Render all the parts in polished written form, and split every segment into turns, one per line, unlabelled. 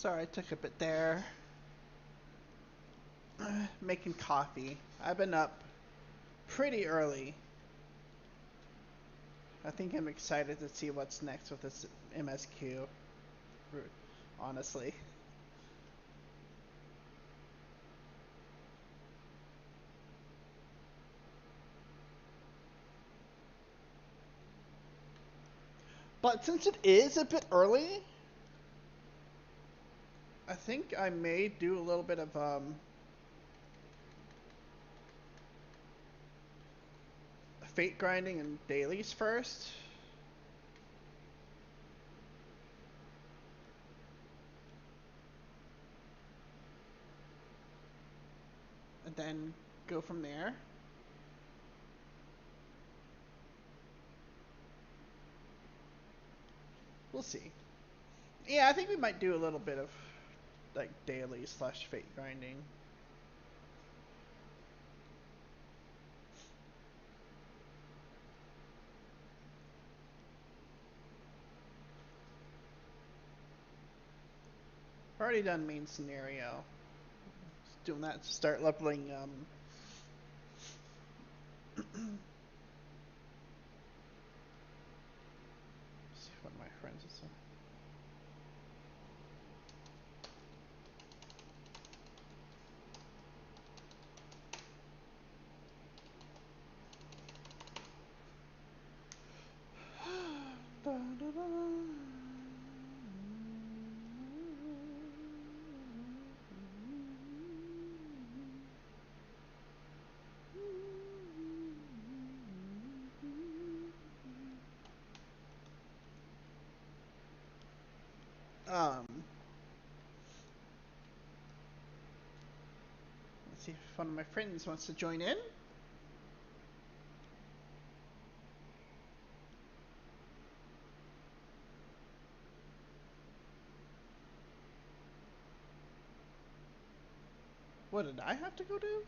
Sorry, I took a bit there. Making coffee. I've been up pretty early. I think I'm excited to see what's next with this MSQ. Honestly. But since it is a bit early, I think I may do a little bit of fate grinding and dailies first. And then go from there. We'll see. Yeah, I think we might do a little bit of like daily slash fate grinding. Already done main scenario. Just doing that to start leveling see if one of my friends is let's see if one of my friends wants to join in. What did I have to go do?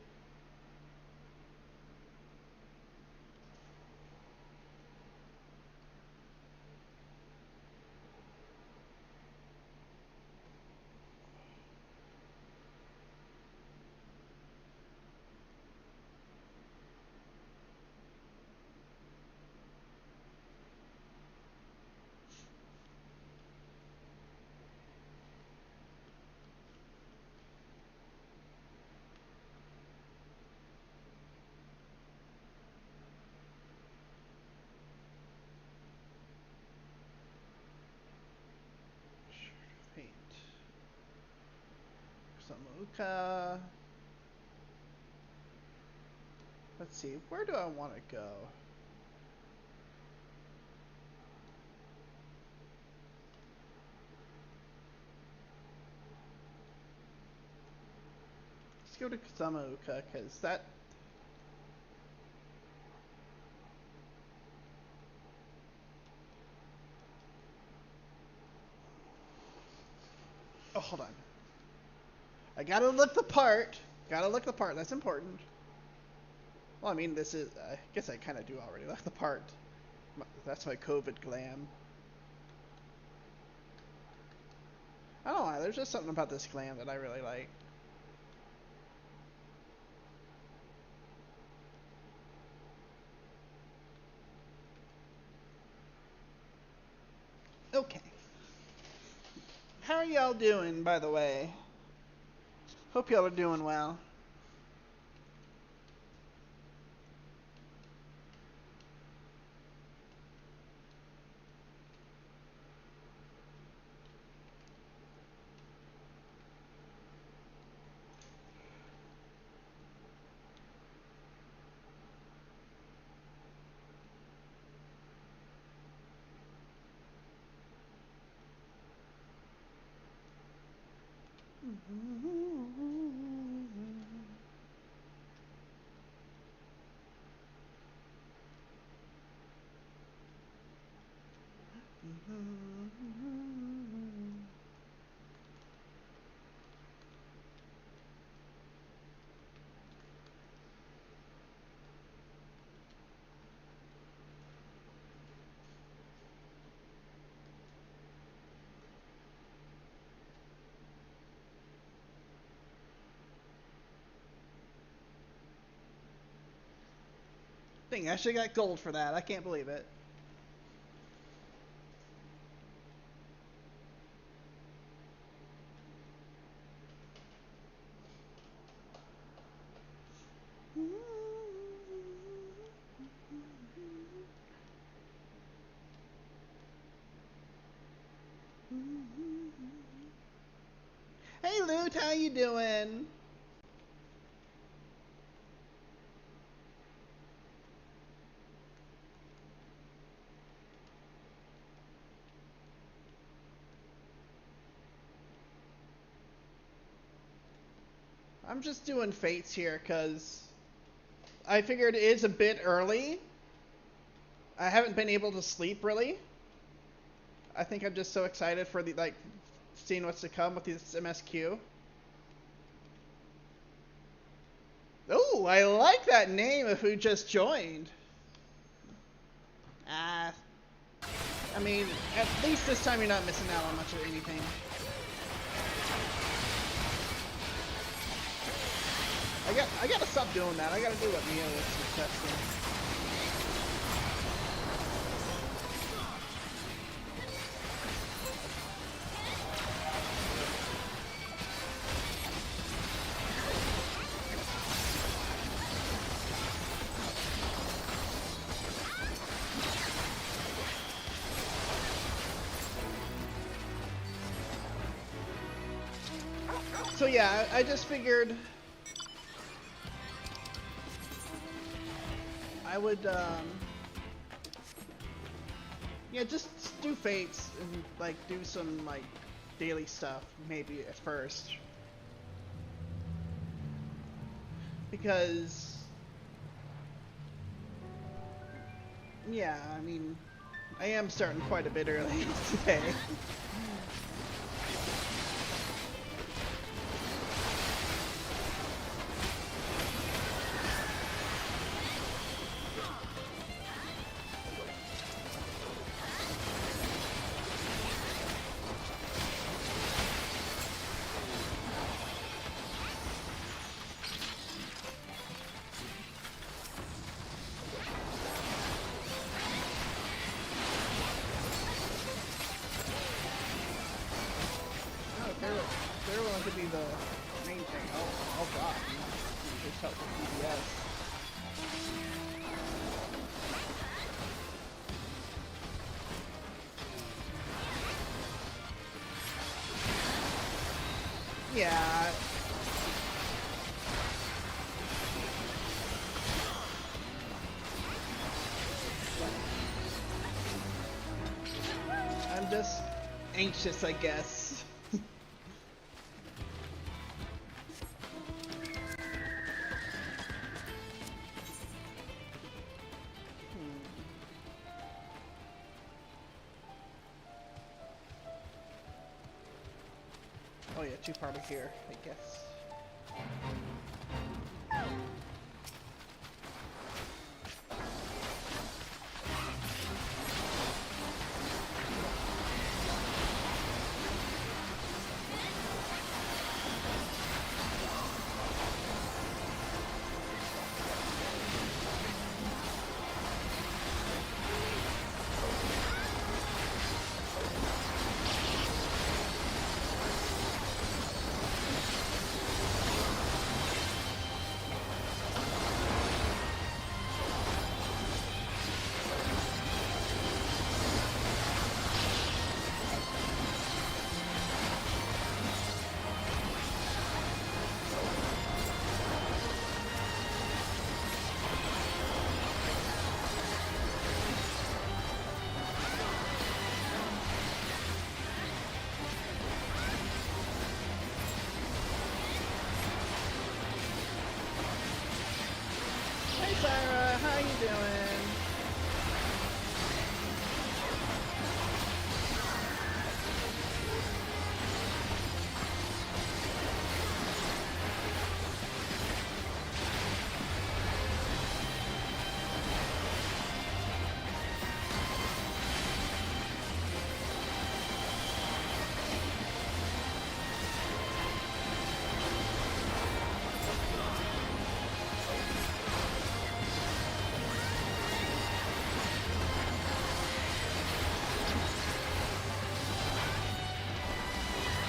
Fate. Samuka. Let's see, where do I want to go? Let's go to Samuka, because that... Oh, hold on. I gotta look the part. Gotta look the part, that's important. Well, I mean, this is... I guess I kind of do already look the part. That's my COVID glam. I don't know, there's just something about this glam that I really like. Okay. How are y'all doing, by the way? Hope y'all are doing well. kidding. I should have got gold for that. I can't believe it. Hey, Loot, how you doing? I'm just doing fates here because I figured it is a bit early. I haven't been able to sleep really. I think I'm just so excited for the seeing what's to come with this MSQ. Oh, I like that name of who just joined. I mean, at least this time you're not missing out on much of anything. I gotta stop doing that. I gotta do what Mia was suggesting. So yeah, I just figured I would, yeah, just do fates and do some daily stuff maybe at first, because yeah, I mean, I am starting quite a bit early today. They're willing to be the main thing. I'll drop. Just help with DPS. Yeah. I'm just anxious, I guess. Oh yeah, two-parter here, I guess. Sarah, how you doing?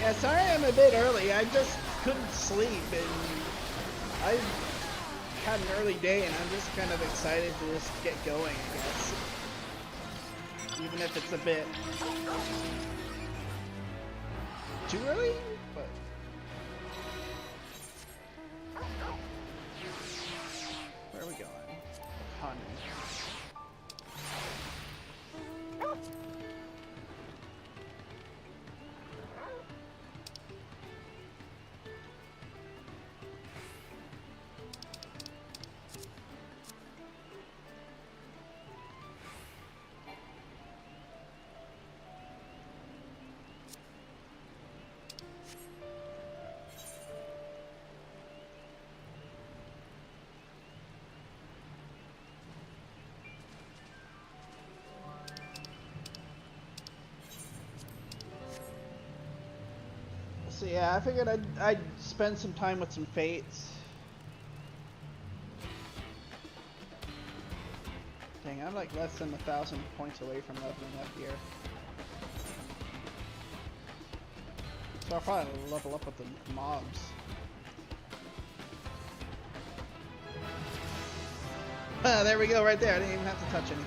Yeah, sorry I'm a bit early. I just couldn't sleep, and I had an early day, and I'm just kind of excited to just get going, I guess. Even if it's a bit too early, but... Where are we going? Honey. So yeah, I figured I'd spend some time with some fates. Dang, I'm like less than 1,000 points away from leveling up here. So I'll probably level up with the mobs. There we go, right there. I didn't even have to touch anything.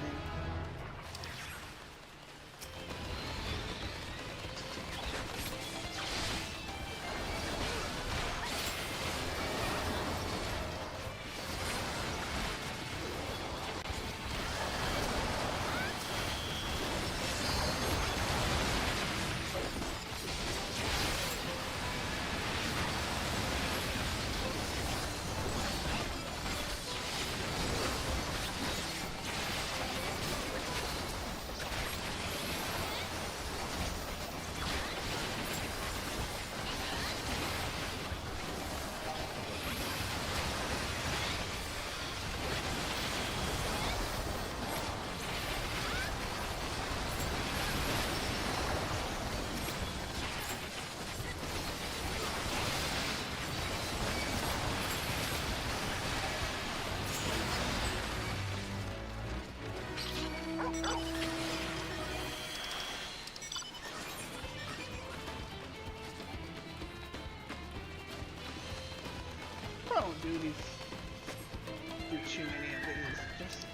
Don't do too many of these. Just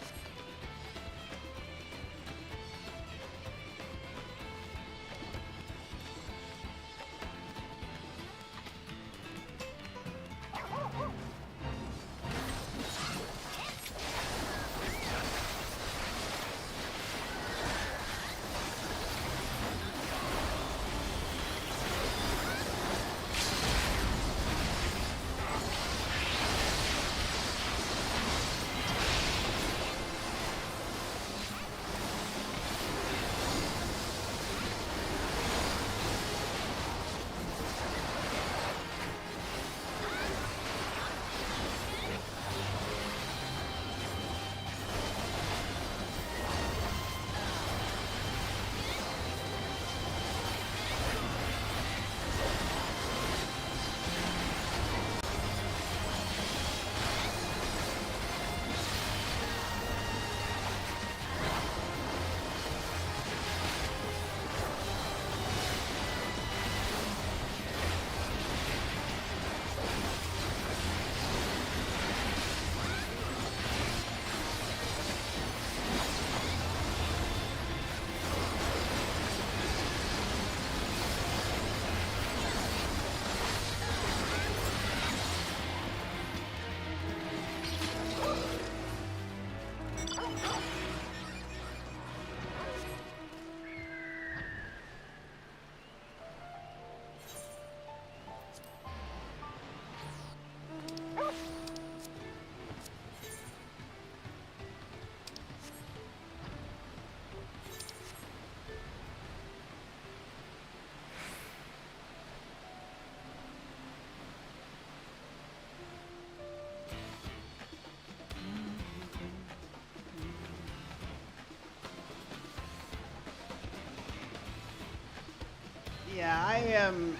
yeah, I am.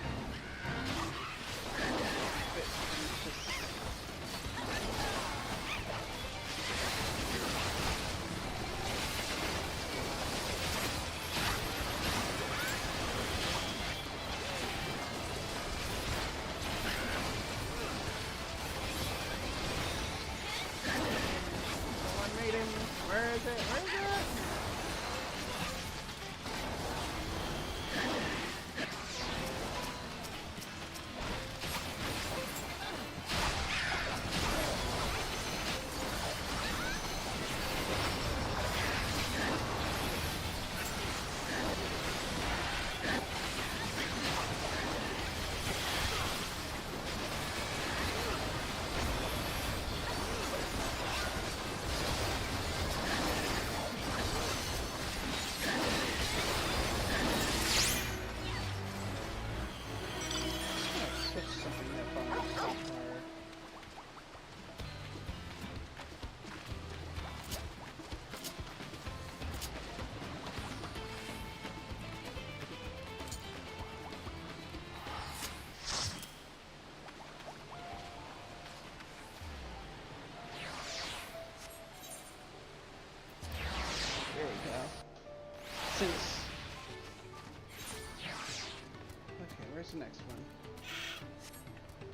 where's the next one?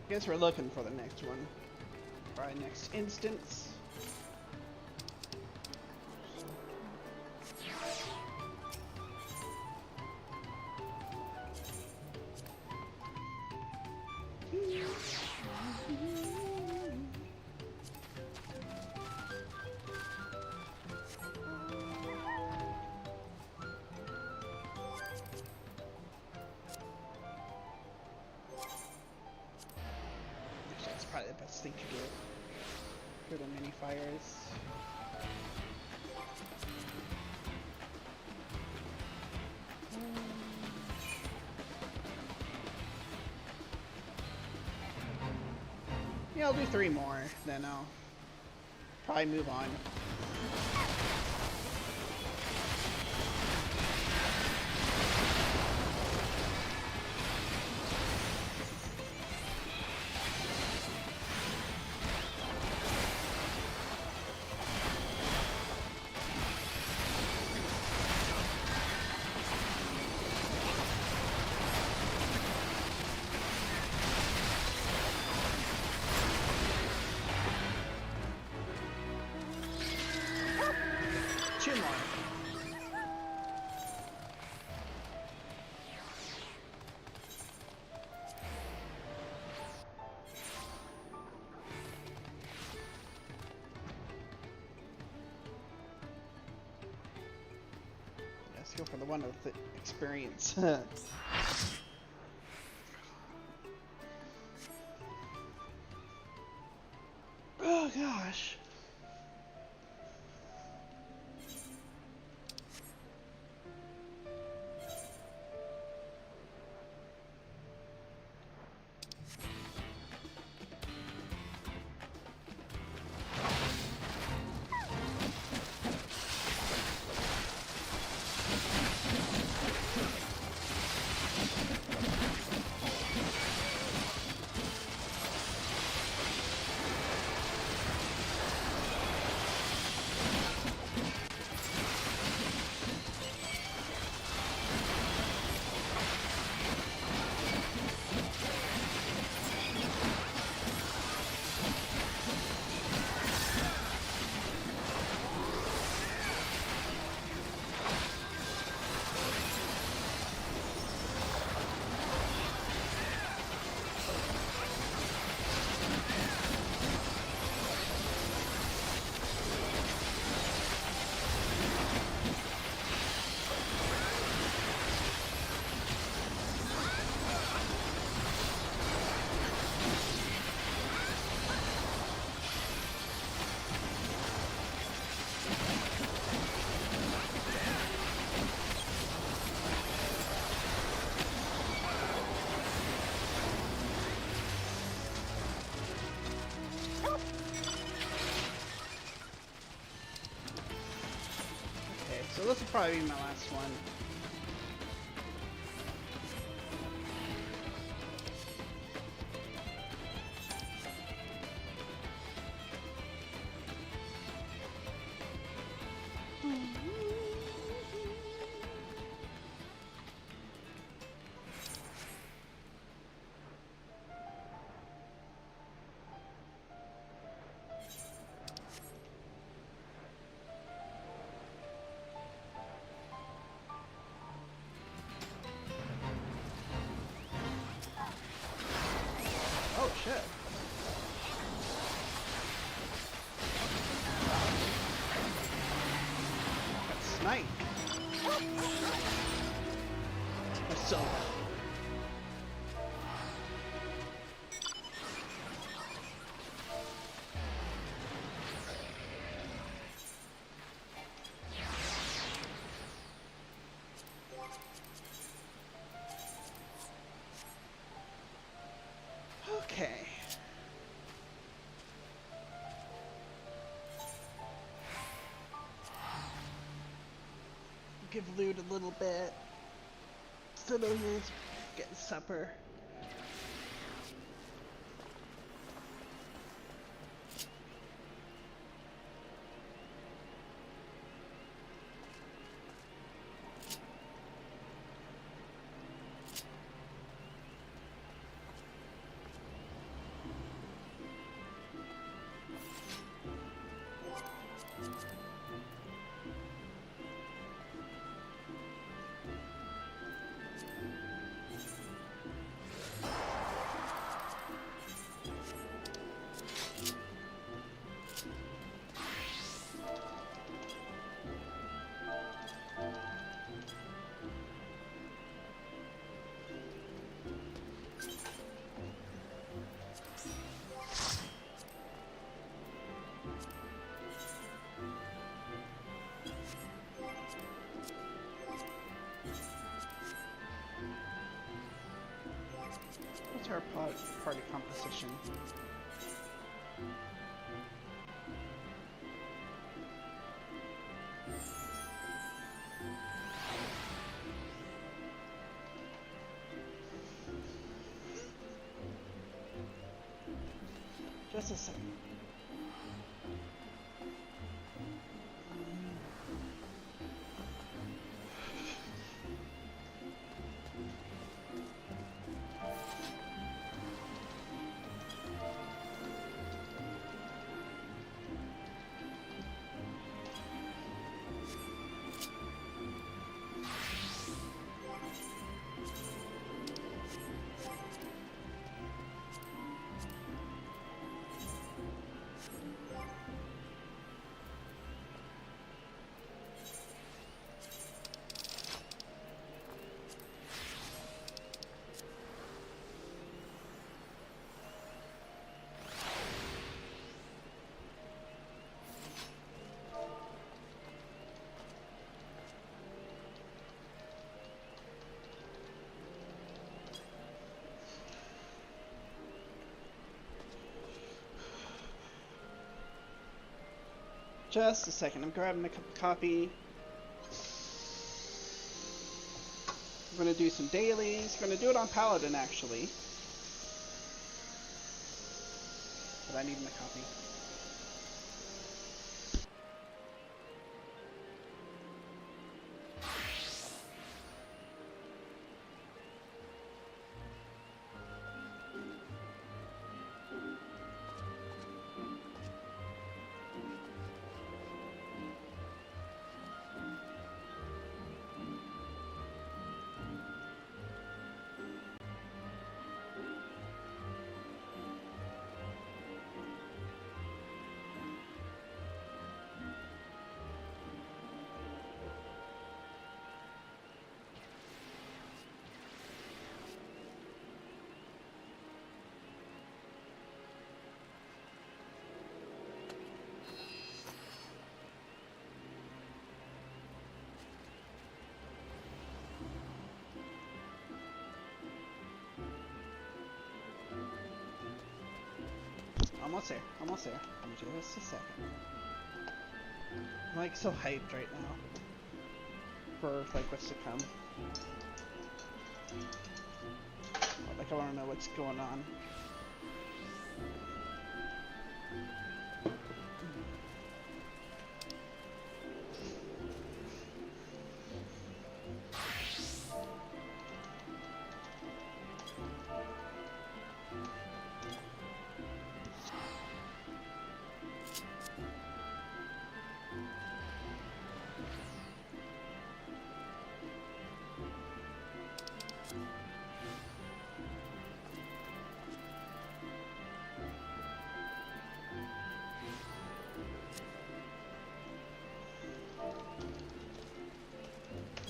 Guess we're looking for the next one. For our next instance. That's probably the best thing to do for the mini fires. Yeah, I'll do 3 more, then I'll probably move on. Let's go for the one with the experience. Oh gosh. So this will probably be my last one. Oh shit. That's snipe. That's so bad. Okay. Give loot a little bit. Still no use getting supper. What's our party composition? Just a second. Just a second, I'm grabbing a cup of coffee. I'm gonna do some dailies. I'm gonna do it on Paladin actually. But I need my coffee. Almost there, almost there. Give me just a second. I'm like so hyped right now for like what's to come. Like I want to know what's going on.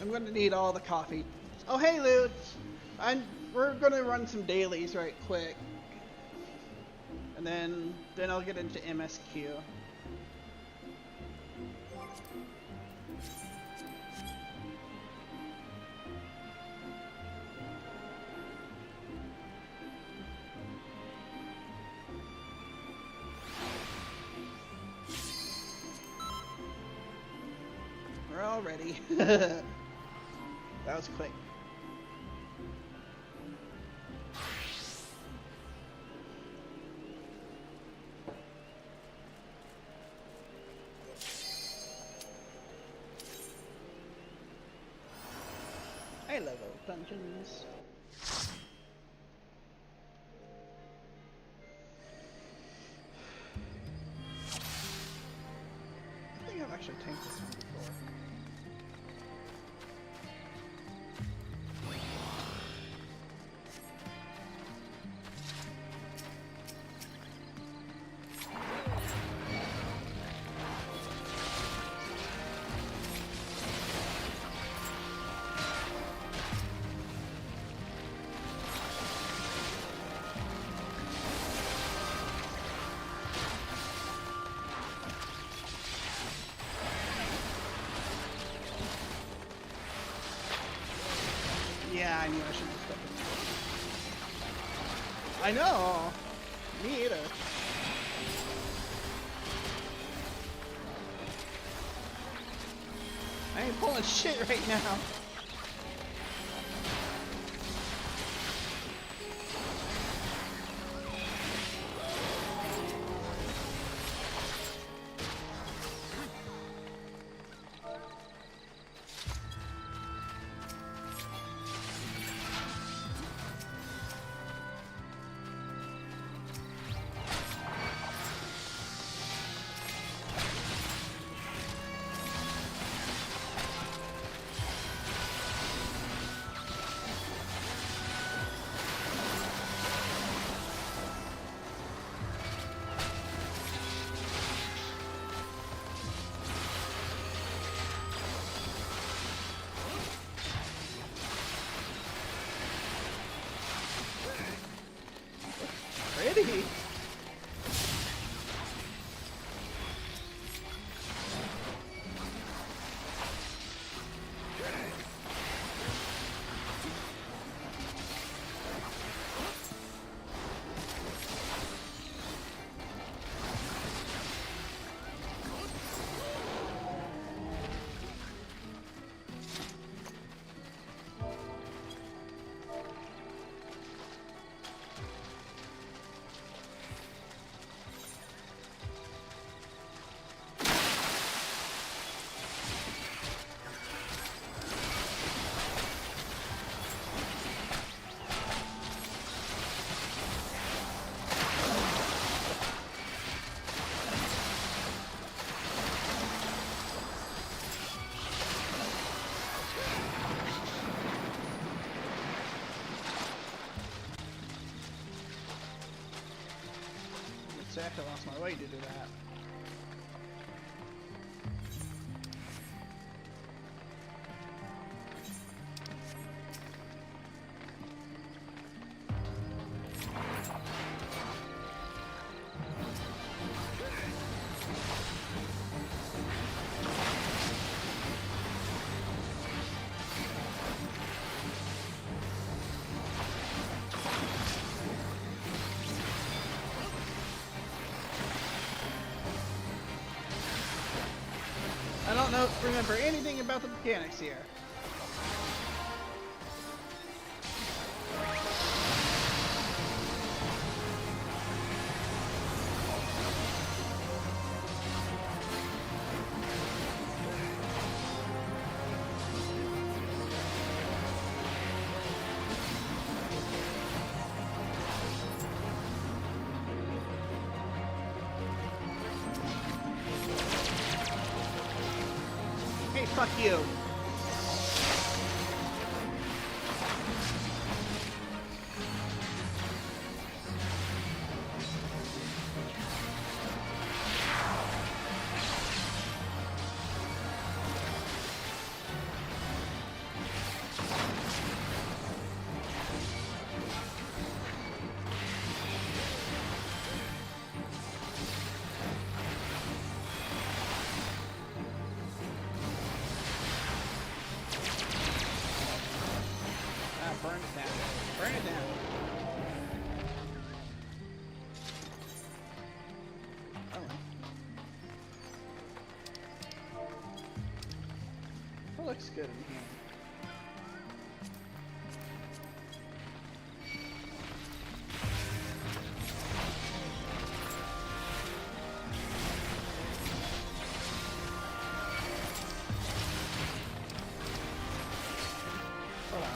I'm gonna need all the coffee. Oh hey Loot! We're gonna run some dailies right quick. And then I'll get into MSQ. We're all ready. That was quick. High level dungeons. I think I've actually tanked this one before. Yeah, I knew I should have stepped in. I know. Me either. I ain't pulling shit right now. Pretty. I lost my way to do that. I don't remember anything about the mechanics here. Fuck you. Burn it down. Burn it down. Oh. That looks good in here. Hold on.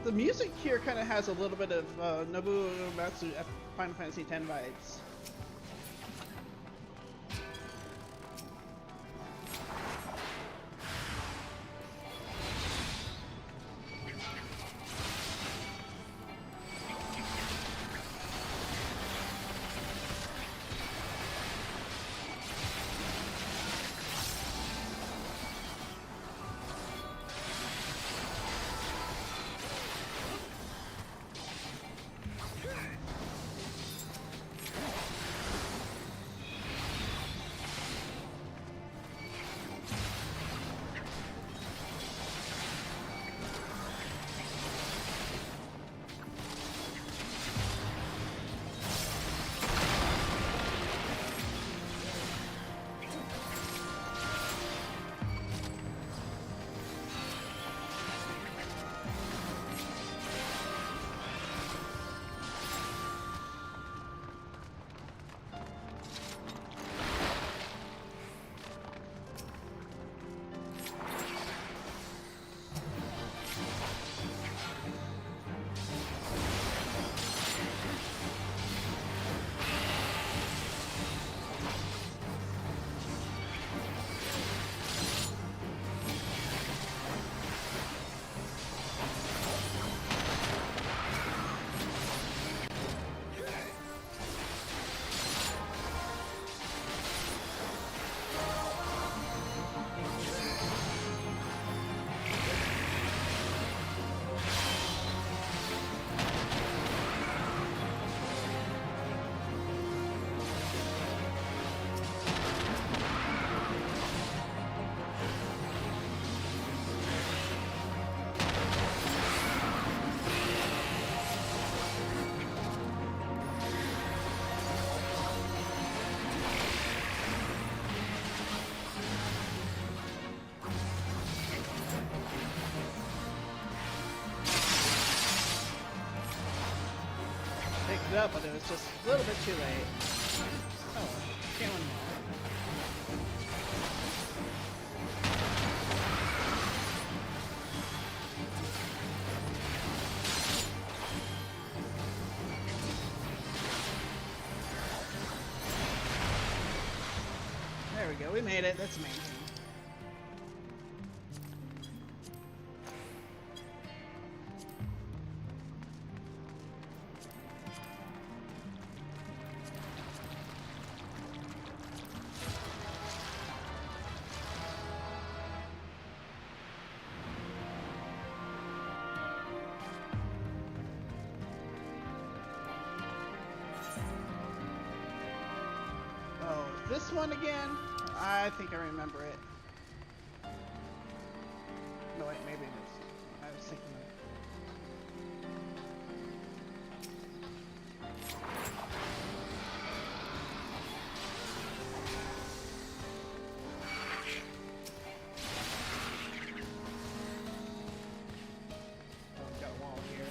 the music here kind of has a little bit of Nobuo Uematsu Final Fantasy X vibes. Picked it up, but it was just a little bit too late. Oh, can't win more. There we go, we made it. That's amazing. This one again? I think I remember it. No, wait, maybe it is. I was thinking of Oh, we've got a wall here.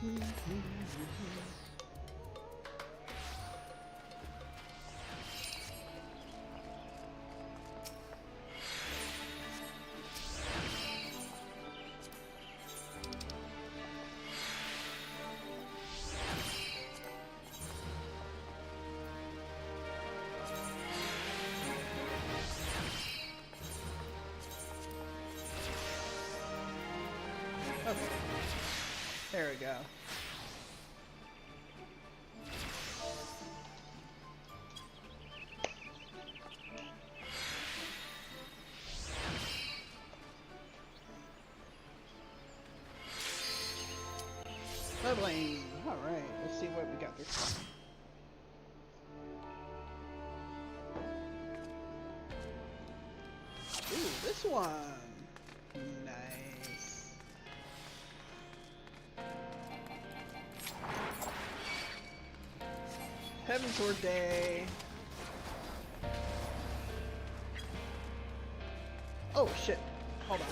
Okay. There we go. Leveling. Alright, let's see what we got this time. Ooh, this one. Nice. Heavensward Day. Oh shit. Hold on.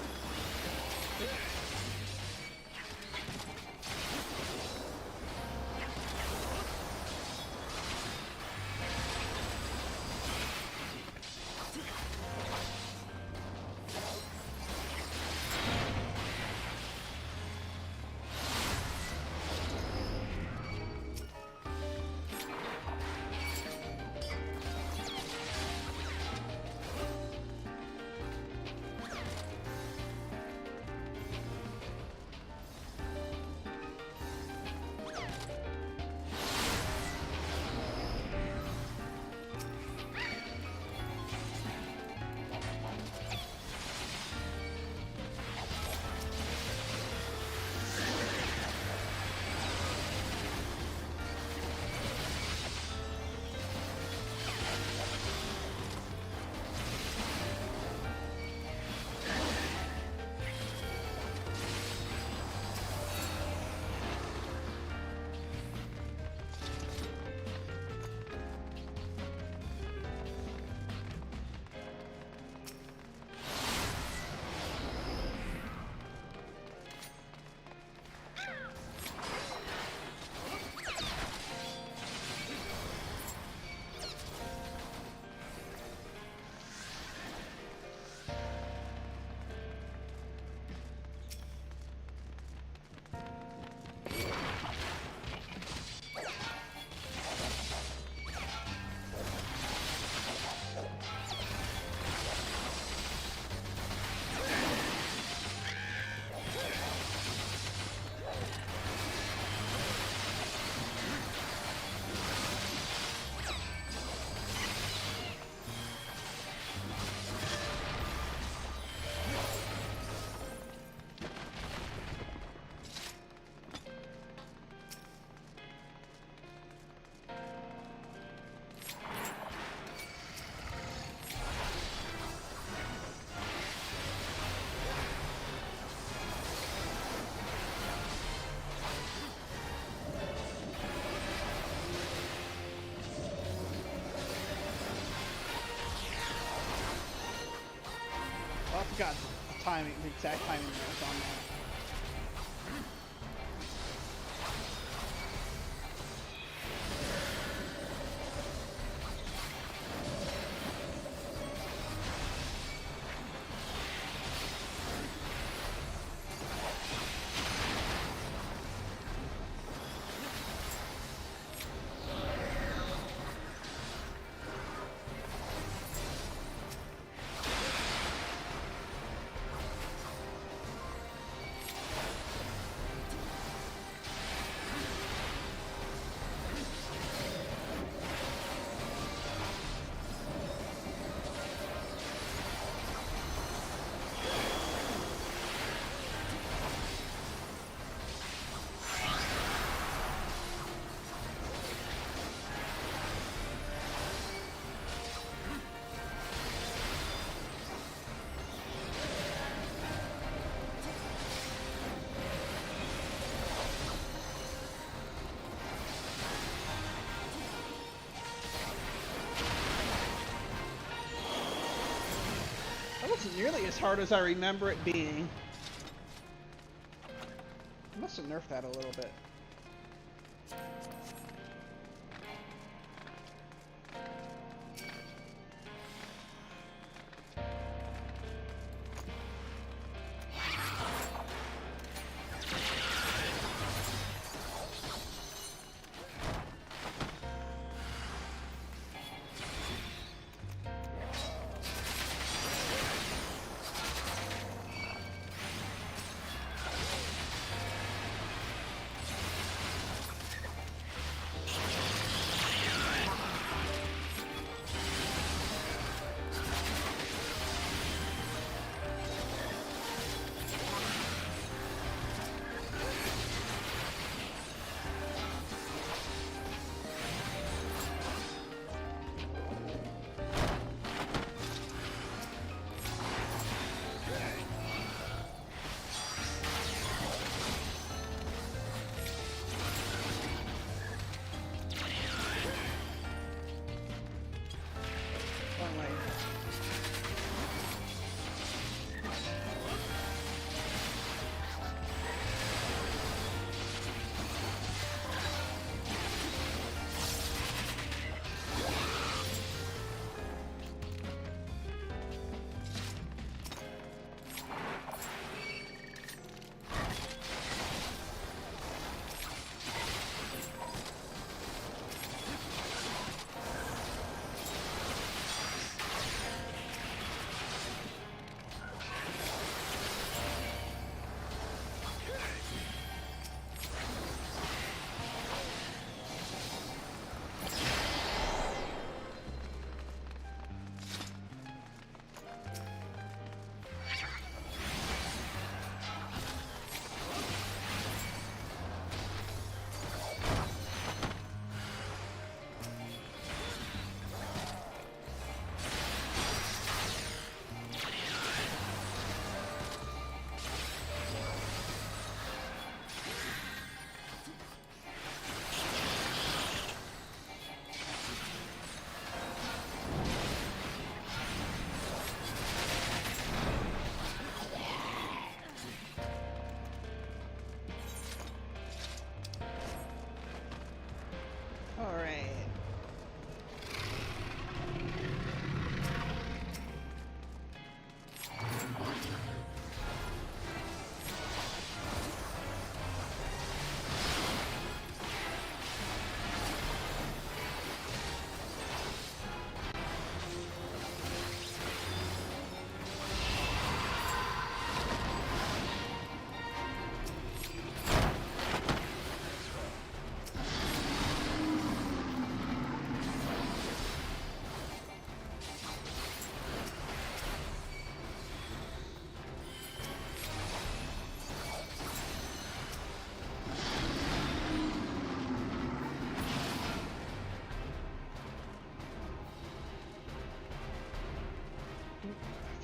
Oh, I forgot the timing, the exact timing that was on that. That wasn't nearly as hard as I remember it being. I must have nerfed that a little bit.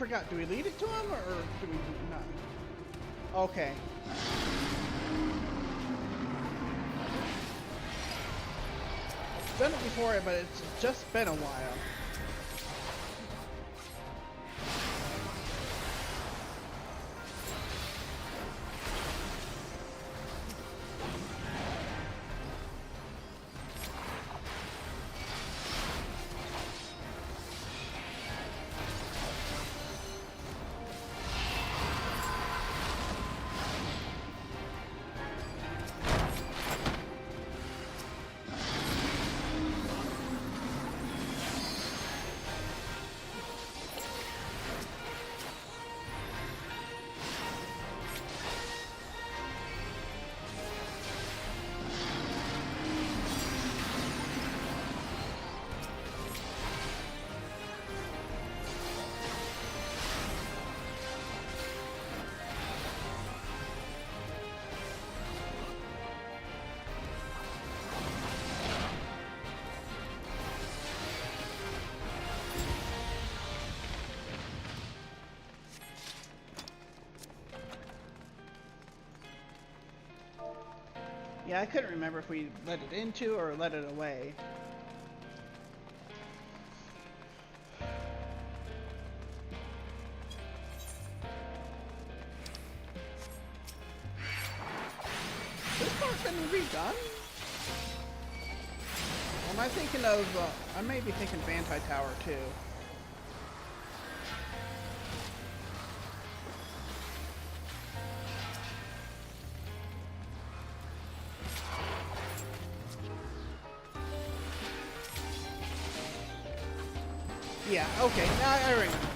Forgot, do we lead it to him or do we not? Okay. I've done it before, but it's just been a while. Yeah, I couldn't remember if we let it into or let it away. This part's been redone? I thinking of, I may be thinking Bantai Tower too. Yeah, okay, now I remember now.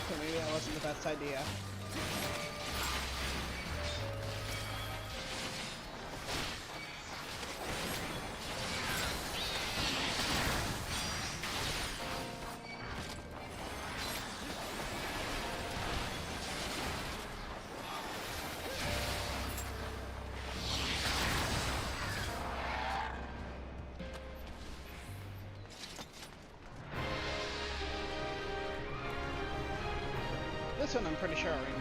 So maybe that wasn't the best idea. This one I'm pretty sure I remember.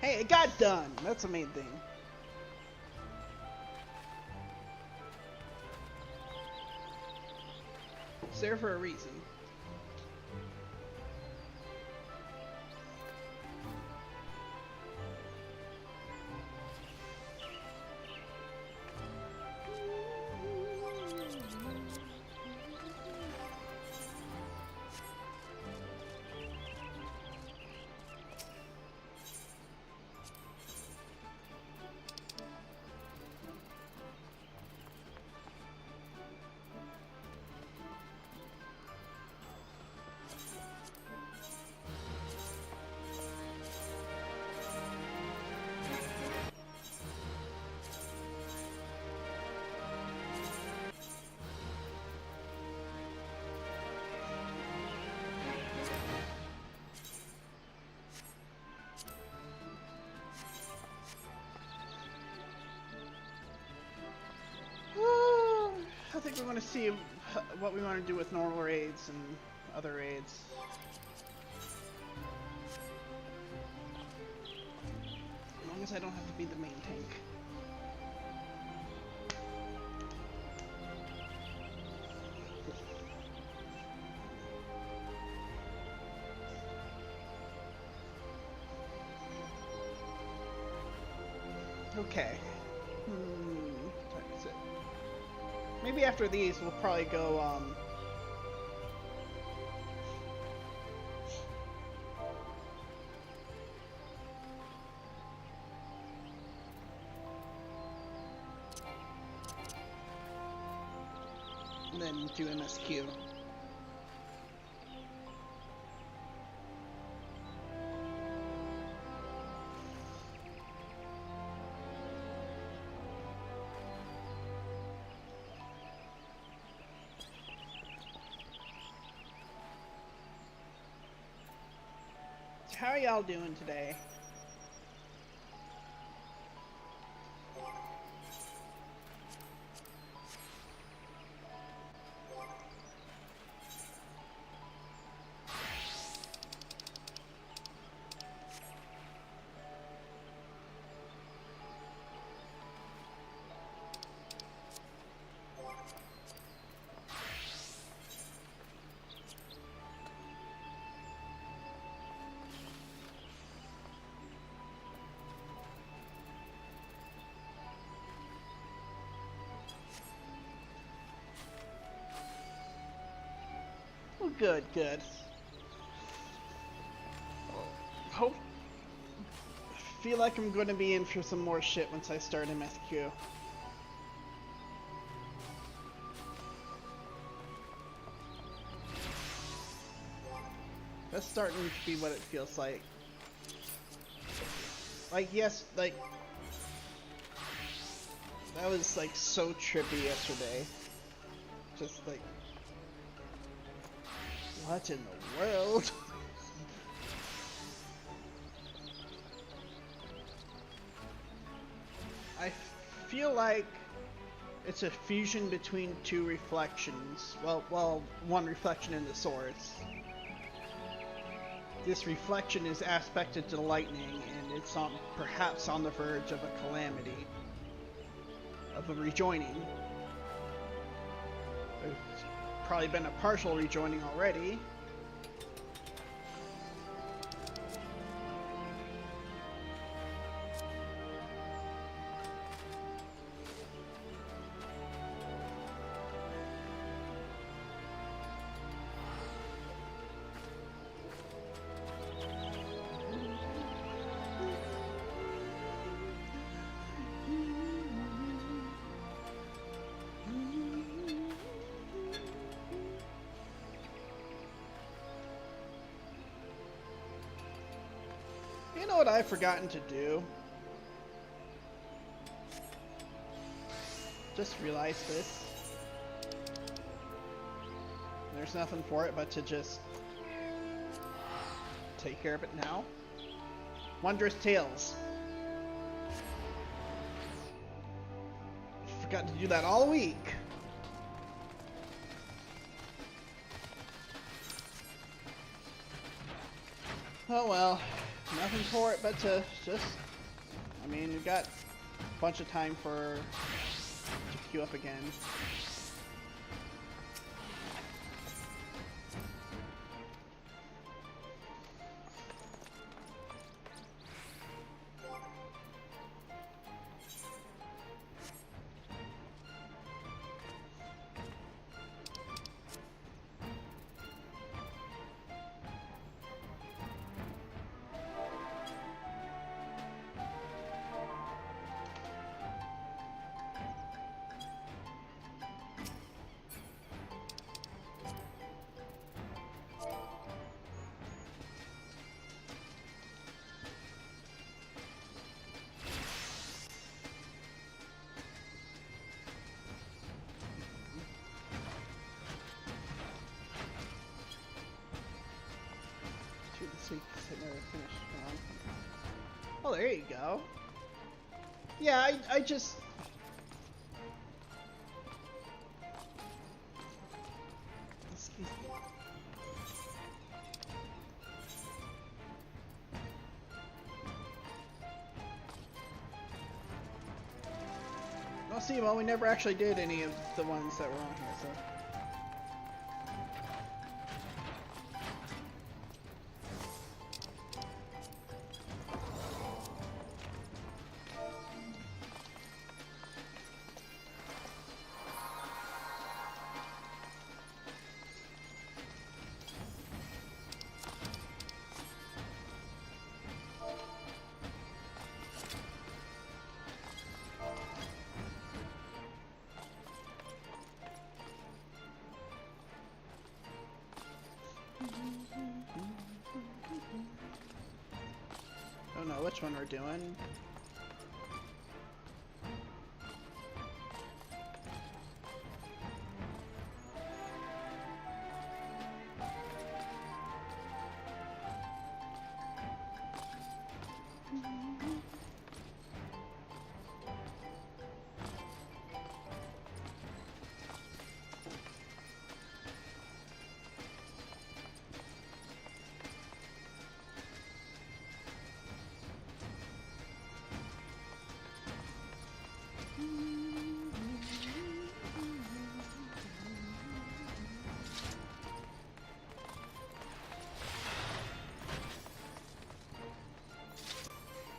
Hey, it got done. That's the main thing. It's there for a reason. I think we're going to see what we want to do with normal raids and other raids. As long as I don't have to be the main tank. Okay. That's it. Maybe after these, we'll probably go, and then do MSQ. How are y'all doing today? Well, good, good. Hope. Feel like I'm going to be in for some more shit once I start MSQ. That's starting to be what it feels like. Like, yes, like... That was, like, so trippy yesterday. Just, like... What in the world? I feel like it's a fusion between two reflections. Well, one reflection in the swords. This reflection is aspected to the lightning, and it's perhaps on the verge of a calamity, of a rejoining. There's probably been a partial rejoining already. You know what I've forgotten to do? Just realized this. There's nothing for it but to just take care of it now. Wondrous Tales. Forgot to do that all week. Oh well. Nothing for it but to just, I mean, we've got a bunch of time to queue up again. This week, it never finished. Oh, there you go. Yeah, I just... Excuse me. Well, see, well, we never actually did any of the ones that were on here, so... I don't know which one we're doing.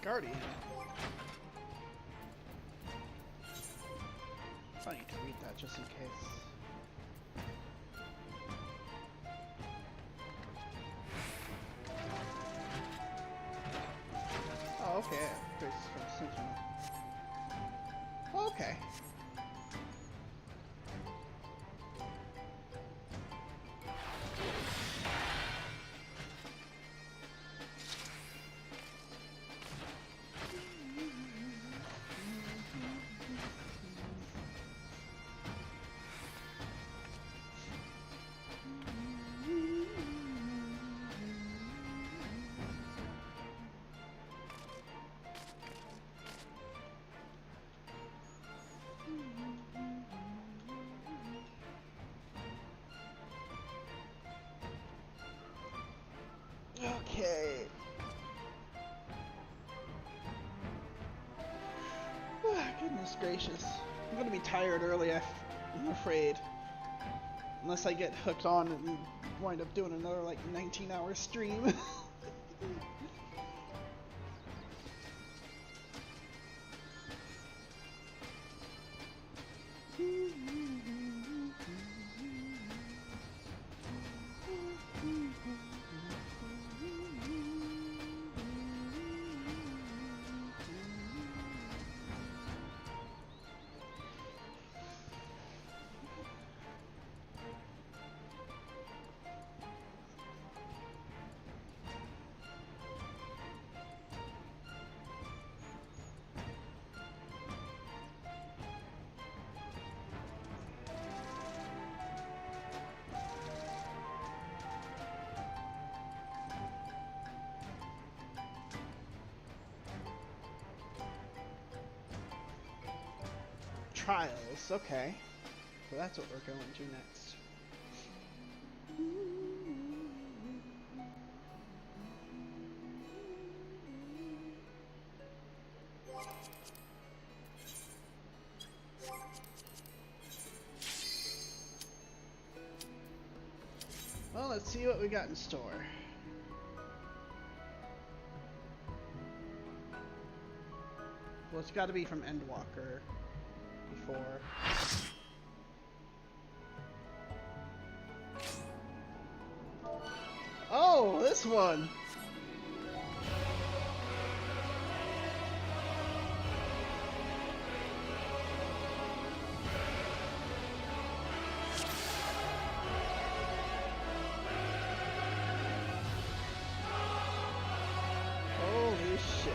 Guardian. I need to read that just in case. Oh, okay. Okay. Okay. Goodness gracious. I'm gonna be tired early, I'm afraid. Unless I get hooked on and wind up doing another like 19-hour stream. Trials, okay. So that's what we're going to next. Well, let's see what we got in store. Well, it's got to be from Endwalker before. Oh, this one! Holy shit.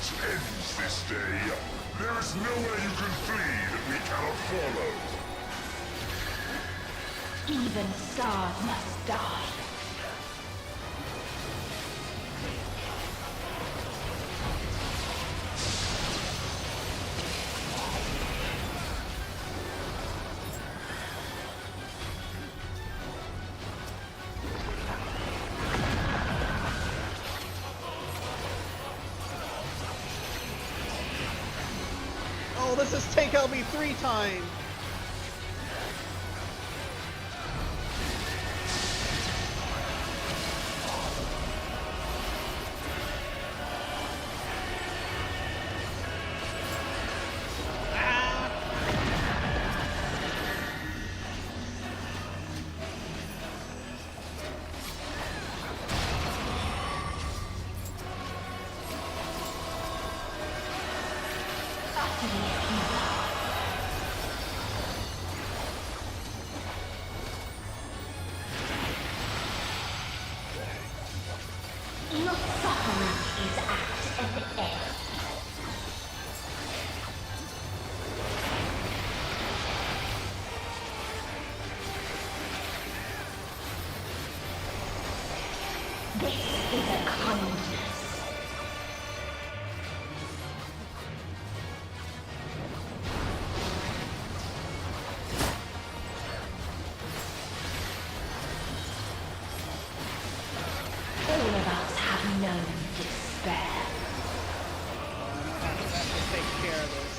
Ends this day. There is nowhere you can flee that we cannot follow.
Even stars must die.
Oh, this is take LB 3 time!
Your suffering is at an end. This is a kindness. All of us have known despair.
I have to take care of this.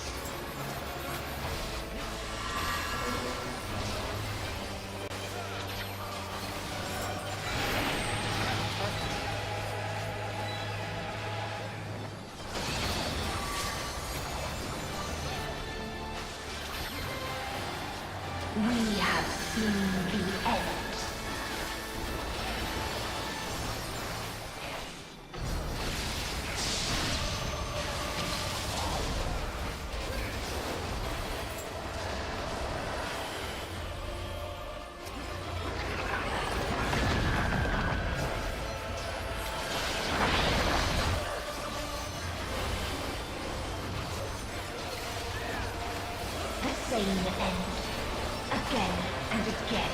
We have seen the end. The same end. Again and again.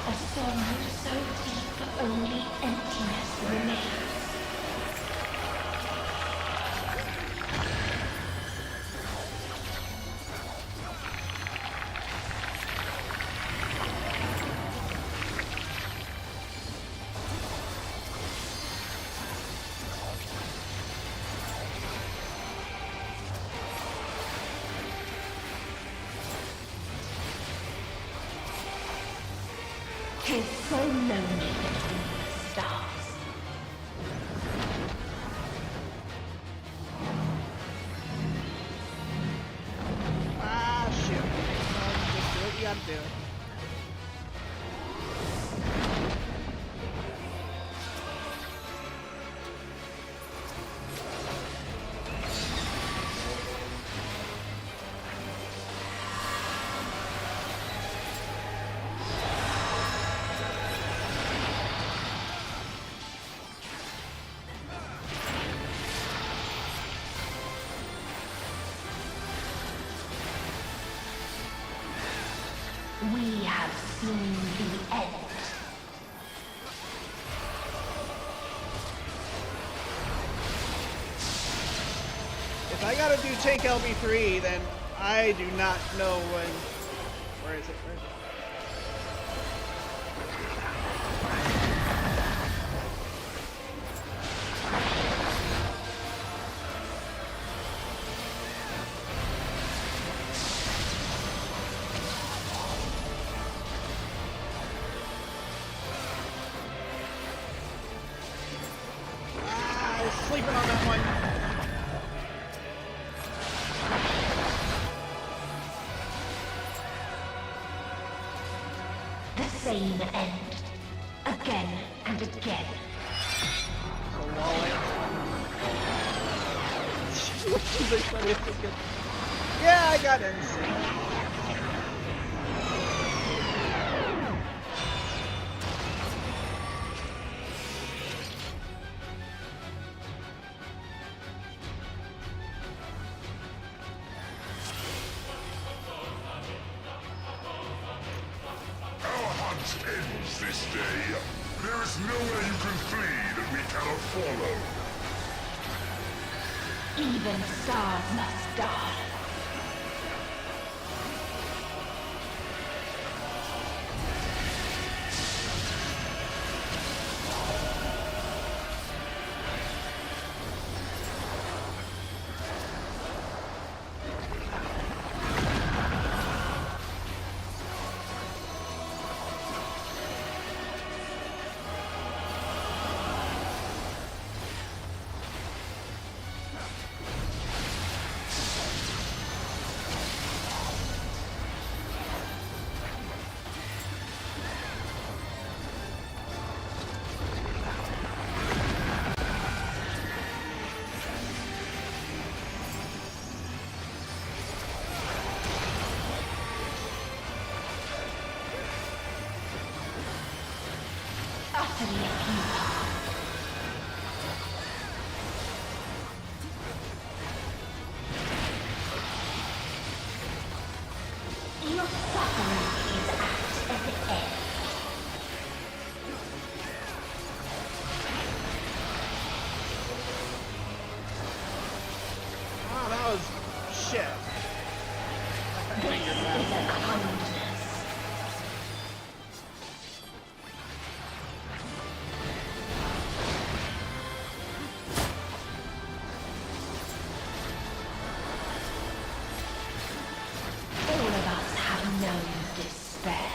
A sorrow so deep only emptiness remains. 'Tis so lonely between the stars.
Ah, shit. Just do what you gotta do.
We have seen the end.
If I gotta do tank LB3, then I do not know when. Where is it? Where is it? I was sleeping on that one.
The same end. Again and again.
So walling. Yeah, I got NC.
Our hunt ends this day. There is nowhere you can flee that we cannot follow.
Even stars must die. Utterly futile. Your suffering is at an end.
Oh, that was shit.
This is a kindness. All of us have known despair.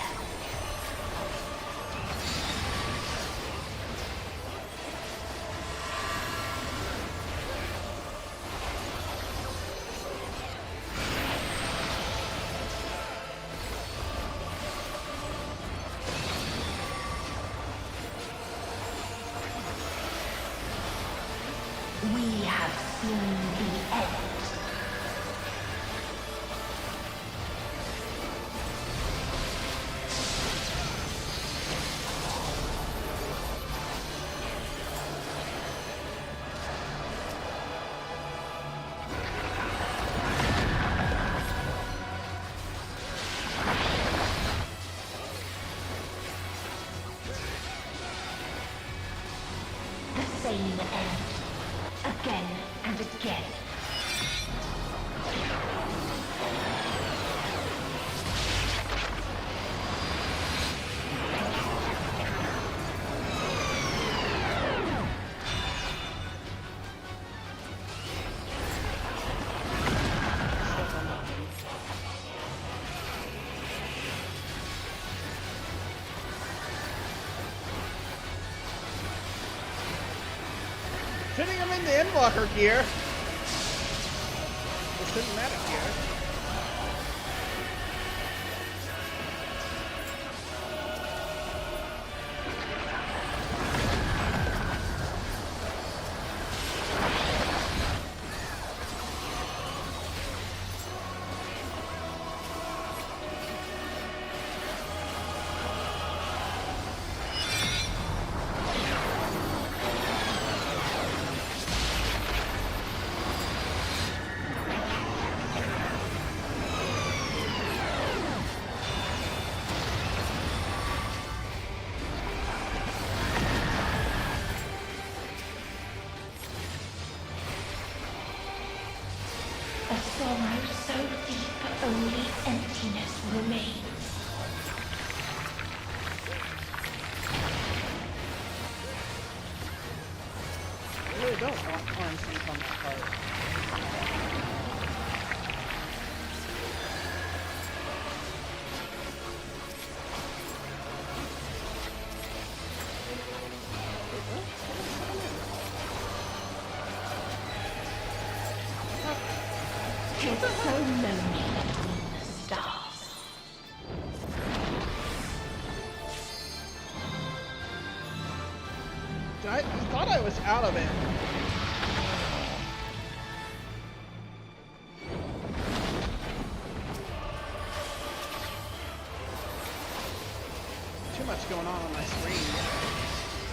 We have seen the end. The same end. Again and again.
putting him in the Endwalker gear. The cinematic gear.
A sorrow so deep only emptiness remains.
I really don't want orange ink on that part.
It's so lonely between the stars.
I thought I was out of it. Too much going on my screen,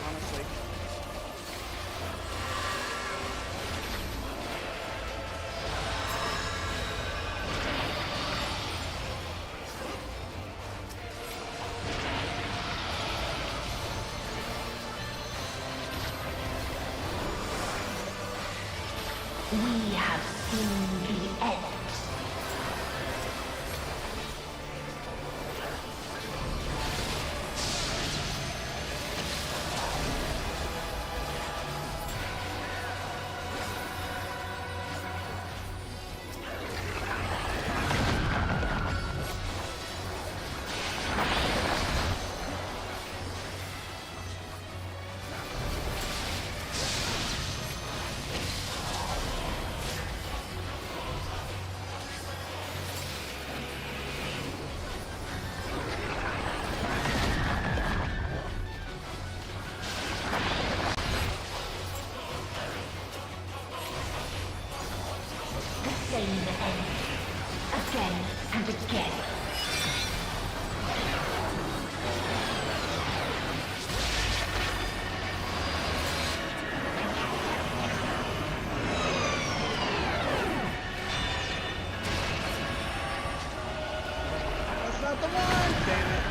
honestly.
We have seen the end. The same end. Again and again.
That's not the one! Damn it.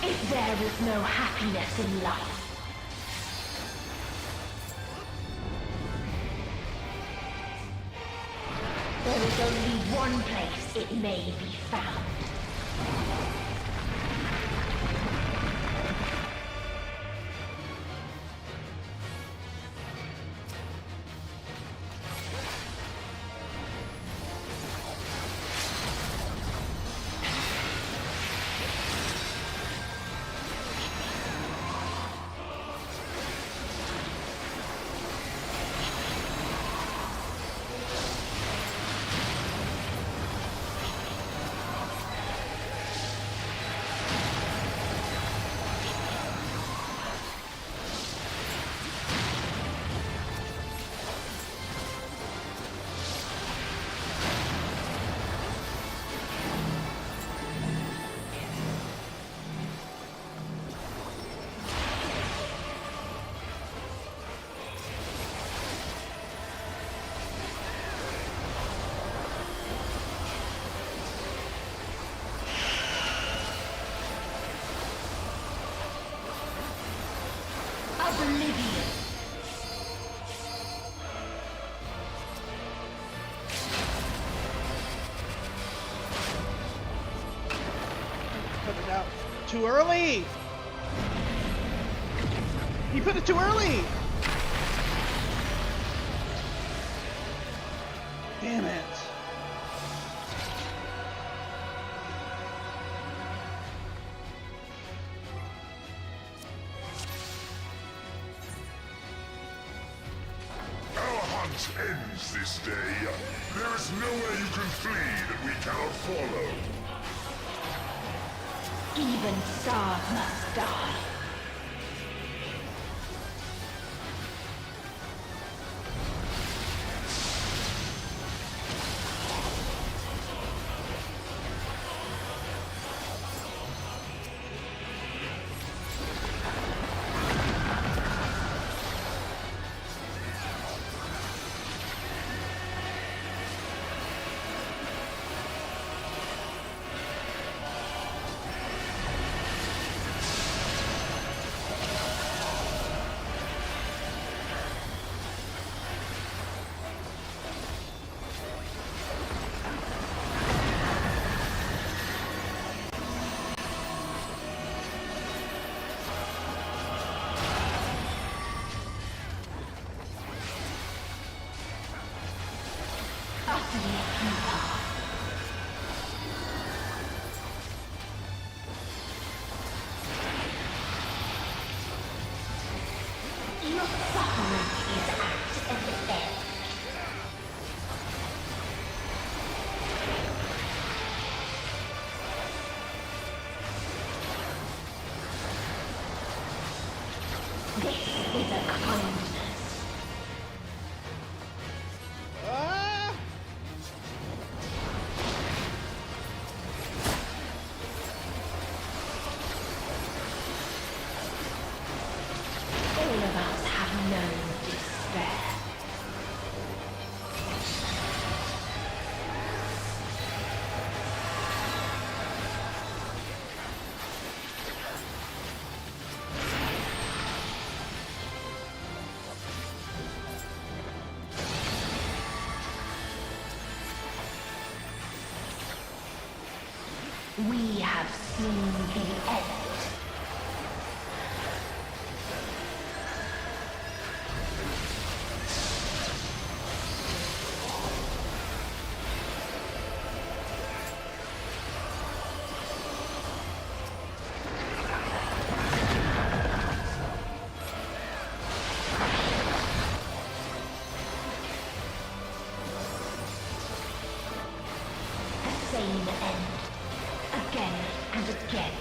If there is no happiness in life, there is only one place it may be found.
too early! He put it too early! Damn it.
Our hunt ends this day. There is nowhere you can flee that we cannot follow.
Even stars must die. Your suffering is at an end. This is a kindness.
Ah!
All of us have known despair. We have seen the end. The same end. Again and again.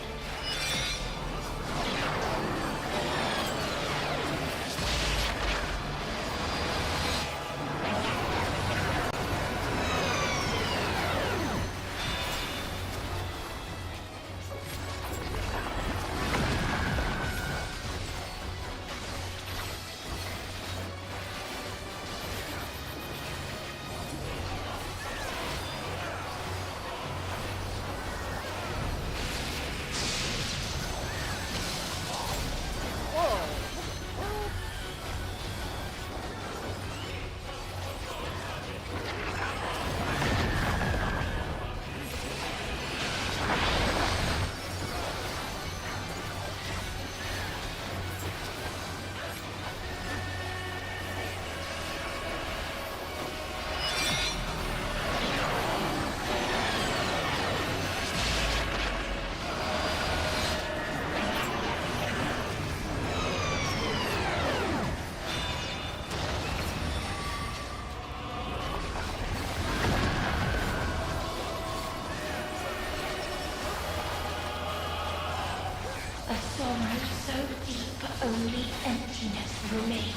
A sorrow so deep only emptiness remains.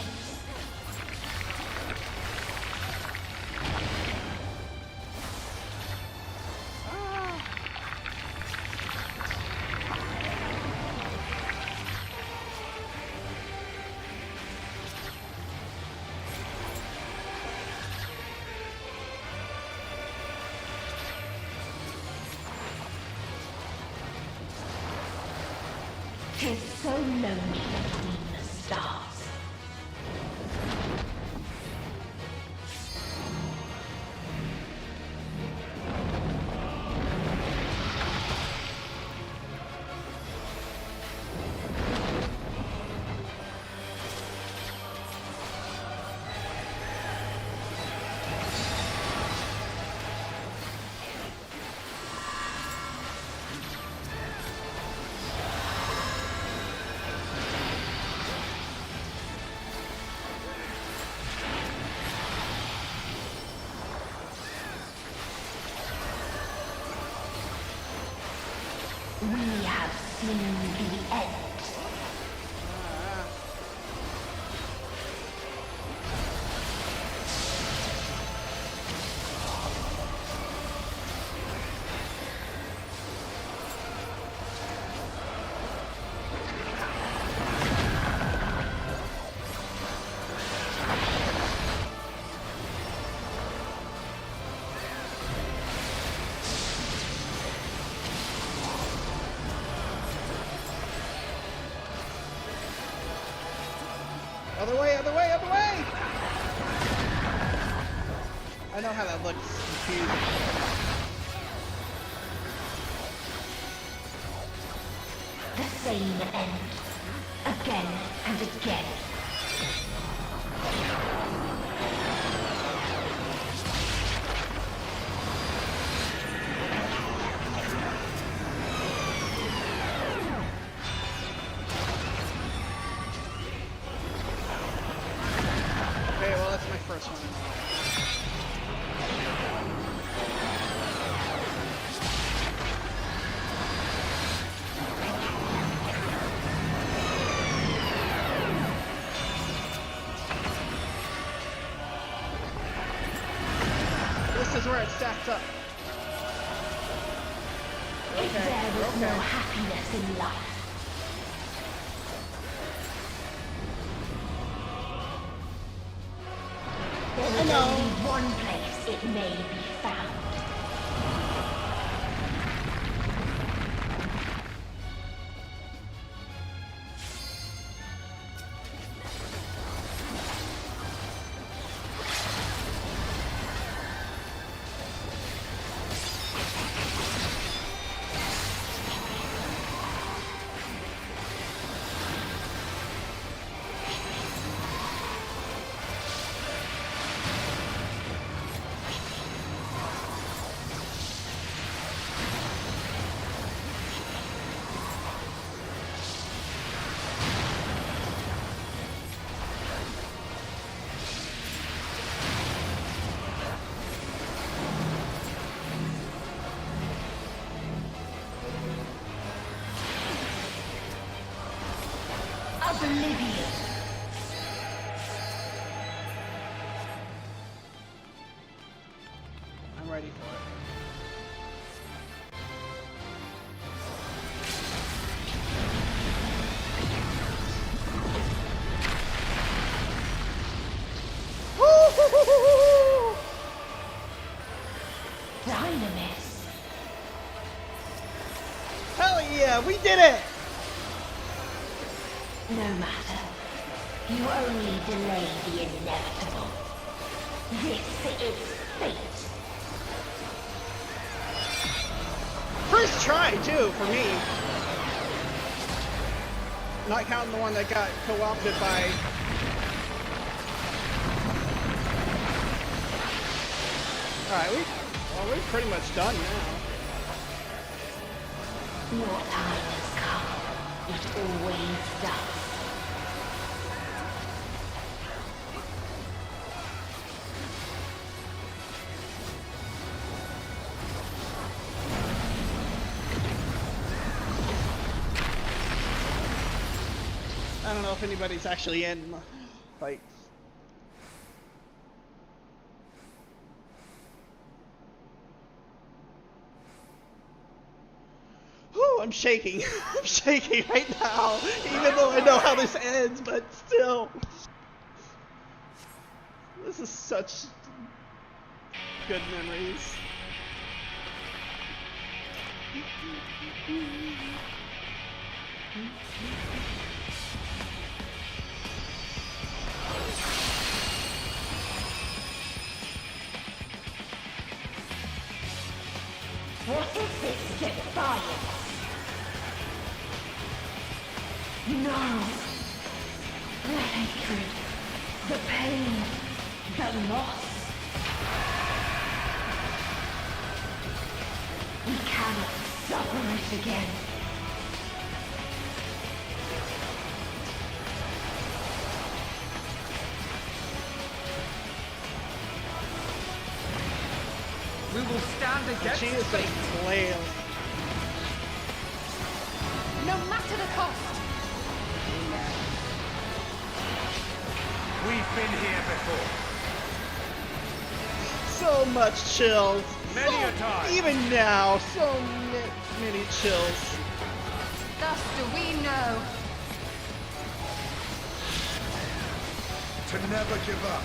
Tis so lonely between the stars. hastening the end.
Other way, other way, other way! I know how that looks confusing.
The same end. Again and again.
Okay, well that's my first one. This is where it stacks up.
If
Okay,
there was no
okay.
happiness in life, there is only one place it may be found. Oblivion.
I'm ready for it. Woo-hoo-hoo-hoo-hoo!
Dynamis.
Hell yeah, we did it!
No matter. You only delay the inevitable. This is fate.
First try, too, for me. Not counting the one that got co-opted by... Alright, we're pretty much done now.
Your time has come. It always does.
I don't know if anybody's actually in, like... Whew, I'm shaking. I'm shaking right now, even though I know how this ends, but still. This is such good memories.
What is this defiance? No. The hatred, the pain, the loss. We cannot suffer it again.
We will stand against
She is a
fate.
flail.
No
cost.
We've been here before.
So much chills.
Many a time.
Even now, so many chills.
Thus do we know.
To never give up.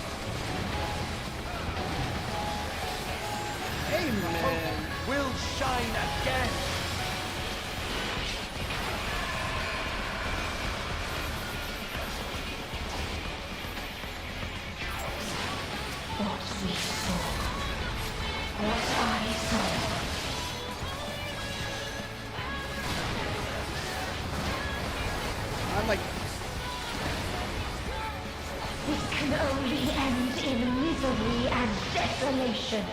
Amen.
Will shine again.
What we saw. What I saw.
I'm like,
This can only end in misery and desolation.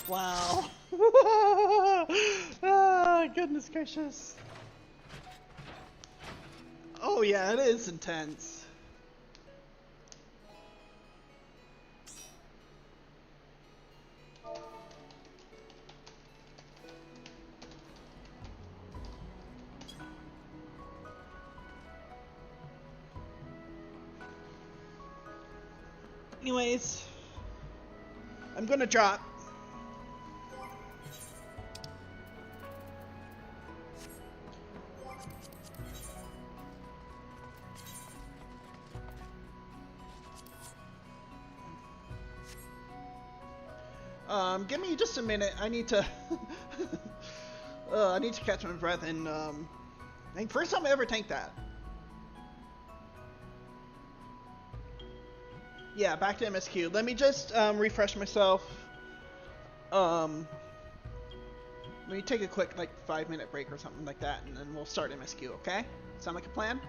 wow. Ah, goodness gracious. Oh yeah, it is intense. Anyways, I'm gonna drop. Give me just a minute. I need to I need to catch my breath and I think first time I ever tanked that. Yeah, back to MSQ. Let me just refresh myself. Let me take a quick like 5-minute break or something like that, and then we'll start MSQ, okay? Sound like a plan?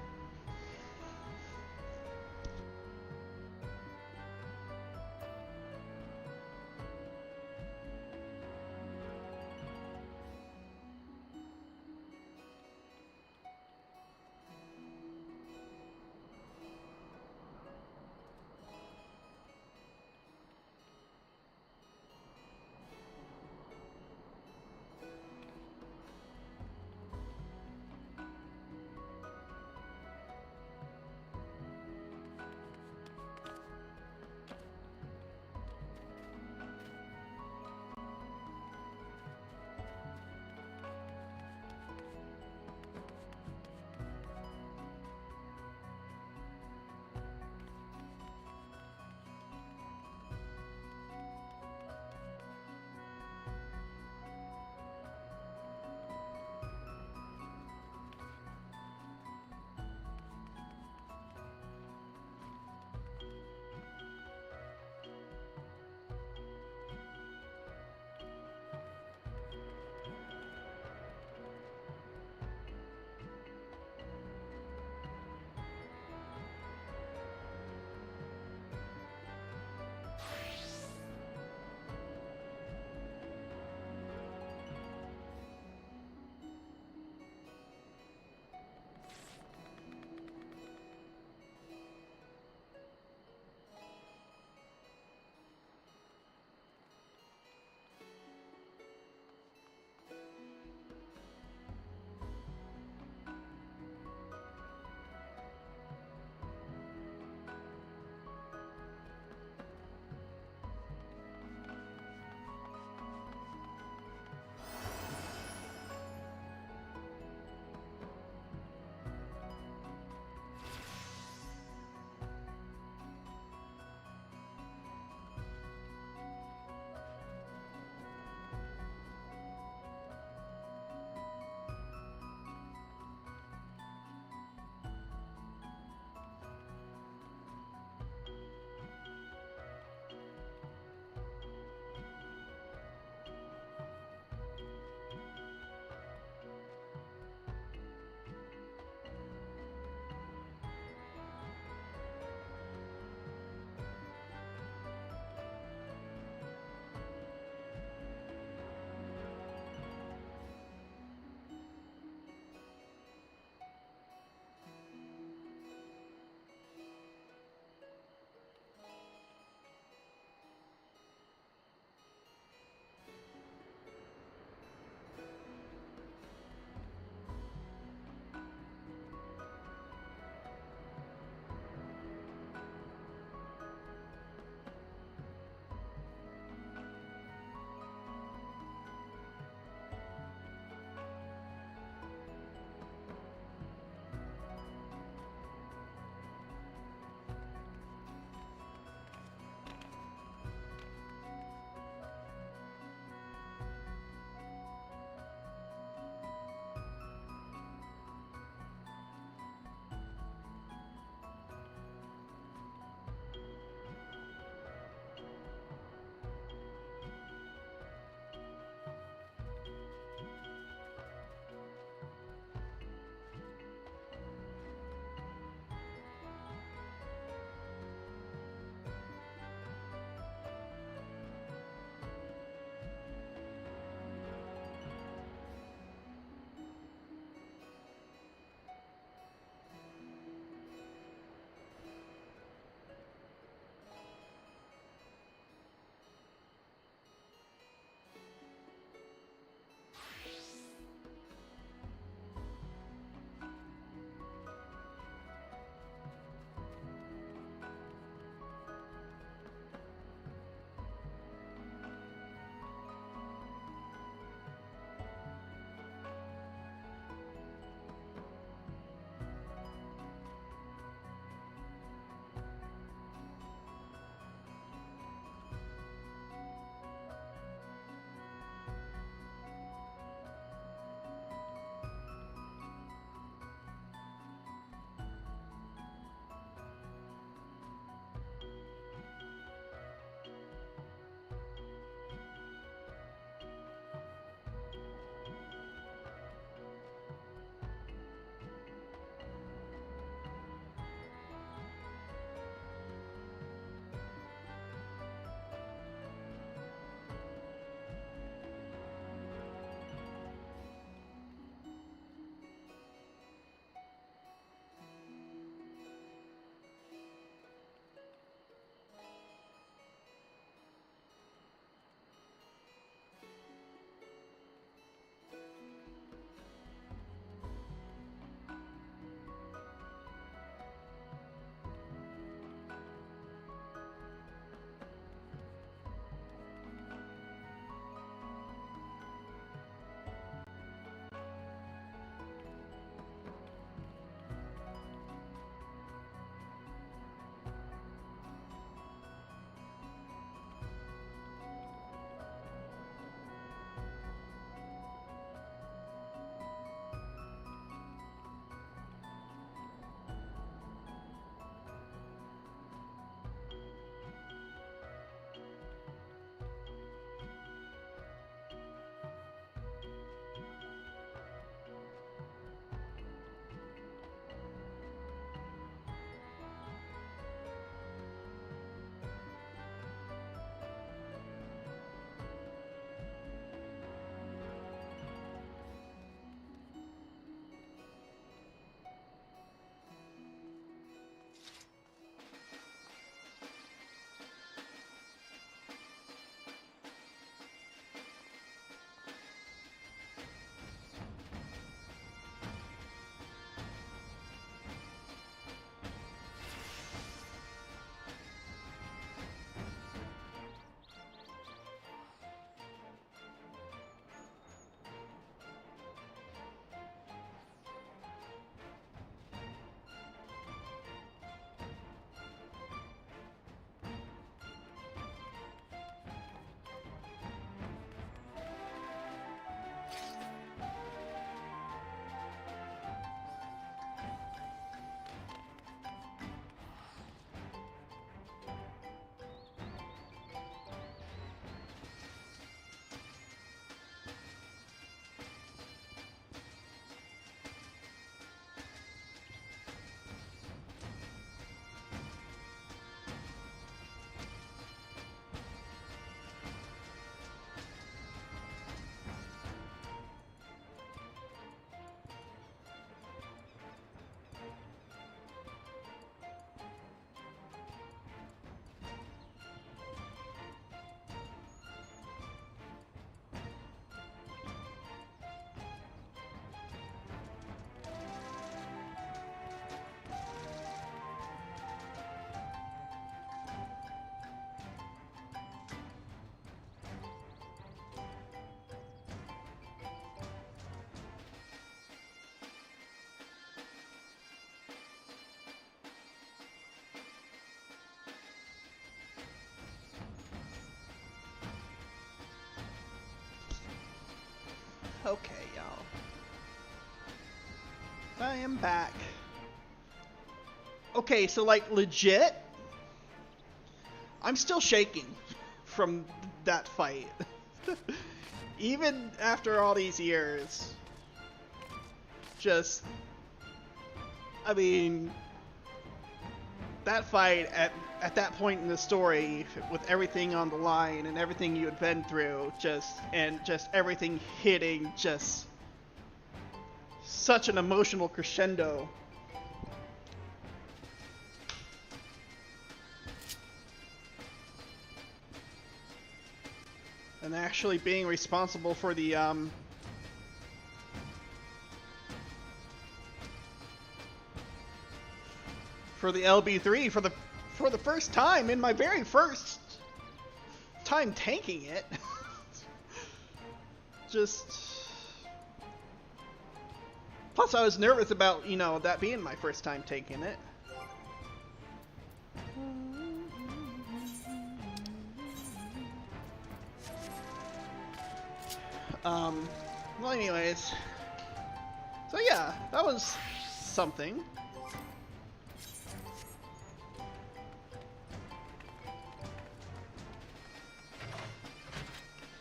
Okay, y'all. I am back. Okay, so like legit, I'm still shaking from that fight. Even after all these years. Just, I mean, that fight at that point in the story, with everything on the line and everything you had been through, just everything hitting, just such an emotional crescendo. And actually being responsible for the LB3 for the first time, in my very first time tanking it. Just, plus I was nervous about, you know, that being my first time taking it. Well, anyways, so yeah, that was something.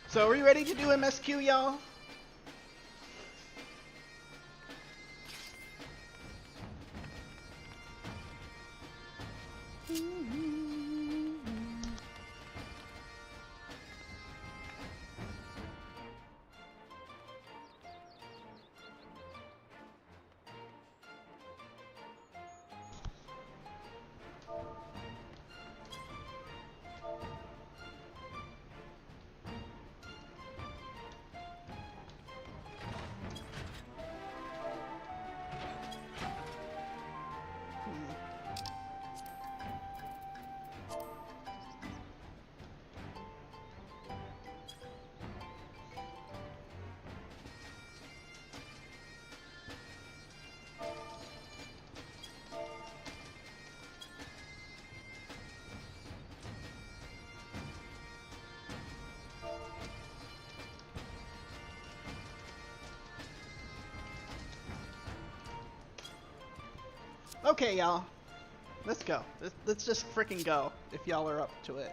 So are we ready to do MSQ, y'all? Okay, y'all. Let's go. Let's just freaking go, if y'all are up to it.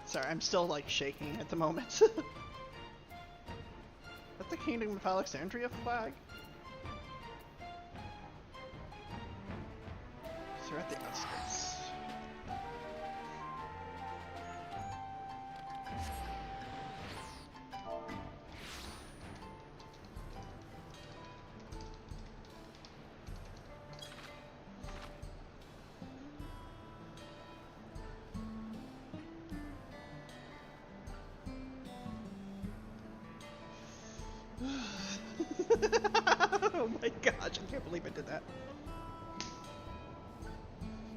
Sorry, I'm still like shaking at the moment. That's the Kingdom of Alexandria flag? So we're at the outskirts. Oh my gosh, I can't believe I did that.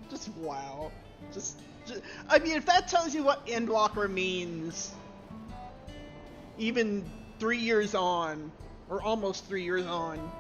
Just wow. Just I mean, if that tells you what Endwalker means, even 3 years on, or almost 3 years on.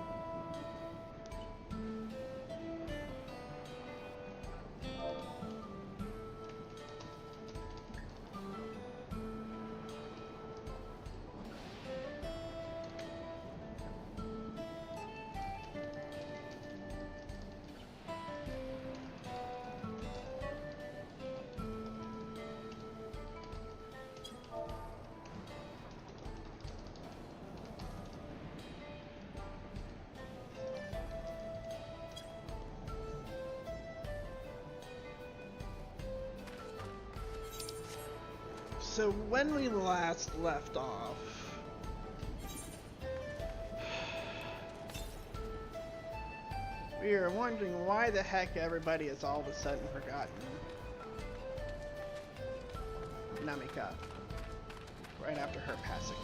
So when we last left off, we were wondering why the heck everybody has all of a sudden forgotten Namika right after her passing.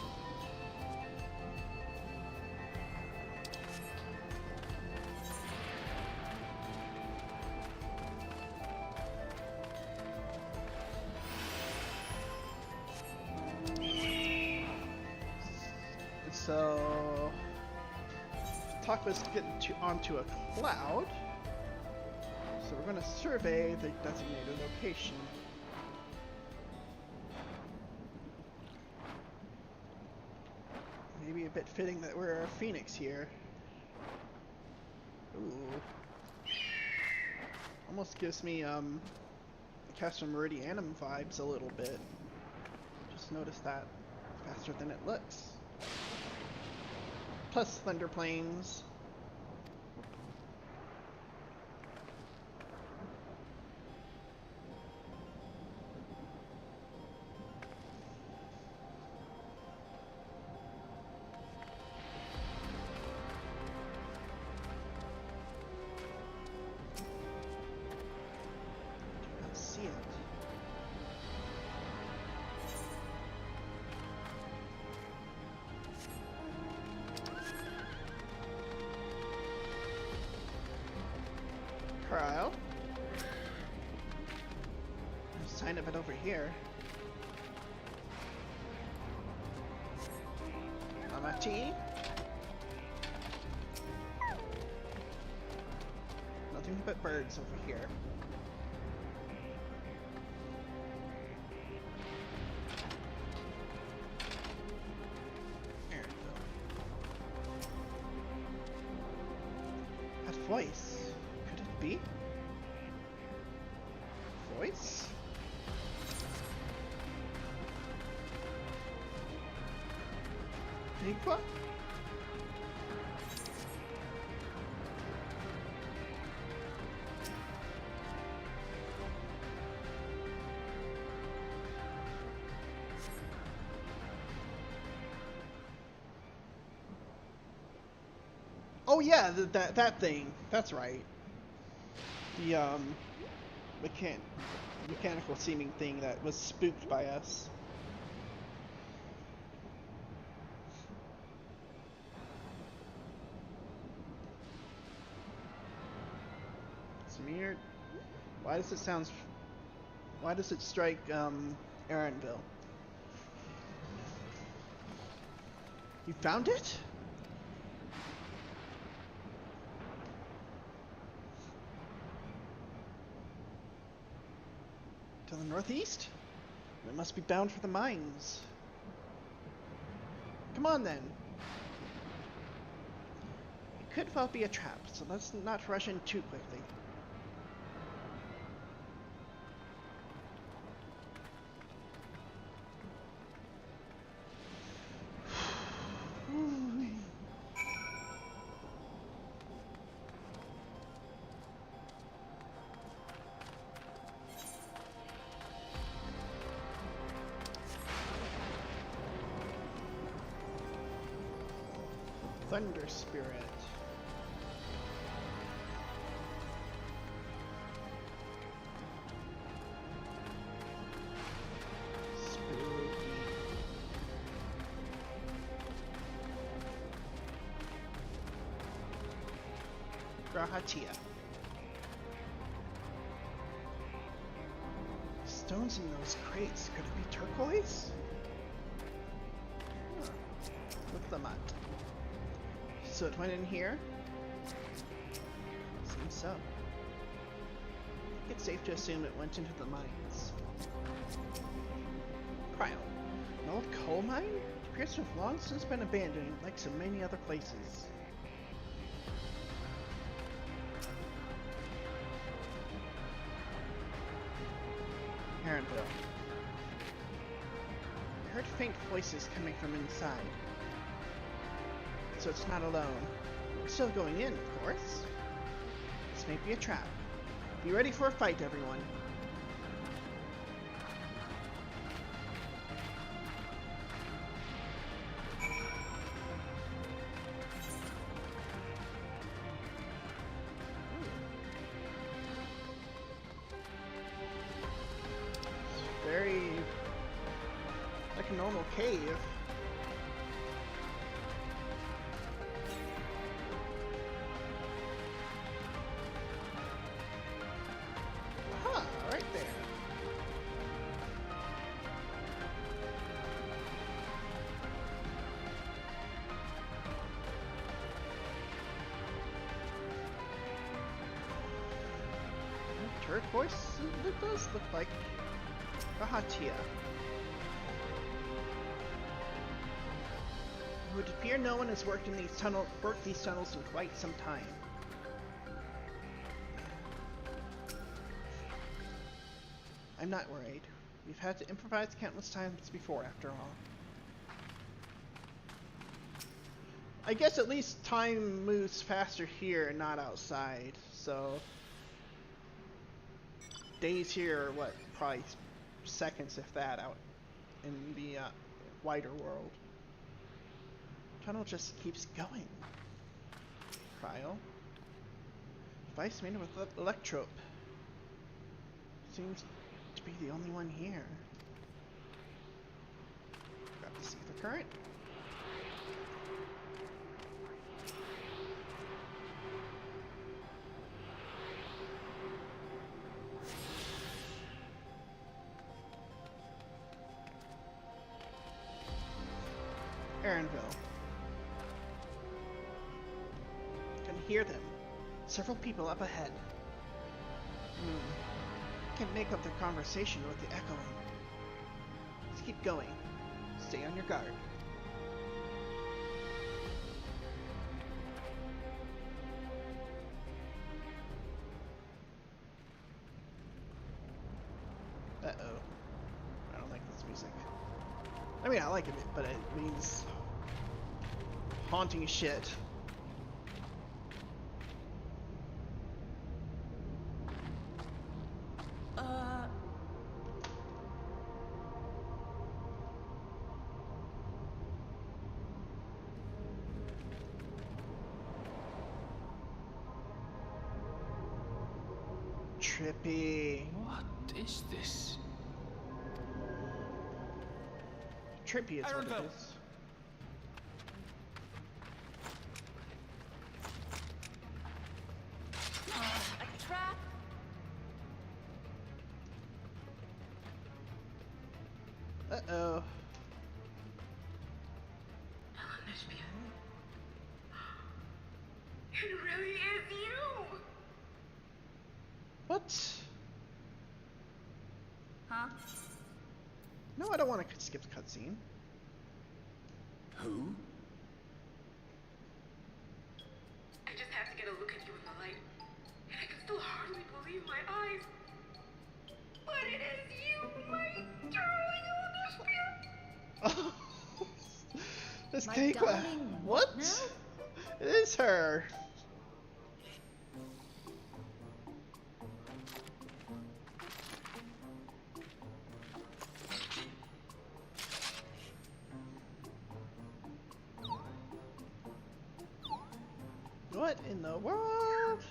So, talk was getting onto a cloud, so we're going to survey the designated location. Maybe a bit fitting that we're a phoenix here. Ooh. Almost gives me Castle Meridianum vibes a little bit. Just noticed that faster than it looks. Plus Thunder Plains. Do not see it. Trial. No sign of it over here. Amati. Nothing but birds over here. There we go. That voice. Be? Voice? Aqua? Oh yeah, that thing. That's right. The mechanical seeming thing that was spooked by us. Smeared. Why does it strike Aaronville? You found it? To the northeast? It must be bound for the mines. Come on then. It could well be a trap, so let's not rush in too quickly. Thunder Spirit. Spooky. Grahatia. Stones in those crates. Could it be turquoise? Huh. Look them up. So it went in here? Seems so. I think it's safe to assume it went into the mines. Cryo. An old coal mine? It appears to have long since been abandoned, like so many other places. Aaronville. I heard faint voices coming from inside. So it's not alone. We're still going in, of course. This may be a trap. Be ready for a fight, everyone. a normal cave. Aha, right there. Turquoise? It does look like a Hatia. It would appear no one has worked these tunnels in quite some time. I'm not worried. We've had to improvise countless times before, after all. I guess at least time moves faster here and not outside, so... Days here are what, probably seconds if that out in the wider world. Tunnel just keeps going. Cryo. Device made with electrope. Seems to be the only one here. Grab the ether current. Aaronville. Can hear them. Several people up ahead. Can't make up their conversation with the echoing. Let's keep going. Stay on your guard. Uh-oh. I don't like this music. I mean, I like it, but it means haunting shit. Trippy.
What is this?
Trippy is what it is.
A trap?
Uh-oh.
It really is you!
What?
Huh?
No, I don't want to skip the cutscene.
Who?
I just have to get a look at you in the light. And I can still hardly believe my eyes. But it is you, my darling Olivia!
Oh, this
My
cake.
darling,
What?
now?
It is her. What in the world?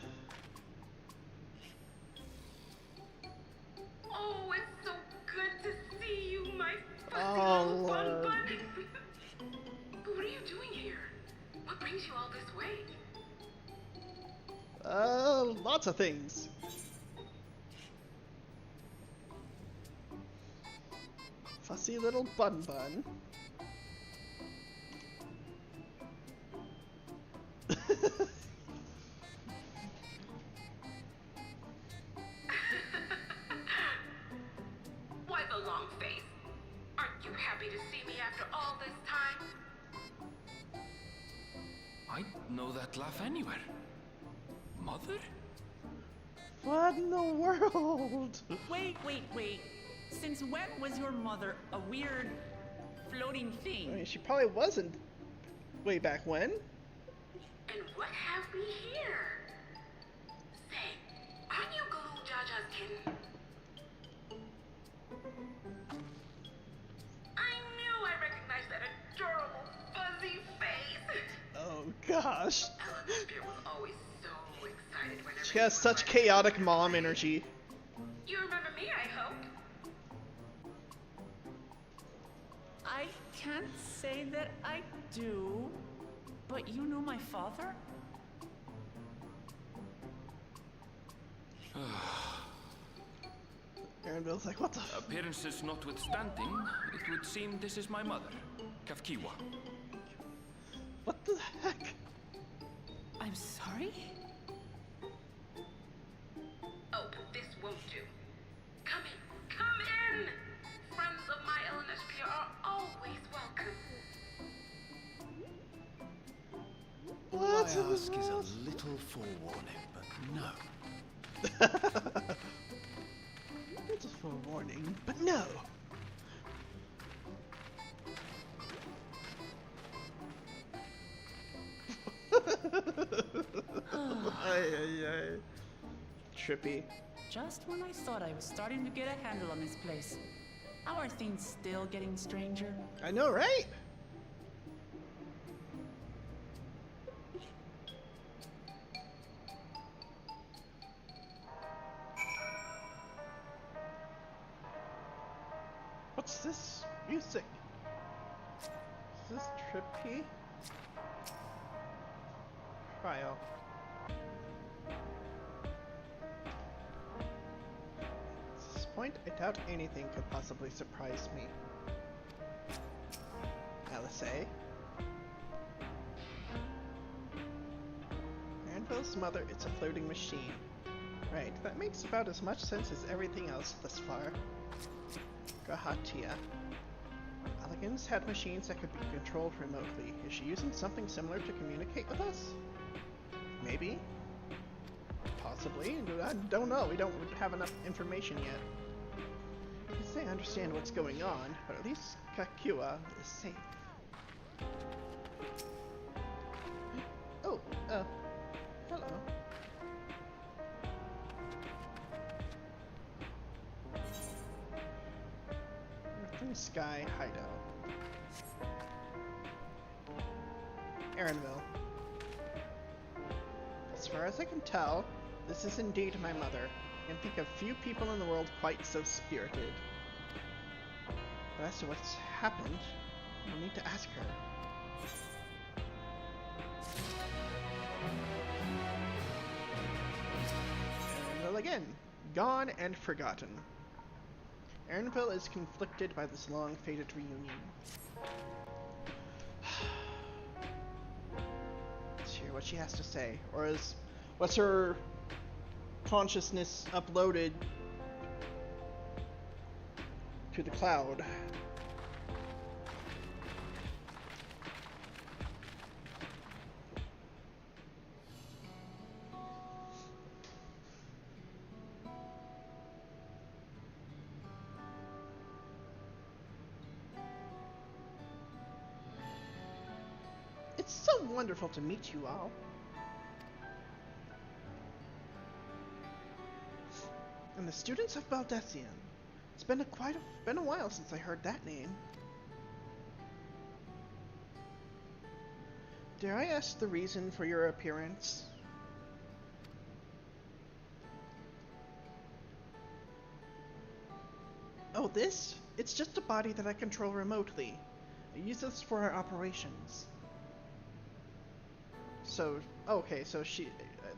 Oh, it's so good to see you, my fuzzy
Oh,
little bun
Lord.
bun. But what are you doing here? What brings you all this way?
Lots of things. Fussy little bun bun.
Why the long face? Aren't you happy to see me after all this time?
I'd know that laugh anywhere. Mother?
What in the world?
Wait. Since when was your mother a weird floating
I
thing?
mean, she probably wasn't way back when.
And what have we here? Say, aren't you Galoo Jaja's kitten? I knew I recognized that adorable fuzzy face.
Oh gosh.
Eleanor Spear was always so excited whenever
She has
you
such
were
chaotic mom energy.
You remember me, I hope.
I can't say that I do, but you know my father?
Aaronville's like, what the f-
Appearances notwithstanding, it would seem this is my mother, Kafkiwa.
What the heck?
I'm sorry?
Oh, this won't do. Come in, come in! Friends of my LNSP are always welcome.
All
What
I
in the
ask is
world?
a little forewarning, but no.
It's a forewarning, but no. Ay, ay, ay. Trippy.
Just when I thought I was starting to get a handle on this place. How are things still getting stranger?
I know, right? What's this music? Is this trippy? Cryo. At this point, I doubt anything could possibly surprise me. LSA. Anvil's mother is a floating machine. Right, that makes about as much sense as everything else thus far. Gahatia. Elegans had machines that could be controlled remotely. Is she using something similar to communicate with us? Maybe? Possibly? I don't know. We don't have enough information yet. I can say I understand what's going on, but at least Kakua is safe. Oh, hello. Earth Sky Hideout. Aaronville. As far as I can tell, this is indeed my mother. I can think of few people in the world quite so spirited. But as to what's happened, I'll need to ask her. Aaronville again. Gone and forgotten. Aaronville is conflicted by this long-fated reunion. Let's hear what she has to say. Or is... what's her consciousness uploaded to the cloud? It's so wonderful to meet you all. And the students of Baldessian. It's been been a while since I heard that name. Dare I ask the reason for your appearance? Oh, this? It's just a body that I control remotely. I use this for our operations. So, okay, so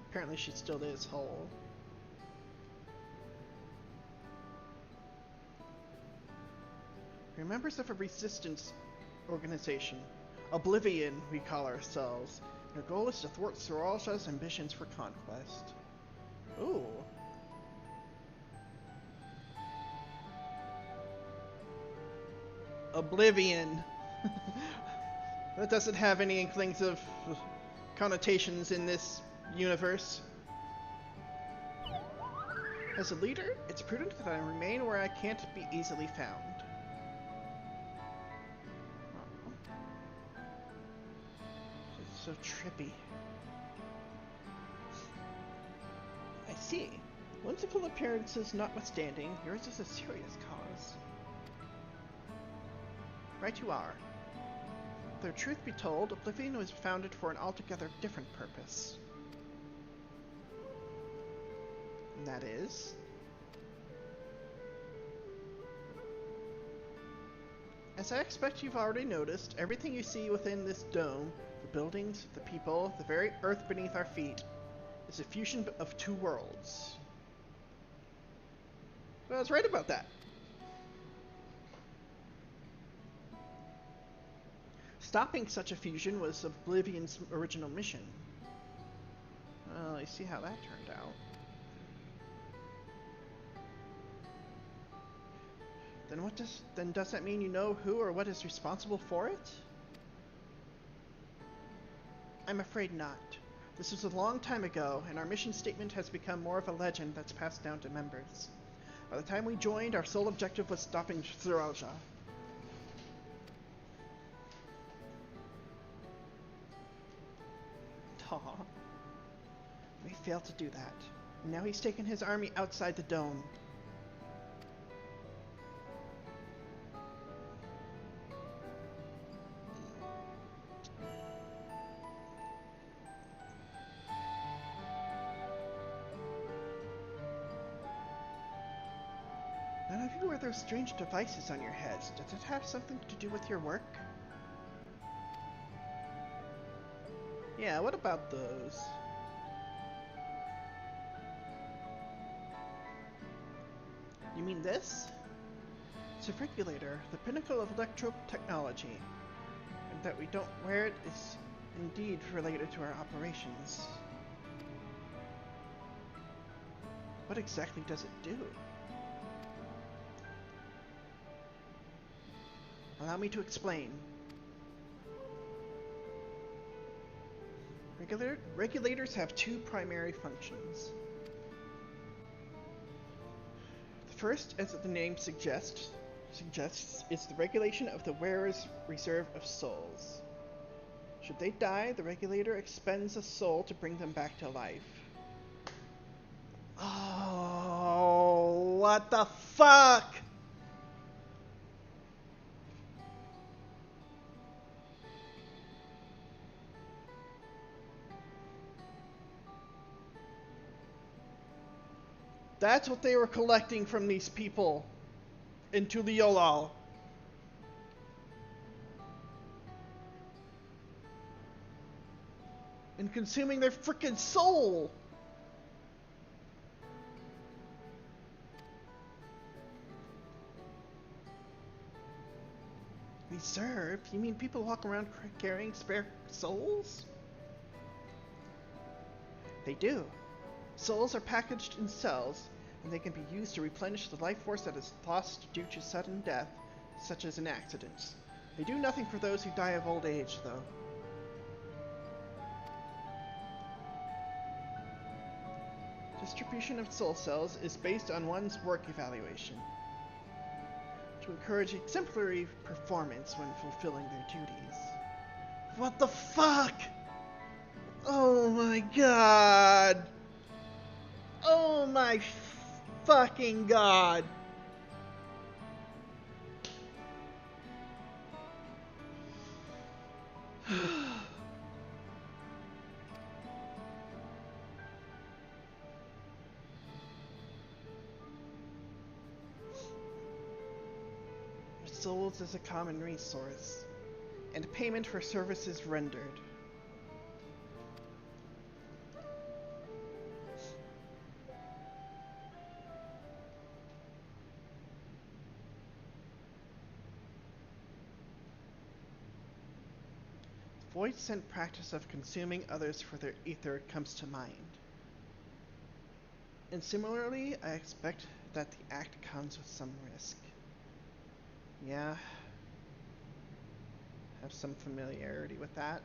apparently she still is whole. We're members of a resistance organization. Oblivion, we call ourselves. Our goal is to thwart Soralja's ambitions for conquest. Ooh. Oblivion. That doesn't have any inklings of connotations in this universe. As a leader, it's prudent that I remain where I can't be easily found. It's so trippy. I see. Whimsical appearances notwithstanding, yours is a serious cause. Right you are. Though truth be told, Oblivion was founded for an altogether different purpose. And that is... As I expect you've already noticed, everything you see within this dome, the buildings, the people, the very earth beneath our feet, is a fusion of two worlds. Well, I was right about that. Stopping such a fusion was Oblivion's original mission. Well, you see how that turned out. Then does that mean you know who or what is responsible for it? I'm afraid not. This was a long time ago, and our mission statement has become more of a legend that's passed down to members. By the time we joined, our sole objective was stopping Zeraja. Aw. We failed to do that. And now he's taken his army outside the dome. None of you wear those strange devices on your heads. Does it have something to do with your work? Yeah, what about those? You mean this? It's a regulator, the pinnacle of electro technology. And that we don't wear it is indeed related to our operations. What exactly does it do? Allow me to explain. Regulators have two primary functions. The first, as the name suggests, is the regulation of the wearer's reserve of souls. Should they die, the regulator expends a soul to bring them back to life. Oh, what the fuck? That's what they were collecting from these people into the Yolal. And consuming their frickin' soul. Reserve? You mean people walk around carrying spare souls? They do. Souls are packaged in cells, and they can be used to replenish the life force that is lost due to sudden death, such as an accident. They do nothing for those who die of old age, though. Distribution of soul cells is based on one's work evaluation, to encourage exemplary performance when fulfilling their duties. What the fuck? Oh my god! Oh my fucking god! Souls is a common resource, and payment for services rendered. Void-sent practice of consuming others for their ether comes to mind. And similarly, I expect that the act comes with some risk. Yeah. Have some familiarity with that.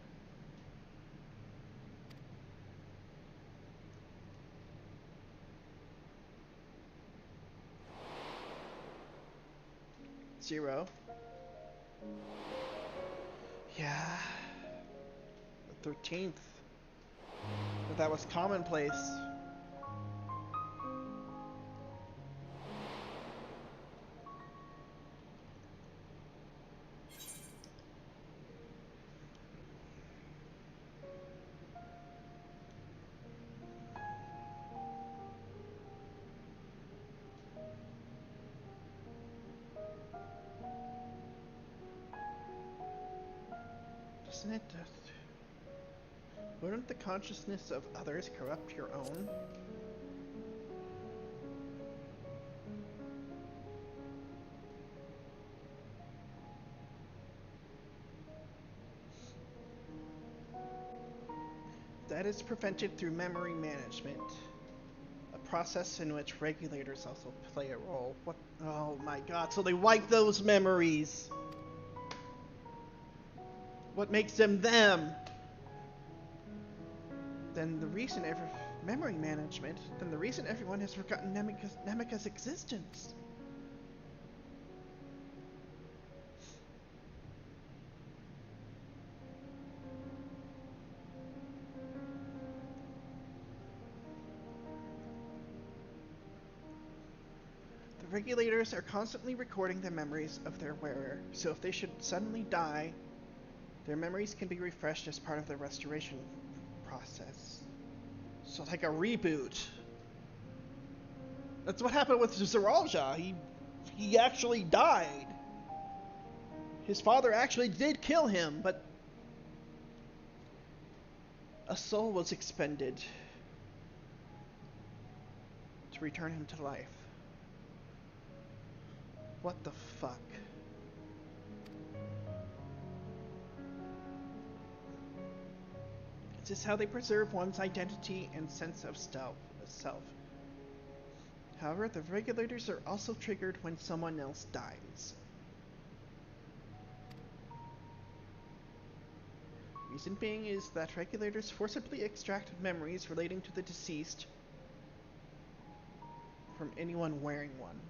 Zero. Yeah. The 13th. But that was commonplace. Doesn't it? Wouldn't the consciousness of others corrupt your own? That is prevented through memory management, a process in which regulators also play a role. What? Oh my god, so they wipe those memories! What makes them them? Then the reason memory management, then the reason everyone has forgotten Nemika's existence. The regulators are constantly recording the memories of their wearer, so if they should suddenly die, their memories can be refreshed as part of the restoration process. So like a reboot. That's what happened with Zeralja. He actually died. His father actually did kill him, but a soul was expended to return him to life. What the fuck? This is how they preserve one's identity and sense of self. However, the regulators are also triggered when someone else dies. Reason being is that regulators forcibly extract memories relating to the deceased from anyone wearing one.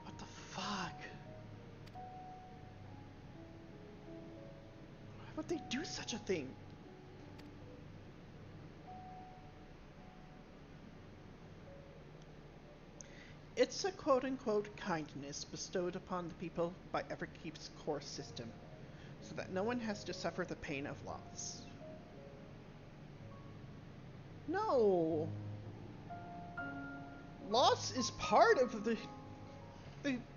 What the fuck? Why would they do such a thing? It's a quote-unquote kindness bestowed upon the people by Everkeep's core system, so that no one has to suffer the pain of loss. No! Loss is part of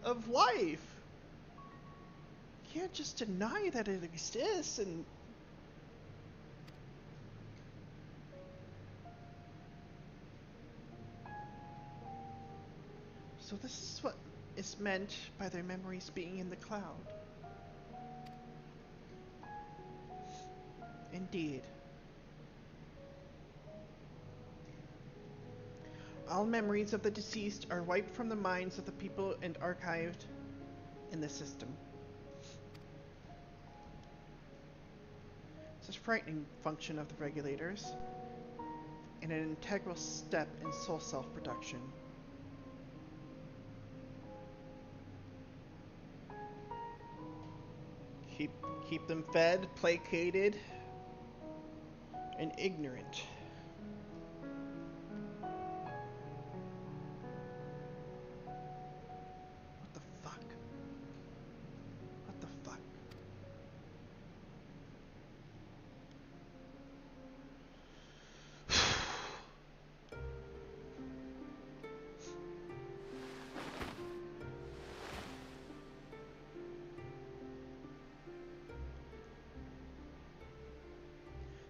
of life. You can't just deny that it exists and so this is what is meant by their memories being in the cloud. Indeed. All memories of the deceased are wiped from the minds of the people and archived in the system. It's a frightening function of the regulators, and an integral step in soul self-production. Keep them fed, placated, and ignorant. What the fuck? What the fuck?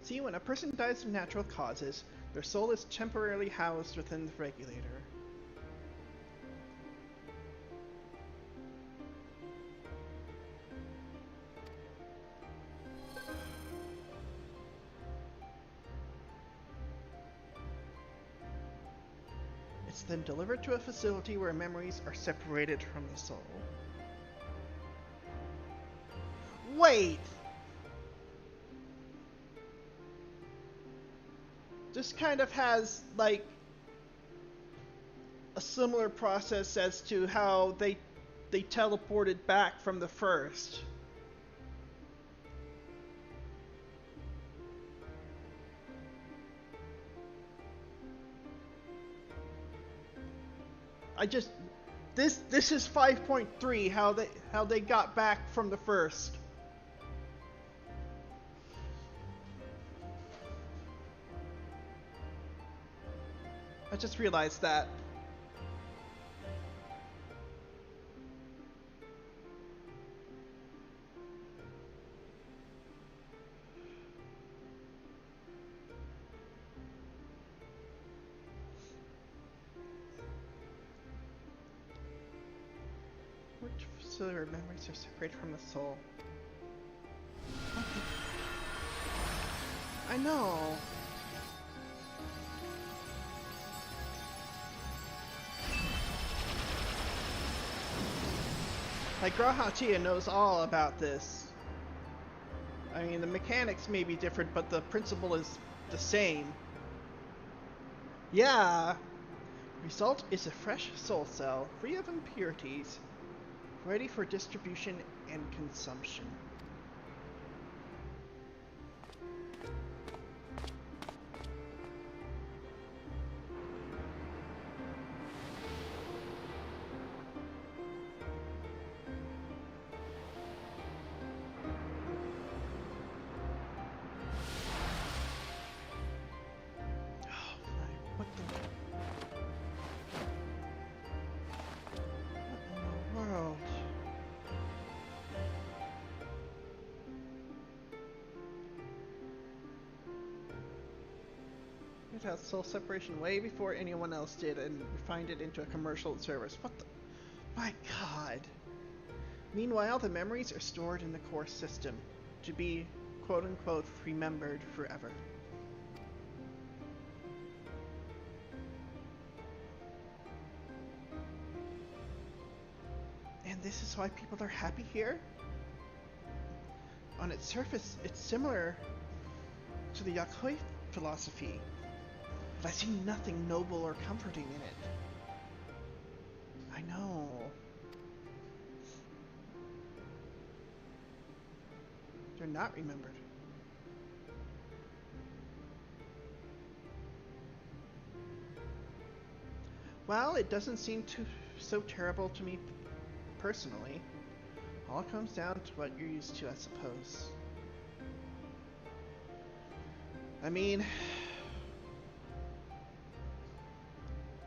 See, when a person dies of natural causes, their soul is temporarily housed within the regulator. It's then delivered to a facility where memories are separated from the soul. Wait! This kind of has, like, a similar process as to how they teleported back from the first. This is 5.3 how they got back from the first. I just realized that. so her memories are separated from the soul. I know. Like, Grahatia knows all about this. I mean, the mechanics may be different, but the principle is the same. Yeah! Result is a fresh soul cell, free of impurities, ready for distribution and consumption. It has soul separation way before anyone else did and refined it into a commercial service. What the? My god. Meanwhile, the memories are stored in the core system to be quote-unquote remembered forever. And this is why people are happy here? On its surface, it's similar to the Yakhoi philosophy, but I see nothing noble or comforting in it. I know. They're not remembered. Well, it doesn't seem so terrible to me personally. All comes down to what you're used to, I suppose. I mean,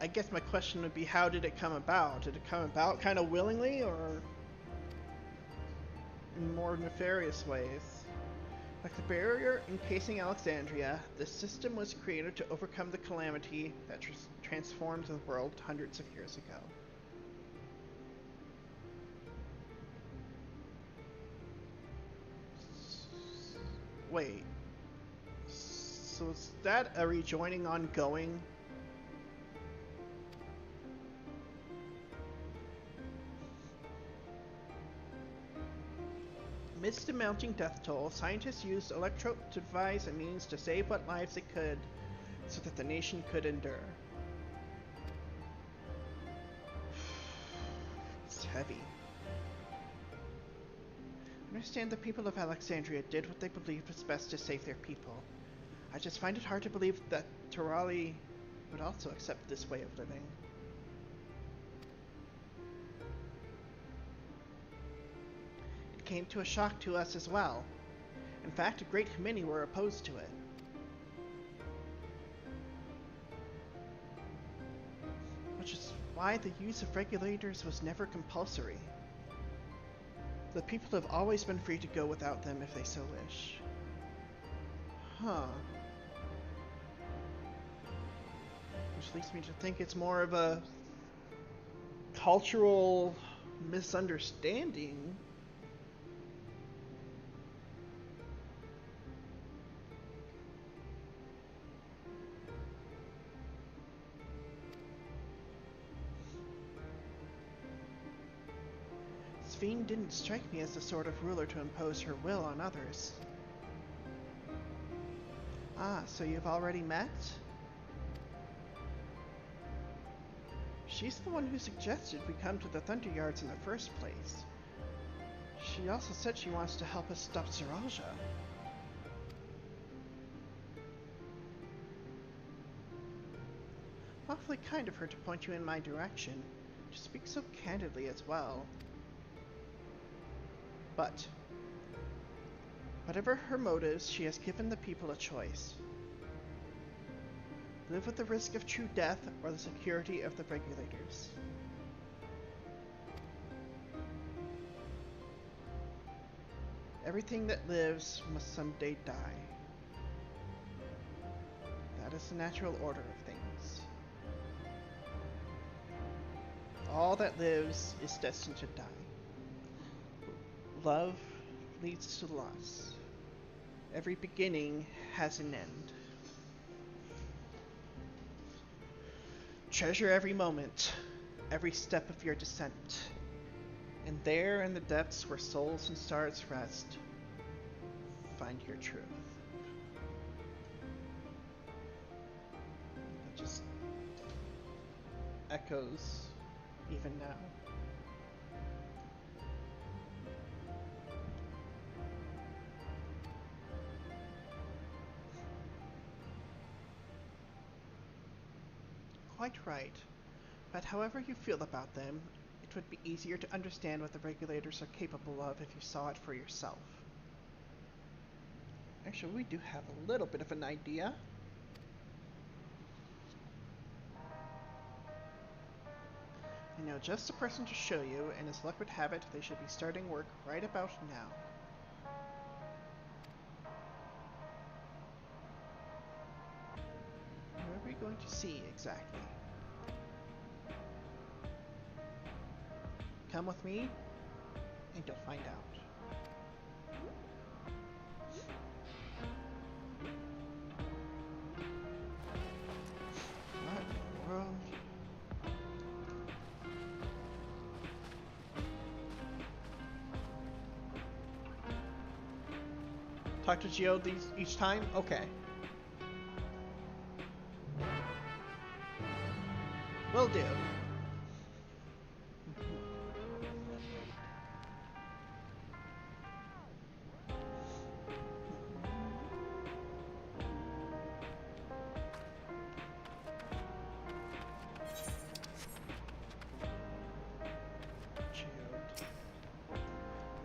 I guess my question would be, how did it come about? Did it come about kind of willingly, or in more nefarious ways? Like the barrier encasing Alexandria, the system was created to overcome the calamity that transformed the world hundreds of years ago. Wait. So is that a rejoining ongoing? Amidst the mounting death toll, scientists used Electro to devise a means to save what lives it could so that the nation could endure. It's heavy. I understand the people of Alexandria did what they believed was best to save their people. I just find it hard to believe that Torali would also accept this way of living. It came to a shock to us as well. In fact, a great many were opposed to it. Which is why the use of regulators was never compulsory. The people have always been free to go without them if they so wish. Huh. Which leads me to think it's more of a cultural misunderstanding. Fiend didn't strike me as the sort of ruler to impose her will on others. Ah, so you've already met? She's the one who suggested we come to the Thunder Yards in the first place. She also said she wants to help us stop Zeralja. Awfully kind of her to point you in my direction, to speak so candidly as well. But, whatever her motives, she has given the people a choice. Live with the risk of true death or the security of the regulators. Everything that lives must someday die. That is the natural order of things. All that lives is destined to die. Love leads to loss. Every beginning has an end. Treasure every moment, every step of your descent. And there in the depths where souls and stars rest, find your truth. It just echoes even now. Quite right. But however you feel about them, it would be easier to understand what the regulators are capable of if you saw it for yourself. Actually, we do have a little bit of an idea. I know just the person to show you, and as luck would have it, they should be starting work right about now. Where are we going to see exactly? Come with me, and you'll find out. What in the world? Talk to Geo each time? Okay. Will do.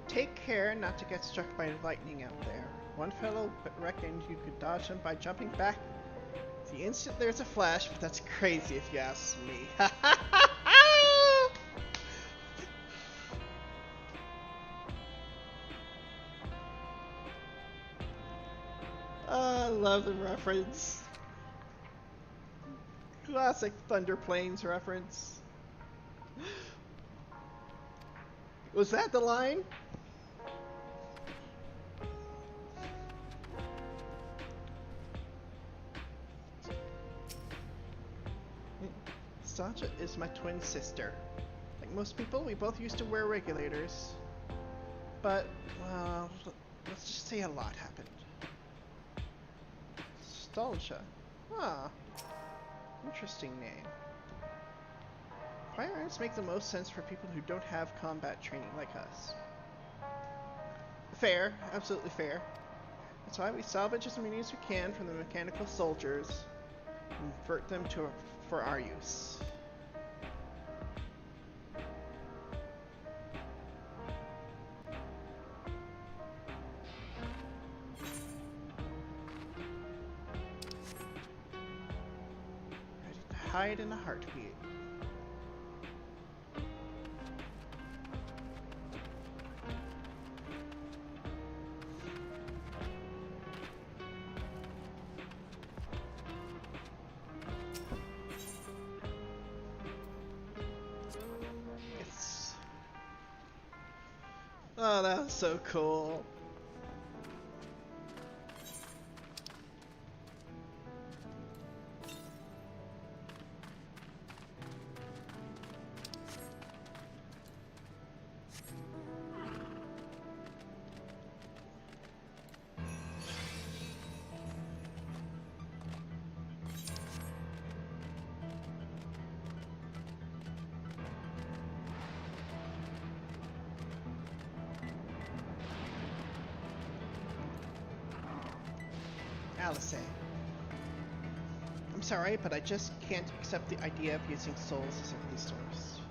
Take care not to get struck by lightning out there. One fellow reckoned you could dodge him by jumping back the instant there's a flash, but that's crazy if you ask me. I love the reference. Classic Thunder Plains reference. Was that the line? Sasha is my twin sister. Like most people, we both used to wear regulators. But, well, let's just say a lot happened. Nostalgia. Ah. Interesting name. Firearms make the most sense for people who don't have combat training like us. Fair. Absolutely fair. That's why we salvage as many as we can from the mechanical soldiers and convert them for our use. Ready to hide in a heartbeat. Oh, that was so cool. Alice. I'm sorry, but I just can't accept the idea of using souls as a resource.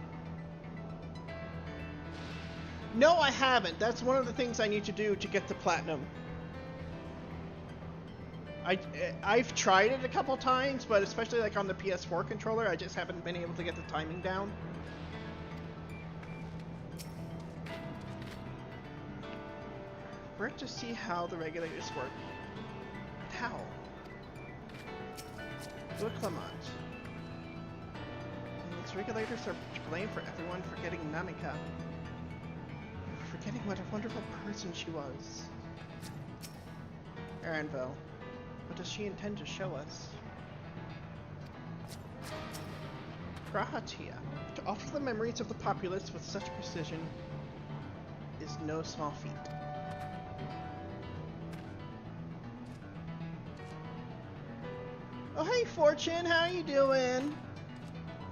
No, I haven't. That's one of the things I need to do to get the platinum. I've tried it a couple times, but especially like on the PS4 controller, I just haven't been able to get the timing down. We're to see how the regulators work. How? Look, Clement. These regulators are to blame for everyone forgetting Namika. Forgetting what a wonderful person she was. Erenville, what does she intend to show us? Grahatia. To alter the memories of the populace with such precision is no small feat. Oh hey Fortune, how you doing?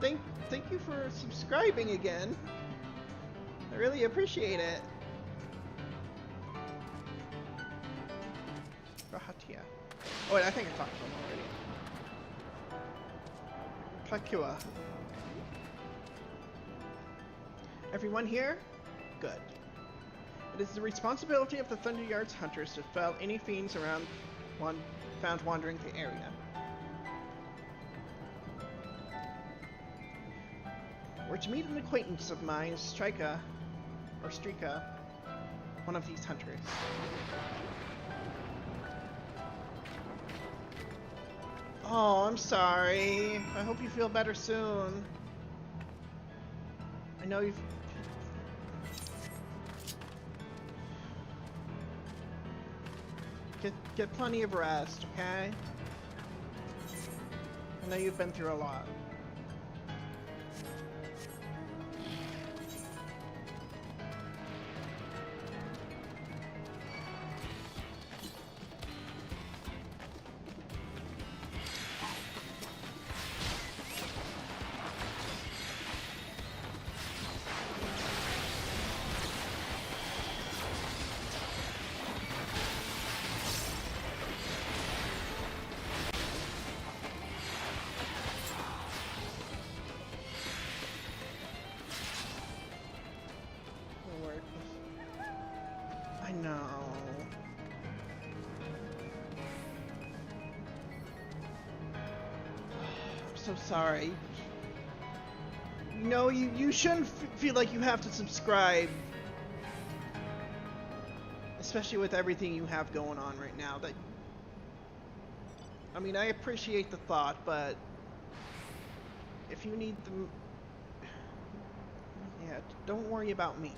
Thank you for subscribing again. I really appreciate it. Grahatia. Oh wait, I think I talked to him already. Kakua. Everyone here? Good. It is the responsibility of the Thunderyard's hunters to fell any fiends around found wandering the area. We're to meet an acquaintance of mine, Strika, one of these hunters. Oh, I'm sorry. I hope you feel better soon. I know you've... Get plenty of rest, okay? I know you've been through a lot. I know. I'm so sorry. No, you shouldn't feel like you have to subscribe. Especially with everything you have going on right now. I mean, I appreciate the thought, but if you need them... Yeah, don't worry about me.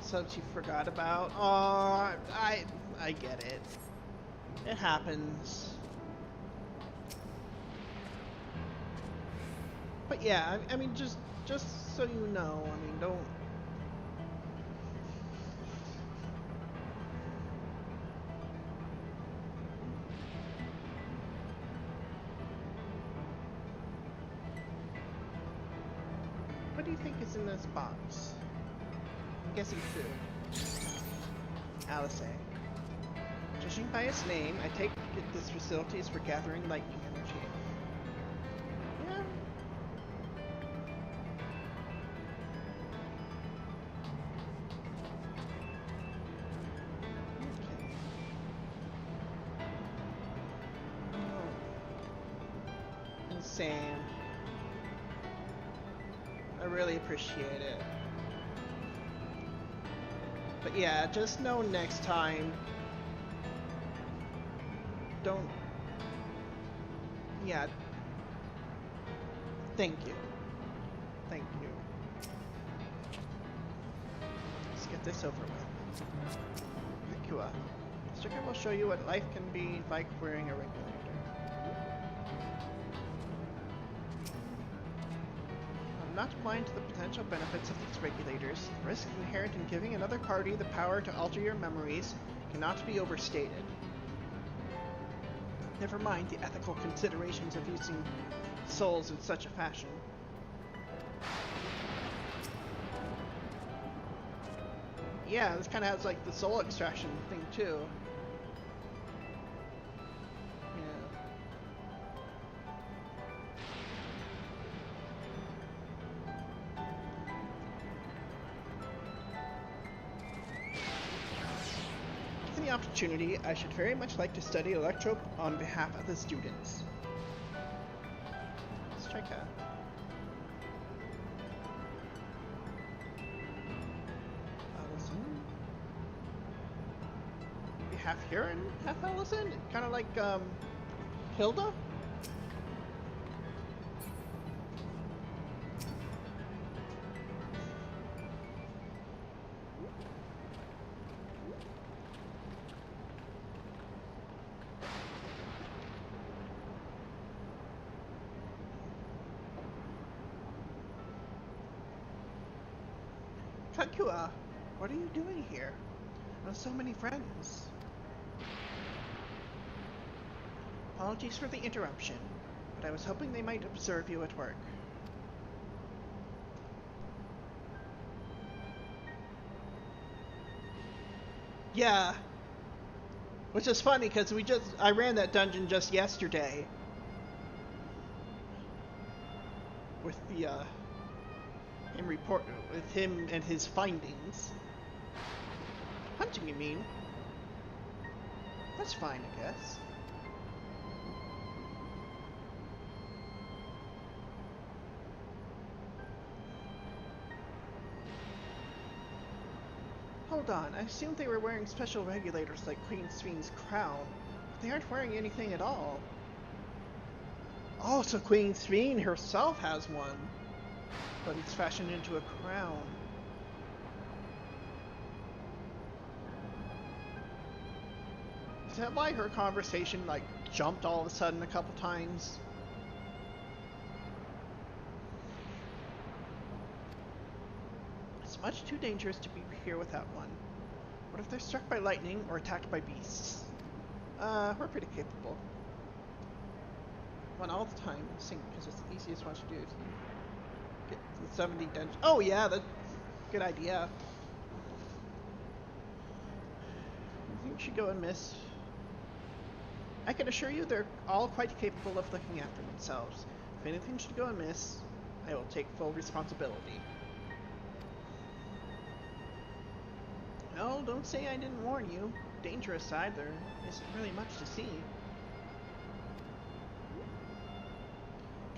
Subs you forgot about. Oh, I get it. It happens. But yeah, I mean, just so you know, I mean, don't. What do you think is in this box? I'm guessing food. Alice. Judging by its name, I take it this facility is for gathering lightning energy. Yeah. Okay. Oh. Insane. I really appreciate it. But yeah, just know next time, don't, yeah, thank you. Thank you. Let's get this over with. Kakua. Sticker will show you what life can be like wearing a regulator. Not blind to the potential benefits of these regulators, the risk inherent in giving another party the power to alter your memories cannot be overstated. Never mind the ethical considerations of using souls in such a fashion. Yeah, this kind of has like the soul extraction thing too. Yeah. opportunity, I should very much like to study electro on behalf of the students. Let's check out. Allison. Maybe half Huron, half Allison? Kind of like, Hilda? Kakua, what are you doing here? I have so many friends. Apologies for the interruption, but I was hoping they might observe you at work. Yeah. Which is funny because I ran that dungeon just yesterday. With the, with him and his findings. Hunting, you mean? That's fine, I guess. Hold on, I assumed they were wearing special regulators like Queen Sven's crown, but they aren't wearing anything at all. Oh, so Queen Sven herself has one. But it's fashioned into a crown. Is that why her conversation, like, jumped all of a sudden a couple times? It's much too dangerous to be here without one. What if they're struck by lightning or attacked by beasts? We're pretty capable. One all the time, because it's the easiest one to do. Get the 70 dungeon. Oh yeah, that's a good idea. I think we should go and miss. I can assure you they're all quite capable of looking after themselves. If anything should go amiss, I will take full responsibility. No, don't say I didn't warn you. Dangerous side, there isn't really much to see.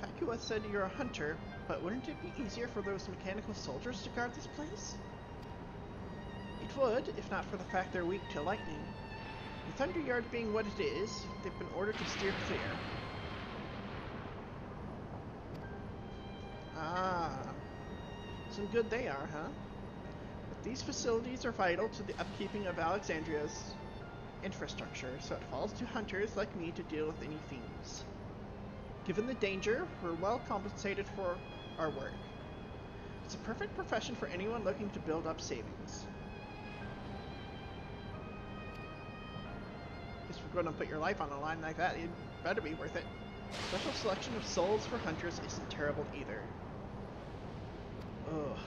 Kakua said you're a hunter, but wouldn't it be easier for those mechanical soldiers to guard this place? It would, if not for the fact they're weak to lightning. The Thunder Yard being what it is, they've been ordered to steer clear. Ah, some good they are, huh? But these facilities are vital to the upkeeping of Alexandria's infrastructure, so it falls to hunters like me to deal with any fiends. Given the danger, we're well compensated for our work. It's a perfect profession for anyone looking to build up savings. Guess if you're going to put your life on the line like that, it better be worth it. Special selection of souls for hunters isn't terrible either. Ugh.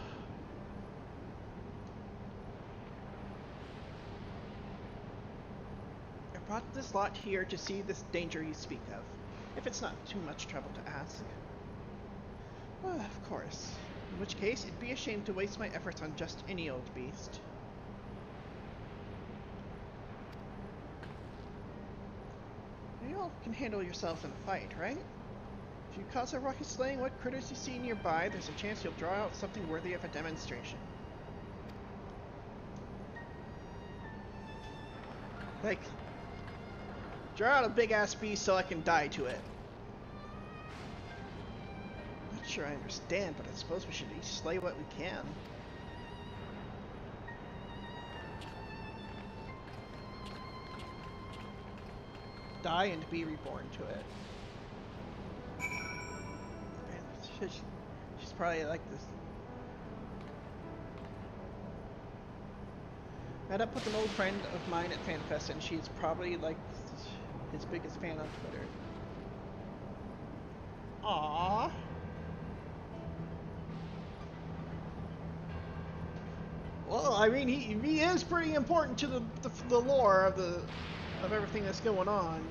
I brought this lot here to see this danger you speak of, if it's not too much trouble to ask. Well, of course. In which case, it'd be a shame to waste my efforts on just any old beast. You all can handle yourselves in a fight, right? If you cause a ruckus slaying what critters you see nearby, there's a chance you'll draw out something worthy of a demonstration. Like, draw out a big-ass beast so I can die to it. Not sure I understand, but I suppose we should each slay what we can. Die and be reborn to it. Man, she's probably like this. Met up with an old friend of mine at FanFest, and she's probably like his biggest fan on Twitter. Aww. Well, I mean, he is pretty important to the lore of everything that's going on.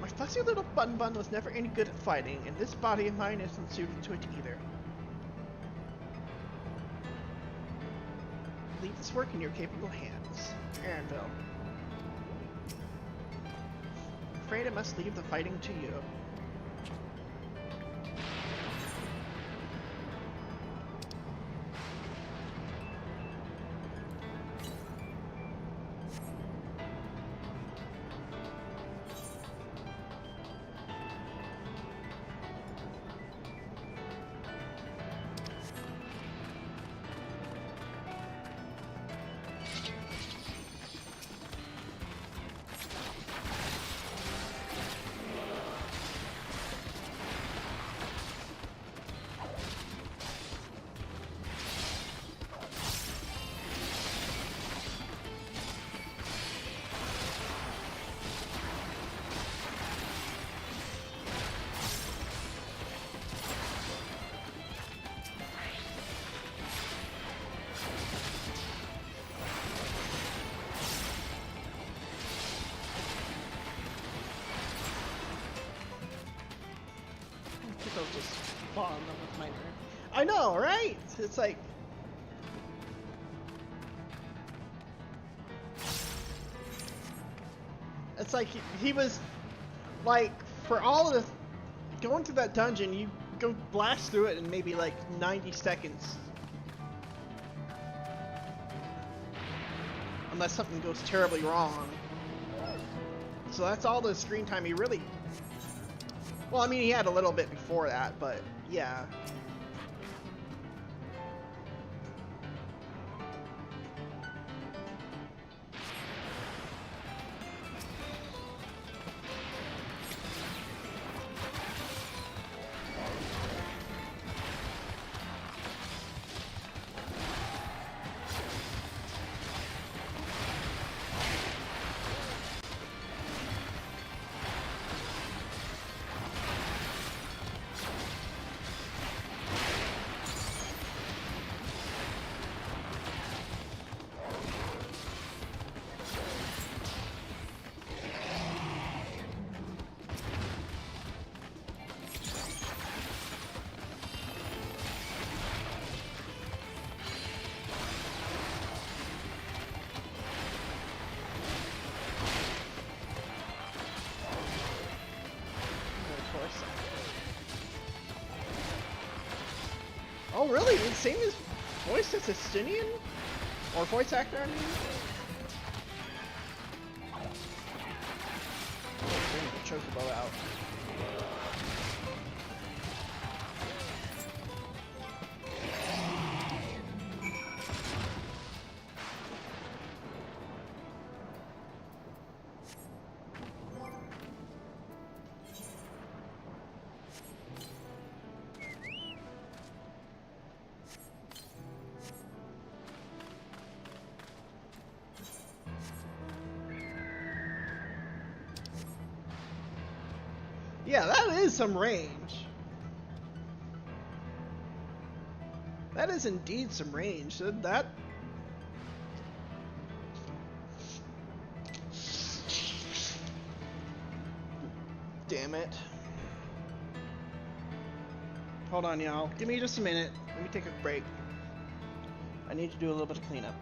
My fussy little bun was never any good at fighting, and this body of mine isn't suited to it either. leave this work in your capable hands. Anvil. I'm afraid I must leave the fighting to you. People just fall in love with my nerf. I know, right? It's like... It's like he was... Like, for all of the... Going through that dungeon, you go blast through it in maybe like 90 seconds. Unless something goes terribly wrong. So that's all the screen time he really... Well, I mean, he had a little bit before that, but yeah. Oh, really? The same as voice as Estinian? Or voice actor, I mean? Bring the chocobo out. Yeah, that is some range. That is indeed some range. So that... Damn it. Hold on, y'all. Give me just a minute. Let me take a break. I need to do a little bit of cleanup.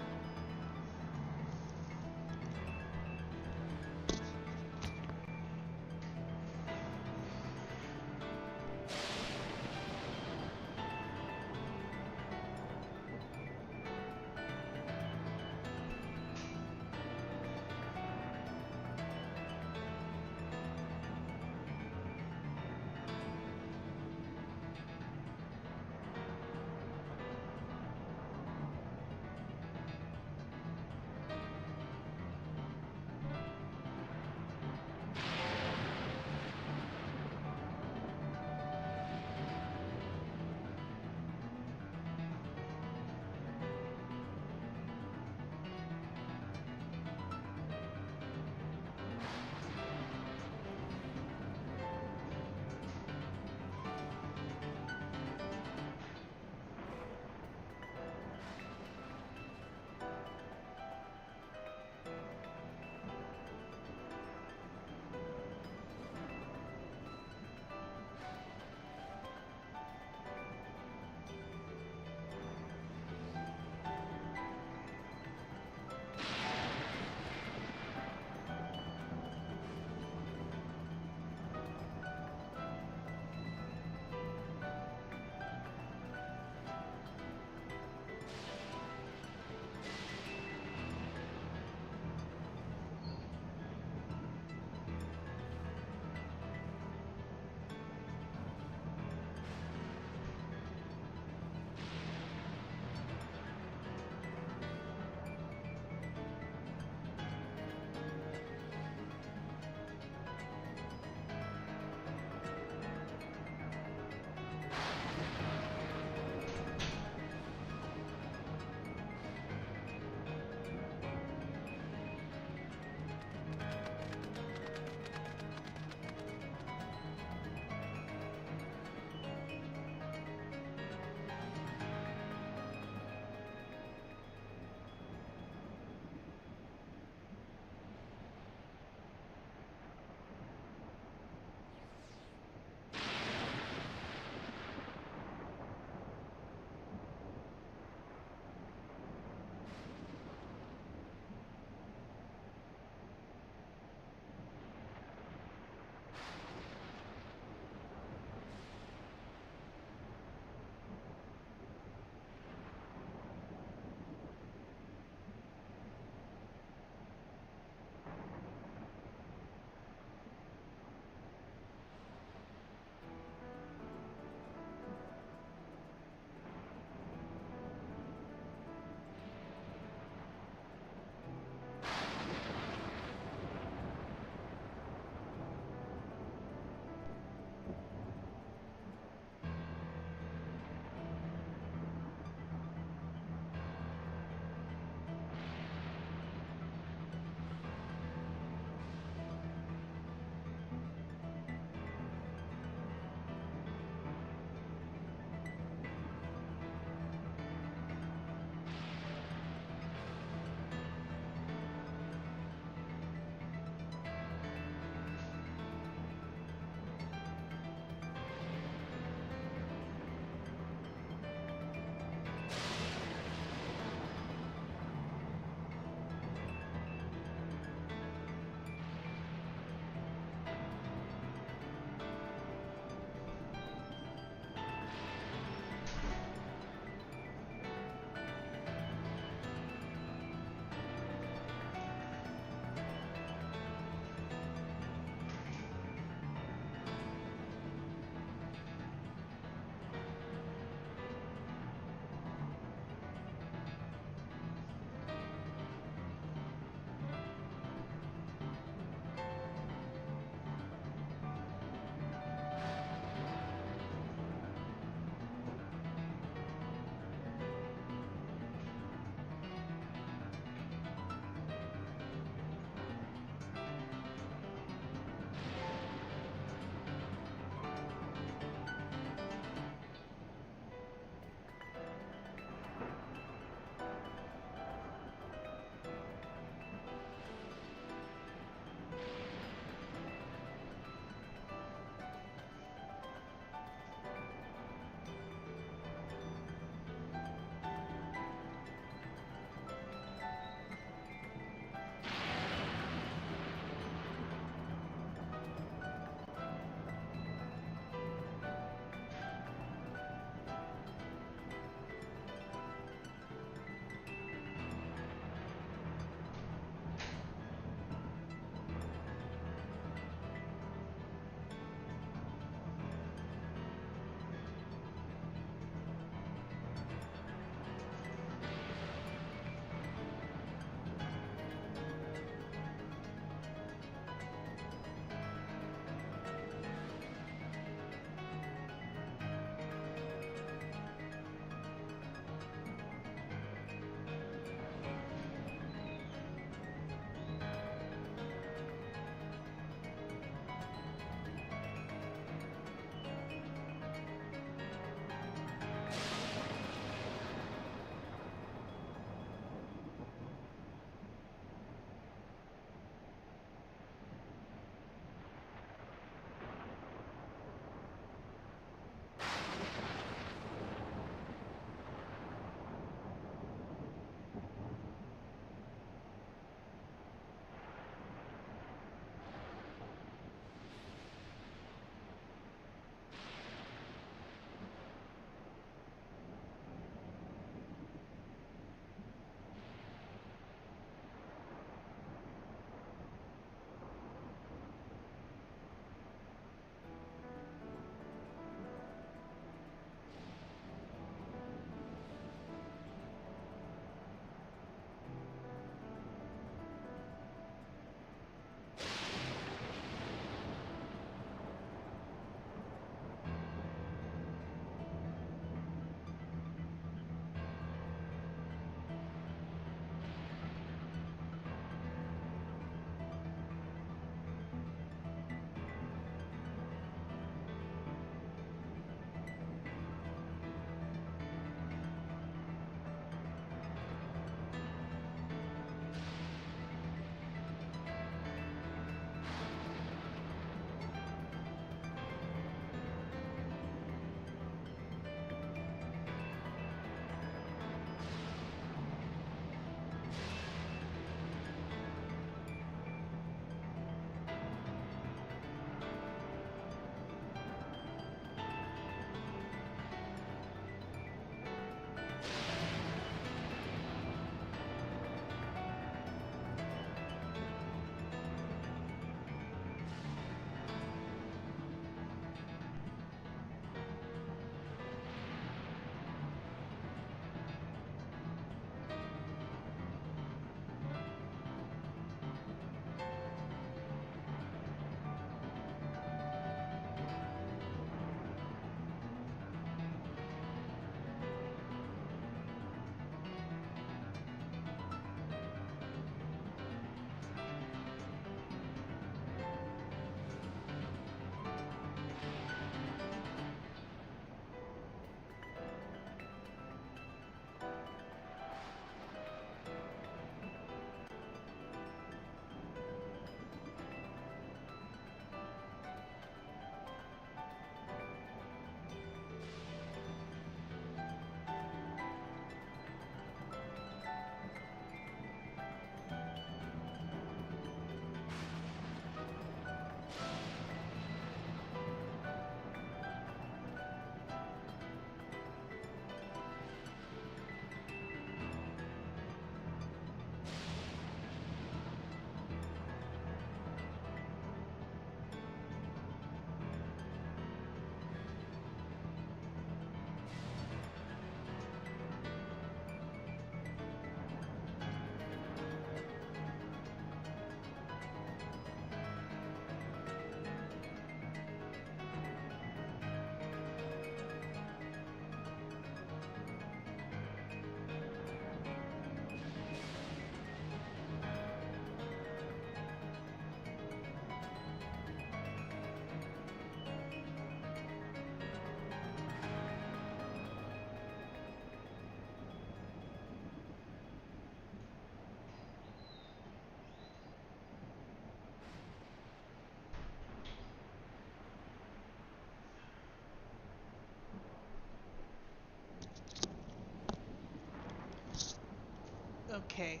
Okay.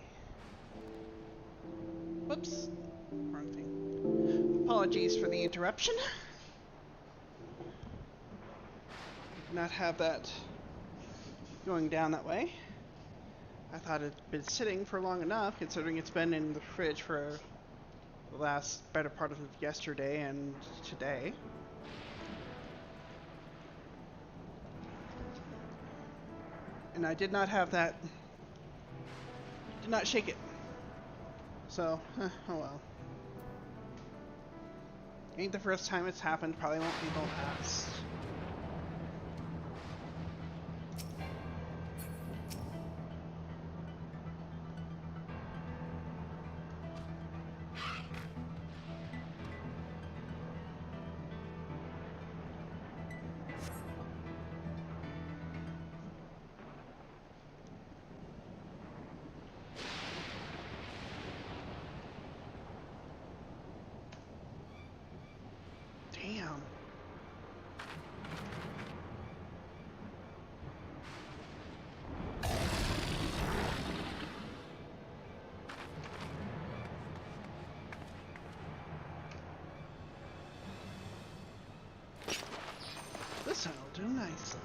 Whoops. Wrong thing. Apologies for the interruption. Did not have that going down that way. I thought it'd been sitting for long enough, considering it's been in the fridge for the last better part of yesterday and today. And I did not have that. Did not shake it. So, oh well. Ain't the first time it's happened, probably won't be the last. Damn. This will do nicely.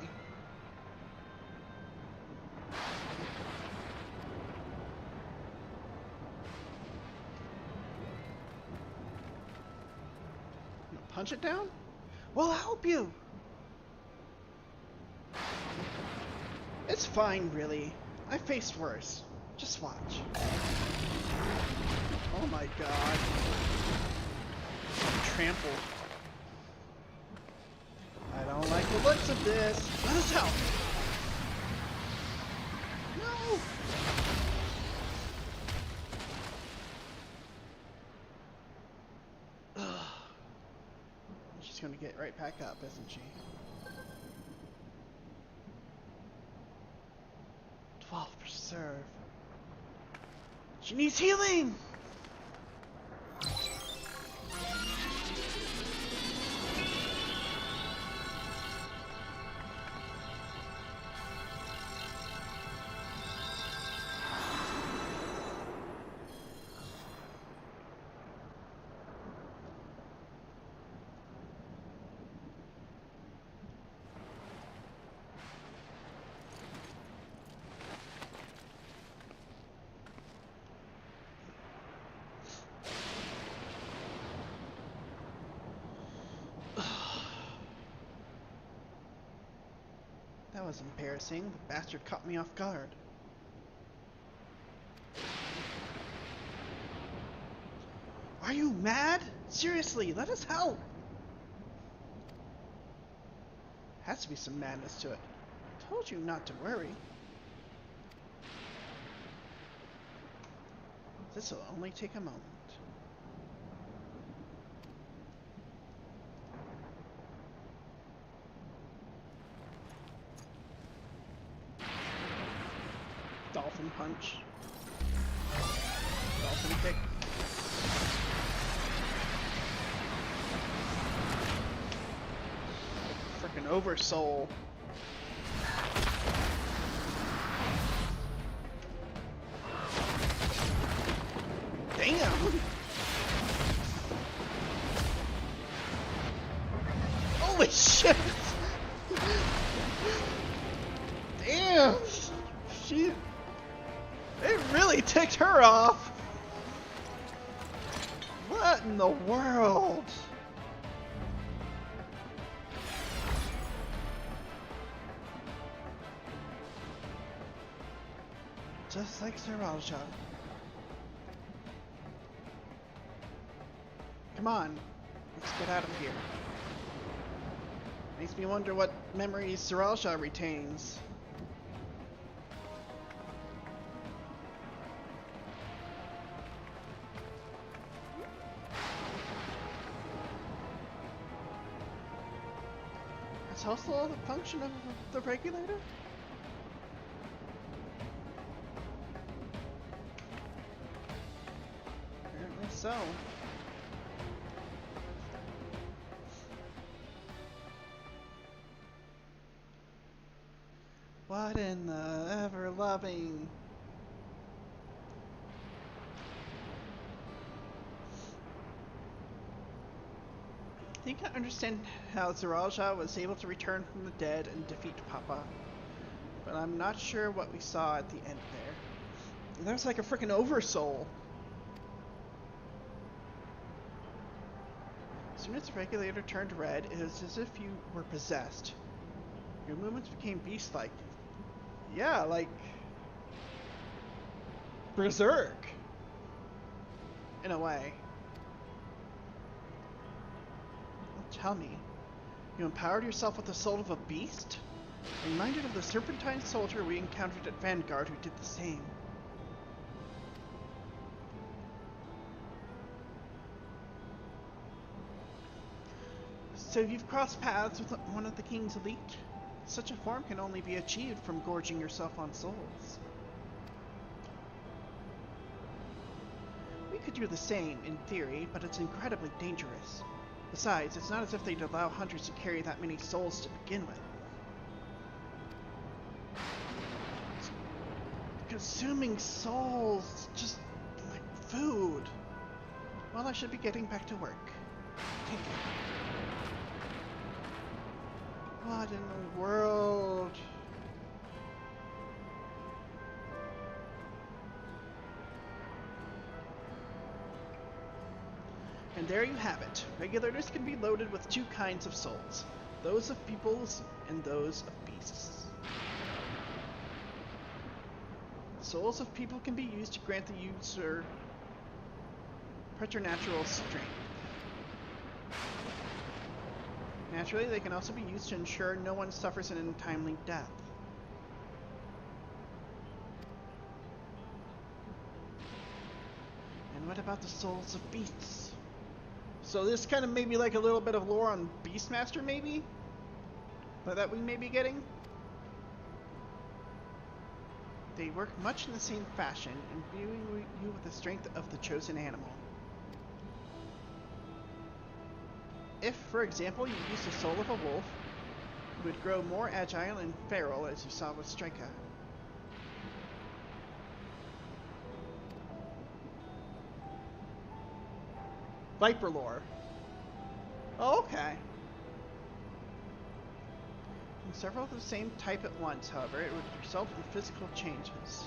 Punch it down? We'll help you! It's fine, really. I faced worse. Just watch. Oh my god. Trampled. I don't like the looks of this. Let us help! No! She's gonna get right back up, isn't she? 12 preserve. She needs healing! That was embarrassing. The bastard caught me off guard. Are you mad? Seriously, let us help! Has to be some madness to it. I told you not to worry. This will only take a moment. Dolphin punch. Dolphin kick. Frickin' oversoul. Damn! Holy shit! Damn! She... It really ticked her off! What in the world? Just like Sriracha. Come on, let's get out of here. Makes me wonder what memories Sriracha retains. Is hostile the function of the regulator? Apparently so. What in the ever-loving... think I understand how Zaraja was able to return from the dead and defeat Papa, but I'm not sure what we saw at the end there. There's like a freaking oversoul. As soon as the regulator turned red, it was as if you were possessed. Your movements became beast-like. Yeah, like berserk, in a way. Tell me, you empowered yourself with the soul of a beast? Reminded of the serpentine soldier we encountered at Vanguard who did the same. So you've crossed paths with one of the King's elite? Such a form can only be achieved from gorging yourself on souls. We could do the same, in theory, but it's incredibly dangerous. Besides, it's not as if they'd allow hunters to carry that many souls to begin with. Consuming souls, just like food. Well, I should be getting back to work. Take care. What in the world? And there you have it. Regulators can be loaded with two kinds of souls. Those of peoples and those of beasts. Souls of people can be used to grant the user preternatural strength. Naturally, they can also be used to ensure no one suffers an untimely death. And what about the souls of beasts? So this kind of maybe like a little bit of lore on Beastmaster, maybe? That we may be getting? They work much in the same fashion, imbuing you with the strength of the chosen animal. If, for example, you used the soul of a wolf, you would grow more agile and feral, as you saw with Strika. Viper lore. Oh, okay. In several of the same type at once, however, it would result in physical changes.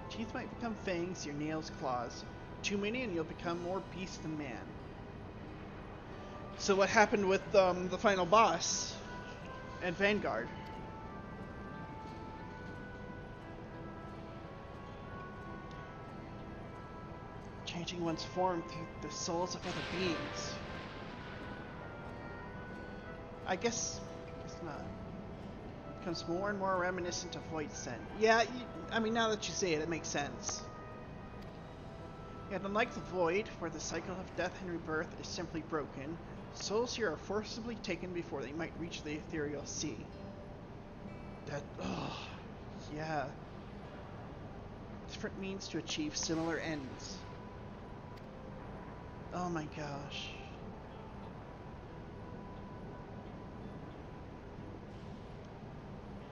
Teeth might become fangs, your nails claws. Too many and you'll become more beast than man. So what happened with the final boss at Vanguard? Changing one's form through the souls of other beings. I guess not. Becomes more and more reminiscent of Void Sen. Yeah, I mean, now that you say it, it makes sense. Yet unlike the Void, where the cycle of death and rebirth is simply broken, souls here are forcibly taken before they might reach the ethereal sea. Yeah. Different means to achieve similar ends. Oh my gosh.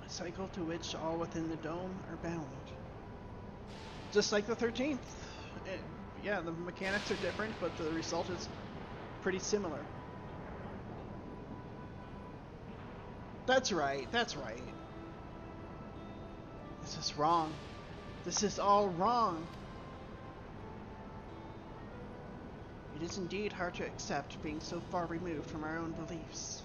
A cycle to which all within the dome are bound. Just like the 13th. Yeah, the mechanics are different, but the result is pretty similar. That's right, that's right. This is wrong. This is all wrong. It is indeed hard to accept being so far removed from our own beliefs.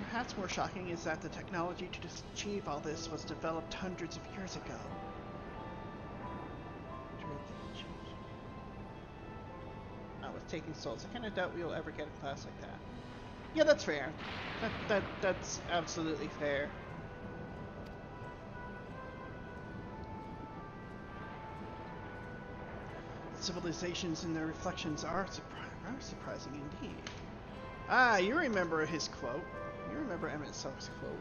Perhaps more shocking is that the technology to achieve all this was developed hundreds of years ago. Oh, with taking souls, I kind of doubt we'll ever get a class like that. Yeah, that's fair. That's absolutely fair. Civilizations and their reflections are surprising indeed. Ah, you remember his quote. You remember Emmett Selk's quote.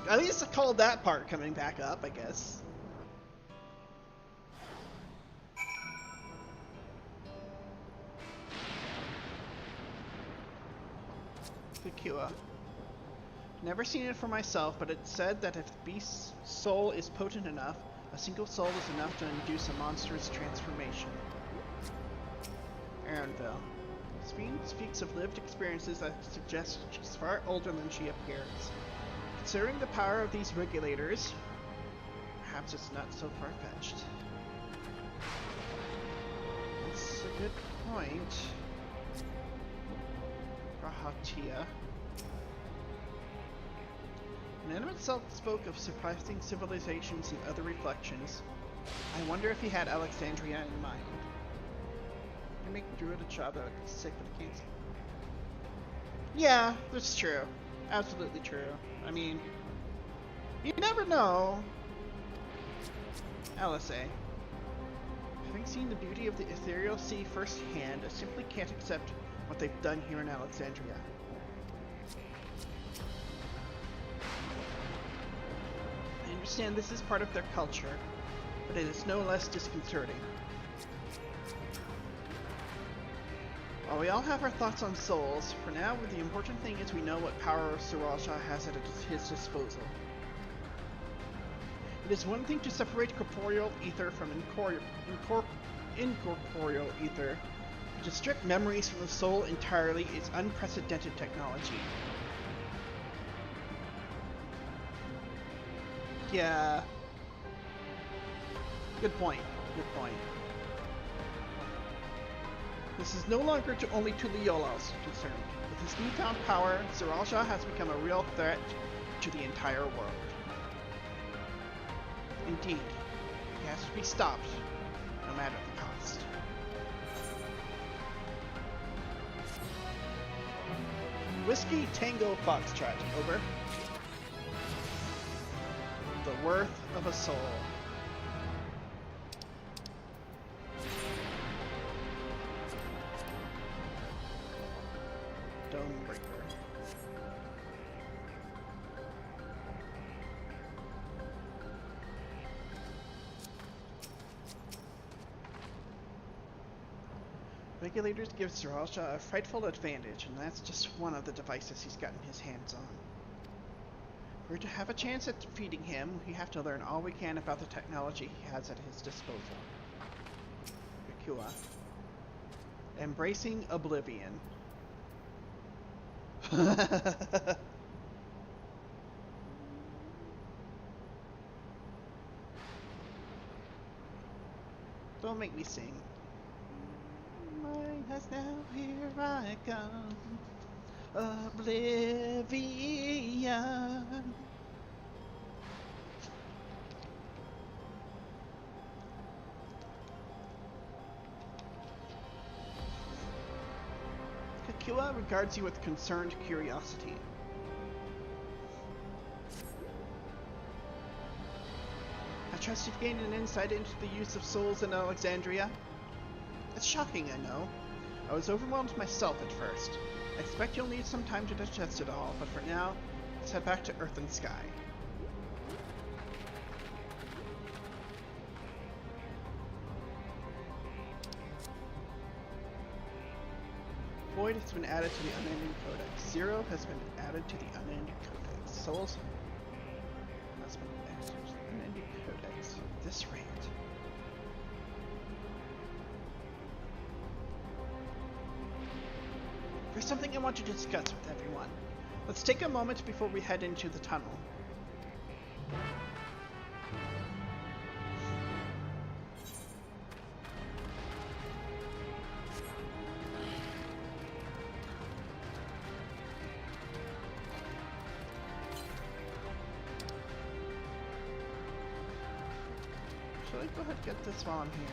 At least I called that part coming back up, I guess. Kakua. Never seen it for myself, but it's said that if the beast's soul is potent enough, a single soul is enough to induce a monstrous transformation. Aaronville. Speen speaks of lived experiences that suggest she's far older than she appears. Considering the power of these regulators, perhaps it's not so far-fetched. That's a good point. Rahatia. None itself spoke of surprising civilizations and other reflections. I wonder if he had Alexandria in mind. You make Druid a job that would be sick for the kings. Yeah, that's true. Absolutely true. I mean, you never know. LSA. Having seen the beauty of the ethereal sea firsthand, I simply can't accept what they've done here in Alexandria. I understand this is part of their culture, but it is no less disconcerting. While we all have our thoughts on souls, for now the important thing is we know what power Sriracha has at his disposal. It is one thing to separate corporeal ether from incorporeal ether, but to strip memories from the soul entirely is unprecedented technology. Yeah. Good point. Good point. This is no longer only to Leola's concerned. With his newfound power, Sriracha has become a real threat to the entire world. Indeed, he has to be stopped, no matter the cost. Whiskey Tango Foxtrot, over. The worth of a soul. Stonebreaker. Regulators give Sriracha a frightful advantage, and that's just one of the devices he's gotten his hands on. If we're to have a chance at defeating him, we have to learn all we can about the technology he has at his disposal. Kakua. Embracing Oblivion. Don't make me sing. Mine has now, here I come. Oblivion. Kakua regards you with concerned curiosity. I trust you've gained an insight into the use of souls in Alexandria. It's shocking, I know. I was overwhelmed myself at first. I expect you'll need some time to digest it all, but for now, let's head back to Earth and Sky. Void has been added to the unending codex. 0 has been added to the unending codex. Souls has been added to the unending codex. At this rate. There's something I want to discuss with everyone. Let's take a moment before we head into the tunnel. Should I go ahead and get this while I'm here?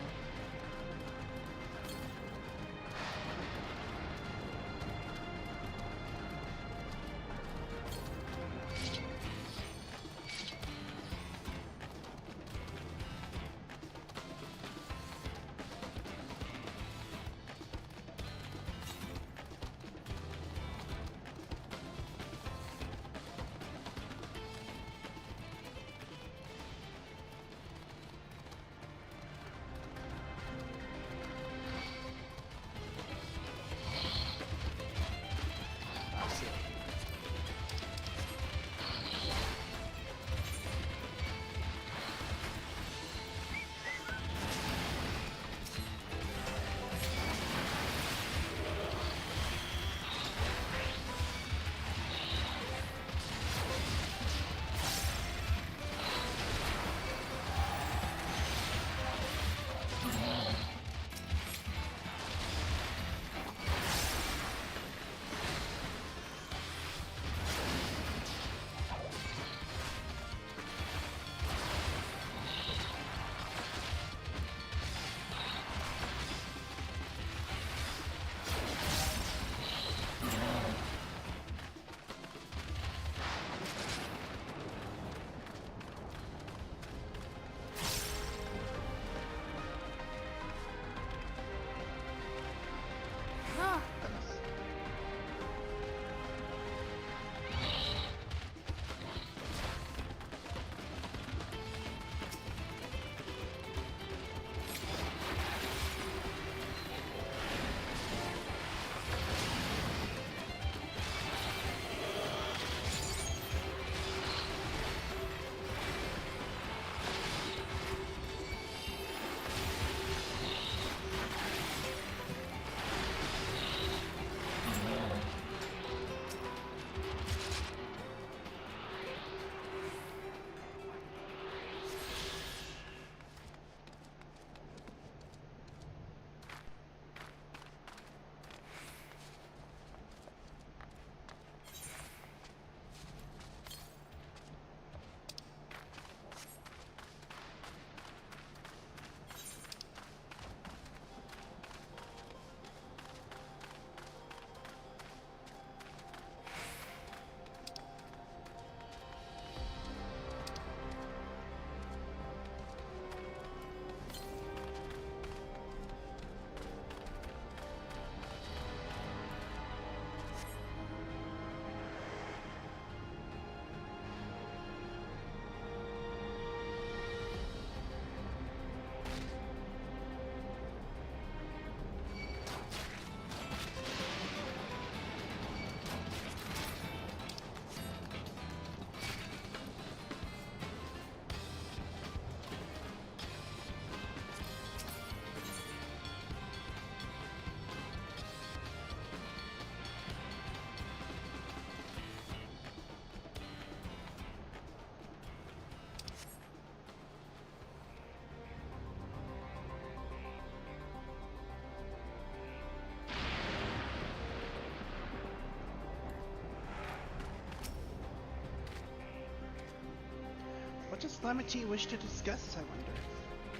What does Lemity wish to discuss, I wonder?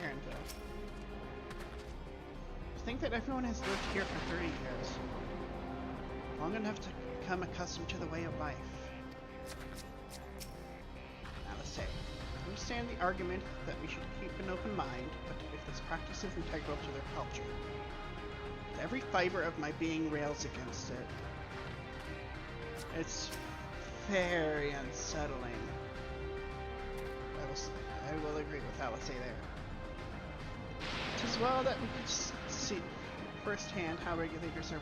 Aaronville. I think that everyone has lived here for 30 years. Long enough to become accustomed to the way of life. Alice, I understand the argument that we should keep an open mind, but if this practice is integral to their culture, every fiber of my being rails against it. It's very unsettling. I will agree with Alice there. It is well that we could see firsthand how regulators are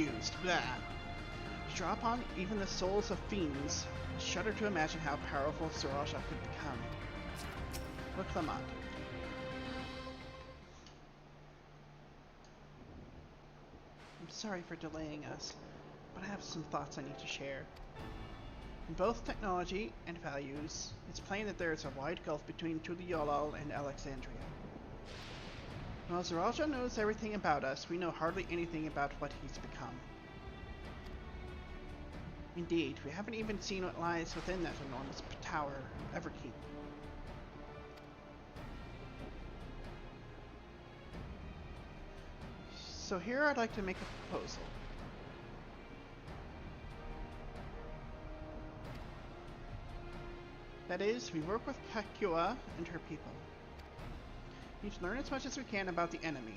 used. Blah. To draw upon even the souls of fiends, I shudder to imagine how powerful Zoraja could become. Look them up. I'm sorry for delaying us, but I have some thoughts I need to share. In both technology and values, it's plain that there is a wide gulf between Tuliolal and Alexandria. While Zoraja knows everything about us, we know hardly anything about what he's become. Indeed, we haven't even seen what lies within that enormous tower, Everkeep. So here I'd like to make a proposal. That is, we work with Kakua and her people. We need to learn as much as we can about the enemy.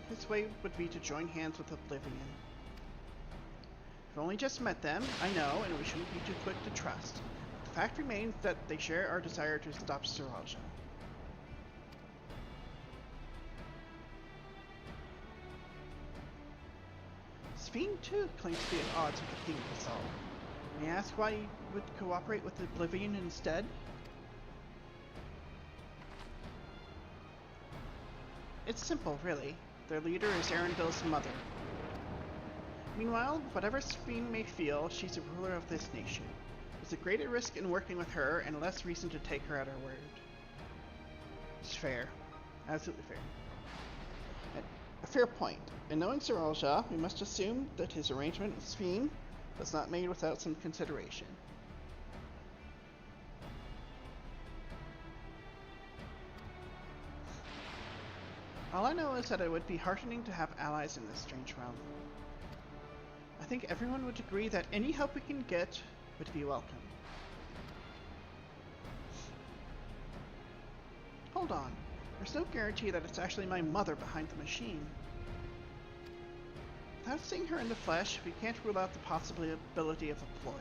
This way would be to join hands with Oblivion. We've only just met them, I know, and we shouldn't be too quick to trust. The fact remains that they share our desire to stop Zoraja. Sphene too claims to be at odds with the King of us all. May I ask why you would cooperate with Oblivion instead? It's simple, really. Their leader is Erenville's mother. Meanwhile, whatever Sphene may feel, she's a ruler of this nation. There's a greater risk in working with her, and less reason to take her at her word. It's fair. Absolutely fair. A fair point. In knowing Zoraja, we must assume that his arrangement with Sphene was not made without some consideration. All I know is that it would be heartening to have allies in this strange realm. I think everyone would agree that any help we can get would be welcome. Hold on. There's no guarantee that it's actually my mother behind the machine. Without seeing her in the flesh, we can't rule out the possibility of a ploy.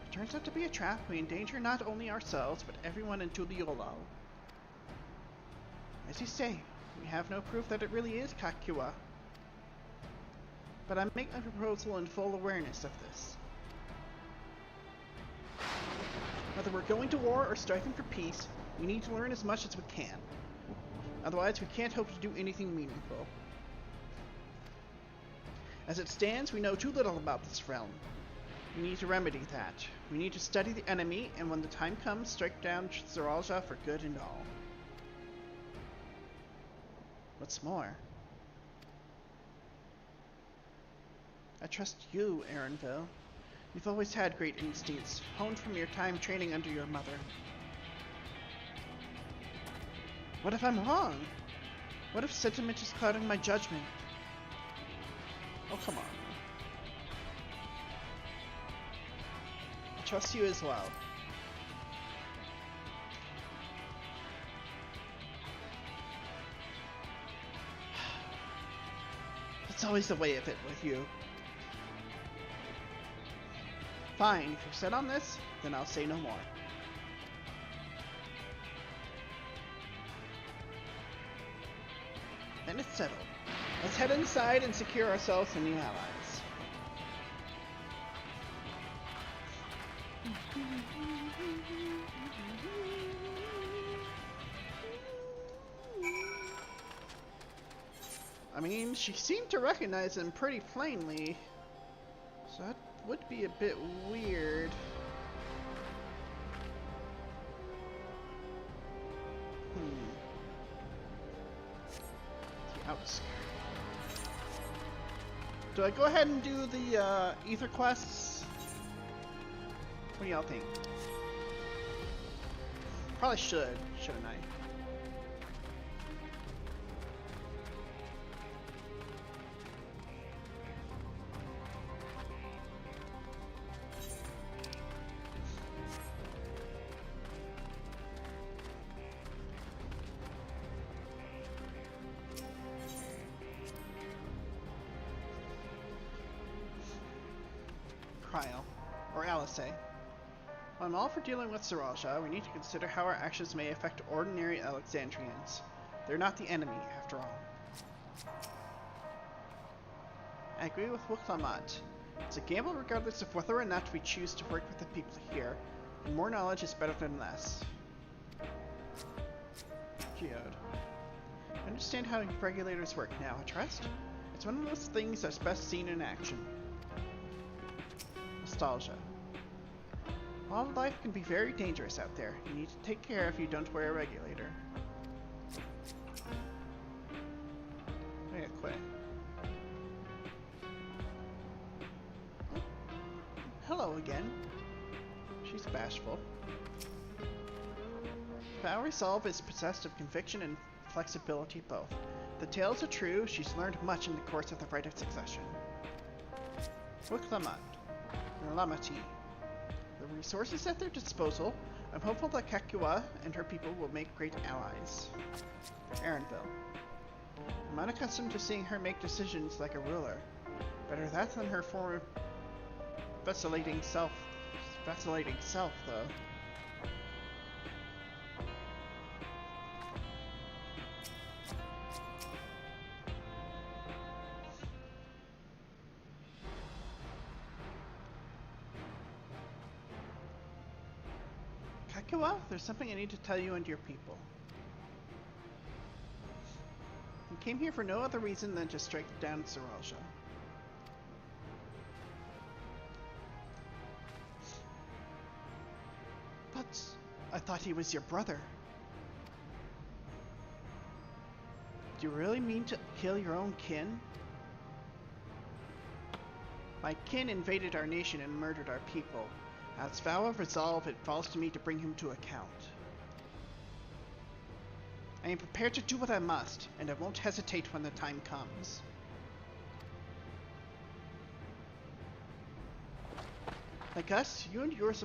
If it turns out to be a trap, we endanger not only ourselves, but everyone in Tuliolal. As you say, we have no proof that it really is Kakua. But I make my proposal in full awareness of this. Whether we're going to war or striving for peace, we need to learn as much as we can. Otherwise, we can't hope to do anything meaningful. As it stands, we know too little about this realm. We need to remedy that. We need to study the enemy, and when the time comes, strike down Zoraja for good and all. What's more, I trust you, Erenville. You've always had great instincts, honed from your time training under your mother. What if I'm wrong? What if sentiment is clouding my judgment? Oh, come on. I trust you as well. It's always the way of it with you. Fine, if you're set on this, then I'll say no more. Then it's settled. Let's head inside and secure ourselves some new allies. I mean, she seemed to recognize him pretty plainly, so that would be a bit weird. The outskirts. Do I go ahead and do the ether quests? What do y'all think? Probably should, shouldn't I? Cryo, or Alice. While I'm all for dealing with Saraja, we need to consider how our actions may affect ordinary Alexandrians. They're not the enemy, after all. I agree with Wuklamat. It's a gamble regardless of whether or not we choose to work with the people here, and more knowledge is better than less. Geode. I understand how regulators work now, trust? It's one of those things that's best seen in action. Nostalgia. Wildlife can be very dangerous out there. You need to take care if you don't wear a regulator. I gotta quit. Hello again. She's bashful. Our resolve is possessed of conviction and flexibility both. The tales are true, she's learned much in the course of the Rite of Succession. Wuklamat. Lamati. The resources at their disposal, I'm hopeful that Kakua and her people will make great allies. Aaronville. I'm unaccustomed to seeing her make decisions like a ruler. Better that than her former vacillating self, though. Kakua, there's something I need to tell you and your people. We came here for no other reason than to strike down Saraja. But I thought he was your brother. Do you really mean to kill your own kin? My kin invaded our nation and murdered our people. As vow of resolve, it falls to me to bring him to account. I am prepared to do what I must, and I won't hesitate when the time comes. Like us, you and yours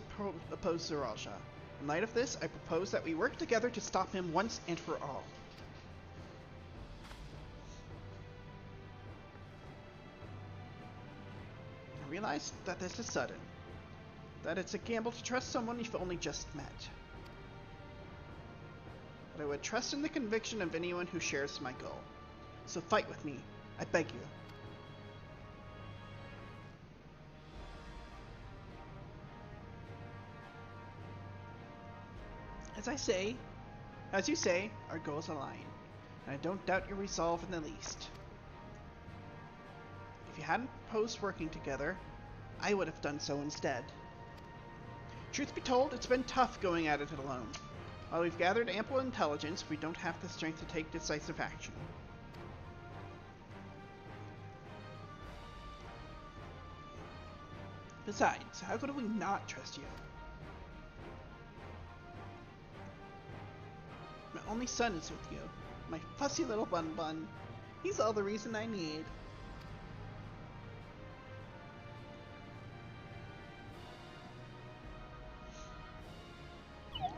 oppose Saraja. In light of this, I propose that we work together to stop him once and for all. I realize that this is sudden. That it's a gamble to trust someone you've only just met. But I would trust in the conviction of anyone who shares my goal. So fight with me, I beg you. As you say, our goals align, and I don't doubt your resolve in the least. If you hadn't proposed working together, I would have done so instead. Truth be told, it's been tough going at it alone. While we've gathered ample intelligence, we don't have the strength to take decisive action. Besides, how could we not trust you? My only son is with you. My fussy little bun-bun. He's all the reason I need.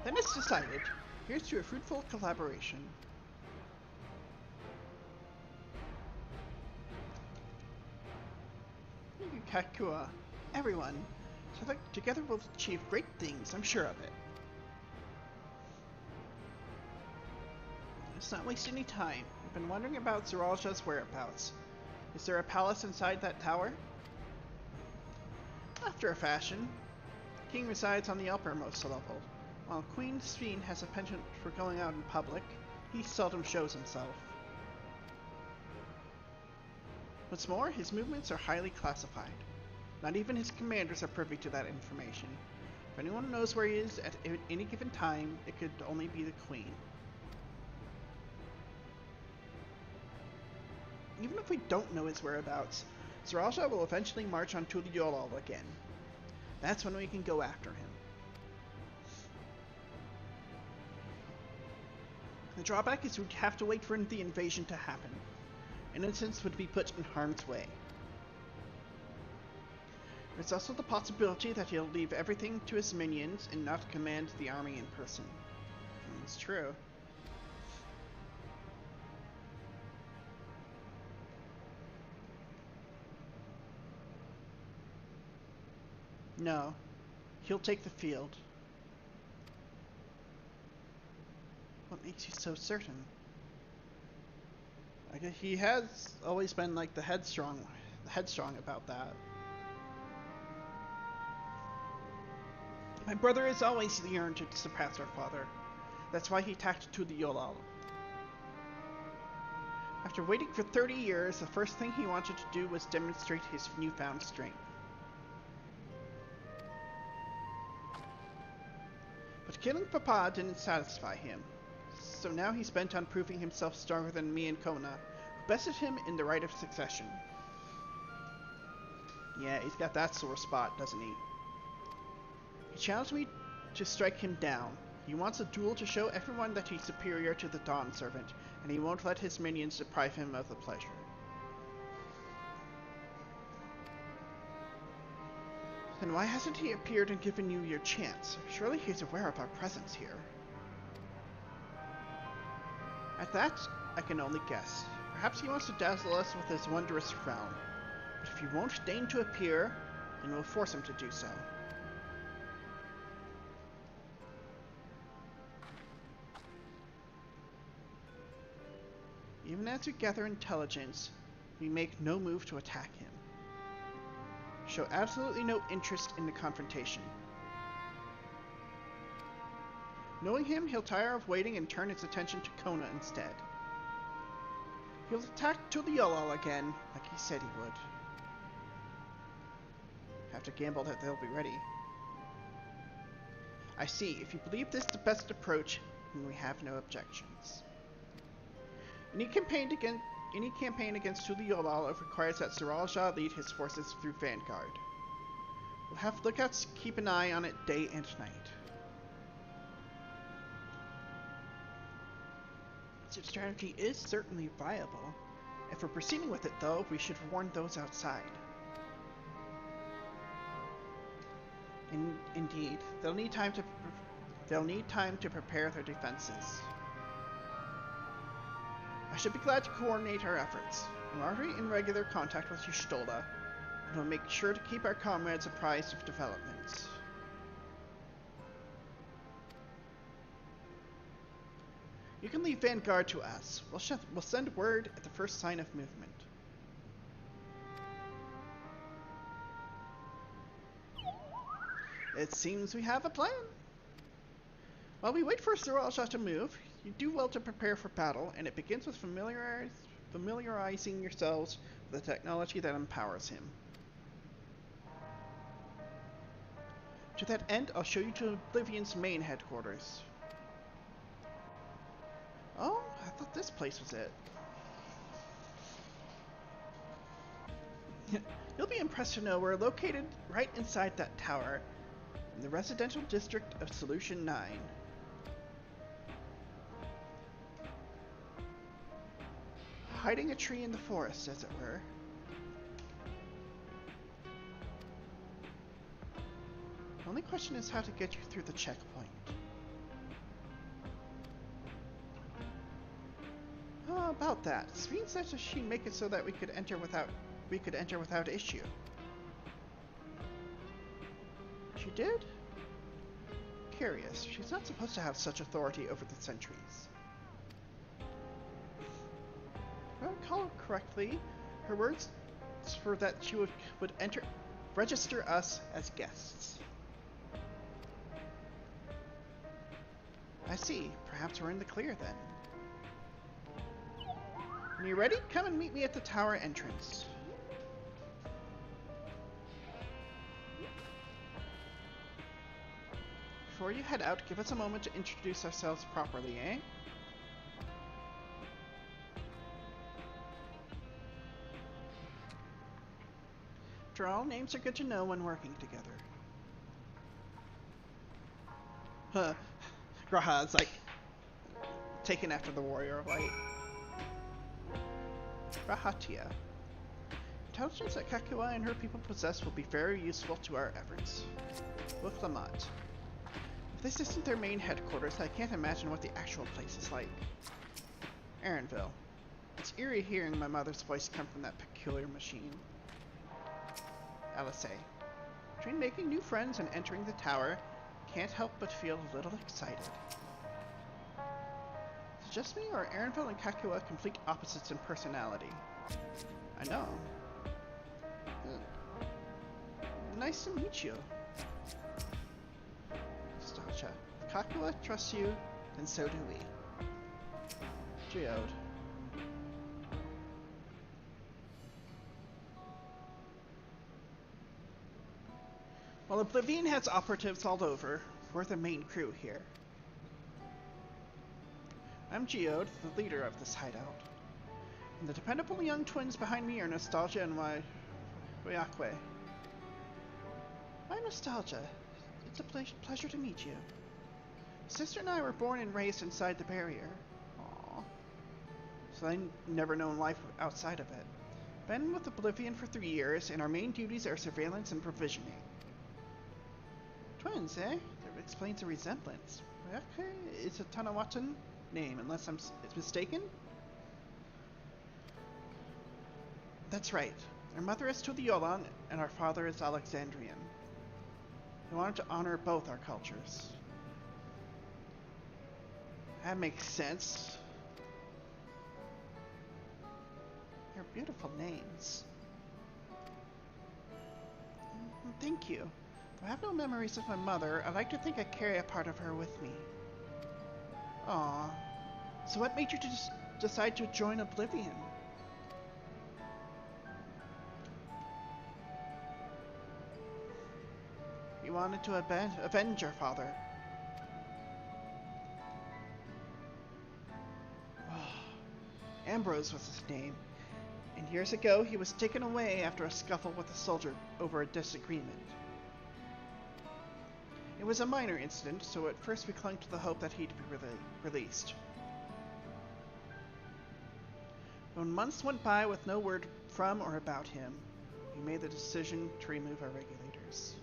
Then it's decided. Here's to a fruitful collaboration. Thank you, Kakua. Everyone. So that together we'll achieve great things, I'm sure of it. Let's not waste any time. We've been wondering about Saraja's whereabouts. Is there a palace inside that tower? After a fashion. The king resides on the uppermost level. While Queen Sveen has a penchant for going out in public, he seldom shows himself. What's more, his movements are highly classified. Not even his commanders are privy to that information. If anyone knows where he is at any given time, it could only be the Queen. Even if we don't know his whereabouts, Saraja will eventually march on Tuliolol again. That's when we can go after him. The drawback is we'd have to wait for the invasion to happen. Innocents would be put in harm's way. There's also the possibility that he'll leave everything to his minions and not command the army in person. It's true. No, he'll take the field. What makes you so certain? He has always been like the headstrong about that. My brother has always yearned to surpass our father. That's why he tacked to the Yolal. After waiting for 30 years, the first thing he wanted to do was demonstrate his newfound strength. But killing Papa didn't satisfy him, so now he's bent on proving himself stronger than me and Kona, who bested him in the right of succession. Yeah, he's got that sore spot, doesn't he? He challenged me to strike him down. He wants a duel to show everyone that he's superior to the Dawn Servant, and he won't let his minions deprive him of the pleasure. Then why hasn't he appeared and given you your chance? Surely he's aware of our presence here. At that, I can only guess. Perhaps he wants to dazzle us with his wondrous frown. But if he won't deign to appear, then we'll force him to do so. Even as we gather intelligence, we make no move to attack him. Show absolutely no interest in the confrontation. Knowing him, he'll tire of waiting and turn his attention to Kona instead. He'll attack Tuliolal again, like he said he would. Have to gamble that they'll be ready. I see. If you believe this is the best approach, then we have no objections. Any campaign against Tuliolal requires that Sirajah lead his forces through Vanguard. We'll have lookouts keep an eye on it day and night. Such strategy is certainly viable. If we're proceeding with it, though, we should warn those outside. Indeed, they'll need time to prepare their defenses. I should be glad to coordinate our efforts. I'm already in regular contact with Y'shtola, and we'll make sure to keep our comrades apprised of developments. You can leave Vanguard to us. We'll send word at the first sign of movement. It seems we have a plan. While we wait for Sirajah to move, you do well to prepare for battle, and it begins with familiarizing yourselves with the technology that empowers him. To that end, I'll show you to Oblivion's main headquarters. Oh, I thought this place was it. You'll be impressed to know we're located right inside that tower, in the residential district of Solution 9. Hiding a tree in the forest, as it were. The only question is how to get you through the checkpoint. Oh, about that. Sveen said that she'd make it so that we could enter without issue. She did? Curious. She's not supposed to have such authority over the sentries. If I recall correctly, her words were that she would register us as guests. I see. Perhaps we're in the clear then. When you're ready, come and meet me at the tower entrance. Before you head out, give us a moment to introduce ourselves properly, eh? After all, names are good to know when working together. Huh. Graha's like, taken after the warrior of light. Rahatia. Intelligence that Kakua and her people possess will be very useful to our efforts. Wicklamat. If this isn't their main headquarters, I can't imagine what the actual place is like. Aaronville. It's eerie hearing my mother's voice come from that peculiar machine. LSA. Between making new friends and entering the tower, can't help but feel a little excited. Is it just me, or are Aaronville and Kakua complete opposites in personality? I know. Nice to meet you. Nostalgia. If Kakua trusts you, then so do we. Geode. While Oblivion has operatives all over, we're the main crew here. I'm Geode, the leader of this hideout. And the dependable young twins behind me are Nostalgia and Wayakwe. I'm Nostalgia. It's a pleasure to meet you. Sister and I were born and raised inside the barrier. Aww. So I've never known life outside of it. Been with Oblivion for 3 years, and our main duties are surveillance and provisioning. Twins, eh? That explains the resemblance. Wayakwe is a Tanawatan name, unless I'm mistaken? That's right. Our mother is Tuliolan, and our father is Alexandrian. We wanted to honor both our cultures. That makes sense. They're beautiful names. Thank you. Though I have no memories of my mother, I like to think I carry a part of her with me. Aww. So what made you decide to join Oblivion? You wanted to avenge your father. Ambrose was his name, and years ago he was taken away after a scuffle with a soldier over a disagreement. It was a minor incident, so at first we clung to the hope that he'd be released. When months went by with no word from or about him, we made the decision to remove our regulators.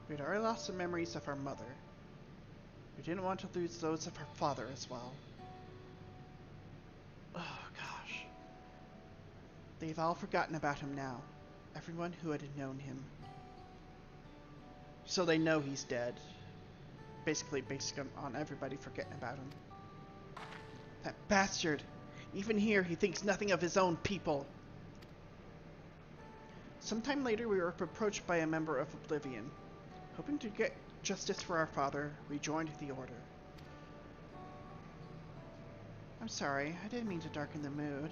We'd already lost the memories of our mother. We didn't want to lose those of her father as well. Oh gosh. They've all forgotten about him now. Everyone who had known him. So they know he's dead. Basically based on everybody forgetting about him. That bastard! Even here he thinks nothing of his own people. Sometime later we were approached by a member of Oblivion. Hoping to get justice for our father, we joined the Order. I'm sorry, I didn't mean to darken the mood.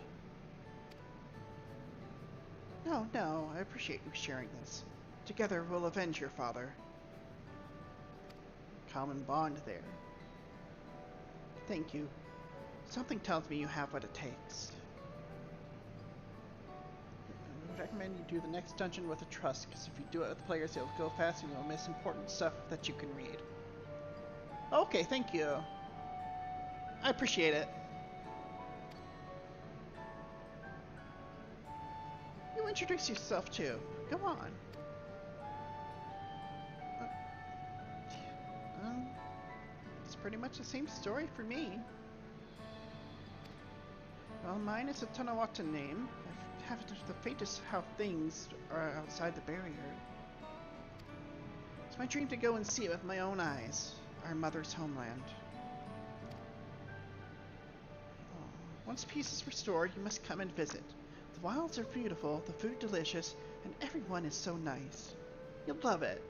No, I appreciate you sharing this. Together we'll avenge your father. Common bond there. Thank you. Something tells me you have what it takes. I recommend you do the next dungeon with a trust, because if you do it with players, it'll go fast and you'll miss important stuff that you can read. Okay, thank you. I appreciate it. You introduce yourself too. Go on. It's pretty much the same story for me. Well, mine is a Tanawatan name. I haven't the faintest how things are outside the barrier. It's my dream to go and see it with my own eyes. Our mother's homeland. Once peace is restored, you must come and visit. The wilds are beautiful, the food delicious, and everyone is so nice. You'll love it.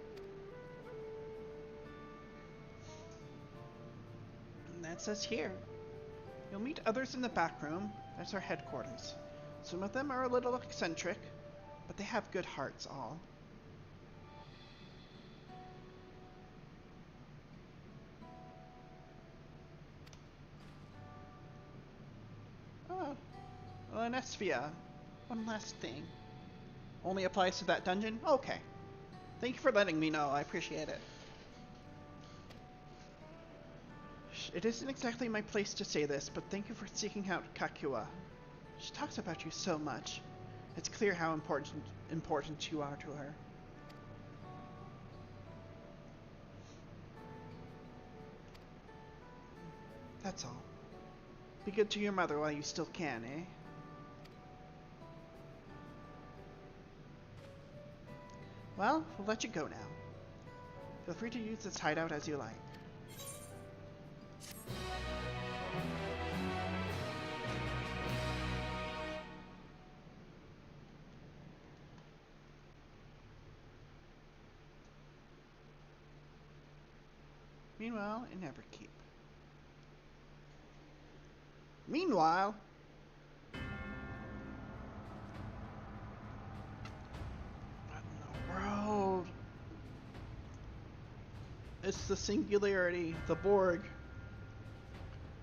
And that's us here. You'll meet others in the back room. That's our headquarters. Some of them are a little eccentric, but they have good hearts all. Oh, well, an Esphia. One last thing. Only applies to that dungeon? Okay. Thank you for letting me know. I appreciate it. It isn't exactly my place to say this, but thank you for seeking out Kakua. She talks about you so much. It's clear how important you are to her. That's all. Be good to your mother while you still can, eh? Well, we'll let you go now. Feel free to use this hideout as you like. Meanwhile, in Everkeep. Meanwhile... What in the world? It's the Singularity, the Borg.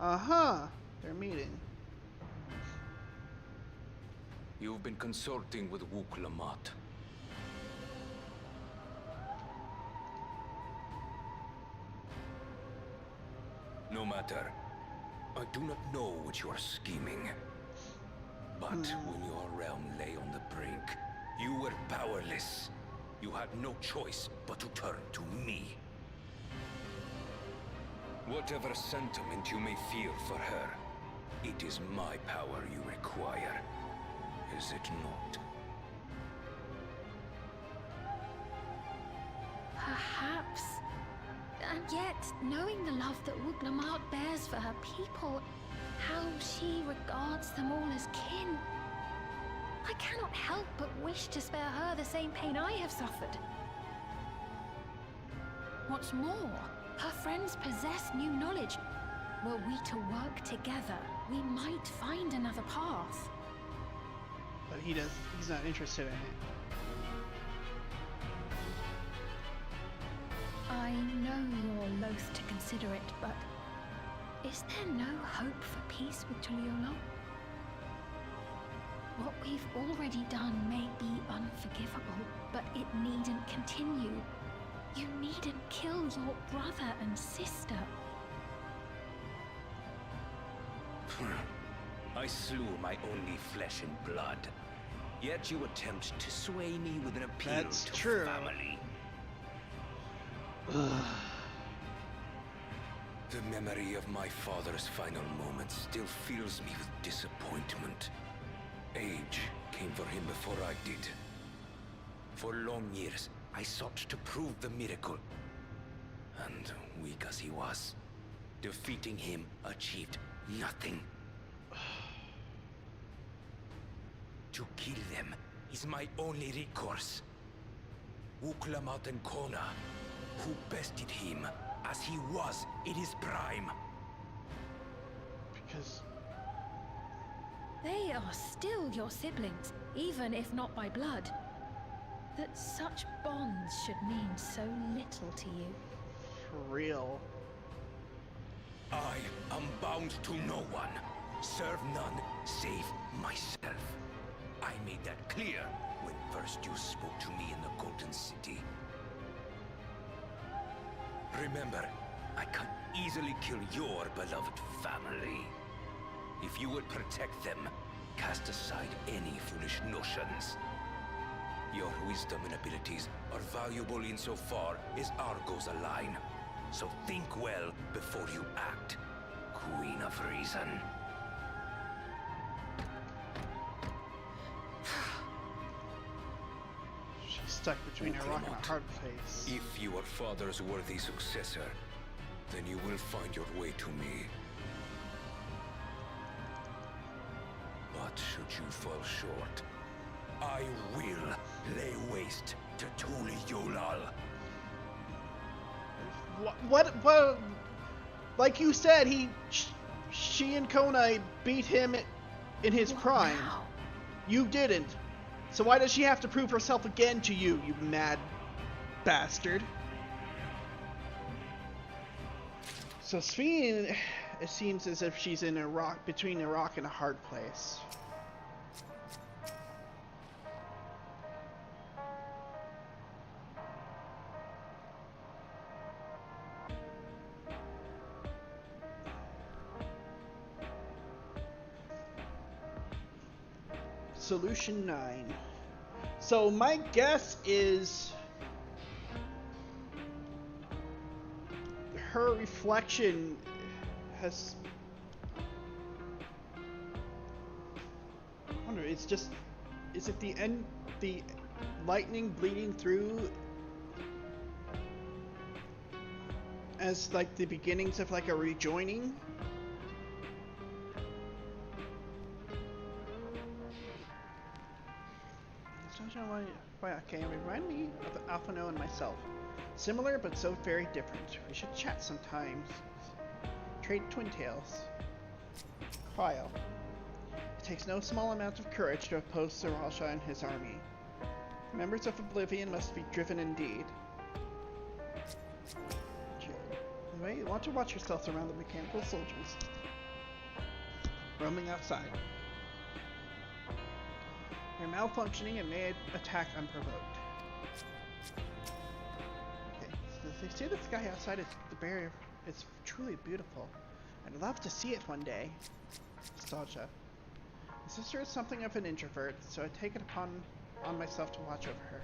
Uh-huh, they're meeting.
You've been consulting with Wuk Lamat. No matter. I do not know what you are scheming. But when your realm lay on the brink, you were powerless. You had no choice but to turn to me. Whatever sentiment you may feel for her, it is my power you require. Is it not?
Perhaps. And yet, knowing the love that Wuglamart bears for her people, how she regards them all as kin, I cannot help but wish to spare her the same pain I have suffered. What's more, her friends possess new knowledge. Were we to work together, we might find another path.
But he's not interested in it.
I know you're loath to consider it, but is there no hope for peace with Tuliolo? What we've already done may be unforgivable, but it needn't continue. You needn't kill your brother and sister.
I slew my only flesh and blood. Yet you attempt to sway me with an appeal
That's
to
true.
family. The memory of my father's final moments still fills me with disappointment. Age came for him before I did. For long years, I sought to prove the miracle. And weak as he was, defeating him achieved nothing. To kill them is my only recourse. Wuklamat and Kona, who bested him as he was in his prime.
Because...
They are still your siblings, even if not by blood. That such bonds should mean so little to you.
For real.
I am bound to no one. Serve none save myself. I made that clear when first you spoke to me in the Golden City. Remember, I can easily kill your beloved family. If you would protect them, cast aside any foolish notions. Your wisdom and abilities are valuable insofar as Argos align. So think well before you act, Queen of Reason.
She's stuck between a rock and a hard place.
If you are father's worthy successor, then you will find your way to me. But should you fall short, I will lay waste to Tuli Yolal.
What? Like you said, she and Kona beat him in his prime.
Now?
You didn't. So why does she have to prove herself again to you, you mad bastard? So Sphene, it seems as if she's in between a rock and a hard place. Solution 9. So my guess is her reflection has... I wonder, it's just... Is it the end... the lightning bleeding through as like the beginnings of like a rejoining? Okay, remind me of Alphino and myself. Similar, but so very different. We should chat sometimes. Trade twin tales. Cryo. It takes no small amount of courage to oppose Saralsha and his army. Members of Oblivion must be driven indeed. Anyway, you want to watch yourself around the mechanical soldiers roaming outside. They're malfunctioning and may attack unprovoked. Okay, so they say the sky outside is the barrier is truly beautiful. I'd love to see it one day. Nostalgia. My sister is something of an introvert, so I take it on myself to watch over her.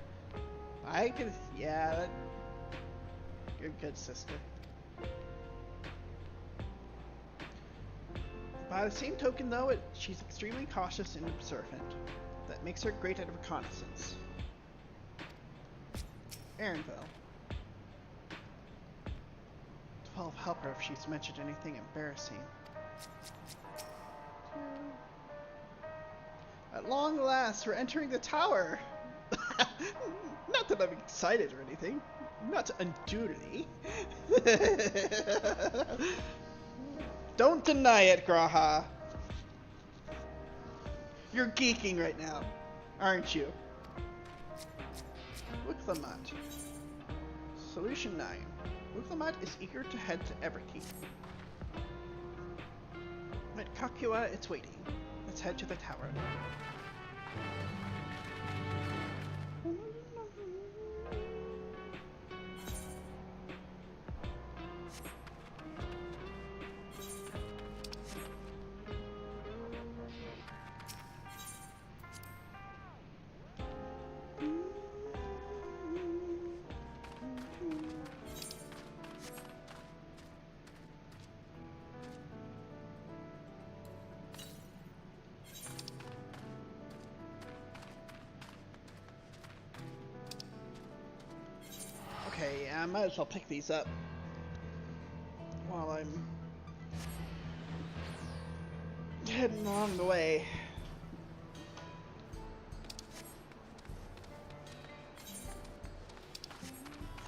I can, yeah, you're a good sister. By the same token, though, she's extremely cautious and observant. That makes her great at reconnaissance. Erinville. 12 help her if she's mentioned anything embarrassing. At long last, we're entering the tower! Not that I'm excited or anything. Not unduly. Don't deny it, Graha. You're geeking right now, aren't you? Wicklamat. Solution 9. Wicklamat is eager to head to Everkeep. At Kakua, it's waiting. Let's head to the tower. Okay, yeah, I might as well pick these up while I'm heading on the way.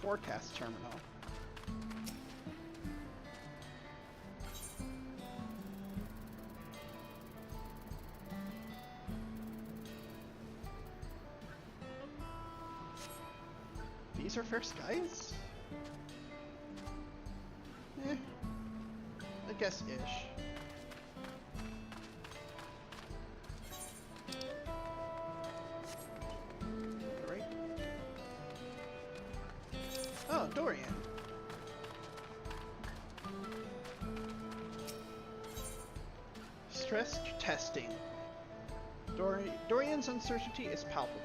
Forecast terminal. These are fair skies? Eh, I guess ish. Right? Oh, Dorian. Stress testing. Dorian's uncertainty is palpable.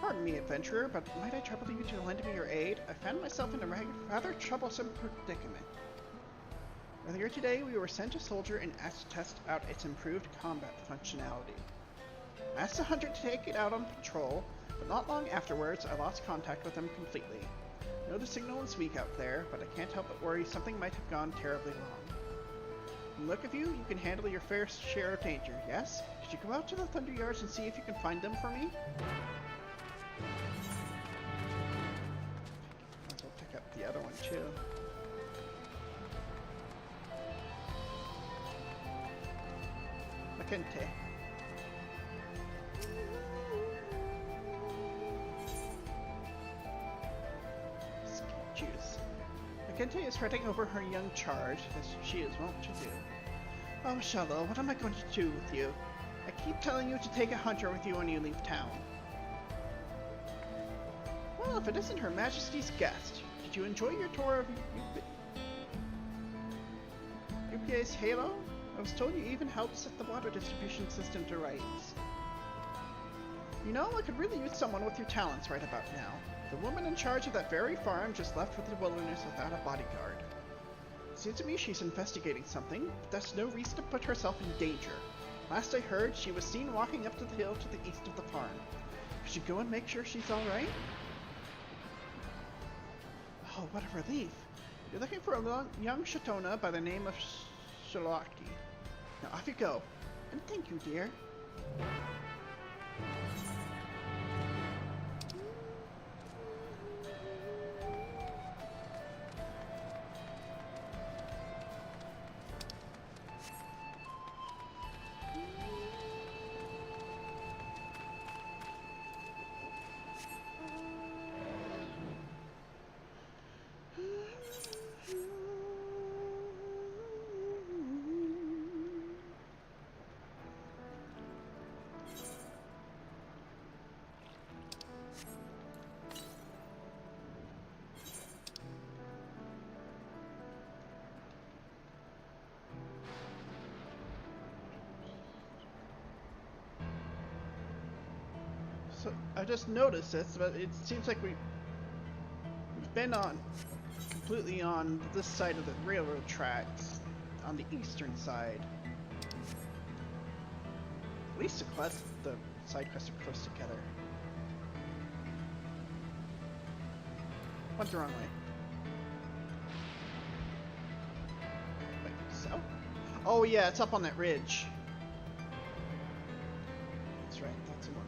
Pardon me, adventurer, but might I trouble you to lend me your aid? I found myself in a rather troublesome predicament. Earlier today, we were sent a soldier and asked to test out its improved combat functionality. I asked the hunter to take it out on patrol, but not long afterwards, I lost contact with them completely. I know the signal is weak out there, but I can't help but worry something might have gone terribly wrong. From the look of you, you can handle your fair share of danger, yes? Could you go out to the Thunder Yards and see if you can find them for me? Might as well pick up the other one too. Macente. Juice. Macente is fretting over her young charge, as she is wont to do. Oh, Shallow, what am I going to do with you? I keep telling you to take a hunter with you when you leave town. Well, if it isn't Her Majesty's guest, did you enjoy your tour of UPA's Halo? I was told you even helped set the water distribution system to rights. You know, I could really use someone with your talents right about now. The woman in charge of that very farm just left for the wilderness without a bodyguard. Seems to me she's investigating something, but that's no reason to put herself in danger. Last I heard, she was seen walking up to the hill to the east of the farm. Could you go and make sure she's alright? Oh, what a relief. You're looking for a young Shatona by the name of Shalaki. Now off you go. And thank you, dear. So I just noticed this, but it seems like we've been completely on this side of the railroad tracks, on the eastern side. At least the side quests are close together. Went the wrong way. Wait, south? Oh yeah, it's up on that ridge. That's right, that's the one.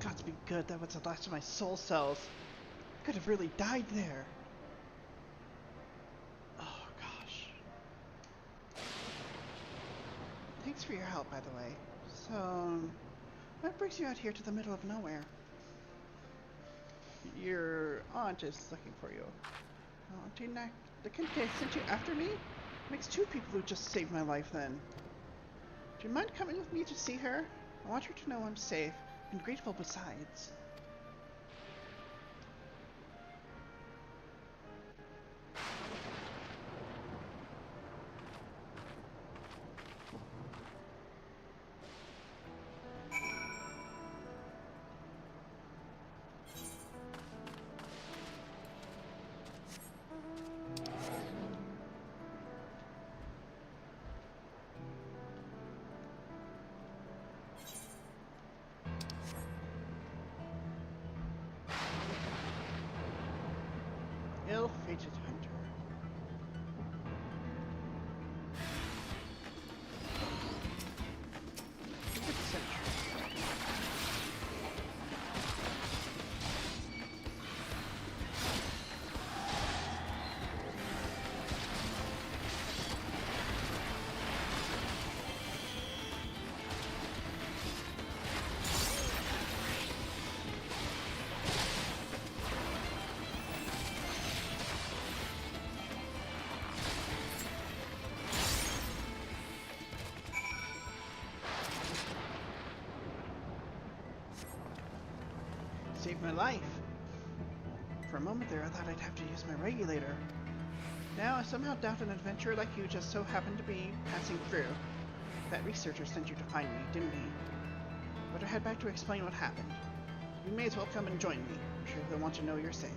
Got to be good. That was the last of my soul cells. I could have really died there. Oh, gosh. Thanks for your help, by the way. So, what brings you out here to the middle of nowhere? Your aunt is looking for you. Oh, didn't I sent you after me? Makes two people who just saved my life then. Do you mind coming with me to see her? I want her to know I'm safe. And grateful besides. saved my life. For a moment there, I thought I'd have to use my regulator. Now I somehow doubt an adventurer like you just so happened to be passing through. That researcher sent you to find me, didn't he? Better head back to explain what happened. You may as well come and join me. I'm sure they'll want to know you're safe.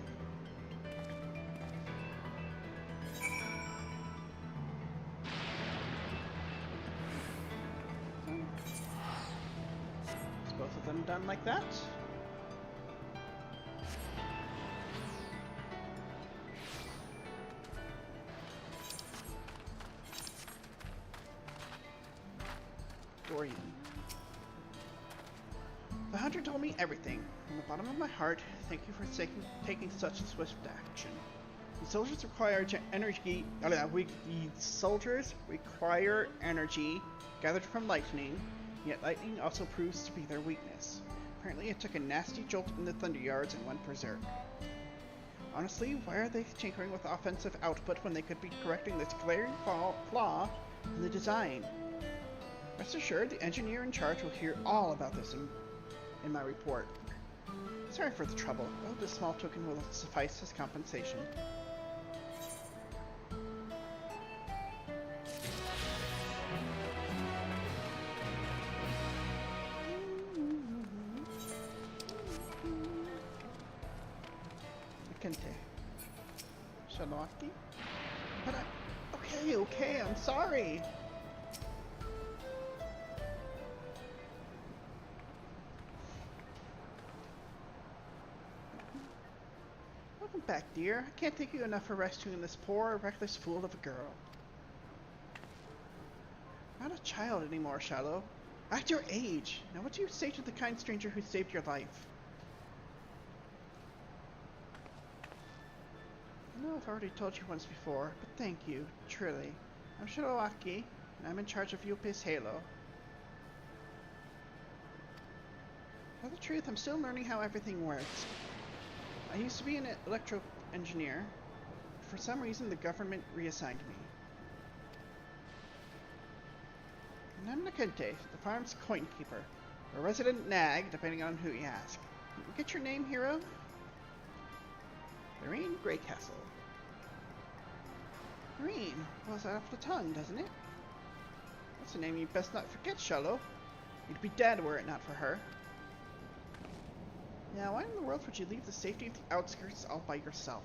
Is both of them done like that? Dorian. The hunter told me everything. From the bottom of my heart, thank you for taking such swift action. The soldiers require energy. The soldiers require energy gathered from lightning, yet lightning also proves to be their weakness. Apparently, it took a nasty jolt in the Thunder Yards and went berserk. Honestly, why are they tinkering with offensive output when they could be correcting this glaring flaw in the design? Rest assured, the engineer in charge will hear all about this in my report. Sorry for the trouble. I hope this small token will suffice as compensation. Kente. Shalawaki? But okay, I'm sorry. Welcome back, dear. I can't thank you enough for rescuing this poor, reckless fool of a girl. Not a child anymore, Shallow. At your age. Now what do you say to the kind stranger who saved your life? I know I've already told you once before, but thank you, truly. I'm Shirowaki, and I'm in charge of Yupis Halo. For the truth, I'm still learning how everything works. I used to be an electro engineer. For some reason, the government reassigned me. And I'm Nakente, the farm's coin keeper, or resident nag, depending on who you ask. Get your name, hero? Lorraine Greycastle. Lorraine rolls that off the tongue, doesn't it? That's a name you best not forget, Shallow. You'd be dead were it not for her. Now, why in the world would you leave the safety of the outskirts all by yourself?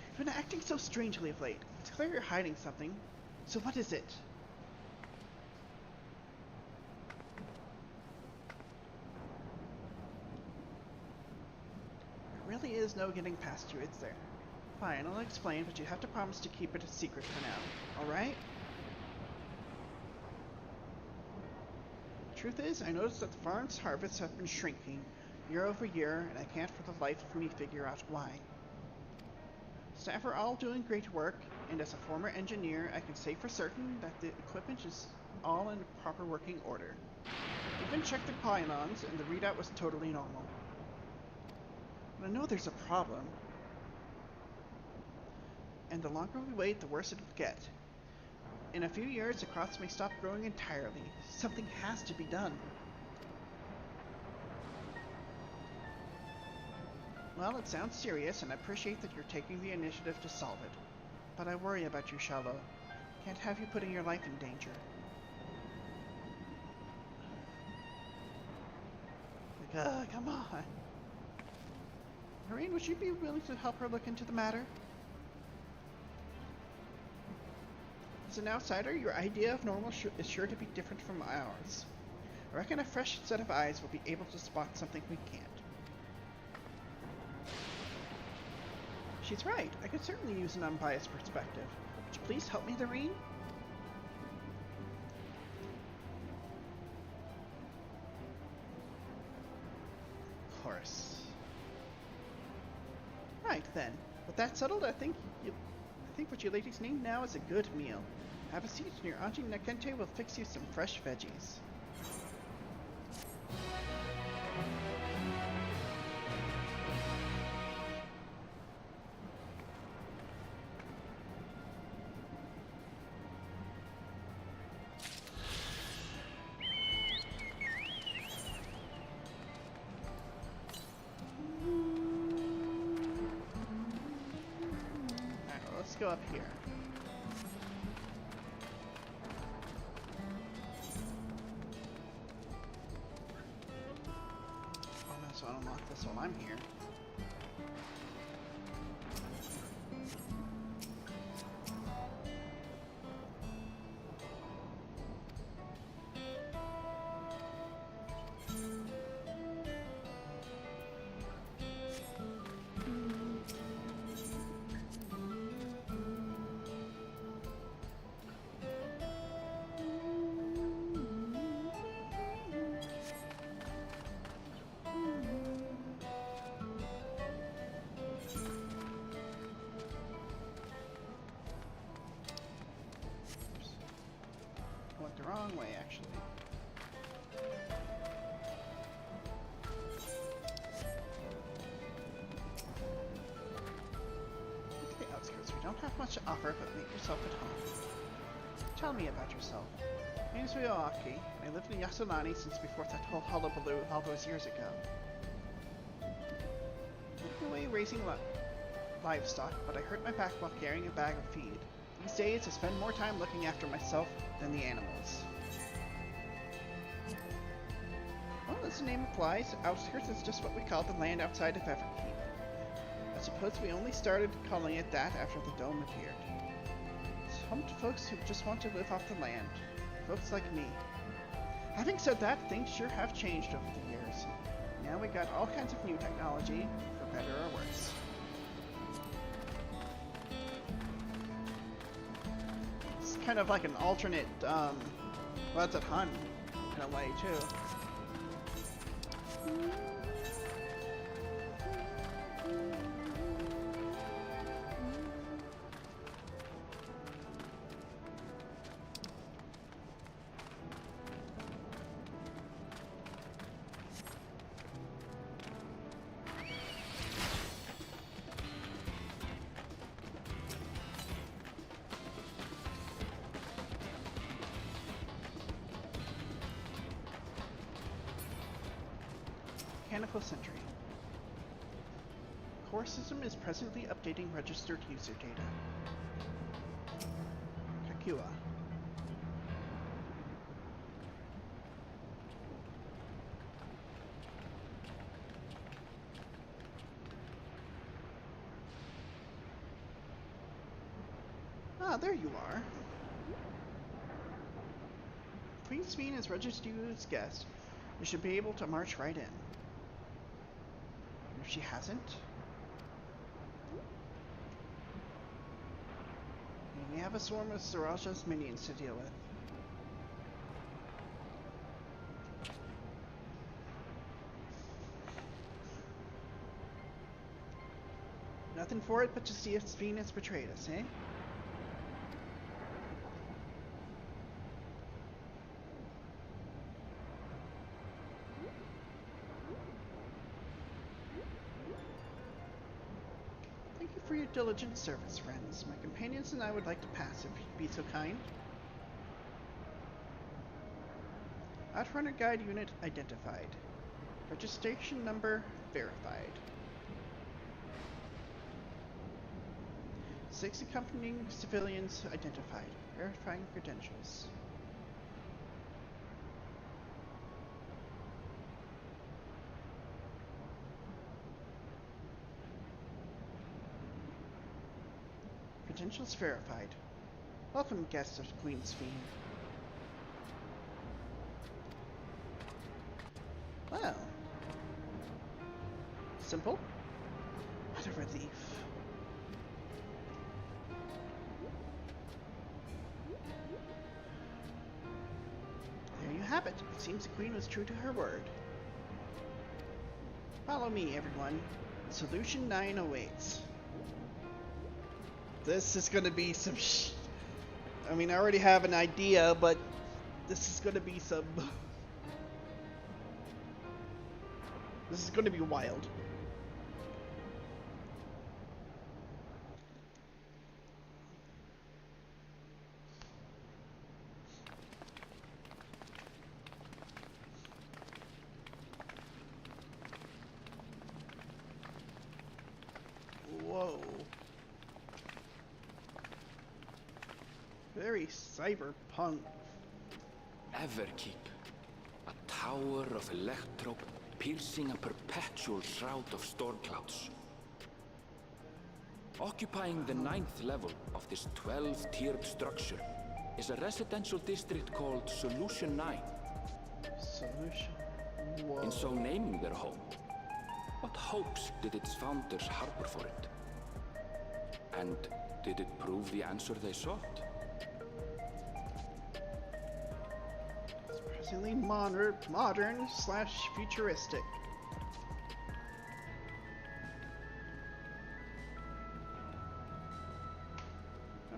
You've been acting so strangely of late. It's clear you're hiding something. So what is it? There really is no getting past you, is there? Fine, I'll explain, but you have to promise to keep it a secret for now. Alright? Truth is, I noticed that the farm's harvests have been shrinking year over year, and I can't for the life of me figure out why. Staff are all doing great work, and as a former engineer, I can say for certain that the equipment is all in proper working order. Even checked the pylons, and the readout was totally normal. But I know there's a problem. And the longer we wait, the worse it will get. In a few years, the crops may stop growing entirely. Something has to be done. Well, it sounds serious, and I appreciate that you're taking the initiative to solve it. But I worry about you, Shallow. Can't have you putting your life in danger. Like, come on. Lorraine, would you be willing to help her look into the matter? As an outsider, your idea of normal is sure to be different from ours. I reckon a fresh set of eyes will be able to spot something we can't. She's right. I could certainly use an unbiased perspective. Would you please help me, Lorraine? Of course. Right then. With that settled, I think what you ladies need now is a good meal. Have a seat, and your Auntie Nakente will fix you some fresh veggies. up here. Oh no, so I'll unlock this while I'm here. The wrong way, actually. Look at the outskirts. We don't have much to offer, but make yourself at home. Tell me about yourself. My name is Ryoaki, and I lived in Yasunani since before that whole hullabaloo all those years ago. I'm away raising livestock, but I hurt my back while carrying a bag of feed. These days, I spend more time looking after myself than the animals. Well, as the name implies, outskirts is just what we call the land outside of Everkeep. I suppose we only started calling it that after the dome appeared. It's home to folks who just want to live off the land. Folks like me. Having said that, things sure have changed over the years. Now we got all kinds of new technology, for better or worse. Kind of like an alternate, well, that's a Hun in a way too. Mechanical Sentry. Core system is presently updating registered user data. Kakua. Ah, there you are. Queen Sveen has registered you as guest. You should be able to march right in. If she hasn't, we may have a swarm of Saraja's minions to deal with. Nothing for it but to see if Sveen has betrayed us, eh? For your diligent service, friends. My companions and I would like to pass, if you'd be so kind. Outrunner Guide Unit identified. Registration number verified. 6 accompanying civilians identified. Verifying credentials. Credentials verified. Welcome, guests of Queen Sveen. Well. Simple. What a relief. There you have it. It seems the Queen was true to her word. Follow me, everyone. Solution 9 awaits. This is going to be some I mean, I already have an idea, but this is going to be some... This is going to be wild. Whoa. Very cyberpunk.
Everkeep. A tower of electrope piercing a perpetual shroud of storm clouds. Occupying the 9th level of this 12-tiered structure is a residential district called Solution 9.
Solution. Whoa.
In so naming their home, what hopes did its founders harbor for it? And did it prove the answer they sought?
Surprisingly modern / futuristic.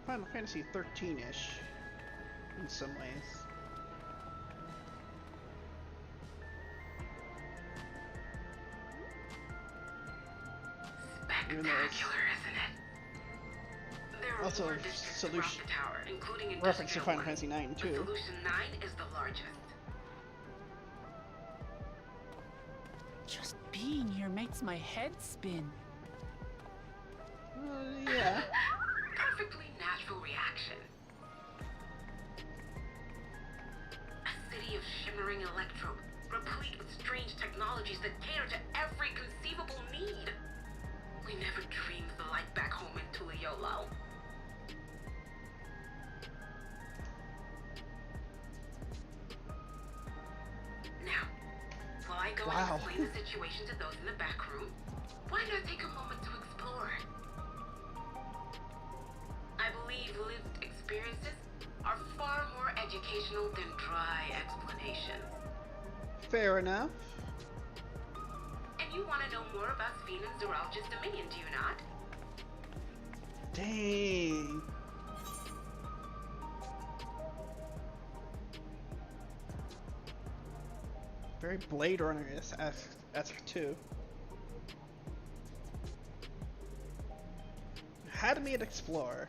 Final Fantasy 13-ish in some ways.
Spectacular, isn't it? There are
Also,
4 districts
solution
across the tower, including
reference to
Industrial
Final
1.
Fantasy 9
But
too.
Solution 9 is the largest.
Just being here makes my head spin.
Yeah.
Perfectly natural reaction. A city of shimmering electrope, replete with strange technologies that cater to every conceivable need. We never dreamed the light back home in Tuliolo. Now, while I go and explain the situation to those in the back room, why not take a moment to explore? I believe lived experiences are far more educational than dry explanations.
Fair enough.
And you want to know more about Sphene and Zoralja's Dominion, do you not?
Dang. Very Blade Runner-esque too. Had me at explore.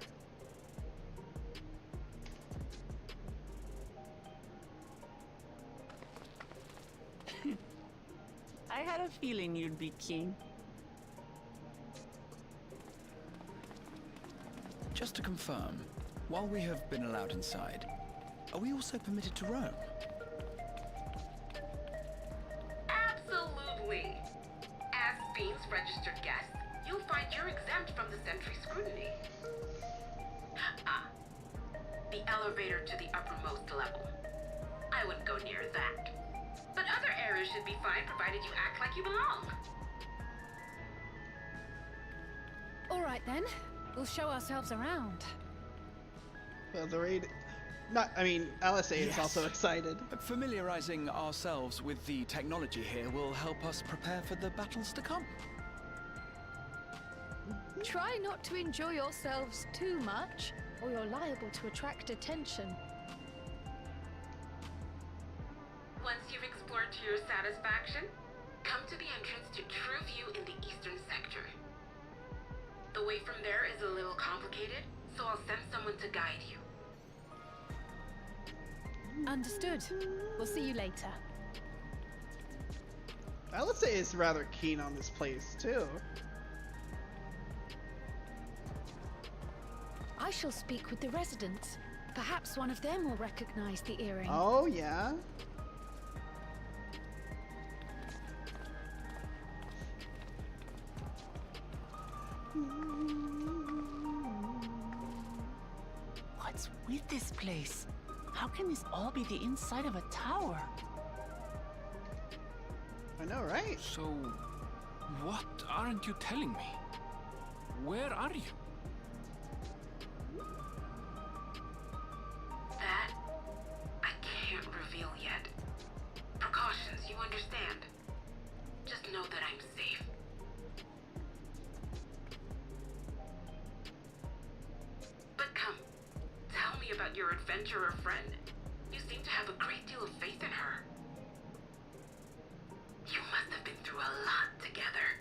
I had a feeling you'd be keen.
Just to confirm, while we have been allowed inside, are we also permitted to roam?
Absolutely. As Sphene's registered guest, you'll find you're exempt from the sentry scrutiny. The elevator to the uppermost level. I wouldn't go near that. But other areas should be fine provided you act like you belong.
All right then, we'll show ourselves around.
Well, the raid. LSA is also excited.
Familiarizing ourselves with the technology here will help us prepare for the battles to come.
Try not to enjoy yourselves too much, or you're liable to attract attention.
Once you've explored to your satisfaction, come to the entrance to True View in the eastern sector. The way from there is a little complicated, so I'll send someone to guide you.
Understood. We'll see you later.
LSA is rather keen on this place too.
I shall speak with the residents. Perhaps one of them will recognize the earring.
Oh yeah.
What's with this place? How can this all be the inside of a tower?
I know, right?
So, what aren't you telling me? Where are you?
That, I can't reveal yet. Precautions, you understand. Just know that I'm safe. But come, tell me about your adventurer friend. You seem to have a great deal of faith in her. You must have been through a lot together.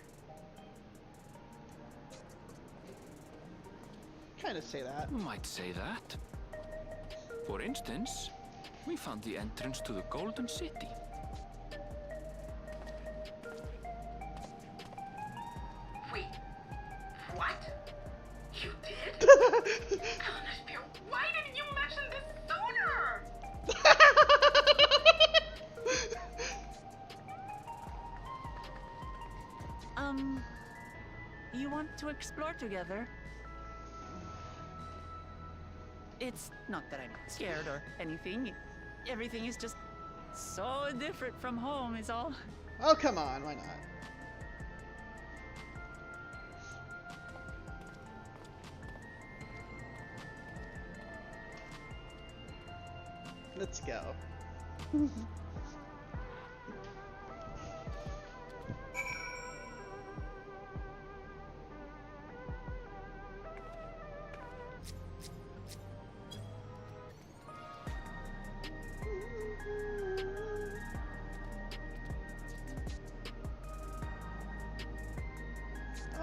Kind of say that.
You might say that. For instance, we found the entrance to the Golden City.
Wait, what? You did? Eleanor Spear, why didn't you mention
you want to explore together? It's not that I'm scared or anything. Everything is just so different from home is all.
Oh, come on, why not? Let's go.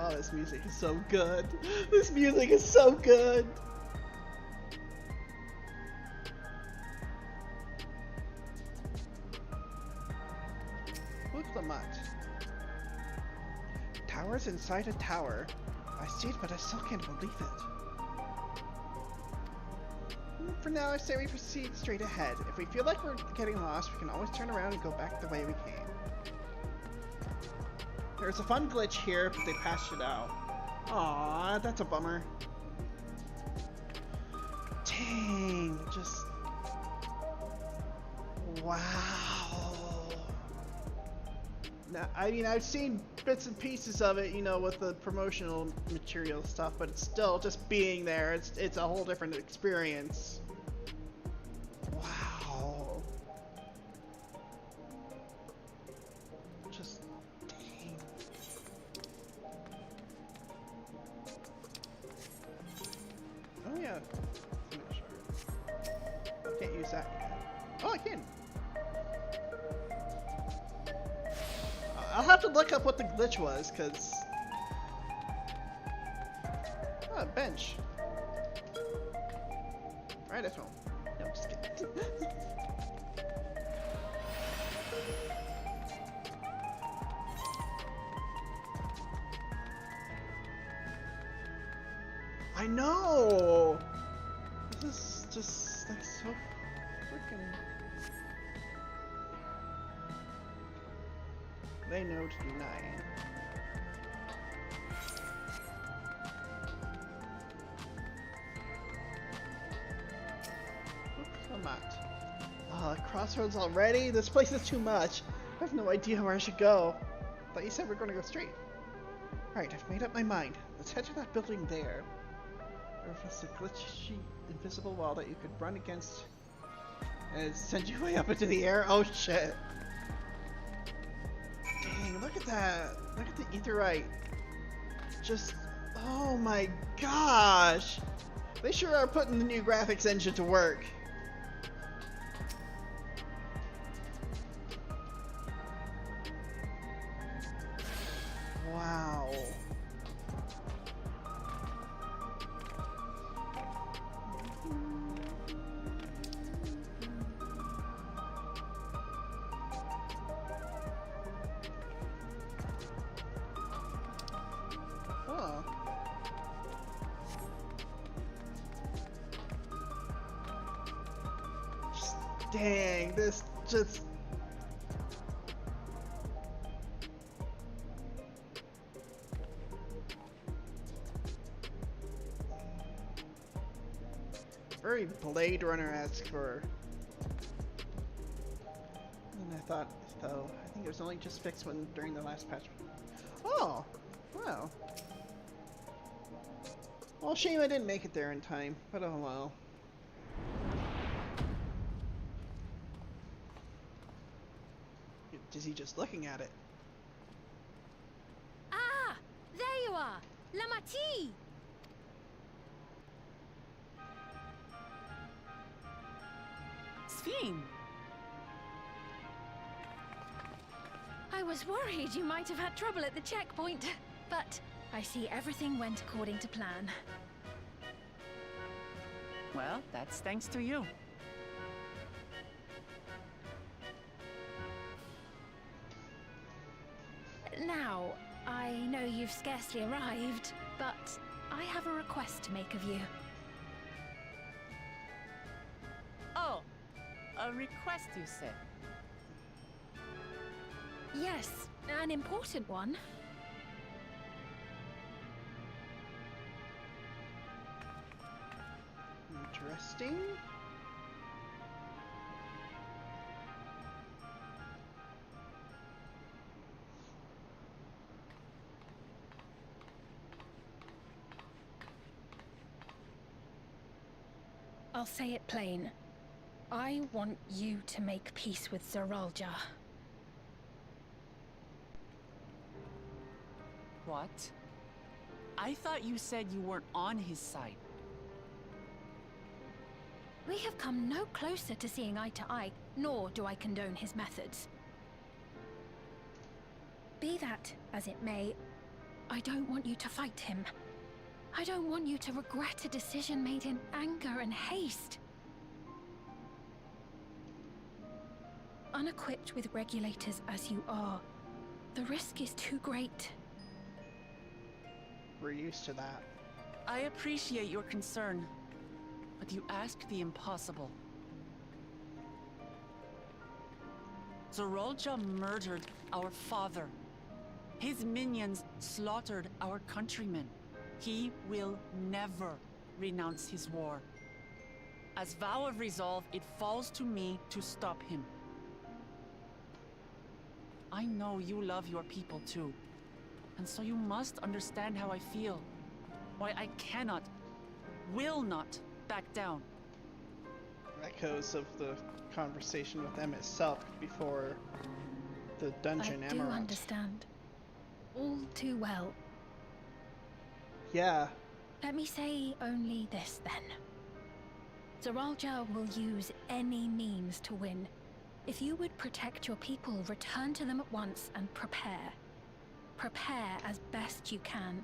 Oh, this music is so good. This music is so good. What's the mutt? Towers inside a tower. I see it, but I still can't believe it. For now, I say we proceed straight ahead. If we feel like we're getting lost, we can always turn around and go back the way we came. There's a fun glitch here, but they patched it out. Aww, that's a bummer. Dang, just... Wow. Now, I mean, I've seen bits and pieces of it, you know, with the promotional material stuff, but it's still just being there. It's a whole different experience. Wow. Just... Oh yeah. I can't use that. Oh, I can. I'll have to look up what the glitch was, cause. Oh, bench. Right at home. No, I'm just kidding. I know! This is just like so freaking. They know to deny. Oops, I'm not. Oh, crossroads already? This place is too much. I have no idea where I should go. I thought you said we're going to go straight. Alright, I've made up my mind. Let's head to that building there. It's a glitchy, invisible wall that you could run against and send you way up into the air. Oh shit! Dang, look at that! Look at the aetherite. Just, oh my gosh! They sure are putting the new graphics engine to work. Wow. Dang, this just... very Blade Runner-esque for... And I thought, though, I think it was only just fixed when during the last patch. Oh, well. Well, shame I didn't make it there in time, but oh well. Is he just looking at it?
Ah! There you are! La Mati!
Sphene!
I was worried you might have had trouble at the checkpoint, but I see everything went according to plan.
Well, that's thanks to you.
Now, I know you've scarcely arrived, but I have a request to make of you.
Oh, a request you said.
Yes, an important one.
interesting.
I'll say it plain. I want you to make peace with Zeralja.
What? I thought you said you weren't on his side.
We have come no closer to seeing eye to eye, nor do I condone his methods. Be that as it may, I don't want you to fight him. I don't want you to regret a decision made in anger and haste. Unequipped with regulators as you are, the risk is too great.
We're used to that.
I appreciate your concern, but you asked the impossible. Zeralja murdered our father. His minions slaughtered our countrymen. He will never renounce his war. As vow of resolve, it falls to me to stop him. I know you love your people too, and so you must understand how I feel. Why I cannot, will not back down.
Echoes of the conversation with Emmett Selk before the dungeon
I do
Amaranth.
understand. All too well.
Yeah.
Let me say only this then. Zeralja will use any means to win. If you would protect your people, return to them at once and prepare. Prepare as best you can.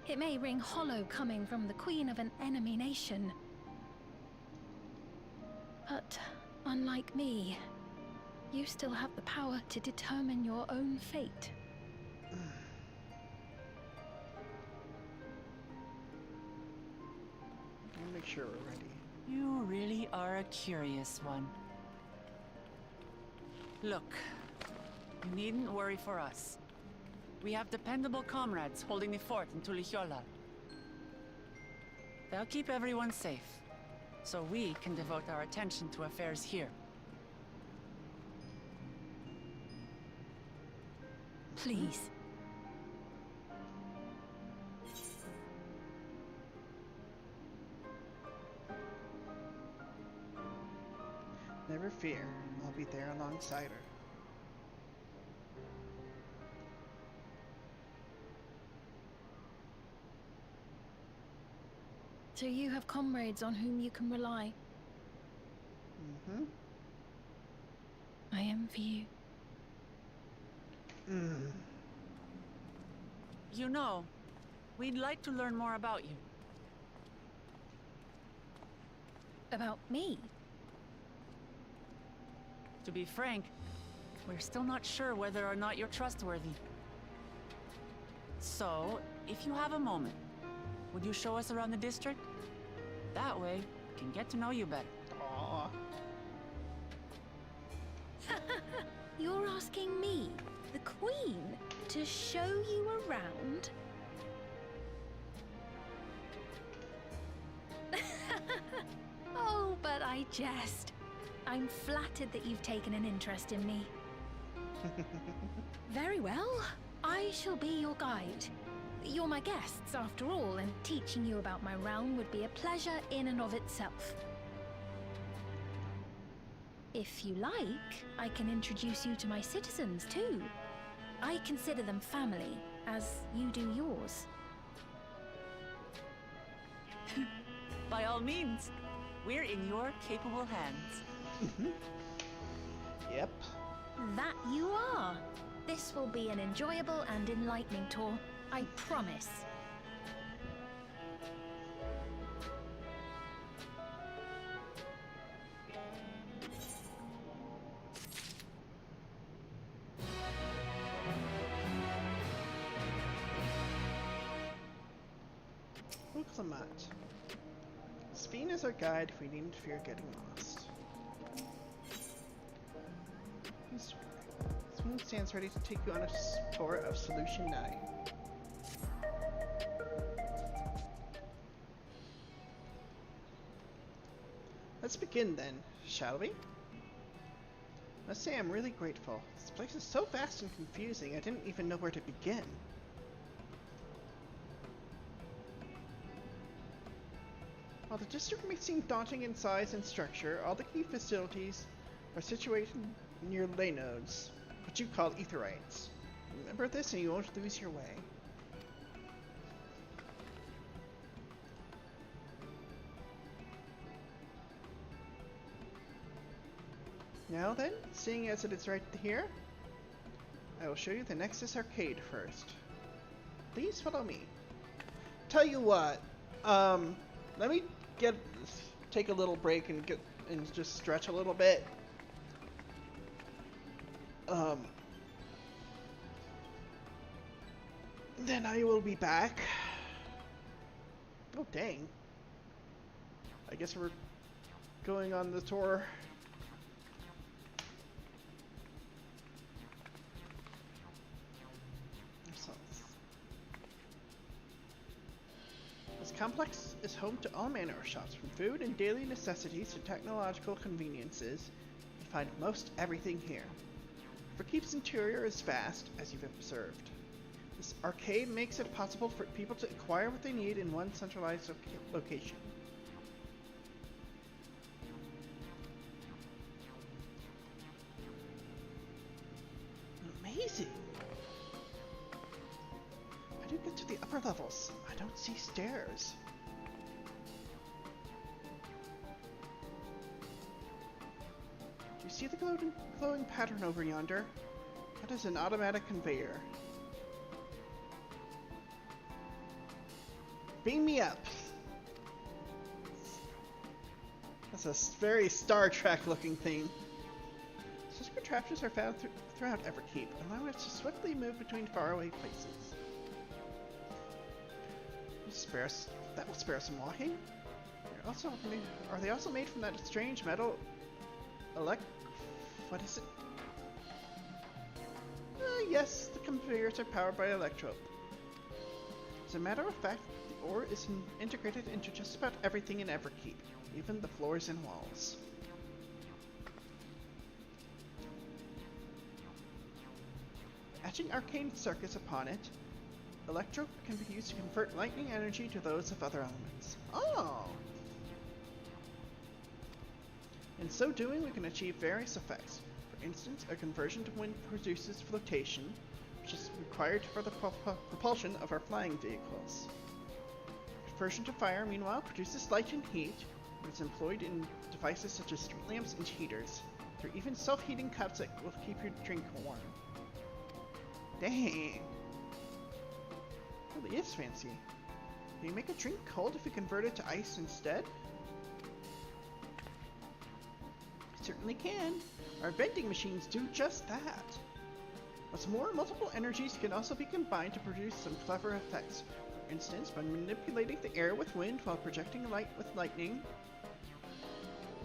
It may ring hollow coming from the queen of an enemy nation. But unlike me, you still have the power to determine your own fate.
I'll make sure we're ready.
You really are a curious one. Look, you needn't worry for us. We have dependable comrades holding the fort in Tulihiola. They'll keep everyone safe, so we can devote our attention to affairs here.
Please.
Never fear, I'll be there alongside her.
So you have comrades on whom you can rely.
Mm-hmm.
I envy you.
You know, we'd like to learn more about you.
About me?
To be frank, we're still not sure whether or not you're trustworthy. So, if you have a moment, would you show us around the district? That way, we can get to know you better.
Aww.
You're asking me, the Queen, to show you around? Oh, but I jest. I'm flattered that you've taken an interest in me. Very well. I shall be your guide. You're my guests, after all, and teaching you about my realm would be a pleasure in and of itself. If you like, I can introduce you to my citizens, too. I consider them family, as you do yours.
By all means, we're in your capable hands.
Yep.
That you are. This will be an enjoyable and enlightening tour, I promise.
Uclamat. Sveen is our guide if we needn't fear getting lost. Sveen stands ready to take you on a tour of Solution 9. Let's begin then, shall we? Must say I'm really grateful. This place is so vast and confusing, I didn't even know where to begin. While the district may seem daunting in size and structure, all the key facilities are situated near ley nodes, what you call aetherites. Remember this and you won't lose your way. Now then, seeing as it is right here, I will show you the Nexus Arcade first. Please follow me. Tell you what, let me take a little break and just stretch a little bit. Then I will be back. Oh dang. I guess we're going on the tour. This complex is home to all manner of shops, from food and daily necessities to technological conveniences. You find most everything here. Keep's interior is vast, as you've observed. This arcade makes it possible for people to acquire what they need in one centralized location. Amazing! How do you get to the upper levels? I don't see stairs. Do you see the glowing pattern over yonder? That is an automatic conveyor. Beam me up! That's a very Star Trek looking thing. Such contraptions are found throughout Everkeep, allowing us to swiftly move between faraway places. That will spare some walking. Are they also made from that strange metal what is it? Yes, the conveyors are powered by electrope. As a matter of fact, the ore is integrated into just about everything in Everkeep, even the floors and walls. Etching arcane circuits upon it, electrope can be used to convert lightning energy to those of other elements. Oh! In so doing, we can achieve various effects. For instance, a conversion to wind produces flotation, which is required for the propulsion of our flying vehicles. Conversion to fire, meanwhile, produces light and heat, and is employed in devices such as street lamps and heaters. There are even self-heating cups that will keep your drink warm. Dang! Really is fancy. Can you make a drink cold if you convert it to ice instead? Certainly can. Our vending machines do just that. What's more, multiple energies can also be combined to produce some clever effects. For instance, by manipulating the air with wind while projecting light with lightning,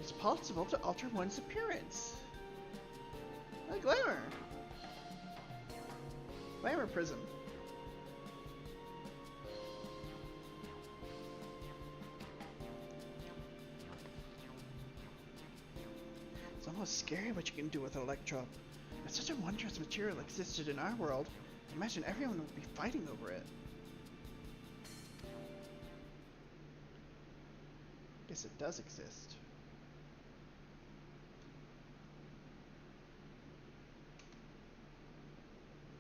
it's possible to alter one's appearance. Like glamour. Glamour prism. It's almost scary what you can do with an electrope. If such a wondrous material existed in our world, imagine everyone would be fighting over it. Guess it does exist.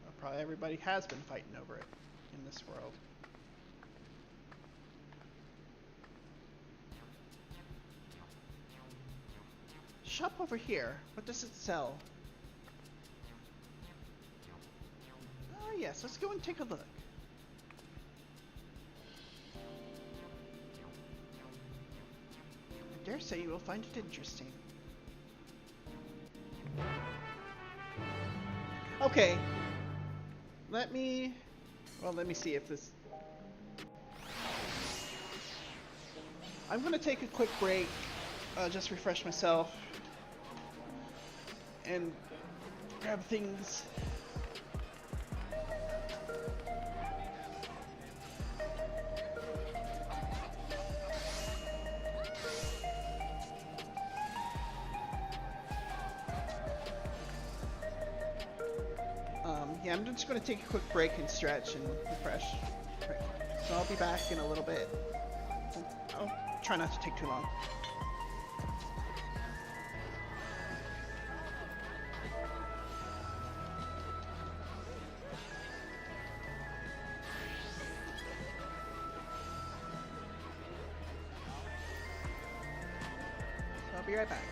Well, probably everybody has been fighting over it in this world. Shop over here. What does it sell? Oh yes, let's go and take a look. I dare say you will find it interesting. Okay. Let me see if this... I'm gonna take a quick break, just refresh myself, and grab things. Yeah, I'm just going to take a quick break and stretch and refresh. Right. So I'll be back in a little bit. I'll try not to take too long. So I'll be right back.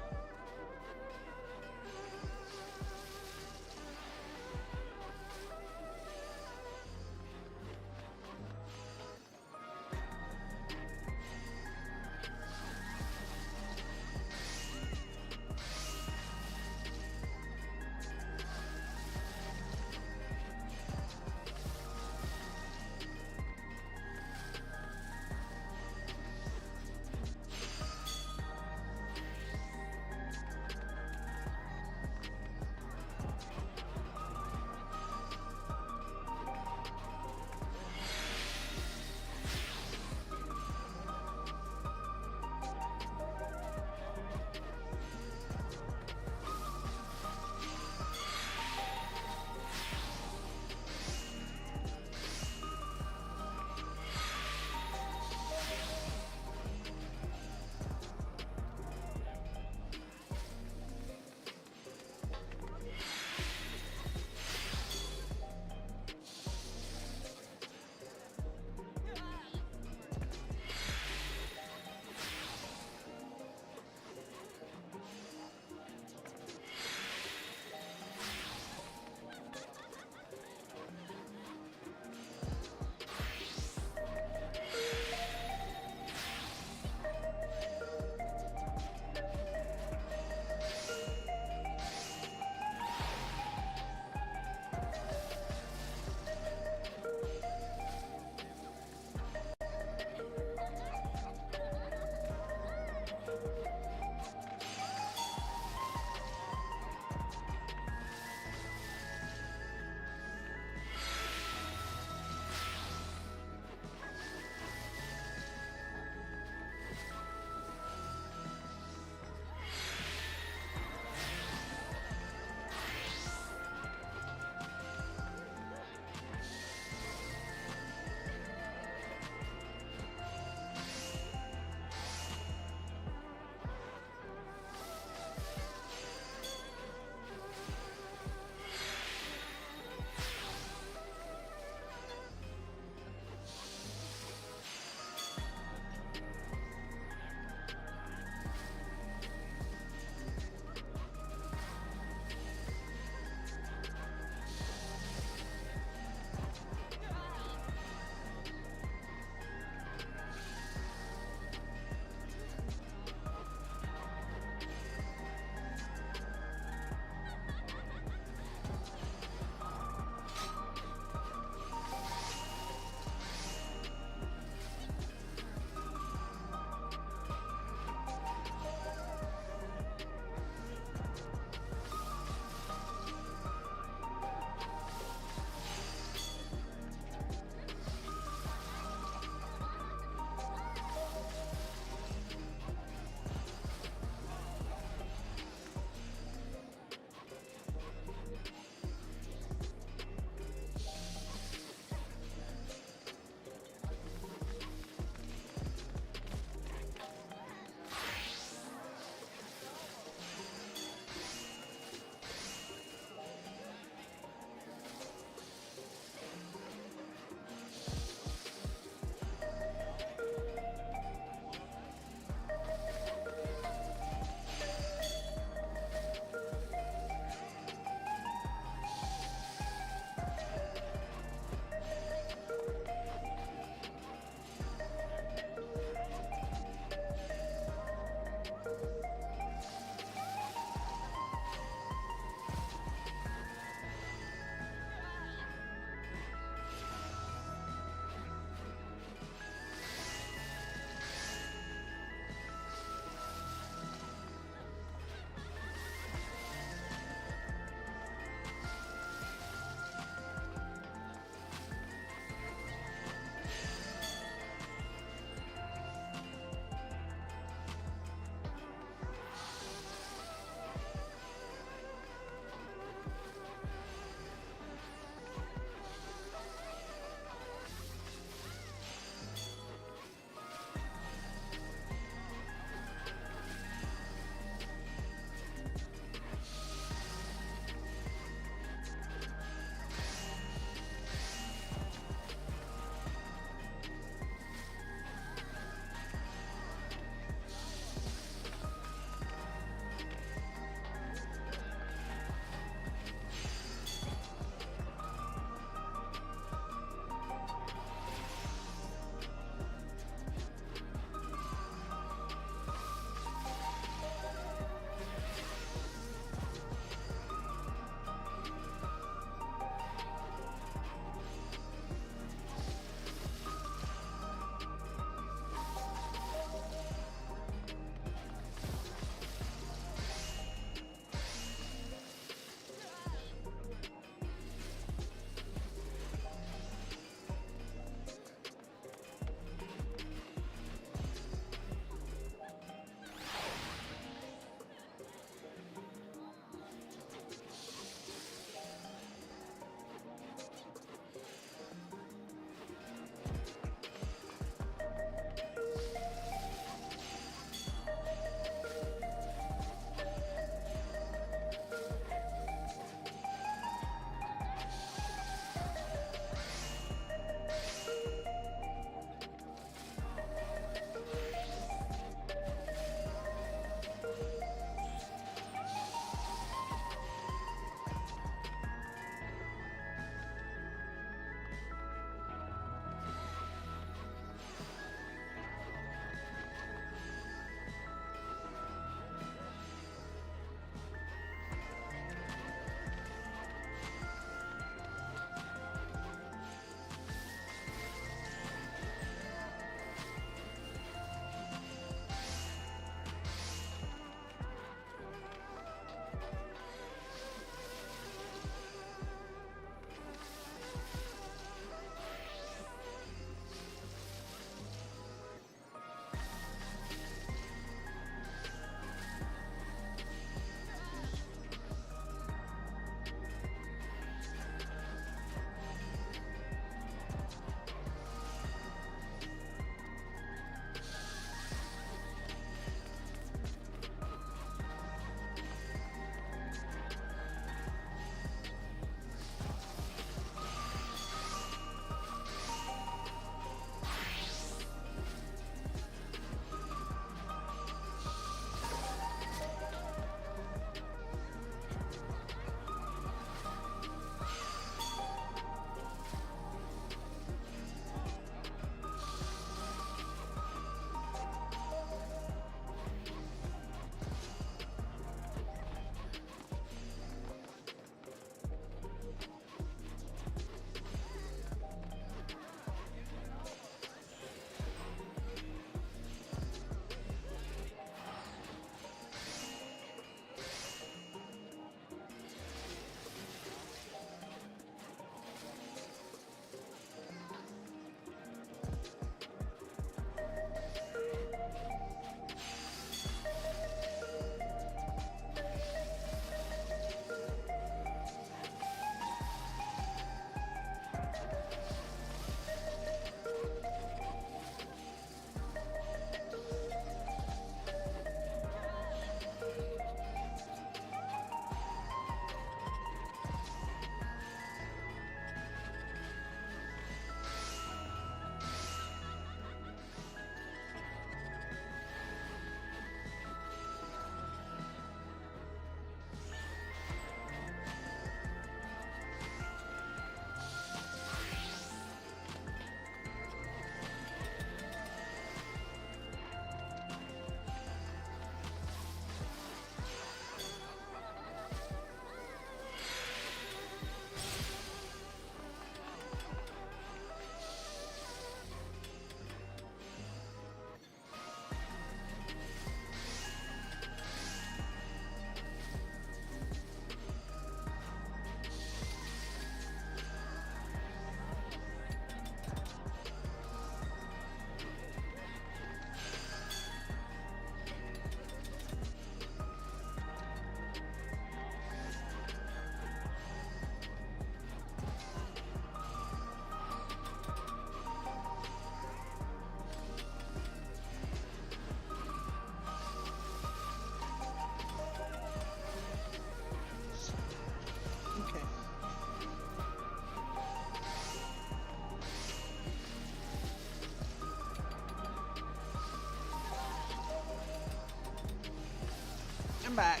back.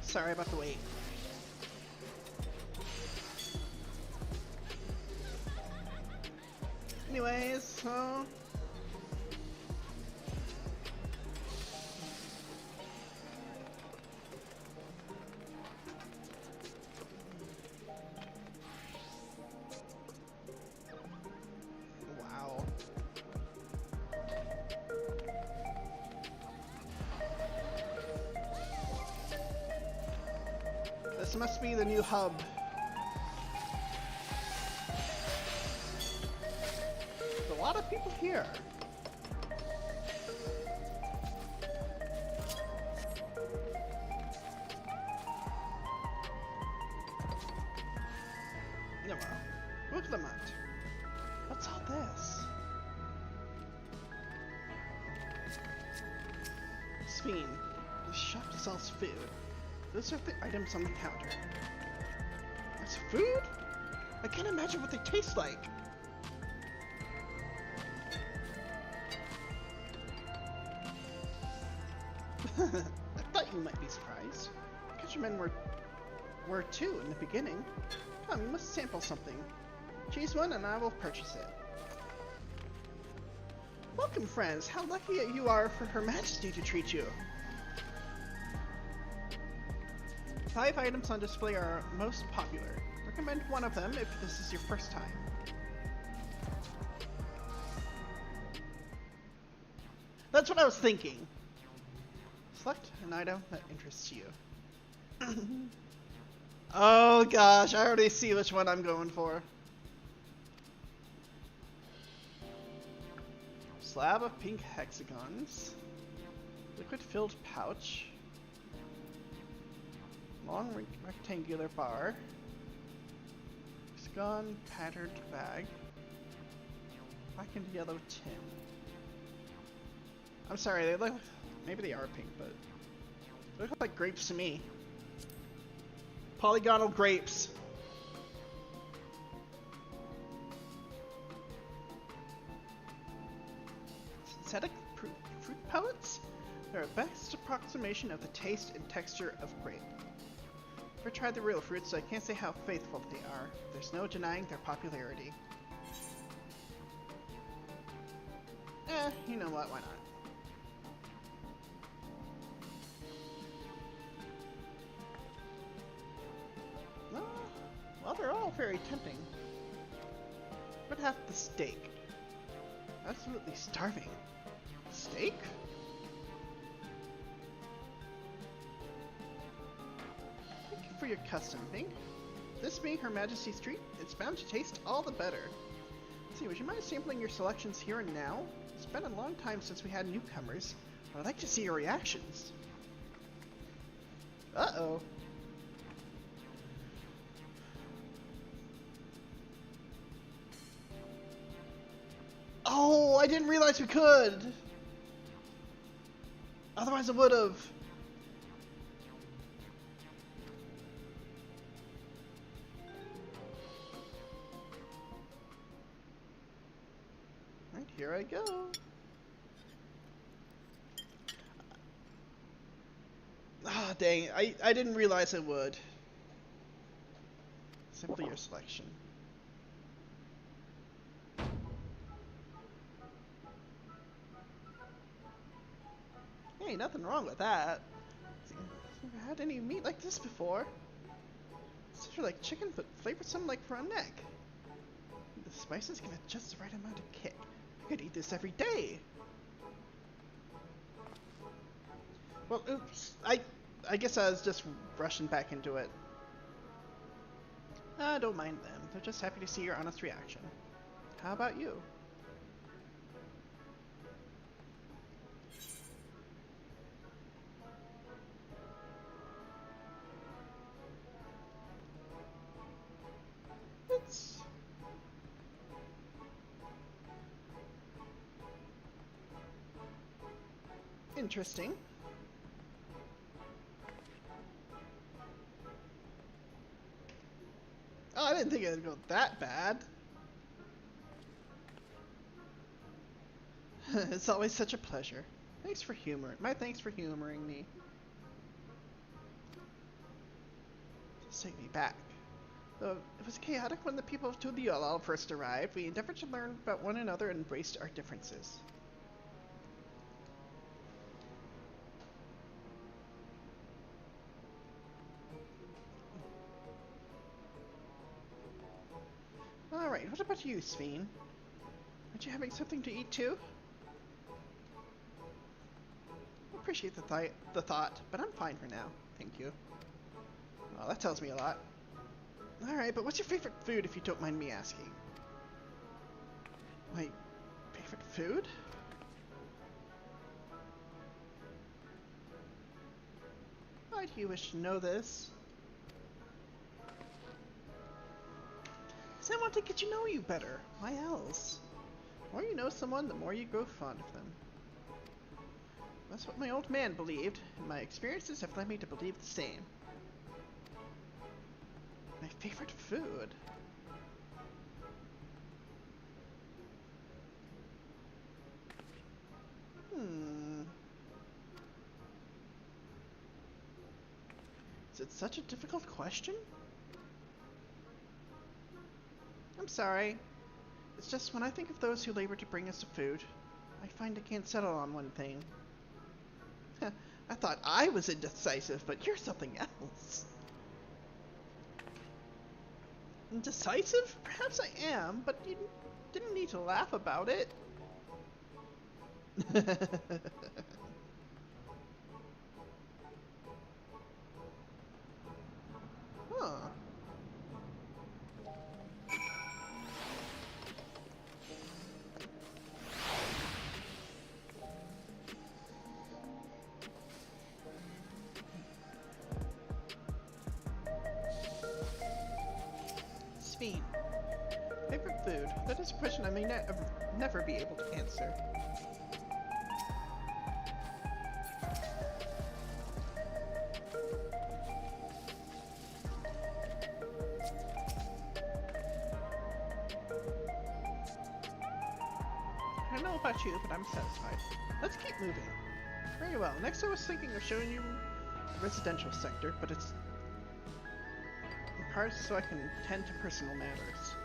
Sorry about the wait. Anyways, so... Wow. This must be the new hub. There's a lot of people here. No, look at the mount. What's all this? Speen. This shop sells food. Those are the items on the counter. That's food? I can't imagine what they taste like. I thought you might be surprised. Countrymen were too in the beginning. Come, you must sample something. Choose one and I will purchase it. Welcome, friends. How lucky you are for Her Majesty to treat you. 5 items on display are most popular. Recommend one of them if this is your first time. That's what I was thinking. Select an item that interests you. Oh gosh, I already see which one I'm going for. Slab of pink hexagons. Liquid-filled pouch. Long rectangular bar. Hexagon patterned bag. Black and yellow tin. I'm sorry, they look... Maybe they are pink, but... They look like grapes to me. Polygonal grapes. Synthetic fruit pellets? They're a best approximation of the taste and texture of grape. Never tried the real fruits, so I can't say how faithful they are. There's no denying their popularity. You know what, why not? Well, they're all very tempting. But have the steak. Absolutely starving. Steak? Thank you for your custom thing. This being Her Majesty's treat, it's bound to taste all the better. Let's see, would you mind sampling your selections here and now? It's been a long time since we had newcomers. I'd like to see your reactions. Uh-oh. Oh, I didn't realize we could! Otherwise I would've. Right, here I go. Ah, dang, I didn't realize I would. Simply your selection. Hey, nothing wrong with that. I've never had any meat like this before. It's sort of like chicken, but flavored some like front neck. The spices give it just the right amount of kick. I could eat this every day. Well, oops. I guess I was just rushing back into it. I don't mind them. They're just happy to see your honest reaction. How about you? It's... interesting. Oh, I didn't think it would go that bad. It's always such a pleasure. Thanks for humoring me. take me back. Though it was chaotic when the people of Tuliolal first arrived, we endeavored to learn about one another and embraced our differences. Alright, what about you, Sveen? Aren't you having something to eat too? I appreciate the thought, but I'm fine for now. Thank you. Well, that tells me a lot. Alright, but what's your favorite food, if you don't mind me asking? My favorite food? Why do you wish to know this? Because I want to get to know you better. Why else? The more you know someone, the more you grow fond of them. That's what my old man believed, and my experiences have led me to believe the same. My favorite food? Is it such a difficult question? I'm sorry. It's just when I think of those who labor to bring us food, I find I can't settle on one thing. I thought I was indecisive, but you're something else. Indecisive? Perhaps I am, but you didn't need to laugh about it. Huh. Sveen. Favorite food? That is a question I may never be able to answer. I don't know about you, but I'm satisfied. Let's keep moving. Very well. Next I was thinking of showing you the residential sector, but it's in part so I can tend to personal matters.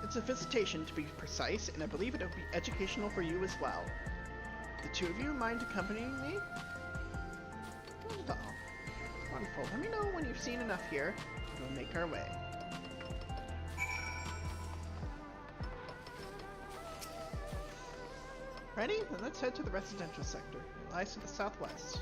It's a visitation, to be precise, and I believe it'll be educational for you as well. The two of you mind accompanying me? Not at all. Wonderful. Let me know when you've seen enough here, and we'll make our way. Ready? Then let's head to the residential sector. It lies to the southwest.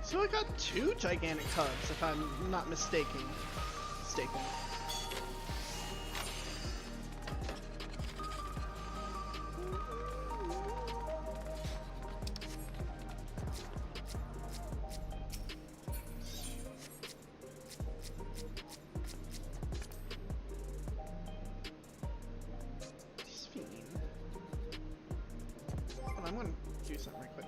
So I got two gigantic hubs, if I'm not mistaken. Well, I'm gonna do something right quick.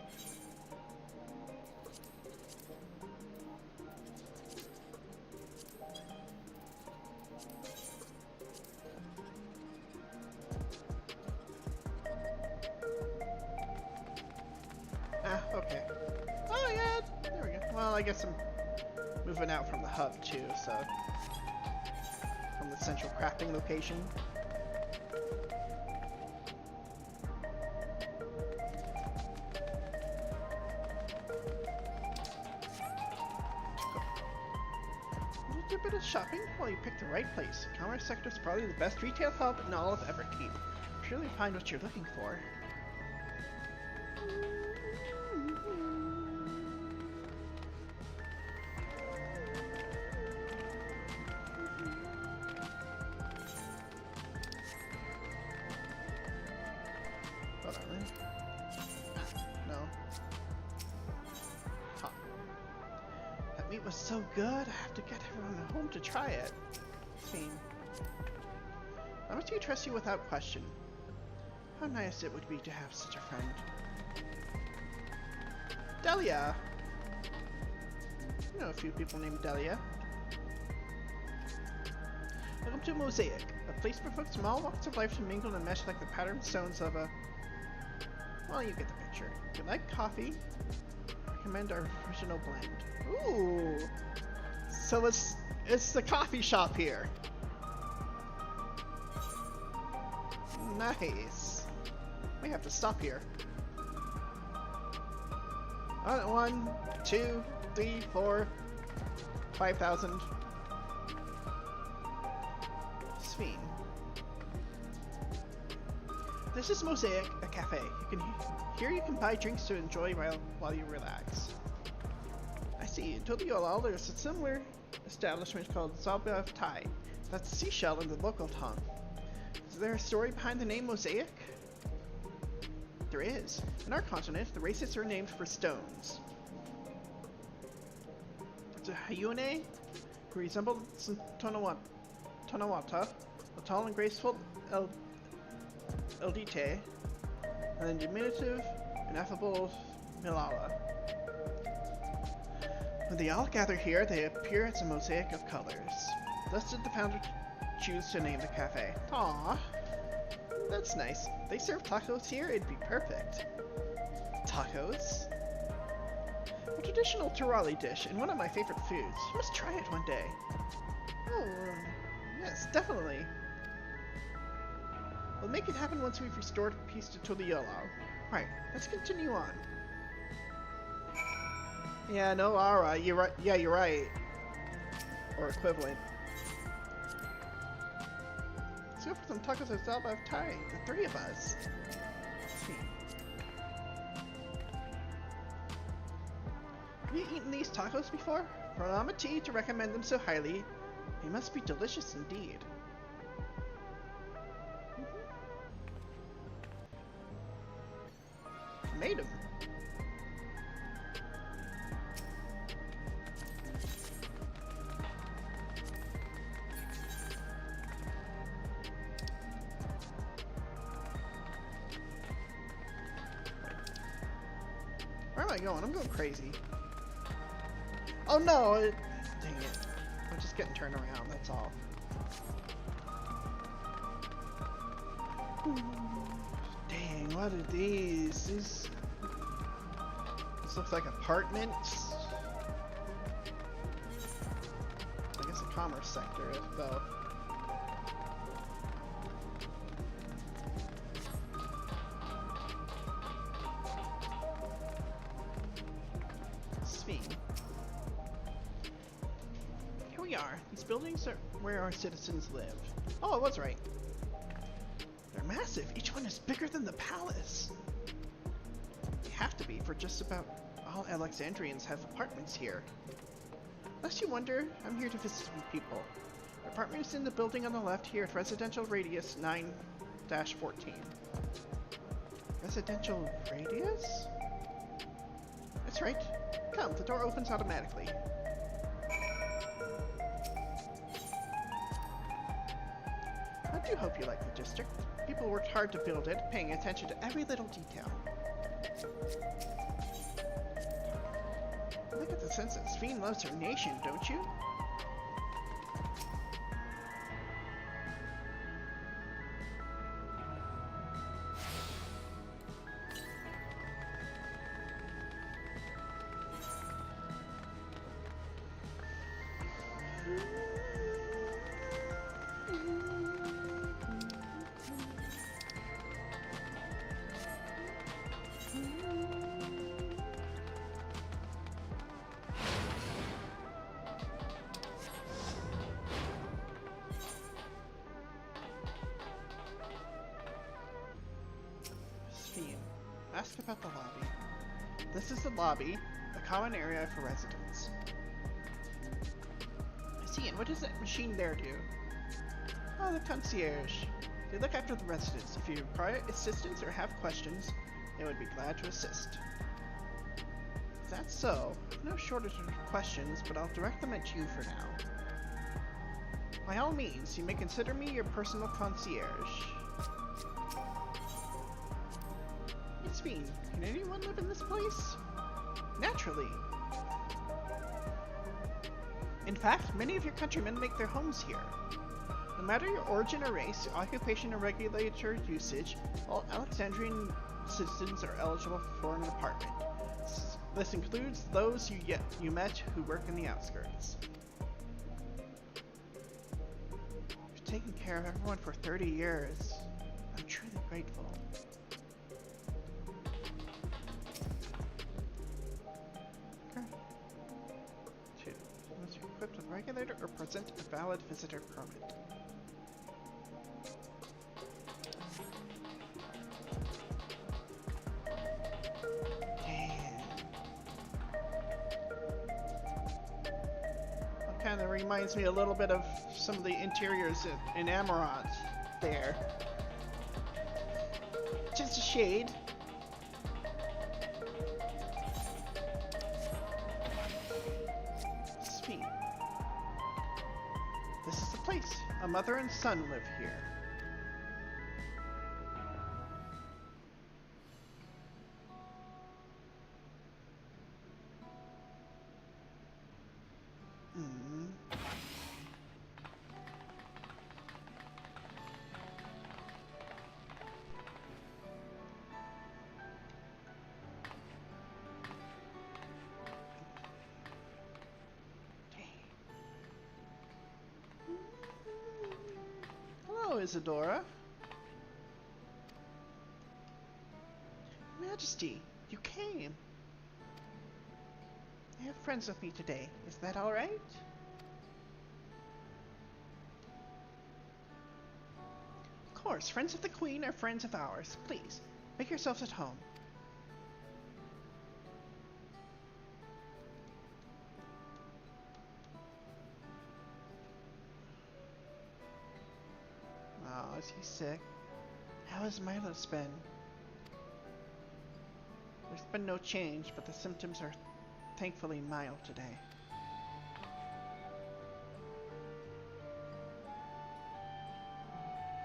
Okay. Oh yeah, there we go. Well, I guess I'm moving out from the hub too, so from the central crafting location. You do a bit of shopping? Well, you picked the right place. The commerce sector is probably the best retail hub in all of Everkeep. Surely find what you're looking for. Hold on. No. Huh. That meat was so good, I have to get everyone home to try it. Fiend. I must trust you without question. How nice it would be to have such a friend. Delia! I know a few people named Delia. Welcome to Mosaic, a place for folks from all walks of life to mingle and mesh like the patterned stones of a... Well, you get the picture. If you like coffee, recommend our original blend. Ooh! So it's the coffee shop here. Nice. We have to stop here. 1, 2, 3, 4, 5,000. Sphene. This is Mosaic, a cafe. Here you can buy drinks to enjoy while you relax. I see. In Tokyo, there's a similar establishment called Zabav Thai. That's a seashell in the local tongue. Is there a story behind the name Mosaic? There is. In our continent, the races are named for stones. There's a Hayune, who resembles Tonawata, a tall and graceful Eldite, and then diminutive, ineffable Milala. When they all gather here, they appear as a mosaic of colors. Thus did the founder choose to name the cafe. Aww. That's nice. If they serve tacos here, it'd be perfect. Tacos? A traditional Turali dish and one of my favorite foods. You must try it one day. Oh, yes, definitely. We'll make it happen once we've restored peace to Toliolo. Right, let's continue on. Yeah, no, alright, you're right. Yeah, you're right. Or equivalent. Let's go for some tacos at Zabav Thai, the 3 of us. Have you eaten these tacos before? For Amati to recommend them so highly, they must be delicious indeed. Made them. Where am I going? I'm going crazy. Oh no! Dang it. I'm just getting turned around, that's all. Dang, what are these? This looks like apartments. I guess a commerce sector, though. Here we are. These buildings are where our citizens live. Oh, I was right. They're massive. Each one is bigger than the palace. They have to be, for just about all Alexandrians have apartments here. Lest you wonder, I'm here to visit some people. Our apartment is in the building on the left here at Residential Radius 9-14. Residential Radius? That's right. Come, the door opens automatically. I do hope you like the district. People worked hard to build it, paying attention to every little detail. Look at the sense that Sphene loves her nation, don't you? Ask about the lobby. This is the lobby, a common area for residents. I see, and what does that machine there do? Oh, the concierge. They look after the residents. If you require assistance or have questions, they would be glad to assist. If that's so, no shortage of questions, but I'll direct them at you for now. By all means, you may consider me your personal concierge. It's Fiend. Can anyone live in this place? Naturally. In fact, many of your countrymen make their homes here. No matter your origin or race, occupation or regulatory usage, all Alexandrian citizens are eligible for an apartment. This includes those you met who work in the outskirts. You've taken care of everyone for 30 years. I'm truly grateful. Okay. 2. Must be equipped with regulator or present a valid visitor permit. Kind of reminds me a little bit of some of the interiors in Amaranth there. Just a shade. Sweet. This is the place. A mother and son live here. Hello, Isadora. Majesty, you came. I have friends with me today. Is that all right? Of course, friends of the Queen are friends of ours. Please, make yourselves at home. Oh, is he sick? How has Milos been? There's been no change, but the symptoms are thankfully mild today.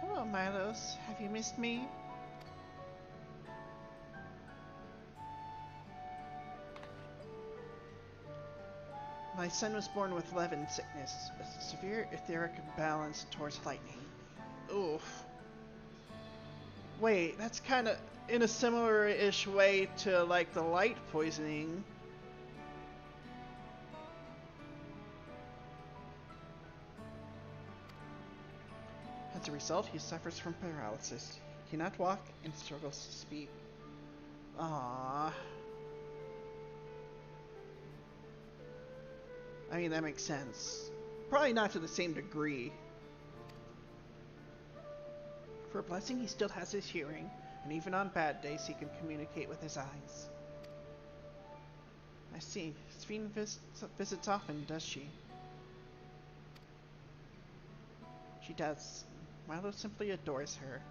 Hello, Milos. Have you missed me? My son was born with Levin sickness, a severe etheric imbalance towards lightning. Oof. Wait, that's kind of in a similar-ish way to, like, the light poisoning. As a result, he suffers from paralysis. He cannot walk and struggles to speak. Aww. I mean, that makes sense. Probably not to the same degree. For a blessing, he still has his hearing, and even on bad days he can communicate with his eyes. I see. Sphene visits often, does she? She does. Milo simply adores her.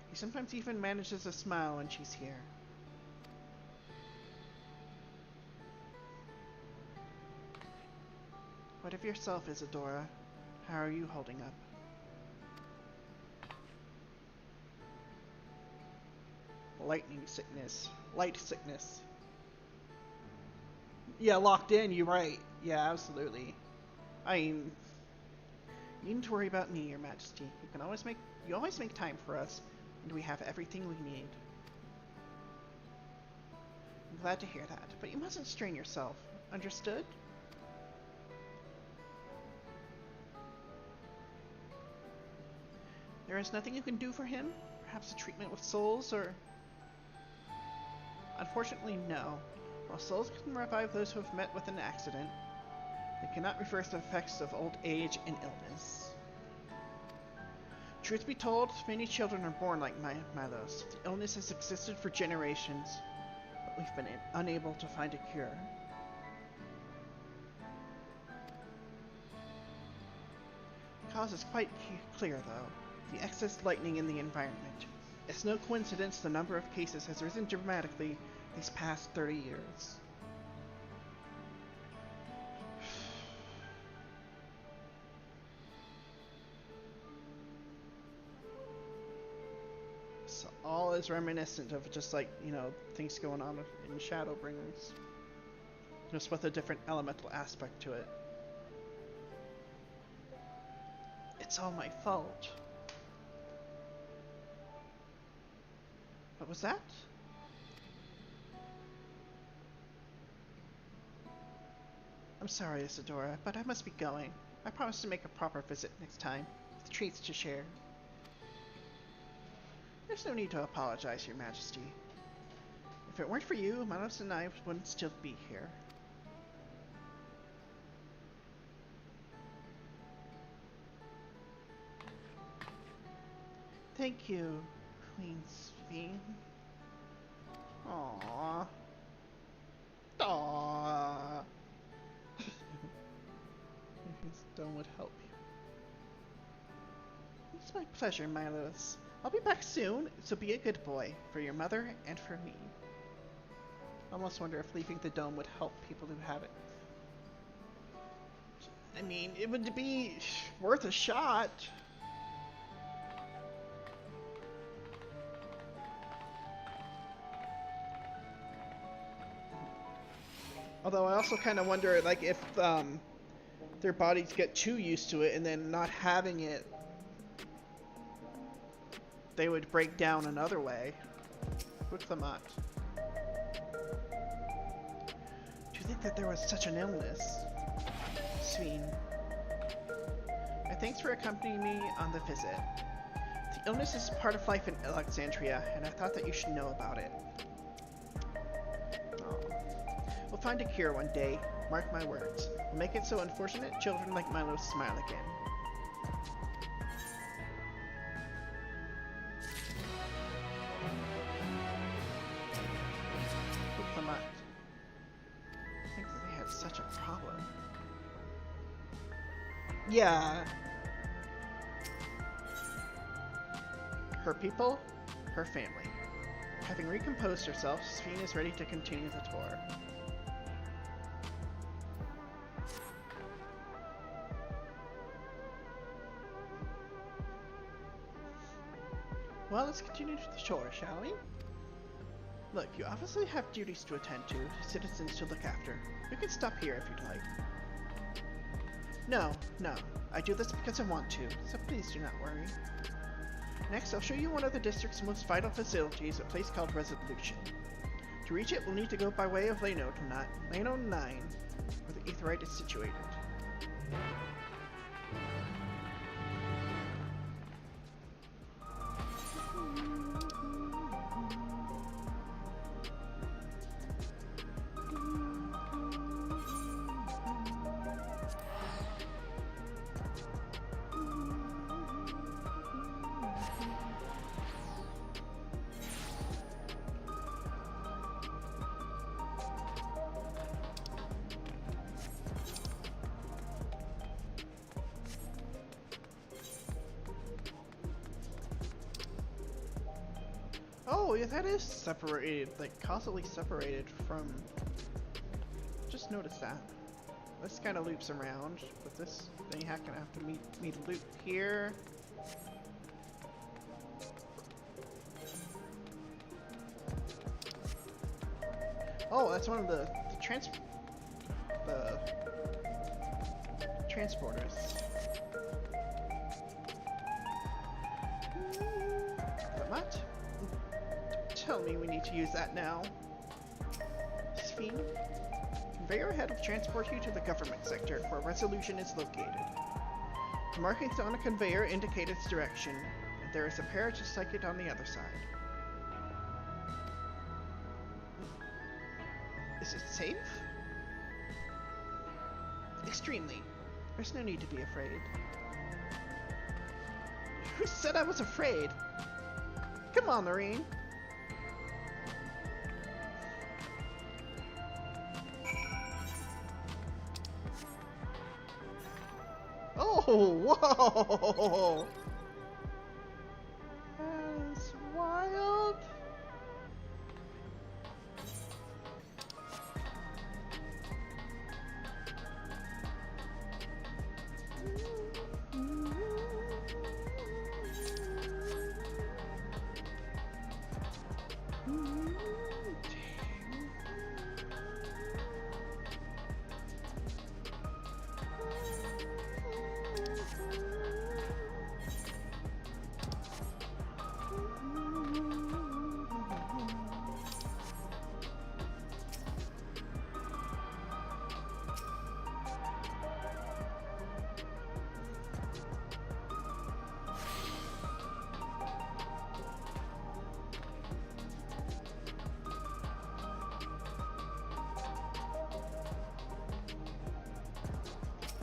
He sometimes even manages a smile when she's here. What of yourself, Isadora? How are you holding up? Lightning sickness. Light sickness. Yeah, locked in, you're right. Yeah, absolutely. I mean, you needn't worry about me, Your Majesty. You always make time for us, and we have everything we need. I'm glad to hear that, but you mustn't strain yourself. Understood? There is nothing you can do for him? Perhaps a treatment with souls, or... Unfortunately, no. While souls can revive those who have met with an accident, they cannot reverse the effects of old age and illness. Truth be told, many children are born like Milos. The illness has existed for generations, but we've been unable to find a cure. The cause is quite clear, though. the excess lightning in the environment. It's no coincidence the number of cases has risen dramatically these past 30 years. So all is reminiscent of just like, you know, things going on in Shadowbringers. Just with a different elemental aspect to it. It's all my fault. What was that? I'm sorry, Isadora, but I must be going. I promise to make a proper visit next time, with treats to share. There's no need to apologize, Your Majesty. If it weren't for you, Milos and I wouldn't still be here. Thank you, Queen Sphene. Aww. Aww. Dawn would help you. It's my pleasure, Milos. I'll be back soon, so be a good boy, for your mother and for me. I almost wonder if leaving the dome would help people who have it. I mean, it would be worth a shot. Although I also kind of wonder, like, if their bodies get too used to it and then not having it, they would break down another way. Look them up. Do you think that there was such an illness? Sphene. Thanks for accompanying me on the visit. The illness is part of life in Alexandria, and I thought that you should know about it. We'll find a cure one day, mark my words. We'll make it so unfortunate children like Milo smile again. Look them up. I think that they had such a problem. Yeah. Her people, her family. Having recomposed herself, Sphene is ready to continue the tour. Well, let's continue to the shore, shall we? Look, you obviously have duties to attend to, citizens to look after. You can stop here if you'd like. No, I do this because I want to, so please do not worry. Next, I'll show you one of the district's most vital facilities, a place called Resolution. To reach it, we'll need to go by way of Lane 9, where the Aetheryte is situated. Oh, yeah, that is separated, like, causally separated from... Just noticed that. This kind of loops around, but this, then you're gonna have to meet a loop here. Oh, that's one of the transporters. What? Tell me we need to use that now. Sphene? Conveyor ahead will transport you to the government sector, where Resolution is located. The markings on a conveyor indicate its direction, and there is a parapsychic on the other side. Is it safe? Extremely. There's no need to be afraid. Who said I was afraid? Come on, Marine. Oh, whoa!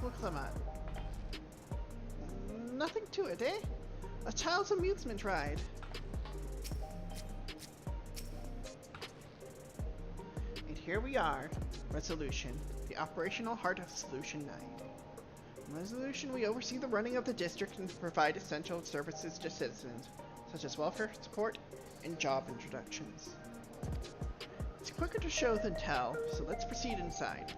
Look them at. Nothing to it, eh? A child's amusement ride. And here we are. Resolution. The operational heart of Solution 9. In Resolution, we oversee the running of the district and provide essential services to citizens, such as welfare support and job introductions. It's quicker to show than tell, so let's proceed inside.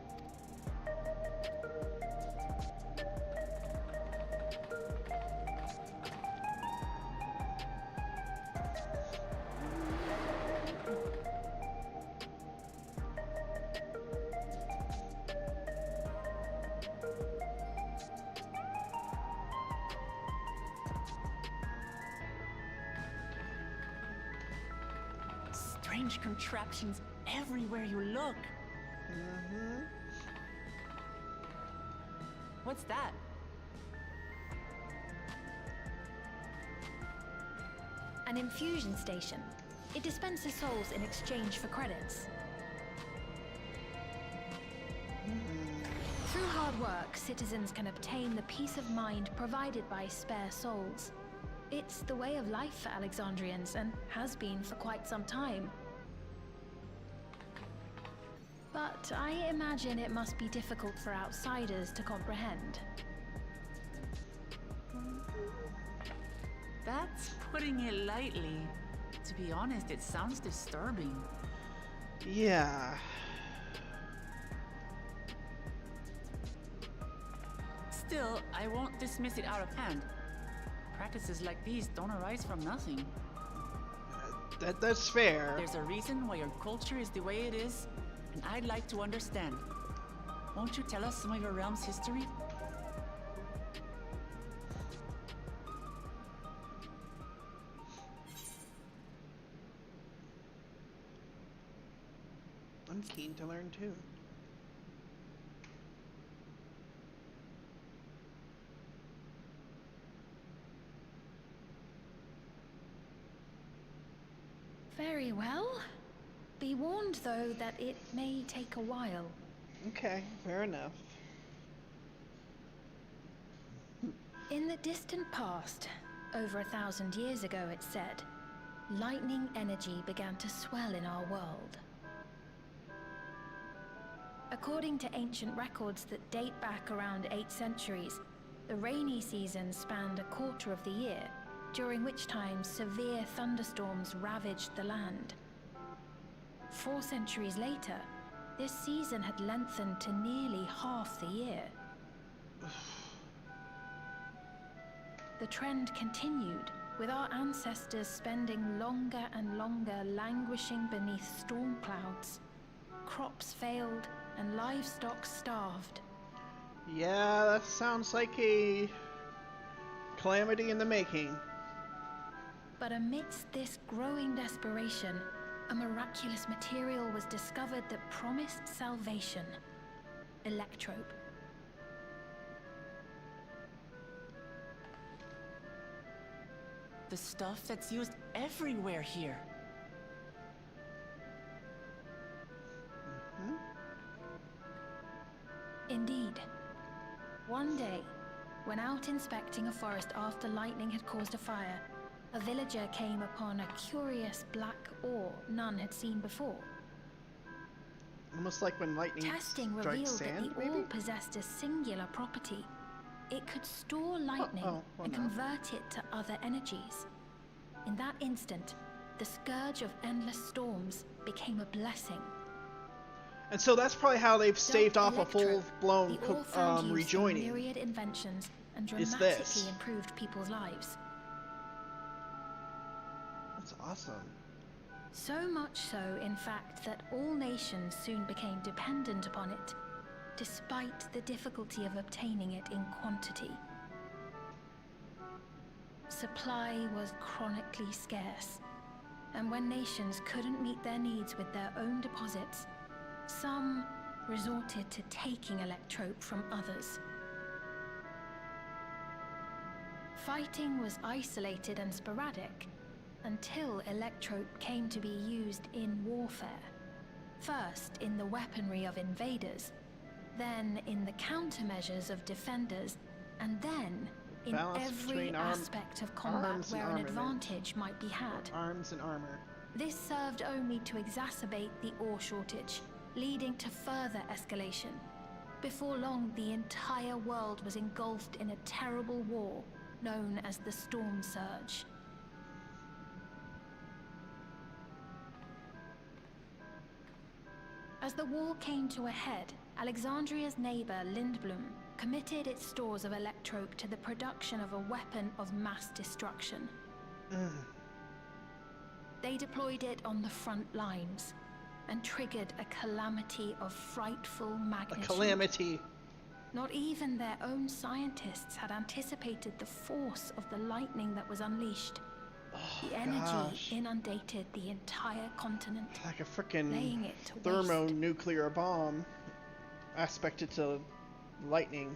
Strange contraptions everywhere you look.
Mm-hmm.
What's that?
An infusion station. It dispenses souls in exchange for credits. Through hard work, citizens can obtain the peace of mind provided by spare souls. It's the way of life for Alexandrians, and has been for quite some time. But I imagine it must be difficult for outsiders to comprehend.
That's putting it lightly. To be honest, it sounds disturbing.
Yeah.
Still, I won't dismiss it out of hand. Practices like these don't arise from nothing.
That's fair.
There's a reason why your culture is the way it is, and I'd like to understand. Won't you tell us some of your realm's history?
I'm keen to learn too.
Very well. Be warned, though, that it may take a while.
Okay, fair enough.
In the distant past, over 1,000 years ago, it's said, lightning energy began to swell in our world. According to ancient records that date back around 8 centuries, the rainy season spanned a quarter of the year, during which time severe thunderstorms ravaged the land. 4 centuries later, this season had lengthened to nearly half the year. The trend continued, with our ancestors spending longer and longer languishing beneath storm clouds. Crops failed, and livestock starved.
Yeah, that sounds like a calamity in the making.
But amidst this growing desperation, a miraculous material was discovered that promised salvation. Electrope.
The stuff that's used everywhere here.
Indeed. One day, when out inspecting a forest after lightning had caused a fire, a villager came upon a curious black ore none had seen before.
Almost like when lightning
Testing
strikes
revealed
sand,
that the
maybe?
ore possessed a singular property. It could store lightning
well,
and
no.
convert it to other energies. In that instant, the scourge of endless storms became a blessing.
And so that's probably how they've staved
Dubbed
off a
Electrope,
full-blown
the ore found use in
rejoining.
myriad inventions and
Is
dramatically
this.
improved people's lives.
That's awesome.
So much so, in fact, that all nations soon became dependent upon it, despite the difficulty of obtaining it in quantity. Supply was chronically scarce, and when nations couldn't meet their needs with their own deposits, some resorted to taking electrope from others. Fighting was isolated and sporadic until electrope came to be used in warfare. First in the weaponry of invaders, then in the countermeasures of defenders, and then in every aspect of combat where an advantage might be had.
Arms and armor.
This served only to exacerbate the ore shortage, leading to further escalation. Before long, the entire world was engulfed in a terrible war known as the Storm Surge. As the war came to a head, Alexandria's neighbor, Lindblum, committed its stores of electrope to the production of a weapon of mass destruction. They deployed it on the front lines and triggered a calamity of frightful magnitude.
A calamity.
Not even their own scientists had anticipated the force of the lightning that was unleashed. The energy inundated the entire continent,
like a freaking
laying it to
thermonuclear bomb aspected to lightning,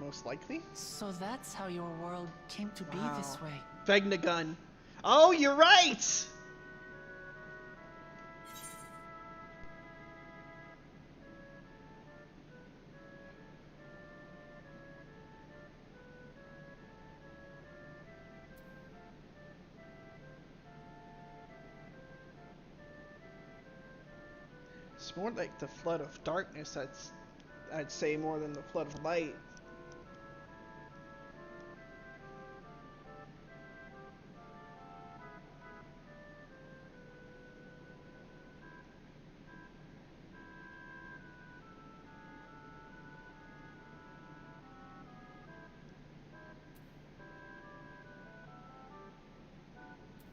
most likely.
So that's how your world came to be this way.
Vegnagun. Oh, you're right! It's more like the flood of darkness, I'd say, more than the flood of light.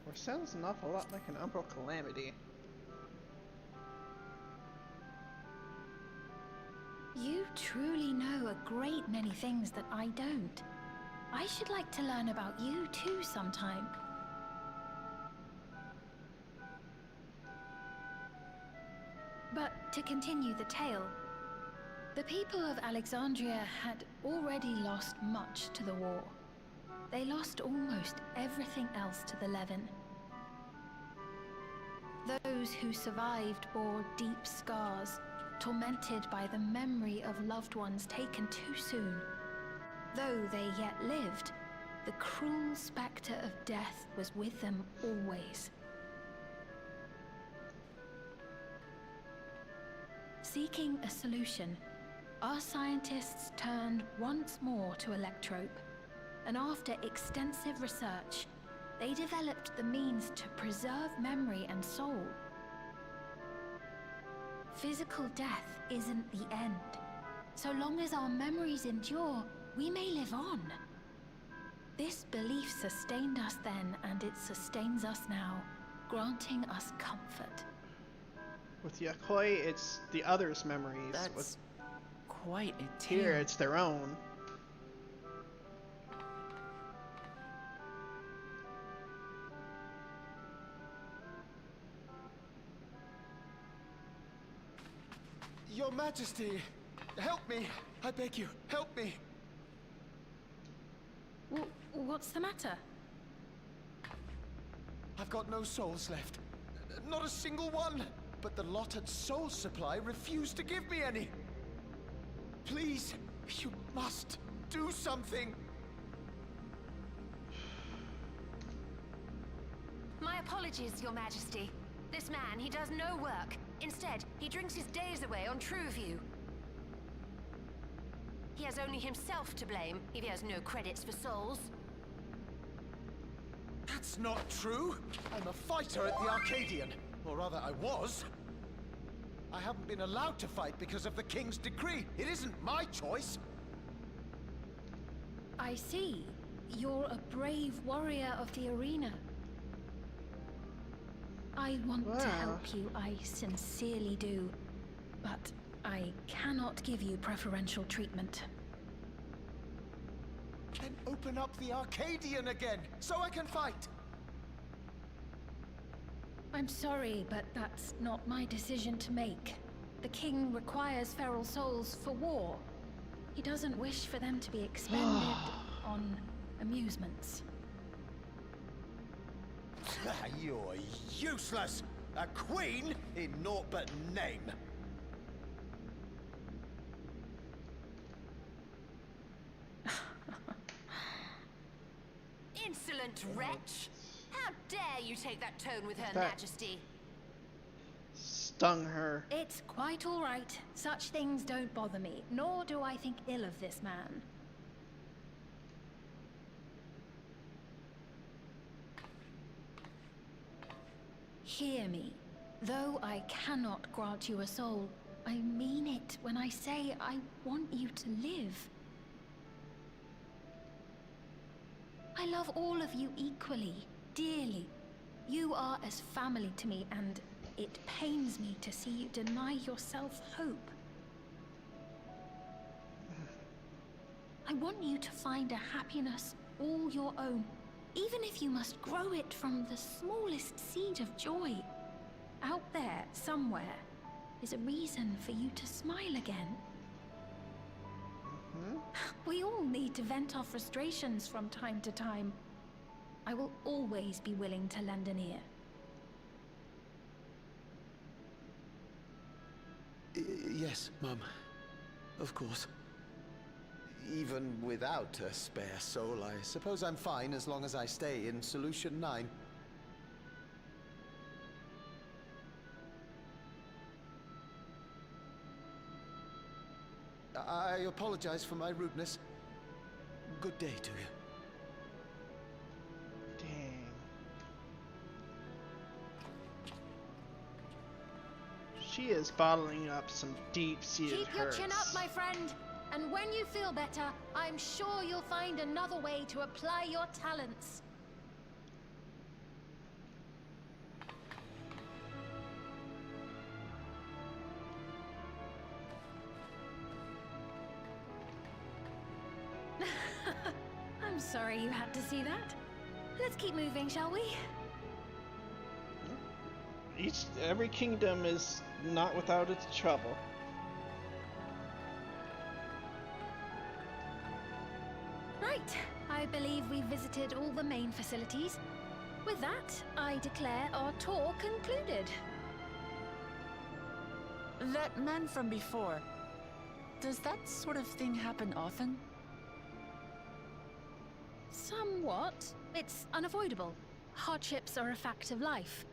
Or sounds an awful lot like an Umbral Calamity.
You truly know a great many things that I don't. I should like to learn about you too sometime. But to continue the tale, the people of Alexandria had already lost much to the war. They lost almost everything else to the Levin. Those who survived bore deep scars, tormented by the memory of loved ones taken too soon. Though they yet lived, the cruel spectre of death was with them always. Seeking a solution, our scientists turned once more to electrope, and after extensive research, they developed the means to preserve memory and soul. Physical death isn't the end. So long as our memories endure, we may live on. This belief sustained us then, and it sustains us now, granting us comfort.
With Yakoi, it's the others' memories.
That's quite a tale.
Here, it's their own.
Your Majesty, help me! I beg you, help me!
What's the matter?
I've got no souls left. Not a single one! But the lot at Soul Supply refused to give me any! Please, you must do something!
My apologies, Your Majesty. This man, he does no work. Instead, he drinks his days away on Trueview. He has only himself to blame if he has no credits for souls.
That's not true! I'm a fighter at the Arcadian. Or rather, I was. I haven't been allowed to fight because of the King's decree. It isn't my choice.
I see. You're a brave warrior of the arena. I want to
Wow.
help you, I sincerely do. But I cannot give you preferential treatment.
Then open up the Arcadian again, so I can fight!
I'm sorry, but that's not my decision to make. The king requires feral souls for war. He doesn't wish for them to be expended on amusements.
You're useless! A queen in naught but name!
Insolent wretch! How dare you take that tone with Her
That-
Majesty?
Stung her.
It's quite all right. Such things don't bother me, nor do I think ill of this man. Hear me. Though I cannot grant you a soul, I mean it when I say I want you to live. I love all of you equally, dearly. You are as family to me, and it pains me to see you deny yourself hope. I want you to find a happiness all your own, even if you must grow it from the smallest seed of joy. Out there, somewhere, is a reason for you to smile again. We all need to vent our frustrations from time to time. I will always be willing to lend an ear.
Yes, Mum. Of course. Even without a spare soul, I suppose I'm fine as long as I stay in Solution 9. I apologize for my rudeness. Good day to you.
Dang. She is bottling up some deep-seated
Keep your
hurts.
chin up, my friend. And when you feel better, I'm sure you'll find another way to apply your talents. I'm sorry you had to see that. Let's keep moving, shall we?
Every kingdom is not without its trouble.
Right. I believe we've visited all the main facilities. With that, I declare our tour concluded.
That man from before, does that sort of thing happen often?
Somewhat. It's unavoidable. Hardships are a fact of life.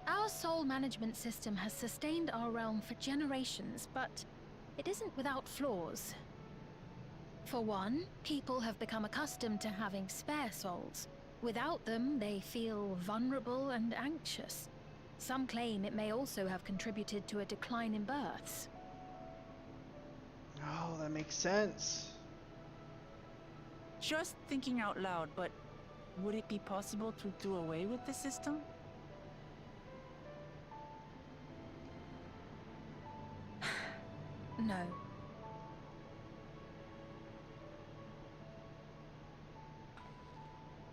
Our soul management system has sustained our realm for generations, but it isn't without flaws. For one, people have become accustomed to having spare souls. Without them, they feel vulnerable and anxious. Some claim it may also have contributed to a decline in births.
Oh, that makes sense.
Just thinking out loud, but would it be possible to do away with the system?
No.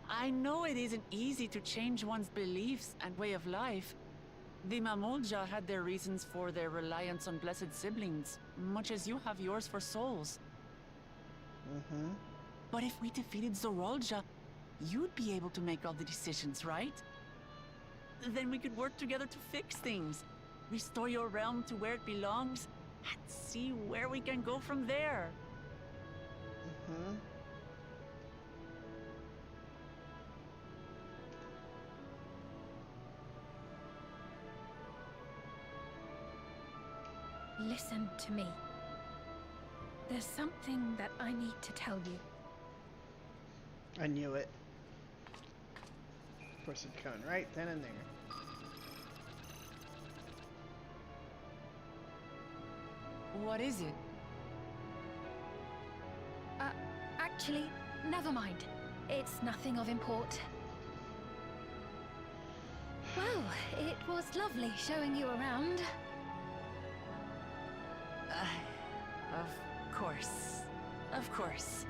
I know it isn't easy to change one's beliefs and way of life. The Mamolja had their reasons for their reliance on blessed siblings, much as you have yours for souls. But if we defeated Zorolja, you'd be able to make all the decisions, right? Then we could work together to fix things, restore your realm to where it belongs, and see where we can go from there.
Listen to me. There's something that I need to tell you.
I knew it. Of course, it's coming right then and there.
What is it?
Actually, never mind. It's nothing of import. Well, it was lovely showing you around.
Of course. Of course.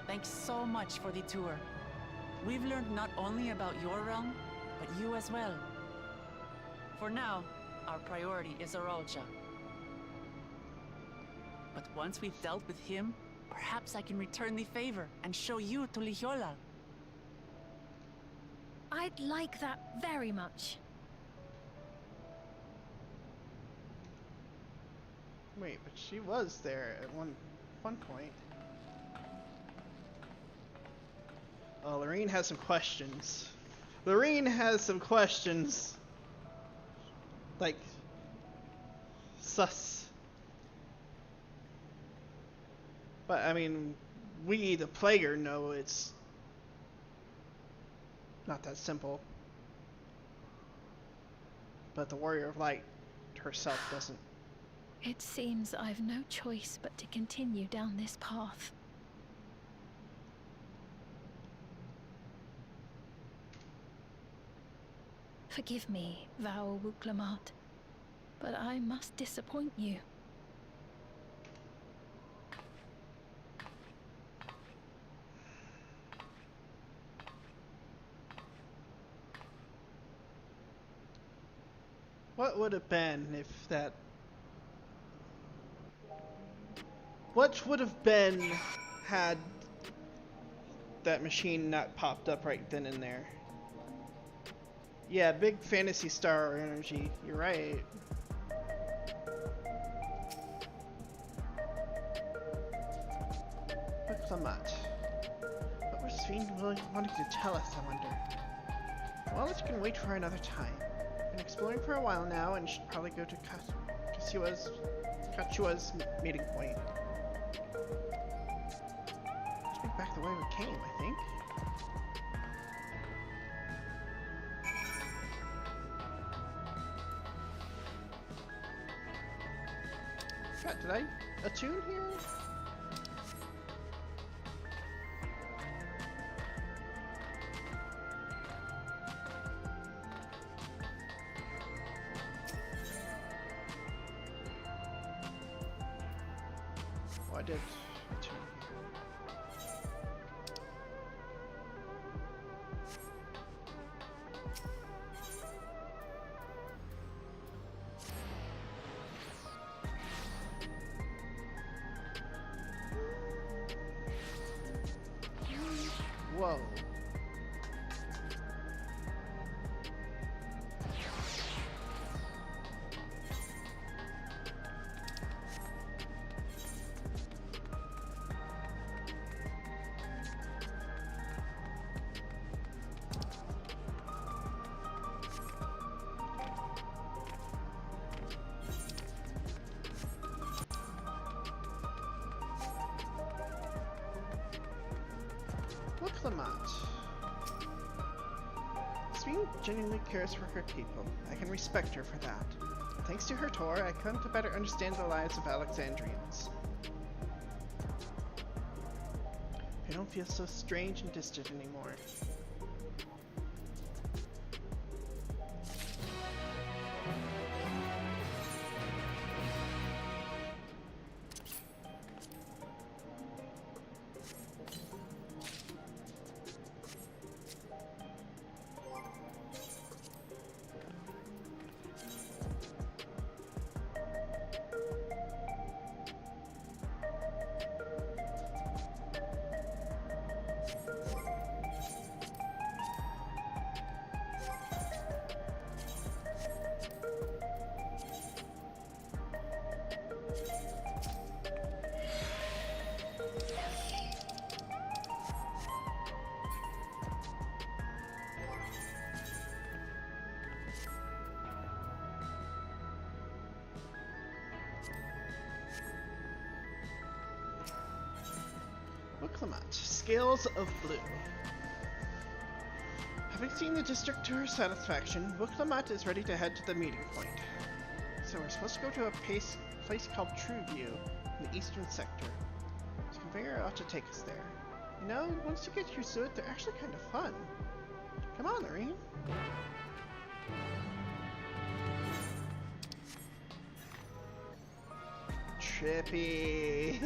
Thanks so much for the tour. We've learned not only about your realm, but you as well. For now, our priority is Arolja. But once we've dealt with him, perhaps I can return the favor and show you to Lihiola.
I'd like that very much.
Wait, but she was there at one point. Oh, Lorene has some questions. Like, sus. But, I mean, we, the player, know it's not that simple. But the Warrior of Light herself doesn't.
It seems I've no choice but to continue down this path. Forgive me, Val Wuklamat, but I must disappoint you.
What would have been if that... What would have been had that machine not popped up right then and there? Yeah, big Fantasy Star energy. You're right. Reclamat. What was Fiend wanting to tell us, I wonder? Well, it can wait for another time. Been exploring for a while now, and should probably go to Kachua's meeting point. Let's get back the way we came, I think. God, did I attune here? Oh, I did attune here. Whoa. Reclamat. Sween genuinely cares for her people. I can respect her for that. Thanks to her tour, I come to better understand the lives of Alexandrians. I don't feel so strange and distant anymore. Reclamat. Scales of Blue. Having seen the district to her satisfaction, Reclamat is ready to head to the meeting point. So we're supposed to go to a place called True View in the eastern sector. This conveyor ought to take us there. You know, once you get used to it, they're actually kind of fun. Come on, Lorene. Trippy.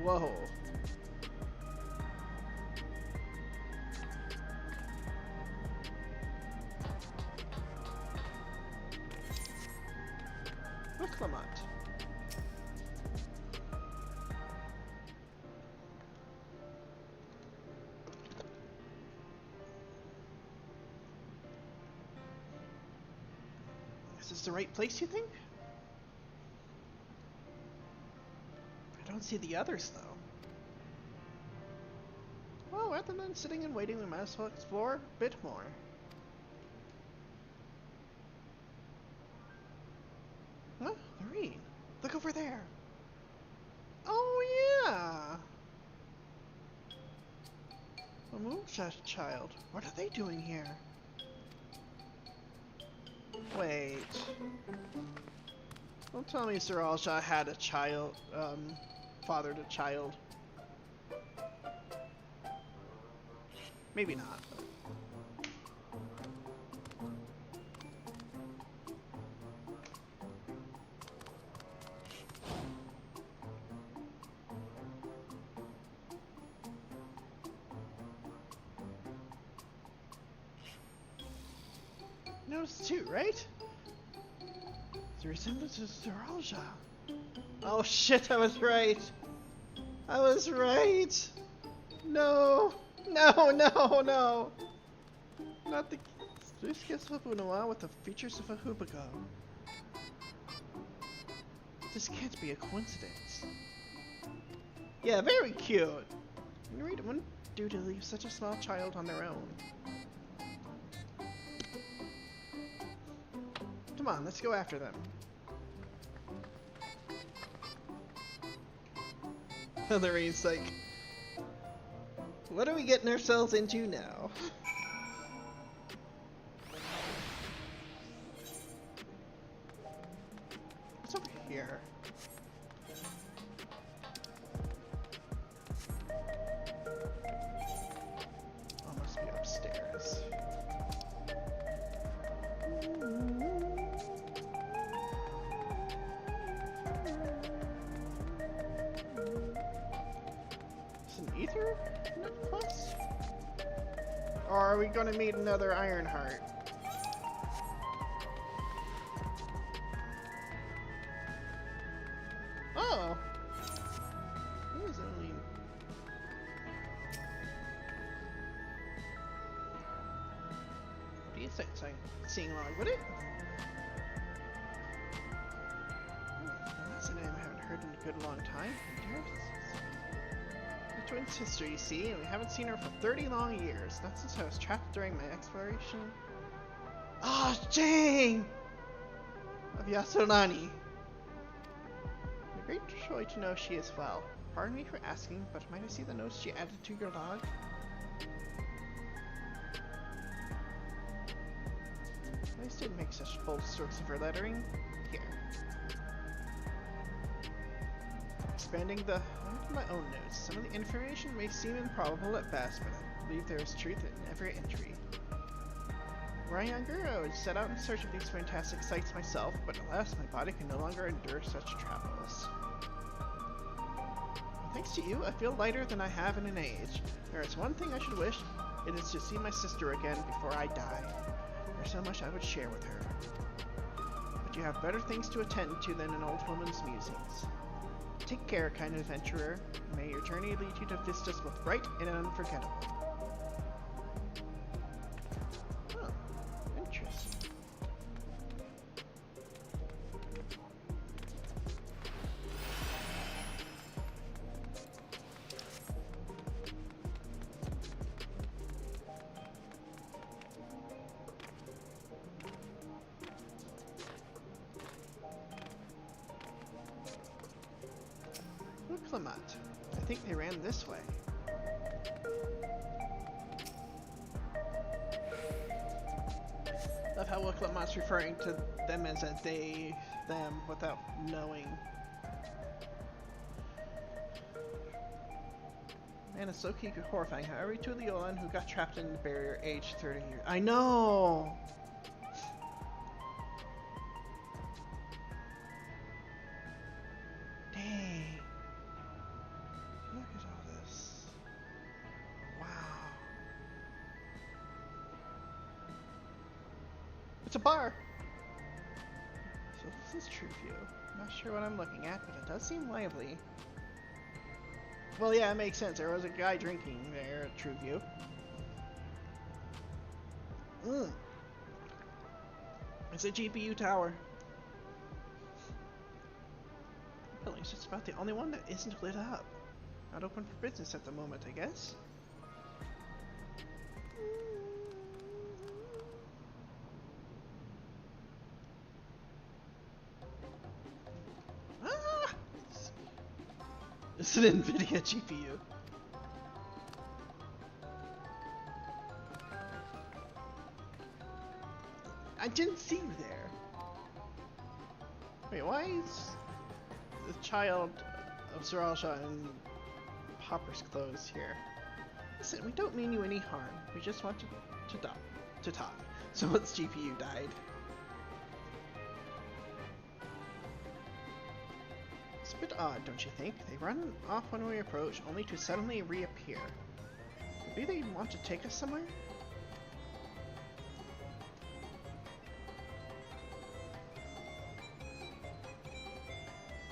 Whoa. Look, Lamont. Is this the right place, you think? I don't see the others, though. Well, rather than sitting and waiting, we might as well explore a bit more. Huh? Lorene, look over there. Oh, yeah. A moonshot child. What are they doing here? Wait. Don't tell me Sir Alja had a child, fathered a child. Maybe not. Notice too, right? The resemblance to Sir Alja. Oh shit, I was right. I was right. No. No, no, no. Not the Sluice of Unawa with the features of a Hoobago. This can't be a coincidence. Yeah, very cute. You read it wouldn't do to leave such a small child on their own. Come on, let's go after them. Lorene's like, what are we getting ourselves into now? What's over here? Oh, must be upstairs. Is an ether necklace? Or are we going to meet another Ironheart? Oh! Who is only... These things I'm seeing along with it? That's a name I haven't heard in a good long time. My twin sister, you see, and we haven't seen her for 30 long years. Not since I was trapped during my exploration. Ah, oh, dang! Of Yasunani. A great joy to know she is well. Pardon me for asking, but might I see the notes she added to your log? I just didn't make such bold strokes of her lettering. Here. Expanding my own notes. Some of the information may seem improbable at best, but I believe there is truth in every entry. Were I younger, I would set out in search of these fantastic sights myself, but alas, my body can no longer endure such travels. Thanks to you, I feel lighter than I have in an age. There is one thing I should wish, it is to see my sister again before I die. There's so much I would share with her. But you have better things to attend to than an old woman's musings. Take care, kind adventurer. May your journey lead you to vistas both bright and unforgettable. Oh, interesting. Lamont. I think they ran this way. Love how Lamont's referring to them as a they, them, without knowing. and it's so horrifying how every Tuliolan who got trapped in the barrier aged 30 years. I know! Dang. Look at all this. Wow. It's a bar! So this is True View. I'm not sure what I'm looking at, but it does seem lively. Well, yeah, it makes sense. There was a guy drinking there at True View. It's a GPU tower. The building's just about the only one that isn't lit up. Not open for business at the moment, I guess. Ah! It's an NVIDIA GPU. I didn't see you there. Wait, why is the child of Zeralsha in Popper's clothes here? Listen, we don't mean you any harm. We just want to talk. Someone's GPU died. It's a bit odd, don't you think? They run off when we approach, only to suddenly reappear. Maybe they want to take us somewhere?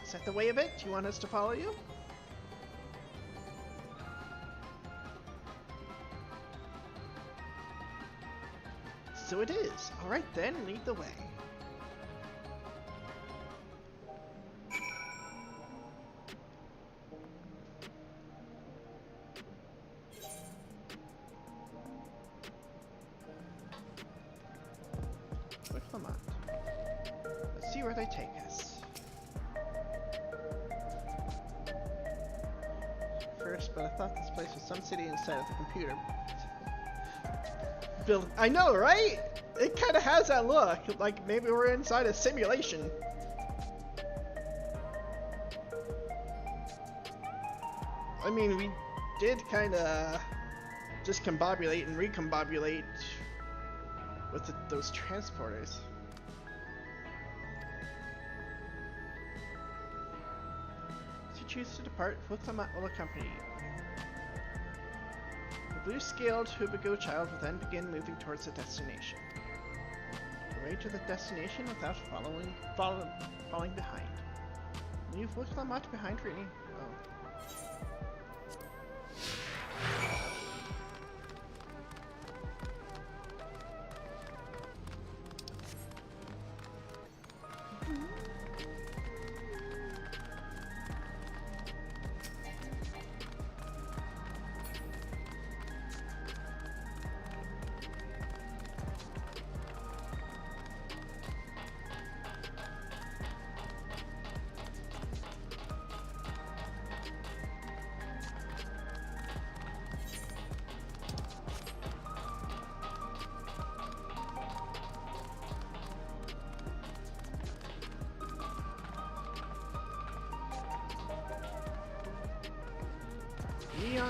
Is that the way of it? Do you want us to follow you? So it is. Alright then, lead the way. Quick Lamont. Let's see where they take us. First, but I thought this place was some city inside of the computer. I know, right? It kind of has that look, like maybe we're inside a simulation. I mean, we did kind of discombobulate and recombobulate with those transporters. If you choose to depart, Wuklamot will accompany you. The blue-scaled Hubigo child will then begin moving towards the destination. Hurry to the destination without falling behind. Leave Wuklamot behind for any...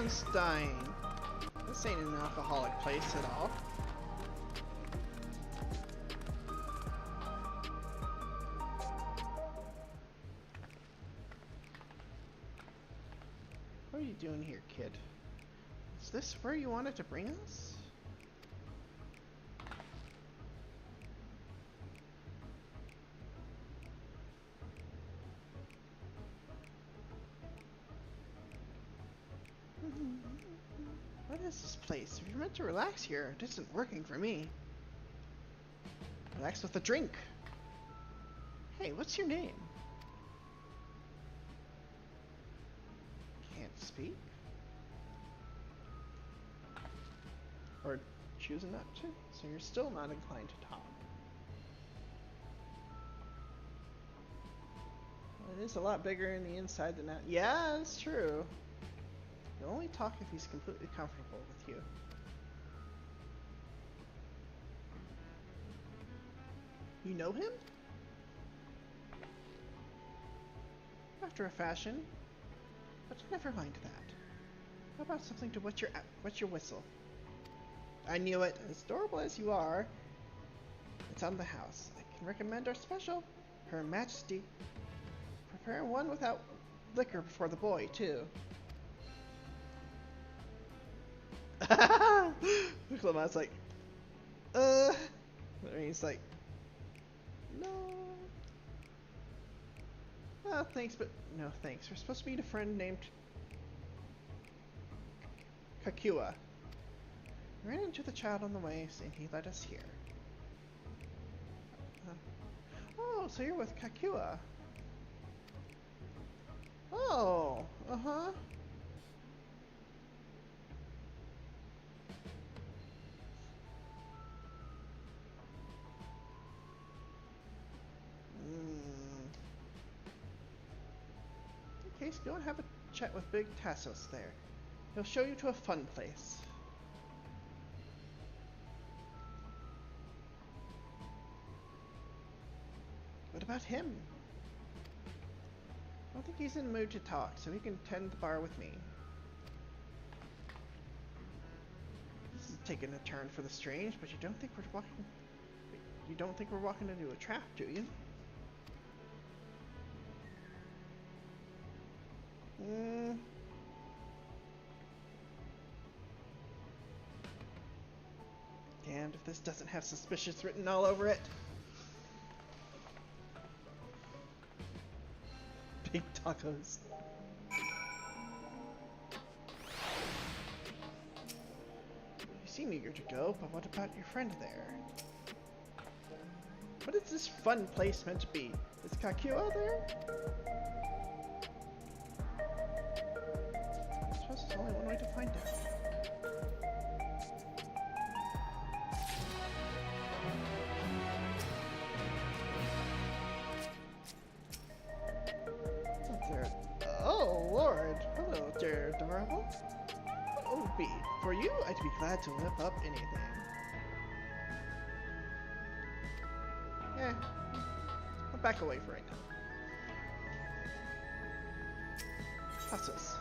Stein. This ain't an alcoholic place at all. What are you doing here, kid? Is this where you wanted to bring us? What is this place? If you're meant to relax here, it isn't working for me. Relax with a drink. Hey, what's your name? Can't speak? Or choosing not to? So you're still not inclined to talk. Well, it is a lot bigger in the inside than that. Yeah, that's true. He'll only talk if he's completely comfortable with you. You know him? After a fashion. But never mind that. How about something to wet your whistle? I knew it. As adorable as you are, it's on the house. I can recommend our special, Her Majesty. Prepare one without liquor before the boy, too. Lamont's like, I mean, he's like, no. Well, thanks, but no thanks. We're supposed to meet a friend named Kakua. We ran into the child on the way, and he led us here. Oh, so you're with Kakua. Oh, uh-huh. Okay, so go and have a chat with Big Tassos there. He'll show you to a fun place. What about him? I don't think he's in the mood to talk, so he can tend the bar with me. This is taking a turn for the strange, but you don't think we're walking... You don't think we're walking into a trap, do you? Damned if this doesn't have suspicious written all over it. Big tacos. You seem eager to go, but what about your friend there? What is this fun place meant to be? Is Kakua there? I suppose there's only one way to find out. Oh, Lord. Hello, dear adorable. What would it be? For you, I'd be glad to whip up anything. I'll back away for right now. Tassos.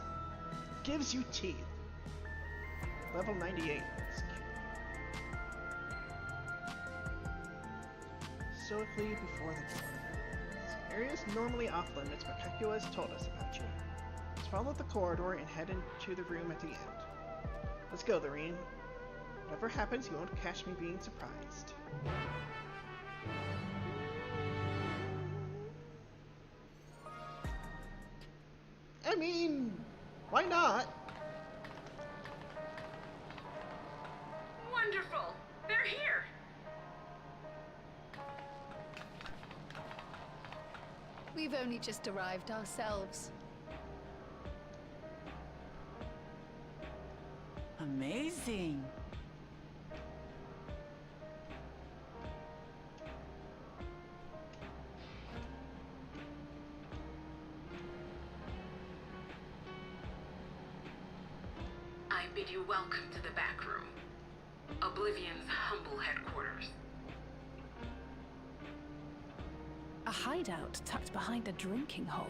Gives you teeth. Level 98. Stoically before the door. Areas normally off limits, but Kakua has told us about you. Let's follow the corridor and head into the room at the end. Let's go, Lorene. Whatever happens, you won't catch me being surprised. I mean, why not?
Wonderful! They're here!
We've only just arrived ourselves.
Amazing.
I bid you welcome to the back room. Oblivion's humble headquarters.
A hideout tucked behind a drinking hole.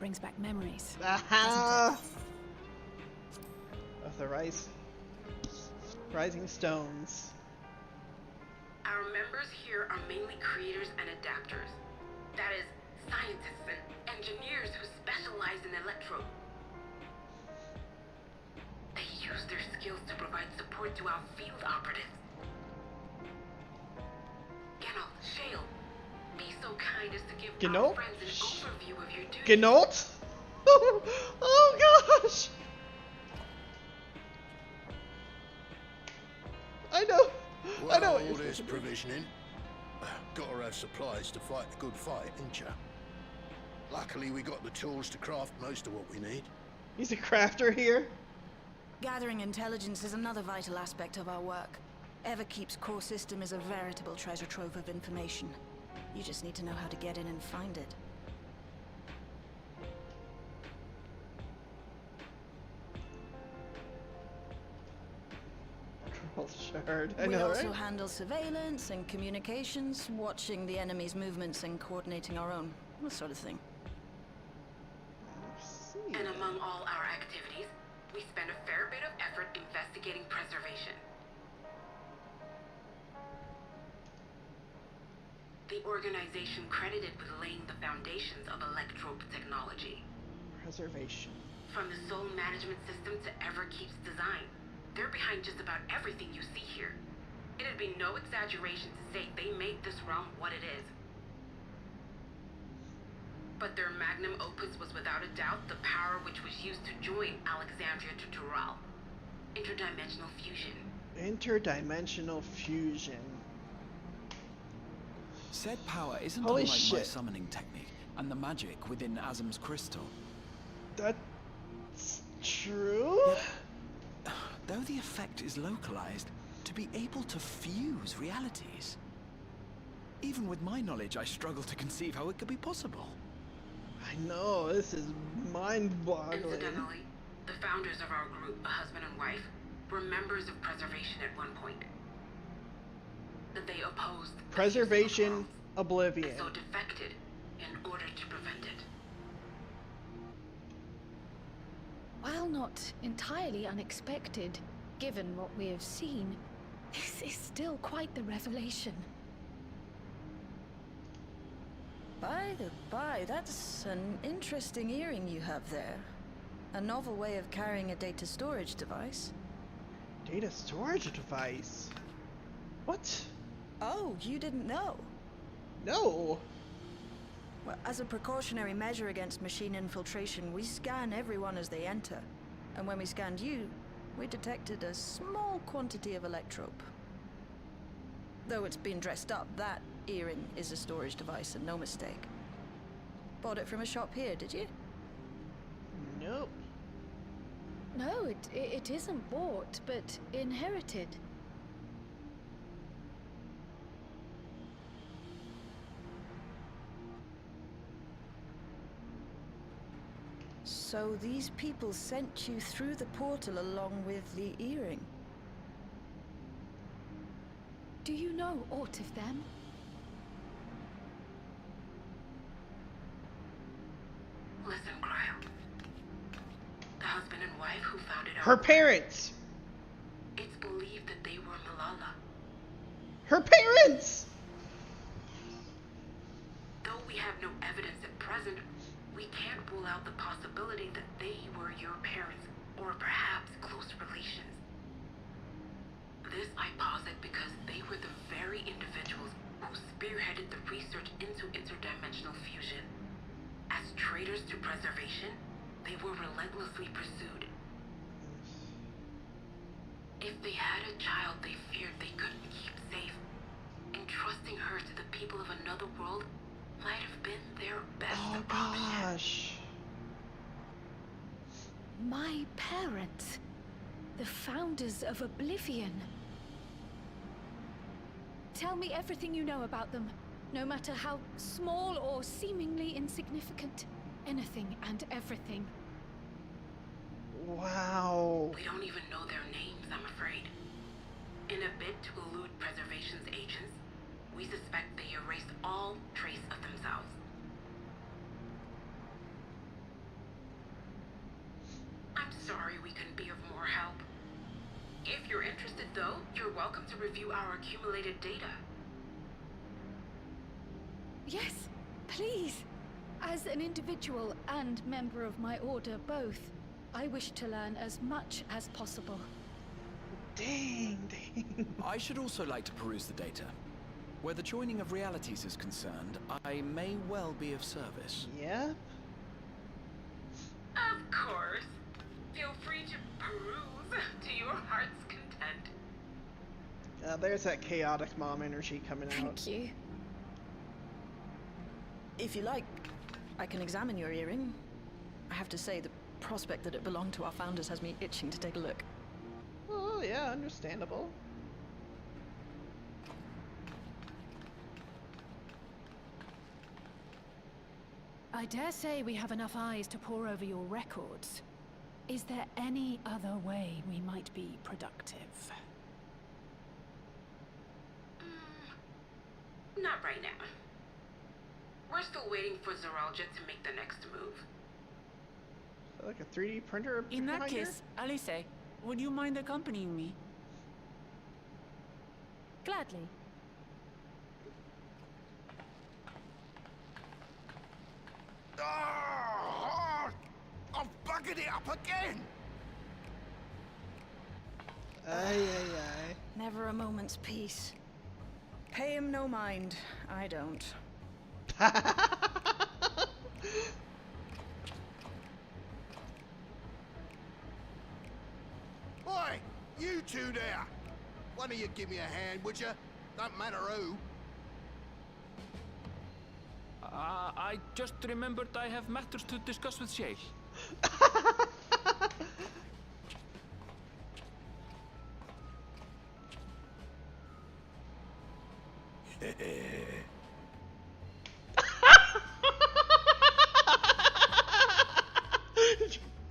Brings back memories.
Aha! Of the rising stones.
Our members here are mainly creators and adapters. That is, scientists and engineers who specialize in electro. They use their skills to provide support to our field operatives. Geralt, Shale, be so kind as to give our friends an overview of your duties.
Geralt? Oh gosh! I know.
All this provisioning. Gotta have supplies to fight a good fight, ain't ya? Luckily, we got the tools to craft most of what we need.
He's a crafter here.
Gathering intelligence is another vital aspect of our work. Everkeep's core system is a veritable treasure trove of information. You just need to know how to get in and find it.
Shard. I
we
know,
also
right?
handle surveillance and communications, watching the enemy's movements and coordinating our own. That sort of thing.
And among all our activities, we spent a fair bit of effort investigating preservation. The organization credited with laying the foundations of electrope technology.
Preservation.
From the soul management system to Everkeep's design, they're behind just about everything you see here. It'd be no exaggeration to say they made this realm what it is. But their magnum opus was without a doubt the power which was used to join Alexandria to Tural. Interdimensional fusion.
Interdimensional fusion.
Said power isn't
Holy
unlike my
shit.
summoning technique and the magic within Azam's crystal.
That's true?
Yet, though the effect is localized, to be able to fuse realities. Even with my knowledge, I struggle to conceive how it could be possible.
I know, this is mind-boggling.
Incidentally, the founders of our group, a husband and wife, were members of Preservation at one point. That they opposed
Preservation, Oblivion.
and so defected in order to prevent it.
While not entirely unexpected, given what we have seen, this is still quite the revelation.
By the by, that's an interesting earring you have there. A novel way of carrying a data storage device.
Data storage device? What?
Oh, you didn't know?
No!
Well, as a precautionary measure against machine infiltration, we scan everyone as they enter. And when we scanned you, we detected a small quantity of electrope. Though it's been dressed up, that earring is a storage device and no mistake. Bought it from a shop here, did you?
Nope.
No, it isn't bought, but inherited.
So these people sent you through the portal along with the earring?
Do you know aught of them?
Listen, Cryo. The husband and wife who founded
Her parents!
It's believed that they were Malala.
Her parents!
Though we have no evidence at present, we can't rule out the possibility that they were your parents, or perhaps close relations. This I posit because they were the very individuals who spearheaded the research into interdimensional fusion. As traitors to preservation, they were relentlessly pursued. If they had a child they feared they couldn't keep safe, entrusting her to the people of another world might have been their best option.
Gosh.
My parents, the founders of Oblivion. Tell me everything you know about them, no matter how small or seemingly insignificant. Anything and everything.
Wow.
We don't even know their names, I'm afraid. In a bid to elude Preservation's agents, we suspect they erased all trace of themselves. I'm sorry we couldn't be of more help. If you're interested, though, you're welcome to review our accumulated data.
Yes, please. As an individual and member of my order both, I wish to learn as much as possible.
Dang.
I should also like to peruse the data. Where the joining of realities is concerned, I may well be of service.
Yeah?
Of course. Feel free to peruse to your heart's content.
There's that chaotic mom energy coming out.
Thank you.
If you like, I can examine your earring. I have to say, the prospect that it belonged to our founders has me itching to take a look.
Oh, yeah, understandable.
I dare say we have enough eyes to pore over your records. Is there any other way we might be productive?
Not right now. We're still waiting for Zoralja to make the next move.
Like a 3D printer
In that
behind her?
case, Alice, would you mind accompanying me?
Gladly.
Oh, I've buggered it up again!
Aye, aye, aye.
Never a moment's peace. Pay him no mind. I don't.
Oi! You two there! One of you give me a hand, would you? Don't matter who.
I just remembered I have matters to discuss with Shale.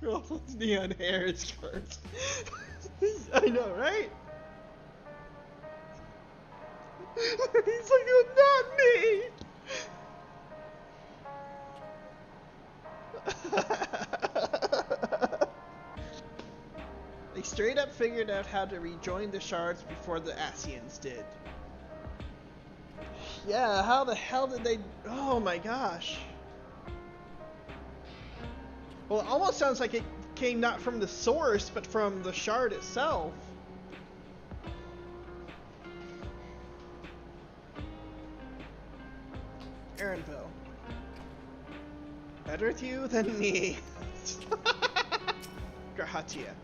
Ruffles neon hair is cursed. I know, right? He's like, oh, not me! They straight up figured out how to rejoin the shards before the Asians did. Yeah, how the hell did they... Oh my gosh. Well, it almost sounds like it came not from the source, but from the shard itself. Aaronville. Better with you than me. Grahatia.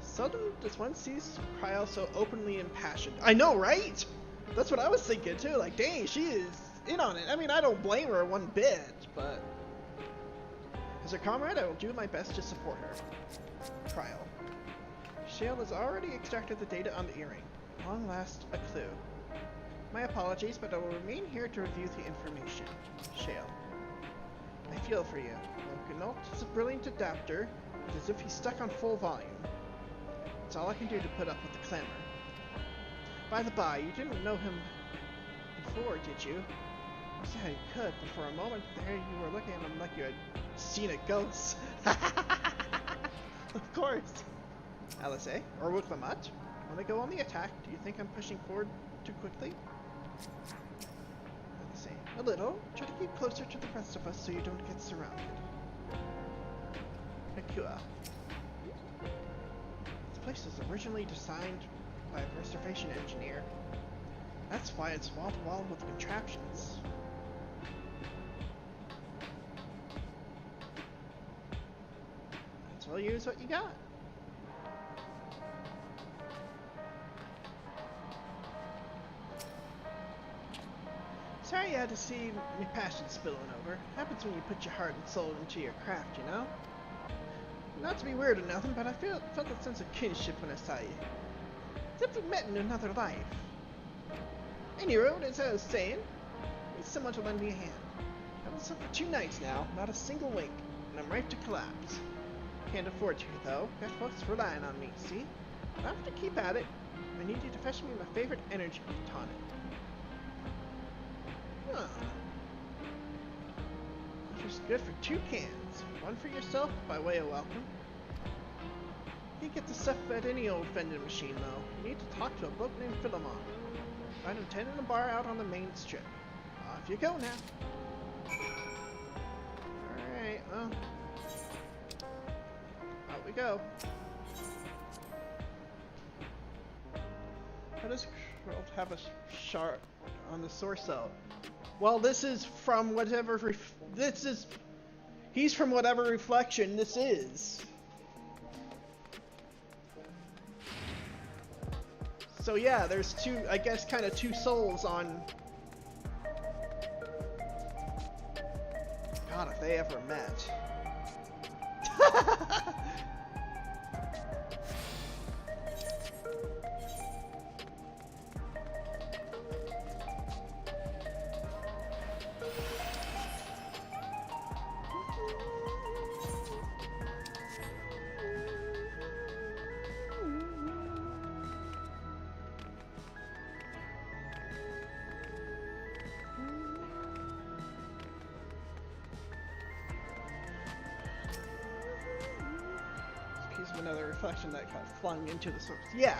Seldom does one see Cryo so openly impassioned. I know, right? That's what I was thinking too. Like, dang, she is in on it. I mean, I don't blame her one bit, but as a comrade, I will do my best to support her. Cryo. Shale has already extracted the data on the earring. Long last, a clue. My apologies, but I will remain here to review the information. Shale. I feel for you. Loconault is a brilliant adapter, as if he's stuck on full volume. It's all I can do to put up with the clamor. By the by, you didn't know him before, did you? Yeah, you could, but for a moment there you were looking at him like you had seen a ghost. Of course. Alice, or Wuklamut, when I go on the attack, do you think I'm pushing forward too quickly? Alice, a little. Try to keep closer to the rest of us so you don't get surrounded. Akua. This place was originally designed by a reservation engineer. That's why it's wall-to-wall with contraptions. Let's well use what you got. Sorry you had to see my passion spilling over. Happens when you put your heart and soul into your craft, you know? Not to be weird or nothing, but I felt that sense of kinship when I saw you. As if we met in another life. Anyway, as I was saying, need someone to lend me a hand. I've been stuck for 2 nights now, not a single wink, and I'm ripe to collapse. Can't afford to, though. Got folks relying on me, see? I'll have to keep at it. I need you to fetch me my favorite energy tonic. Huh. Just good for 2 cans. One for yourself, by way of welcome. You get the stuff at any old vending machine, though. You need to talk to a bloke named Philemon. Find him 10 in a bar out on the main strip. Off you go now. Alright, well. Out we go. How does World have a shard on the source cell? Well, this is from whatever he's from whatever reflection this is. So yeah, there's 2, I guess, kind of 2 souls on... God, if they ever met. another reflection that got flung into the source. Yeah,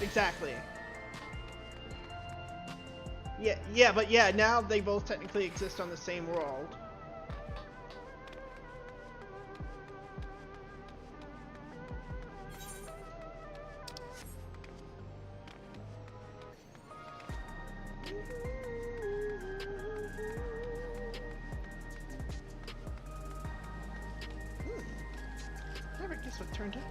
exactly. Yeah, but yeah, now they both technically exist on the same world. Never guess what turned out.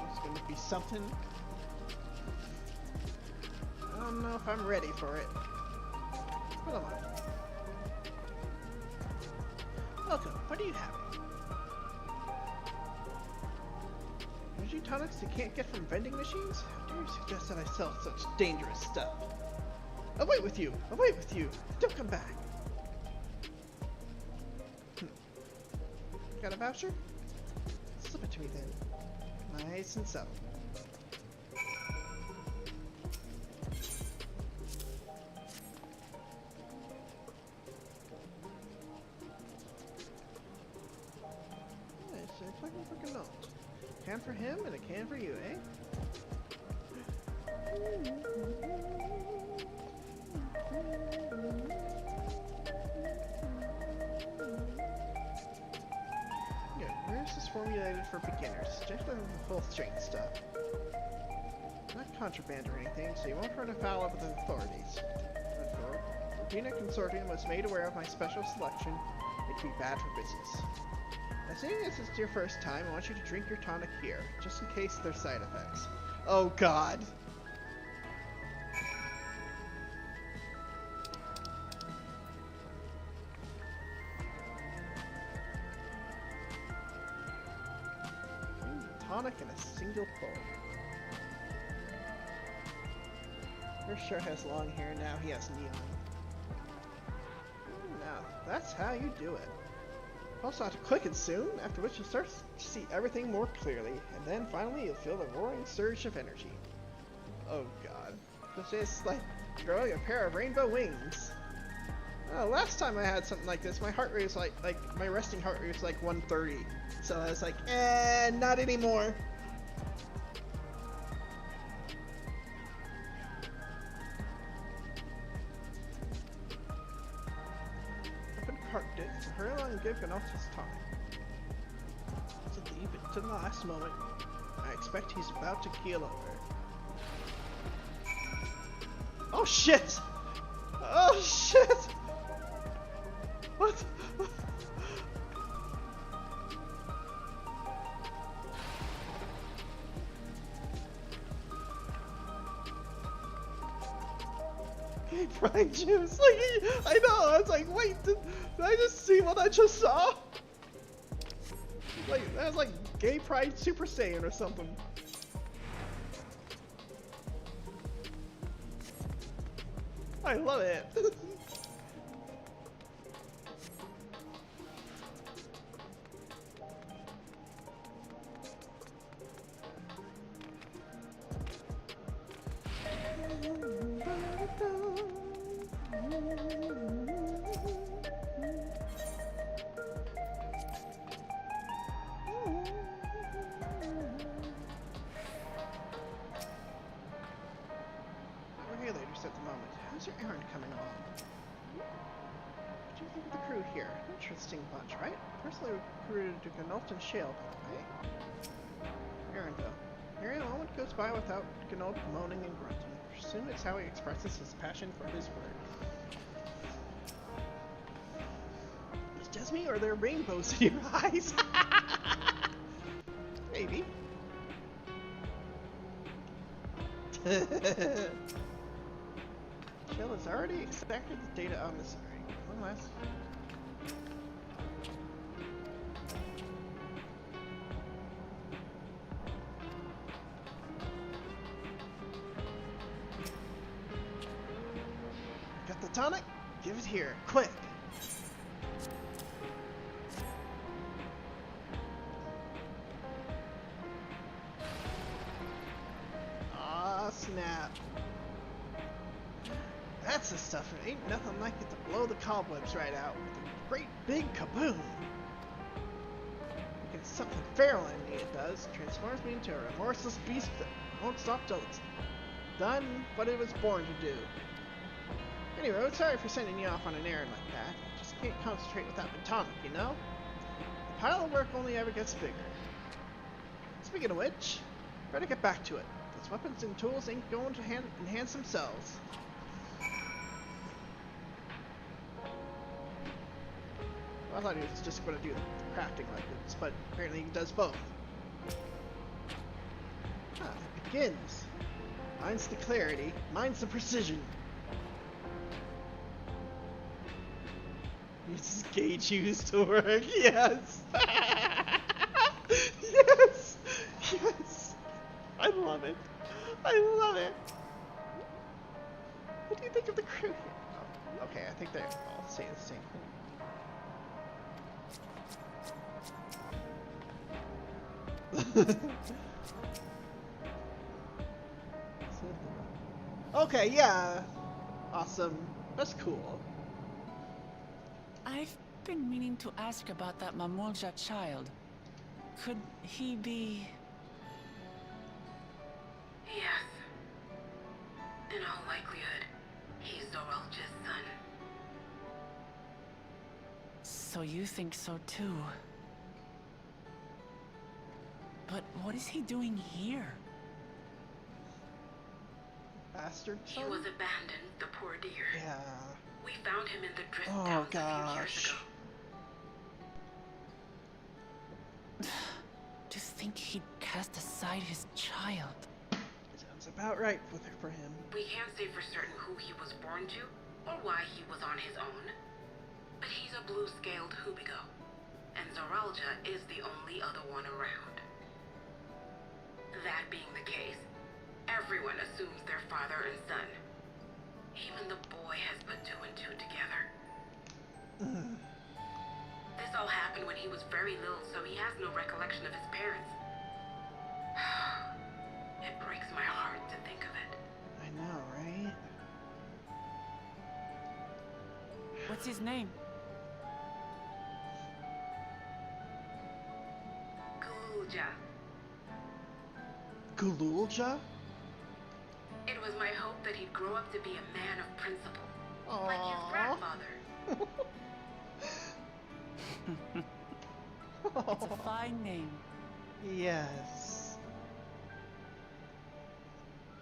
It's gonna be something. I don't know if I'm ready for it. But I'm on. Welcome. What do you have? Energy tonics you can't get from vending machines? How dare you suggest that I sell such dangerous stuff? I'll wait with you! I'll wait with you! Don't come back! Got a voucher? Slip it to me then. Nice and subtle. Nice, a fucking note. Can for him and a can for you, eh? Good. Where's this formulated for beginners? Just the full strength stuff. Not contraband or anything, so you won't run afoul of the authorities. The Peanut Consortium was made aware of my special selection. It'd be bad for business. As soon as it's your first time, I want you to drink your tonic here, just in case there's side effects. Oh god. Tonic in a single pull. First shirt has long hair, now he has neon. Now, that's how you do it. Pulse out quick and soon, after which you start to see everything more clearly, and then finally you'll feel the roaring surge of energy. Oh god. This is like growing a pair of rainbow wings. Last time I had something like this, my heart rate was like my resting heart rate was like 130. So I was like, not anymore. Open cart did, so hurry along and give Ganoff his time. To leave it to the last moment. I expect he's about to keel over. Oh shit! Oh shit! What? Hey, Prime Juice! Like, I know, I was like, wait, did I just see what I just saw? Like, that was like Gay Pride Super Saiyan or something. I love it. Regulators at the moment. How's your errand coming along? What do you think of the crew here? Interesting bunch, right? Personally recruited to Gnolton Shale, by the way. Errandville. Here a moment goes by without Gnolt moaning and grunting. I presume it's how he expresses his passion for his work. It's just me, or are there rainbows in your eyes? Maybe. Shell has already extracted the data on this area. One last. Got the tonic? Give it here, quick! that. That's the stuff. It ain't nothing like it to blow the cobwebs right out with a great big kaboom. It's something feral in me, it does. Transforms me into a remorseless beast that won't stop till it's done what it was born to do. Anyway, sorry for sending you off on an errand like that. I just can't concentrate without my tonic, you know? The pile of work only ever gets bigger. Speaking of which, better get back to it. Those weapons and tools ain't going to enhance themselves. I thought he was just going to do the crafting like this, but apparently he does both. Ah, it begins. Mine's the clarity, mine's the precision. Uses gauge used to work, yes! Yes! Yes! I love it! I love it! What do you think of the crew here? Oh, okay, I think they're all saying the same thing. Okay, yeah. Awesome. That's cool.
I've been meaning to ask about that Mamulja child. Could he be...
Yes. In all likelihood, he's Zoralja's son.
So you think so too? But what is he doing here?
Bastard son?
He was abandoned, the poor dear.
Yeah.
We found him in the drift
Oh,
downs
gosh.
a few years ago.
To think he'd cast aside his child.
Sounds about right for him.
We can't say for certain who he was born to, or why he was on his own. But he's a blue-scaled Hubigo, and Zoralja is the only other one around. That being the case, everyone assumes they're father and son. Even the boy has put two and two together. This all happened when he was very little, so he has no recollection of his parents. It breaks my heart to think of it.
I know, right?
What's his name?
Gulja.
Gululja?
It was my hope that he'd grow up to be a man of principle, like his grandfather.
It's a fine name.
Yes.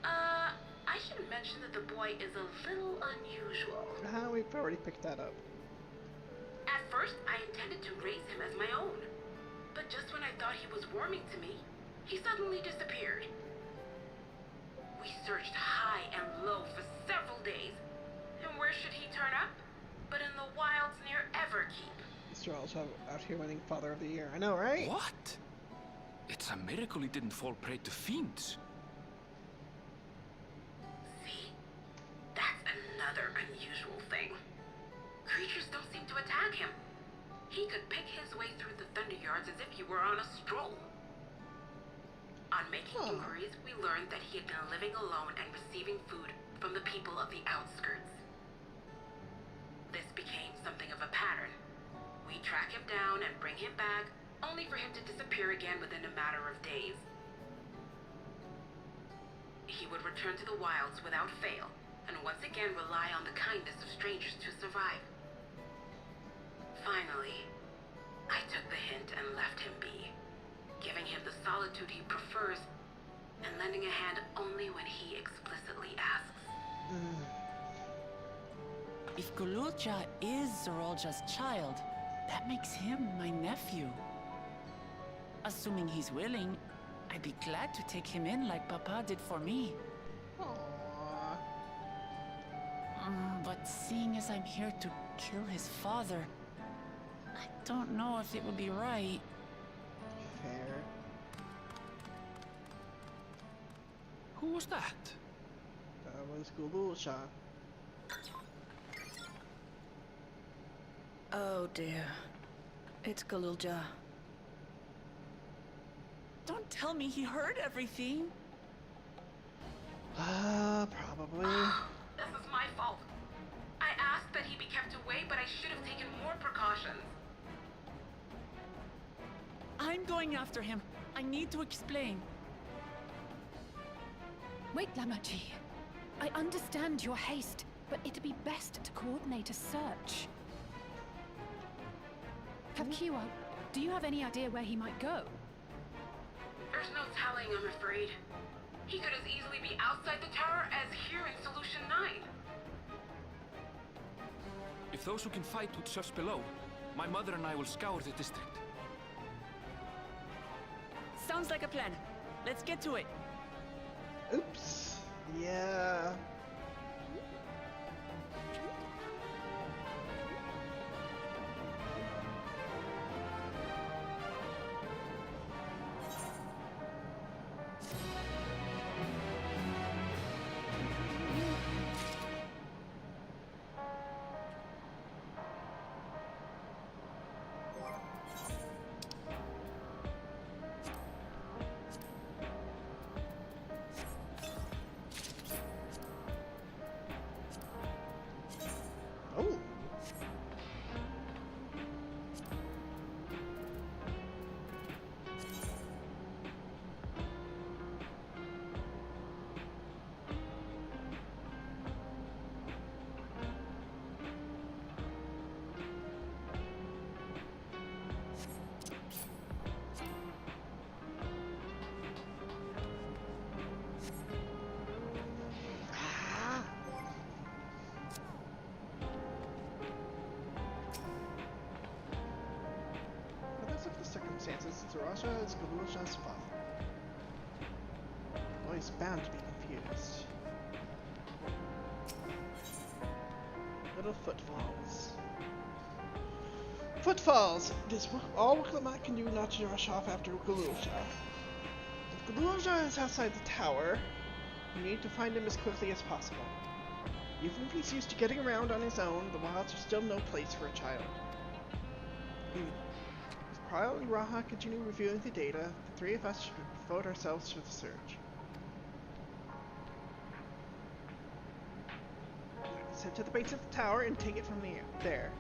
I should mention that the boy is a little unusual.
We've already picked that up.
At first, I intended to raise him as my own. But just when I thought he was warming to me, he suddenly disappeared. We searched high and low for several days. And where should he turn up? But in the wilds near Everkeep.
Mr. Also out here winning Father of the Year. I know, right?
What? It's a miracle he didn't fall prey to fiends.
See? That's another unusual thing. Creatures don't seem to attack him. He could pick his way through the Thunder Yards as if he were on a stroll. On making inquiries, we learned that he had been living alone and receiving food from the people of the outskirts. This became something of a pattern. We track him down and bring him back, only for him to disappear again within a matter of days. He would return to the wilds without fail, and once again rely on the kindness of strangers to survive. Finally, I took the hint and left him be, giving him the solitude he prefers, and lending a hand only when he explicitly asks.
If Gululja is Zoralja's child, that makes him my nephew. Assuming he's willing, I'd be glad to take him in like Papa did for me.
Aww.
But seeing as I'm here to kill his father, I don't know if it would be right.
Fair.
Who was that?
That was Gululja.
Oh dear. It's Gululja.
Don't tell me he heard everything.
Probably.
This is my fault. I asked that he be kept away, but I should have taken more precautions.
I'm going after him. I need to explain.
Wait, Lamaji. I understand your haste, but it'd be best to coordinate a search. Kapkiwa, do you have any idea where he might go?
There's no telling, I'm afraid. He could as easily be outside the tower as here in Solution 9.
If those who can fight would search below, my mother and I will scour the district.
Sounds like a plan. Let's get to it.
Oops. Yeah. Oh. Circumstances, Zarasha is Galusha's father. Well, he's bound to be confused. Little footfalls. Footfalls! It is all Wiklamat can do not to rush off after Galusha. If Galusha is outside the tower, you need to find him as quickly as possible. Even if he's used to getting around on his own, the wilds are still no place for a child. While Raha continue reviewing the data, the three of us should devote ourselves to the search. Head to the base of the tower and take it from there.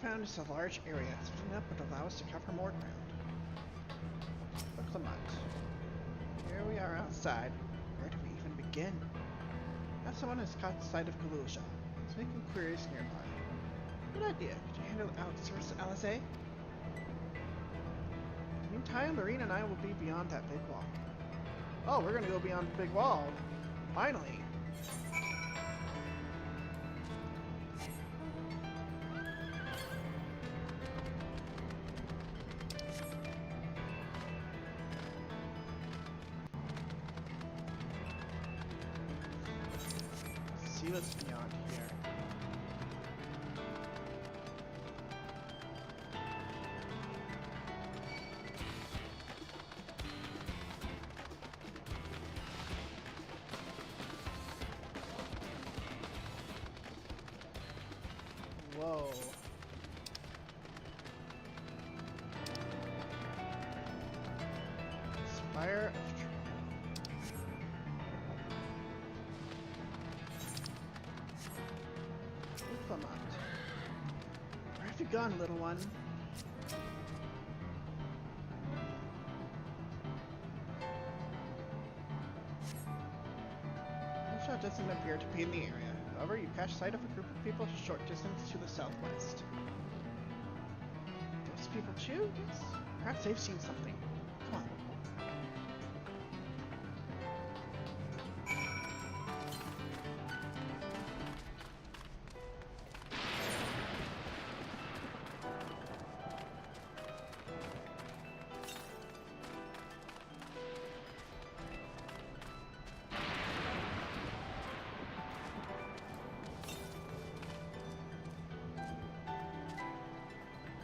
Found is a large area. Splitting up would allow us to cover more ground. Look, Lamont. Here we are outside. Where do we even begin? Now someone has caught sight of Galusha. Let's make inquiries nearby. Good idea. Could you handle outsource Alize? Meantime, Marina and I will be beyond that big wall. Oh, we're gonna go beyond the big wall. Finally. See what's beyond here. Whoa. Spire of Lamont. Where have you gone, little one? Shot doesn't appear to be in the area. However, you catch sight of a group of people a short distance to the southwest. Those people too? Yes. Perhaps they've seen something. Come on.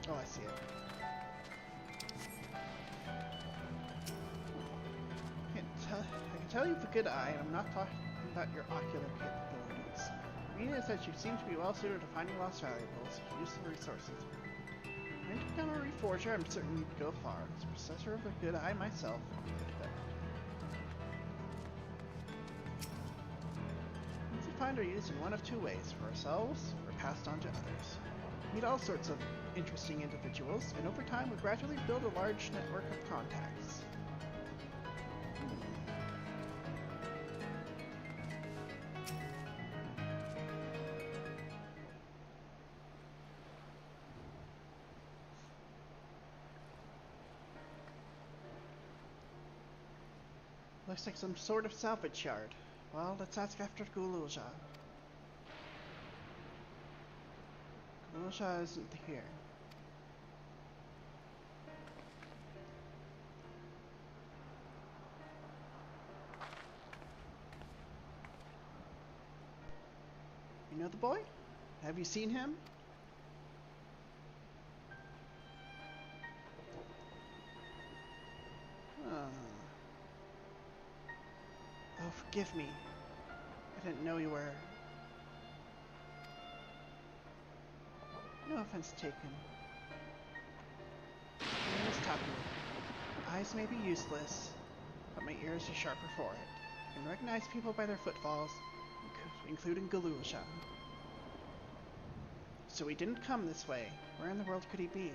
Oh, I see it. I can tell you have a good eye, and I'm not talking about your ocular capabilities. The meaning is that you seem to be well suited to finding lost valuables, useful resources. When you become a reforger, I'm certain you'd go far. As possessor of a good eye myself, things we find are used in one of two ways, for ourselves or passed on to others. Meet all sorts of interesting individuals, and over time we gradually build a large network of contacts. Looks like some sort of salvage yard. Well, let's ask after Guluzha. Guluzha isn't here. You know the boy? Have you seen him? Oh, forgive me. I didn't know you were... No offense taken. My name is Tapu. My eyes may be useless, but my ears are sharper for it. I can recognize people by their footfalls, including Guluzha. So he didn't come this way. Where in the world could he be?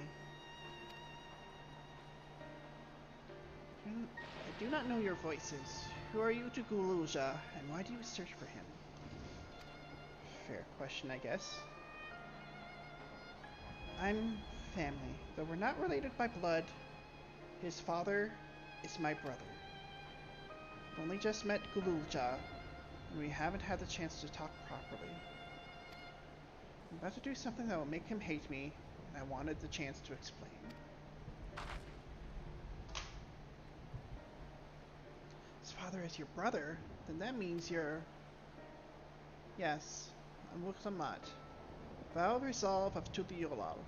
I do not know your voices. Who are you to Guluzha, and why do you search for him? Fair question, I guess. I'm family. Though we're not related by blood, his father is my brother. I've only just met Guluzha, and we haven't had the chance to talk properly. I'm about to do something that will make him hate me, and I wanted the chance to explain. His father is your brother? Then that means you're... Yes, I'm Wuklamat. Vow of Resolve of Tuliolal.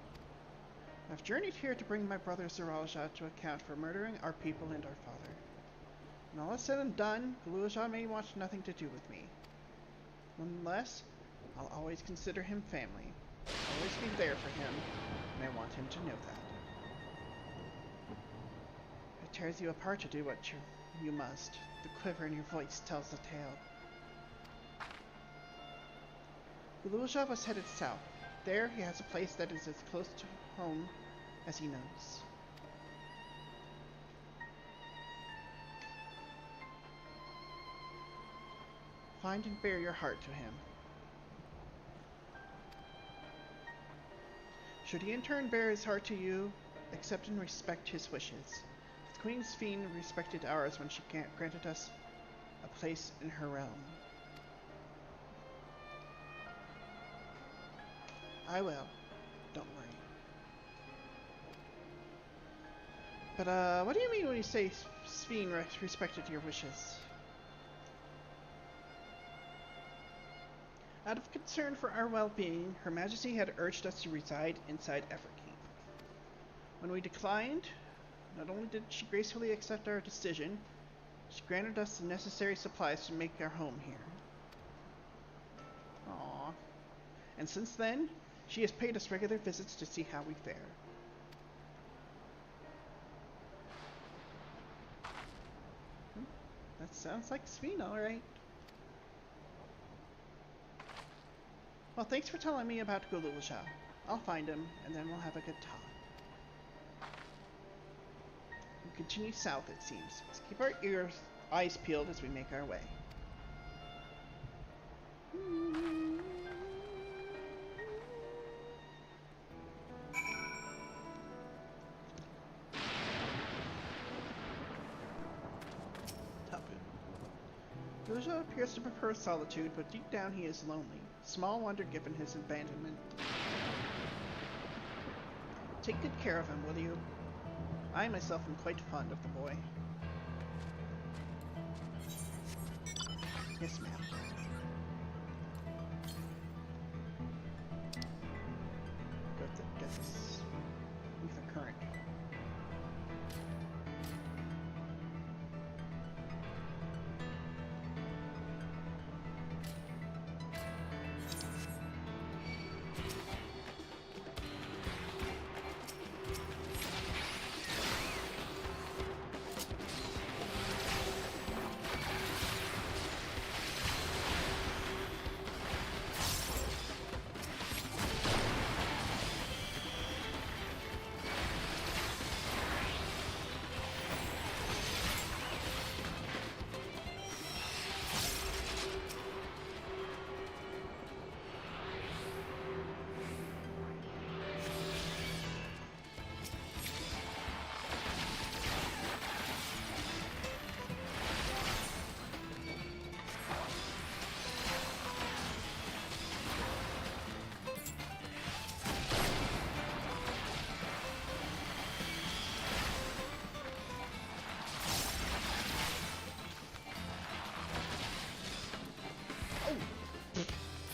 I've journeyed here to bring my brother Zeralja to account for murdering our people and our father. When all is said and done, Guluzha may want nothing to do with me. Nonetheless, I'll always consider him family. I'll always be there for him, and I want him to know that. It tears you apart to do what you must. The quiver in your voice tells the tale. Guluzha was headed south. There he has a place that is as close to home as he knows. Find and bear your heart to him. Should he in turn bear his heart to you, accept and respect his wishes. The Queen's Fiend respected ours when she granted us a place in her realm. I will. Don't worry. But, what do you mean when you say Fiend respected your wishes? Out of concern for our well-being, Her Majesty had urged us to reside inside Everkeep. When we declined, not only did she gracefully accept our decision, she granted us the necessary supplies to make our home here. Aww. And since then, She has paid us regular visits to see how we fare. That sounds like Sveen, alright. Well, thanks for telling me about Gululsha. I'll find him, and then we'll have a good talk. We continue south, it seems. Let's keep our eyes peeled as we make our way. Gululsha appears to prefer solitude, but deep down he is lonely. Small wonder given his abandonment. Take good care of him, will you? I myself am quite fond of the boy. Yes, ma'am. Get this ether current.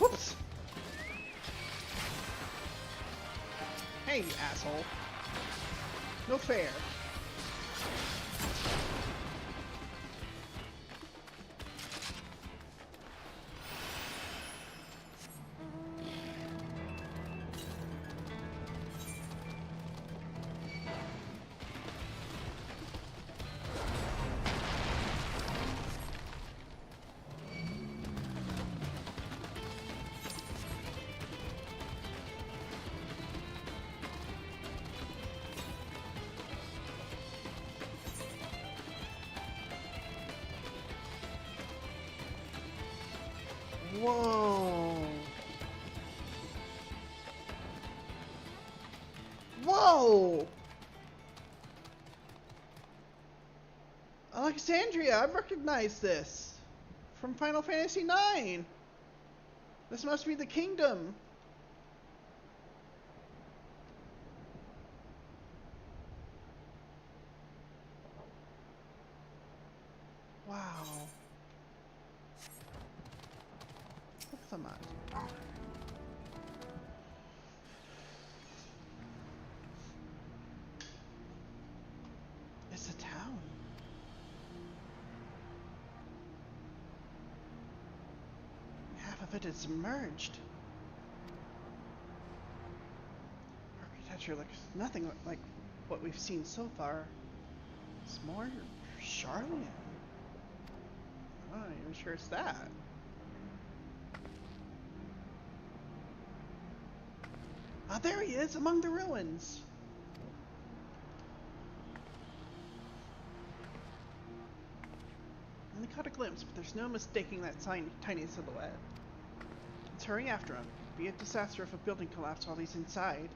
Whoops! Hey, you asshole. No fair. Whoa! Whoa! Alexandria, I recognize this from Final Fantasy IX. This must be the kingdom. Wow. Come on. It's a town. Half of it is submerged. Architecture looks nothing like what we've seen so far. It's more Charlian. I'm not even sure it's that. Ah, there he is, among the ruins. Only caught a glimpse, but there's no mistaking that tiny silhouette. Let's hurry after him. Be a disaster if a building collapses while he's inside.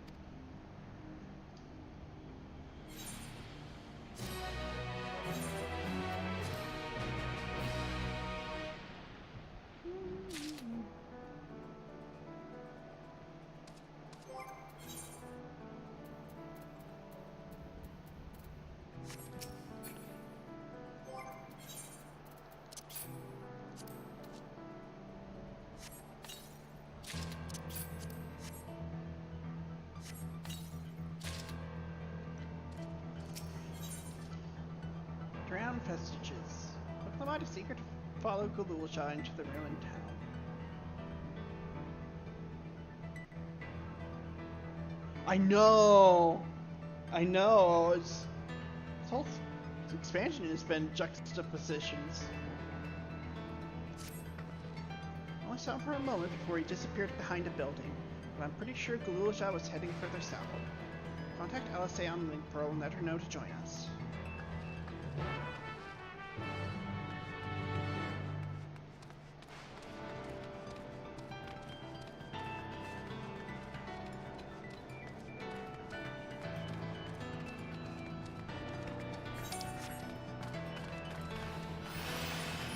Drowned vestiges. Proclaim a secret to follow Gululsha into the ruined town. I know. I know. This whole expansion has been juxtapositions. I only saw him for a moment before he disappeared behind a building, but I'm pretty sure Galulaja was heading further south. Contact LSA on Link Pearl and let her know to join us.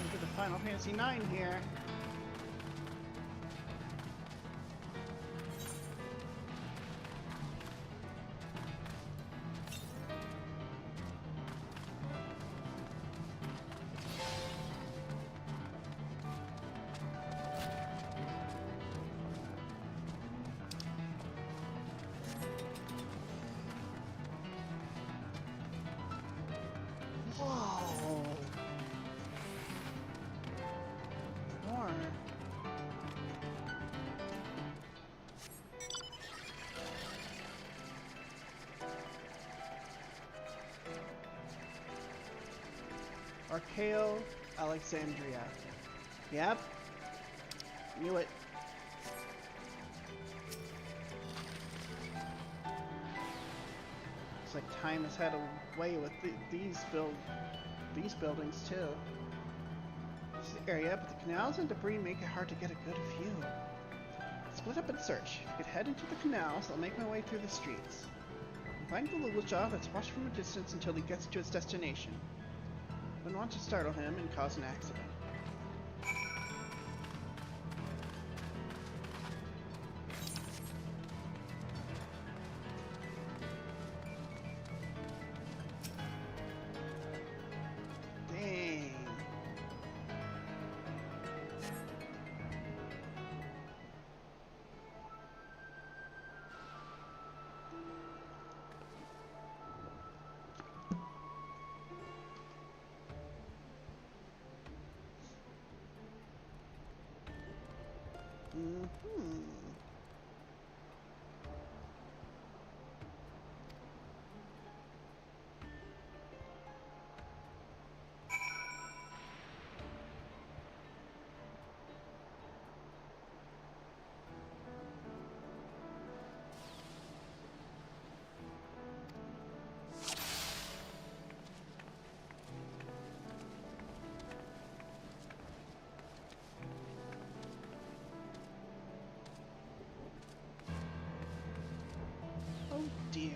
Look at the Final Fantasy IX here. Whoa. More. Archeo, Alexandria. Yep. Knew it. Looks like time has had a way with these buildings too. This is the area, but the canals and debris make it hard to get a good view. Split up and search. If you could head into the canals, I'll make my way through the streets. Find Galulaja, let's watch from a distance until he gets to his destination. Wouldn't want to startle him and cause an accident. Dang. Oh dear.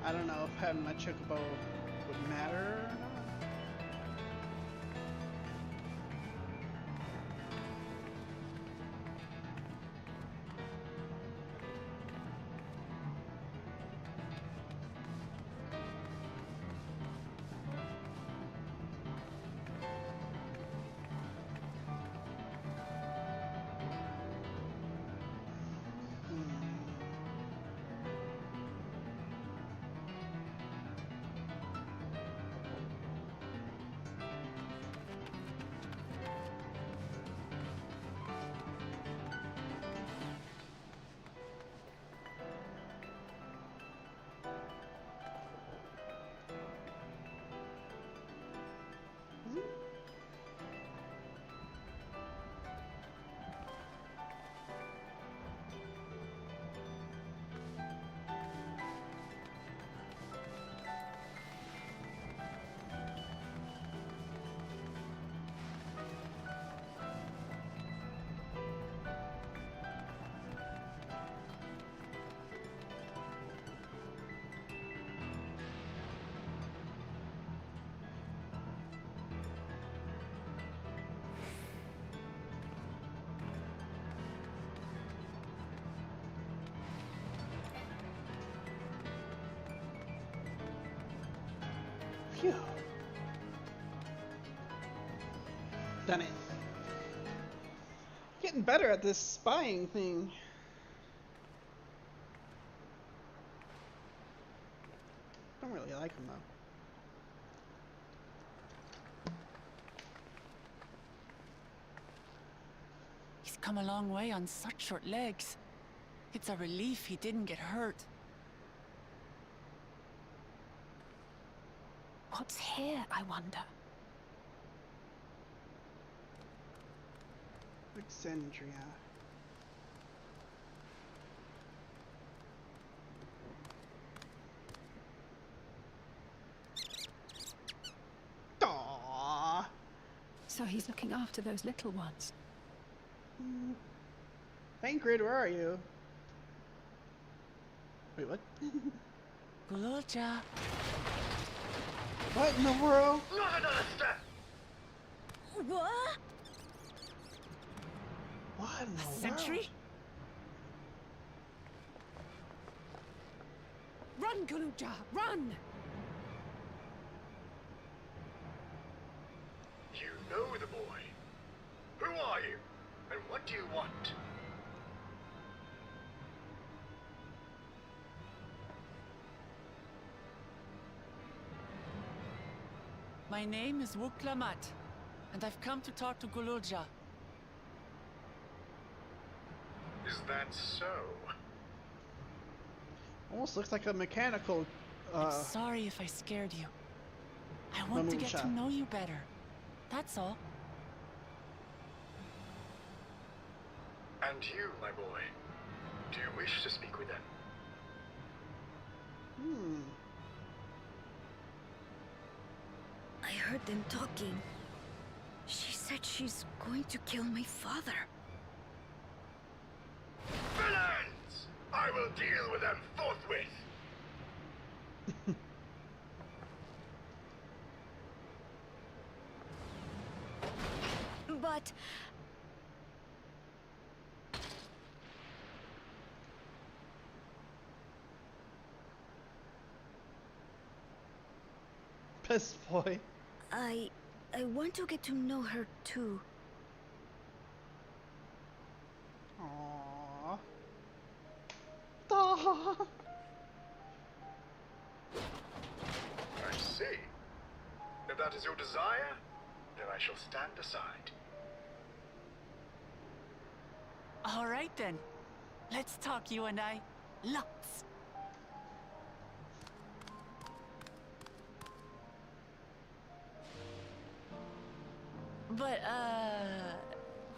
I don't know if having my chocobo would matter or not. Phew. Done it. Getting better at this spying thing. Don't really like him though.
He's come a long way on such short legs. It's a relief he didn't get hurt.
What's here, I wonder?
Exandria. Aww.
So he's looking after those little ones.
Ingrid, where are you? Wait, what?
Gululja.
What in the world?
Not another step!
What?
What in the
Sentry?
Run, Gululja, run!
You know the boy. Who are you? And what do you want?
My name is Wuklamat, and I've come to talk to Gululja.
Is that so?
Almost looks like a mechanical.
I'm sorry if I scared you. I want to get to know you better. That's all.
And you, my boy, do you wish to speak with them?
I heard them talking. She said she's going to kill my father.
Villains! I will deal with them forthwith!
But...
Piss boy.
I want to get to know her too.
Aww. Aww.
I see. If that is your desire, then I shall stand aside.
All right then. Let's talk, you and I. Lots. But,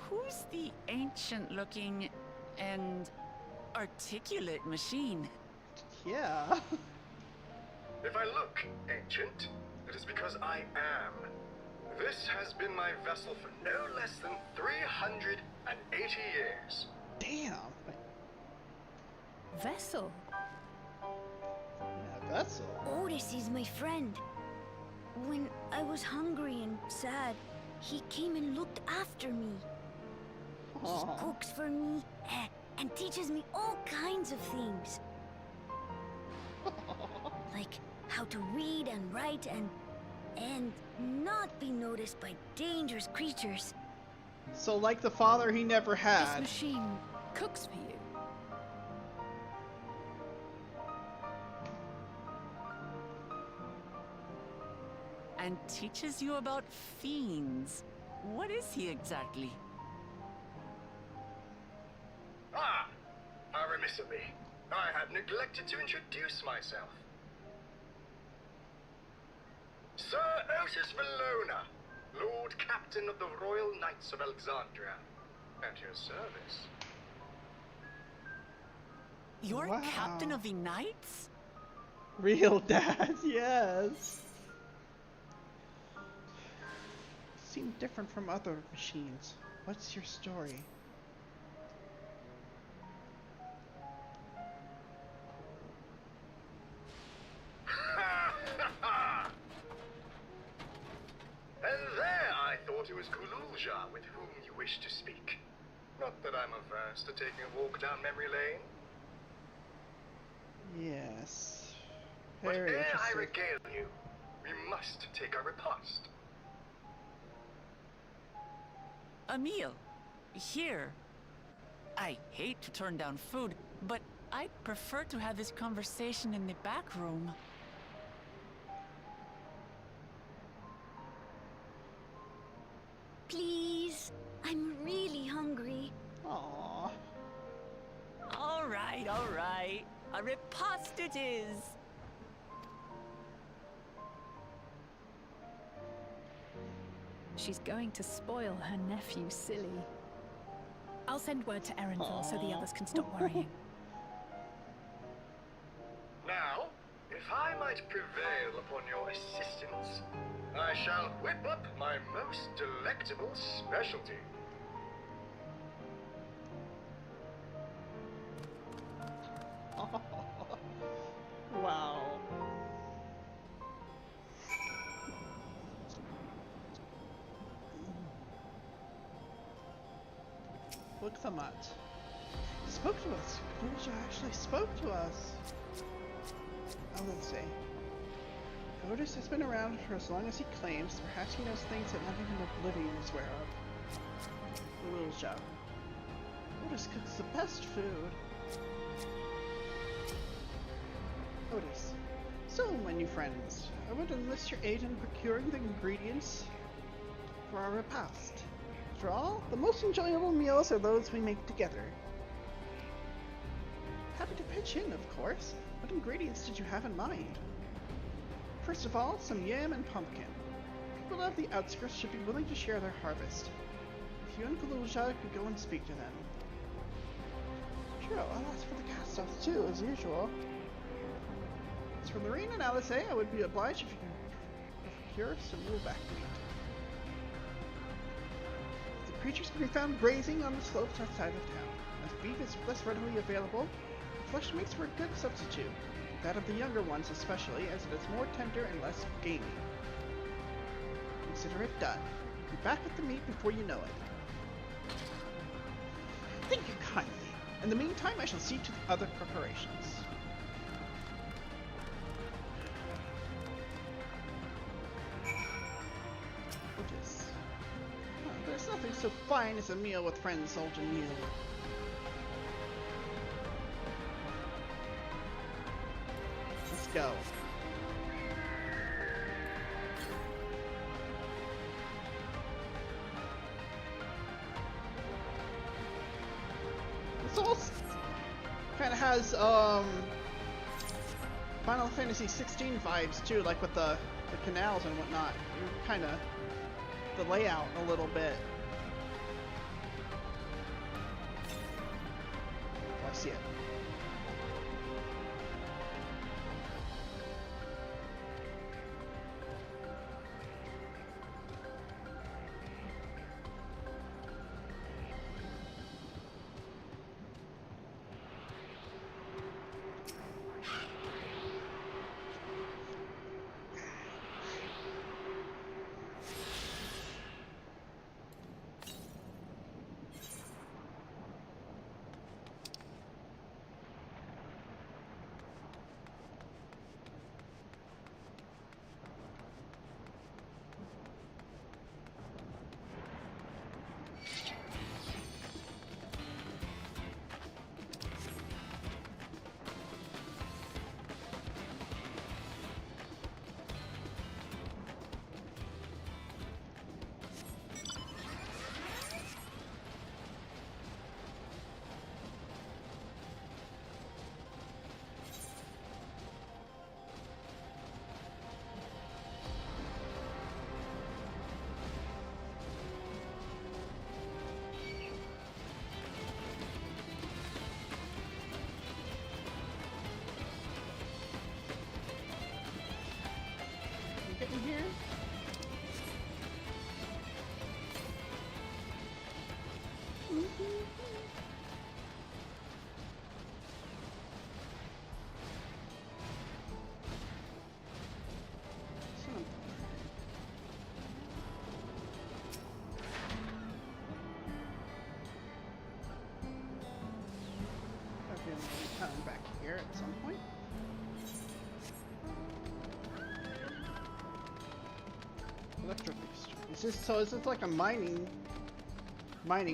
who's the ancient-looking and articulate machine?
Yeah.
If I look ancient, it is because I am. This has been my vessel for no less than 380 years.
Damn.
Vessel?
Yeah, vessel.
Otis is my friend. When I was hungry and sad, he came and looked after me. He cooks for me and teaches me all kinds of things. Like how to read and write and not be noticed by dangerous creatures.
So like the father he never had.
This machine cooks for you.
And teaches you about fiends. What is he exactly?
Ah! How remiss of me. I had neglected to introduce myself. Sir Otis Valona, Lord Captain of the Royal Knights of Alexandria. At your service.
You're
Wow.
captain of the knights?
Real dad, yes. Seem different from other machines. What's your story?
And there I thought it was Gululja with whom you wish to speak. Not that I'm averse to taking a walk down memory lane.
Yes.
But
Very
ere I
interesting.
regale you, we must
must take our repast.
A meal. Here. I hate to turn down food, but I'd prefer to have this conversation in the back room.
Please, I'm really hungry.
Aww.
All right, all right. A repast it is.
She's going to spoil her nephew silly. I'll send word to Erenthal so the others can stop worrying.
Now, if I might prevail upon your assistance, I shall whip up my most delectable specialty.
Wow. Look the mutt. He spoke to us. Gulja actually spoke to us. Oh, let's see. Otis has been around for as long as he claims. Perhaps he knows things that not even Oblivion is aware of. Gulja. Otis cooks the best food. Otis. So, my new friends, I would enlist your aid in procuring the ingredients for our repast. After all, the most enjoyable meals are those we make together. Happy to pitch in, of course. What ingredients did you have in mind? First of all, some yam and pumpkin. People of the outskirts should be willing to share their harvest. If you and Gulja could go and speak to them. Sure, I'll ask for the cast-offs too, as usual. As for Lorraine and Alice, I would be obliged if you can procure some wolfback meat. The creatures can be found grazing on the slopes outside of town. As beef is less readily available, flesh makes for a good substitute. That of the younger ones especially, as it is more tender and less gamey. Consider it done. Be back with the meat before you know it. Thank you kindly. In the meantime, I shall see to the other preparations. Otis. Oh, there's nothing so fine as a meal with friends sold in you. Let's go. This all kind of has Final Fantasy 16 vibes too, like with the canals and whatnot. You kind of the layout a little bit. Oh, I see it. In here. Okay, I'm coming back here at some point. electric. This is like a mining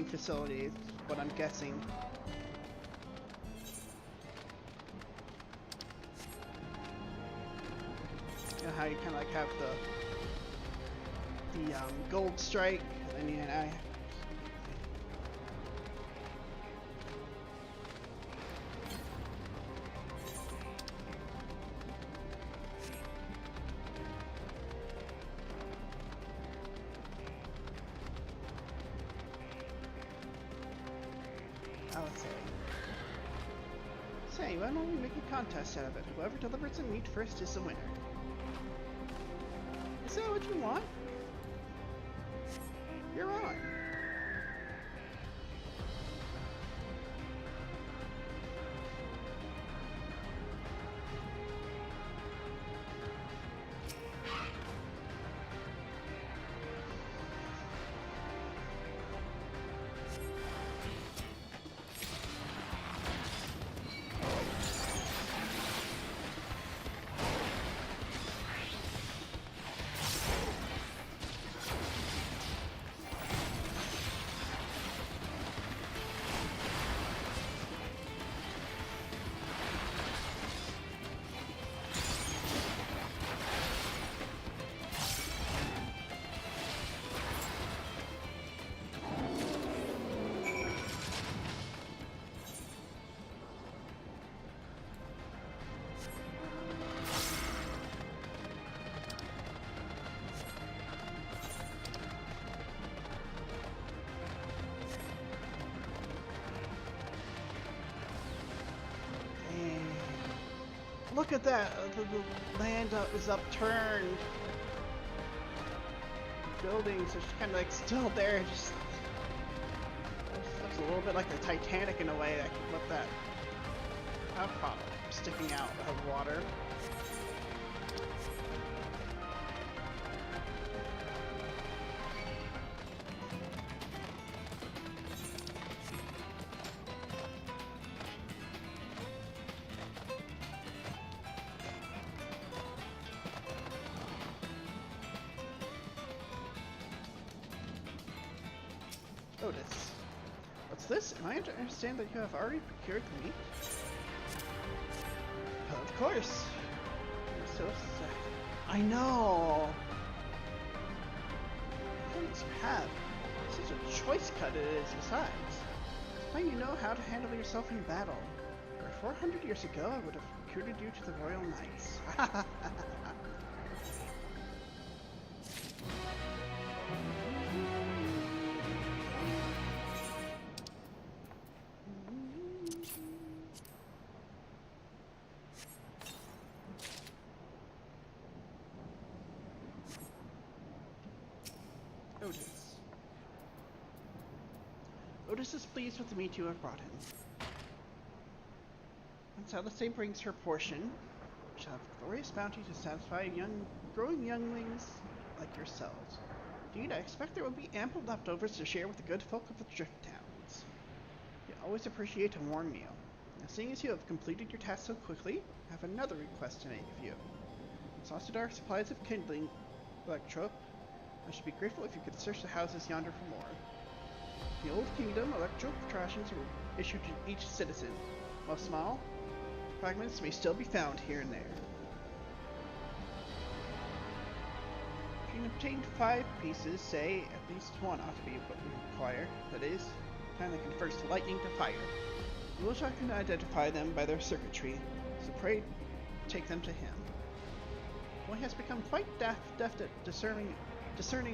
facility, is what I'm guessing. You know how you kind of like have the gold strike, and then Say, why don't we make a contest out of it? Whoever delivers the meat first is the winner. Is that what you want? You're on. Look at that! The land is upturned. Buildings are just kind of like still there. Just looks a little bit like the Titanic in a way. I could let that outcrop sticking out of water. Otis. What's this? Am I to understand that you have already procured the meat? Well, of course. I'm so sad. I know! Things you have. Such a choice cut it is, besides. It's plain you know how to handle yourself in battle. Or 400 years ago, I would have recruited you to the Royal Knights. Otis. Otis is pleased with the meat you have brought him. And Celeste brings her portion, which shall have glorious bounty to satisfy growing younglings like yourselves. Indeed, I expect there will be ample leftovers to share with the good folk of the Drift Towns. We always appreciate a warm meal. Now, seeing as you have completed your task so quickly, I have another request to make of you. Exhausted our supplies of kindling, Electrope. I should be grateful if you could search the houses yonder for more. In the Old Kingdom, electric rations were issued to each citizen, while small fragments may still be found here and there. If you can obtain 5 pieces, say at least 1 ought to be what we require. That is, kind that converts lightning to fire. The Wilshire can identify them by their circuitry, so pray take them to him. The boy has become quite deft at discerning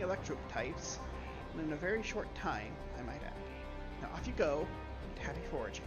electro types, and in a very short time, I might add. Now off you go, and happy foraging.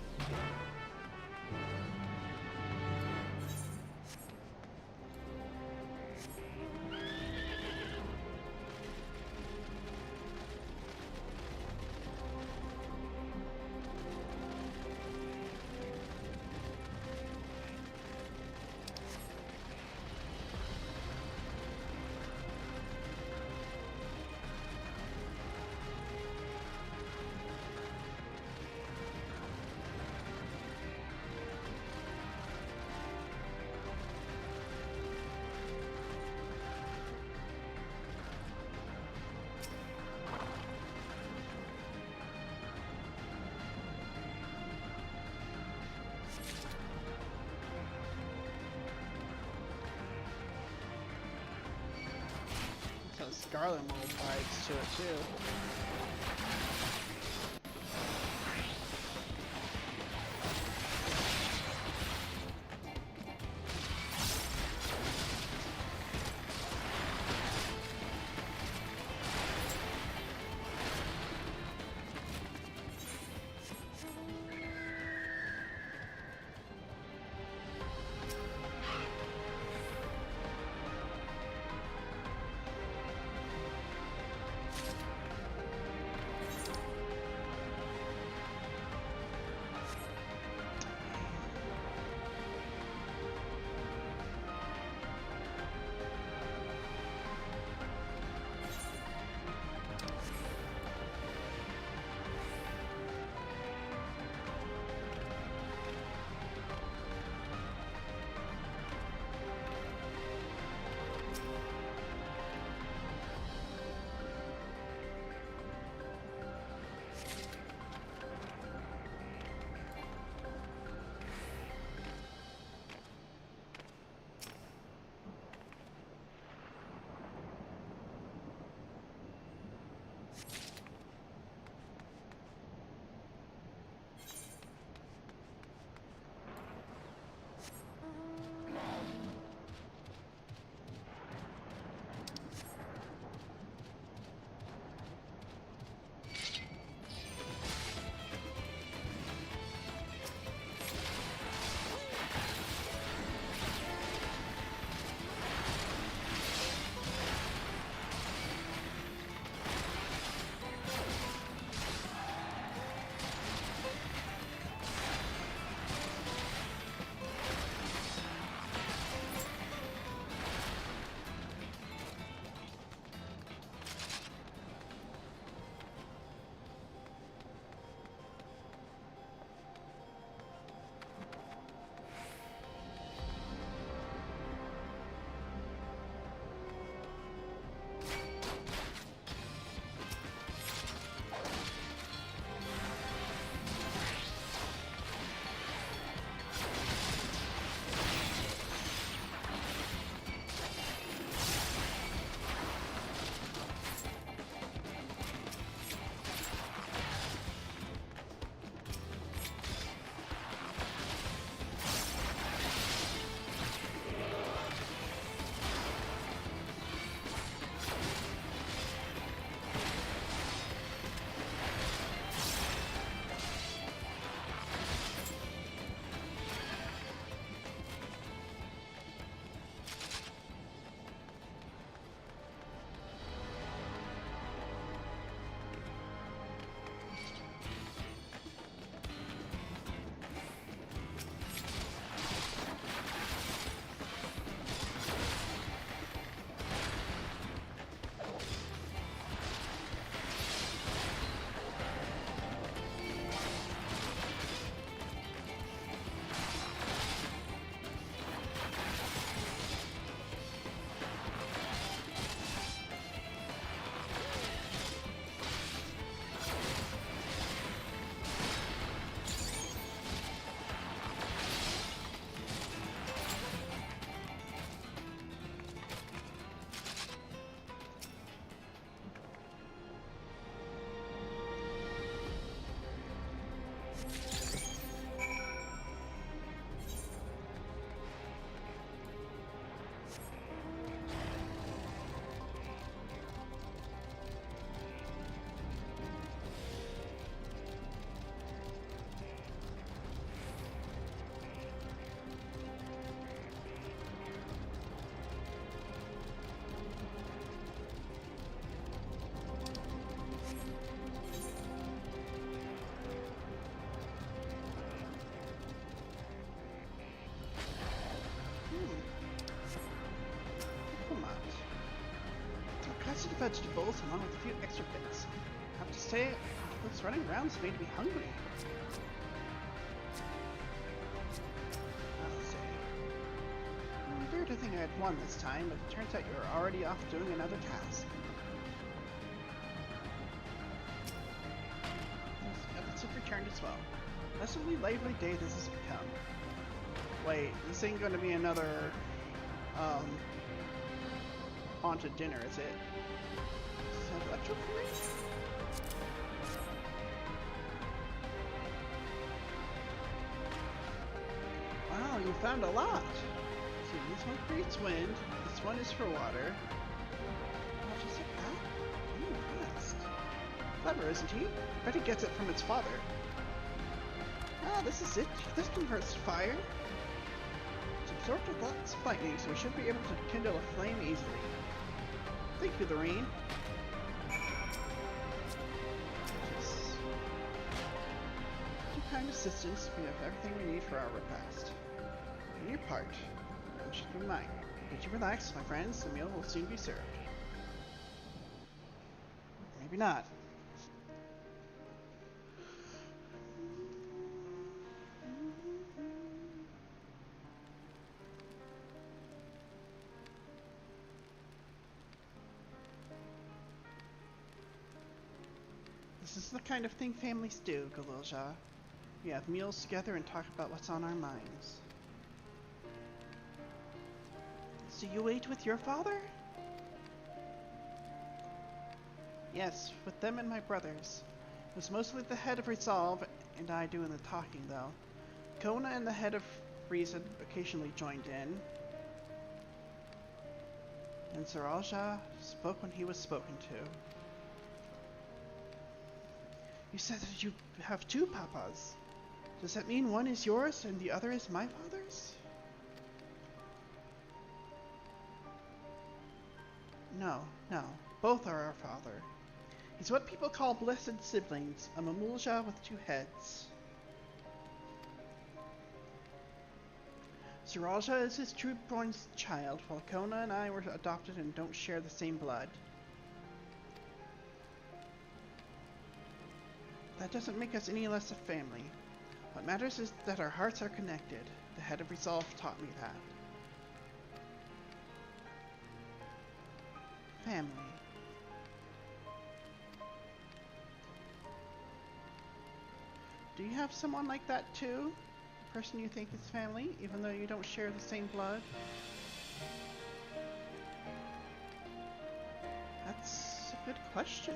those Garland World vibes to it too. Vegetables along with a few extra bits. Have to say, what's running around made me hungry. I'll say. Fair to think I had won this time, but it turns out you were already off doing another task. Efforts have returned as well. Blessedly lively day this has become. Wait, this ain't gonna be another on to dinner, is it? Does it have electro for me? Wow, you found a lot. See, this one creates wind. This one is for water. How much is it back? Ooh, fast. Clever, isn't he? I bet he gets it from its father. Ah, this is it. This converts to fire. It's absorbed with lots of lightning, so we should be able to kindle a flame easily. Thank you, Lorraine. Yes. Your kind assistance, we have everything we need for our repast. Do your part. You should do mine. Get you relax, my friends. The meal will soon be served. Maybe not. This is the kind of thing families do, Galilja. We have meals together and talk about what's on our minds. So you ate with your father? Yes, with them and my brothers. It was mostly the head of Resolve and I doing the talking, though. Kona and the head of Reason occasionally joined in. And Saralja spoke when he was spoken to. You said that you have two papas. Does that mean one is yours and the other is my father's? No, no. Both are our father. He's what people call blessed siblings, a Mamulja with two heads. Saralja is his true-born child, while Kona and I were adopted and don't share the same blood. That doesn't make us any less a family. What matters is that our hearts are connected. The head of Resolve taught me that. Family. Do you have someone like that too? A person you think is family, even though you don't share the same blood? That's a good question.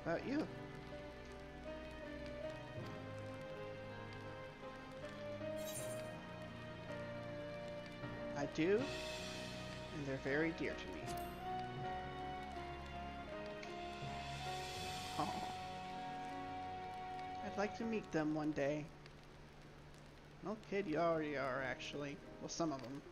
What about you? I do, and they're very dear to me. Oh. I'd like to meet them one day. No kid, you already are, actually. Well, some of them.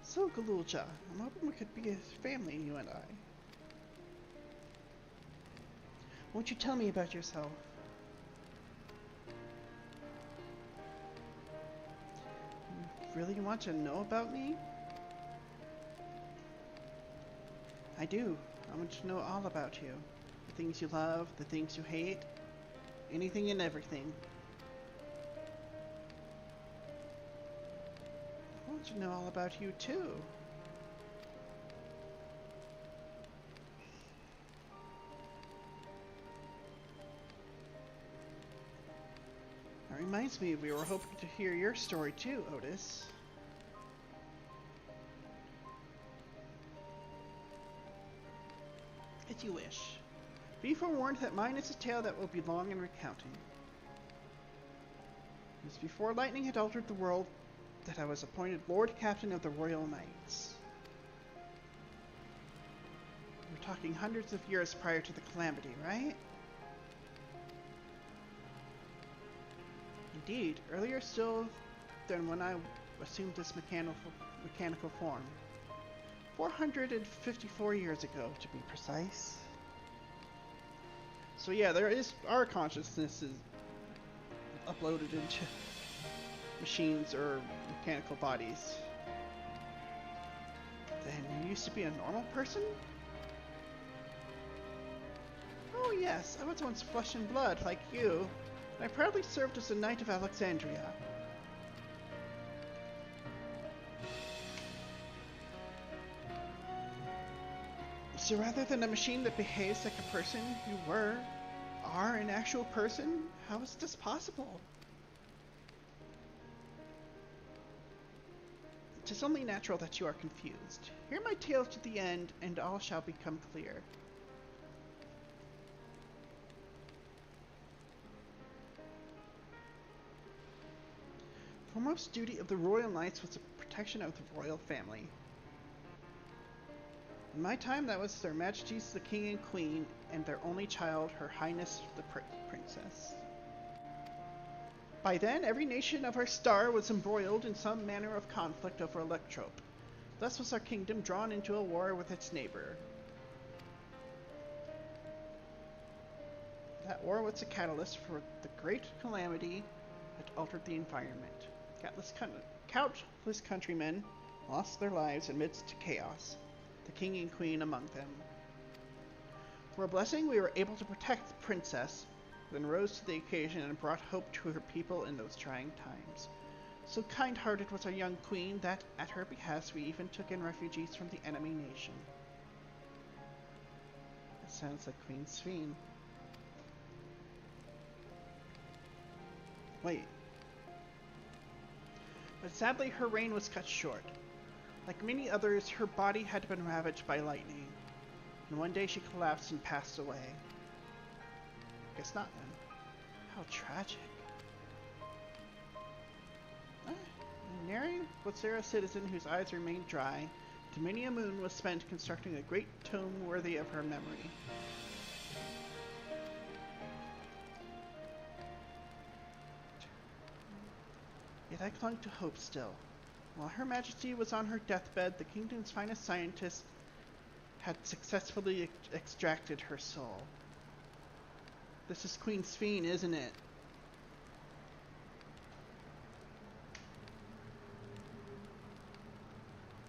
So, Galulja, I'm hoping we could be a family, you and I. Won't you tell me about yourself? You really want to know about me? I do. I want to know all about you. The things you love, the things you hate, anything and everything. I want to know all about you too. That reminds me, we were hoping to hear your story too, Otis. As you wish. Be forewarned that mine is a tale that will be long in recounting. It was before lightning had altered the world that I was appointed Lord Captain of the Royal Knights. We're talking hundreds of years prior to the calamity, right? Indeed, earlier still than when I assumed this mechanical form. 454 years ago, to be precise. So yeah, our consciousness is uploaded into machines or mechanical bodies. Then you used to be a normal person? Oh yes, I was once flesh and blood like you. I proudly served as a Knight of Alexandria. So rather than a machine that behaves like a person, you are an actual person? How is this possible? It is only natural that you are confused. Hear my tale to the end, and all shall become clear. The foremost duty of the Royal Knights was the protection of the royal family. In my time, that was Their Majesties the King and Queen, and their only child, Her Highness the Princess. By then, every nation of our star was embroiled in some manner of conflict over Electrope. Thus was our kingdom drawn into a war with its neighbor. That war was the catalyst for the great calamity that altered the environment. Countless countrymen lost their lives amidst chaos, the king and queen among them. For a blessing, we were able to protect the princess, who then rose to the occasion and brought hope to her people in those trying times. So kind-hearted was our young queen that, at her behest, we even took in refugees from the enemy nation. That sounds like Queen Sveen. Wait. But sadly, her reign was cut short. Like many others, her body had been ravaged by lightning, and one day she collapsed and passed away. Guess not then. How tragic. Nary was there a citizen whose eyes remained dry, and many a moon was spent constructing a great tomb worthy of her memory. Yet I clung to hope still. While Her Majesty was on her deathbed, the kingdom's finest scientists had successfully extracted her soul. This is Queen Sveen, isn't it?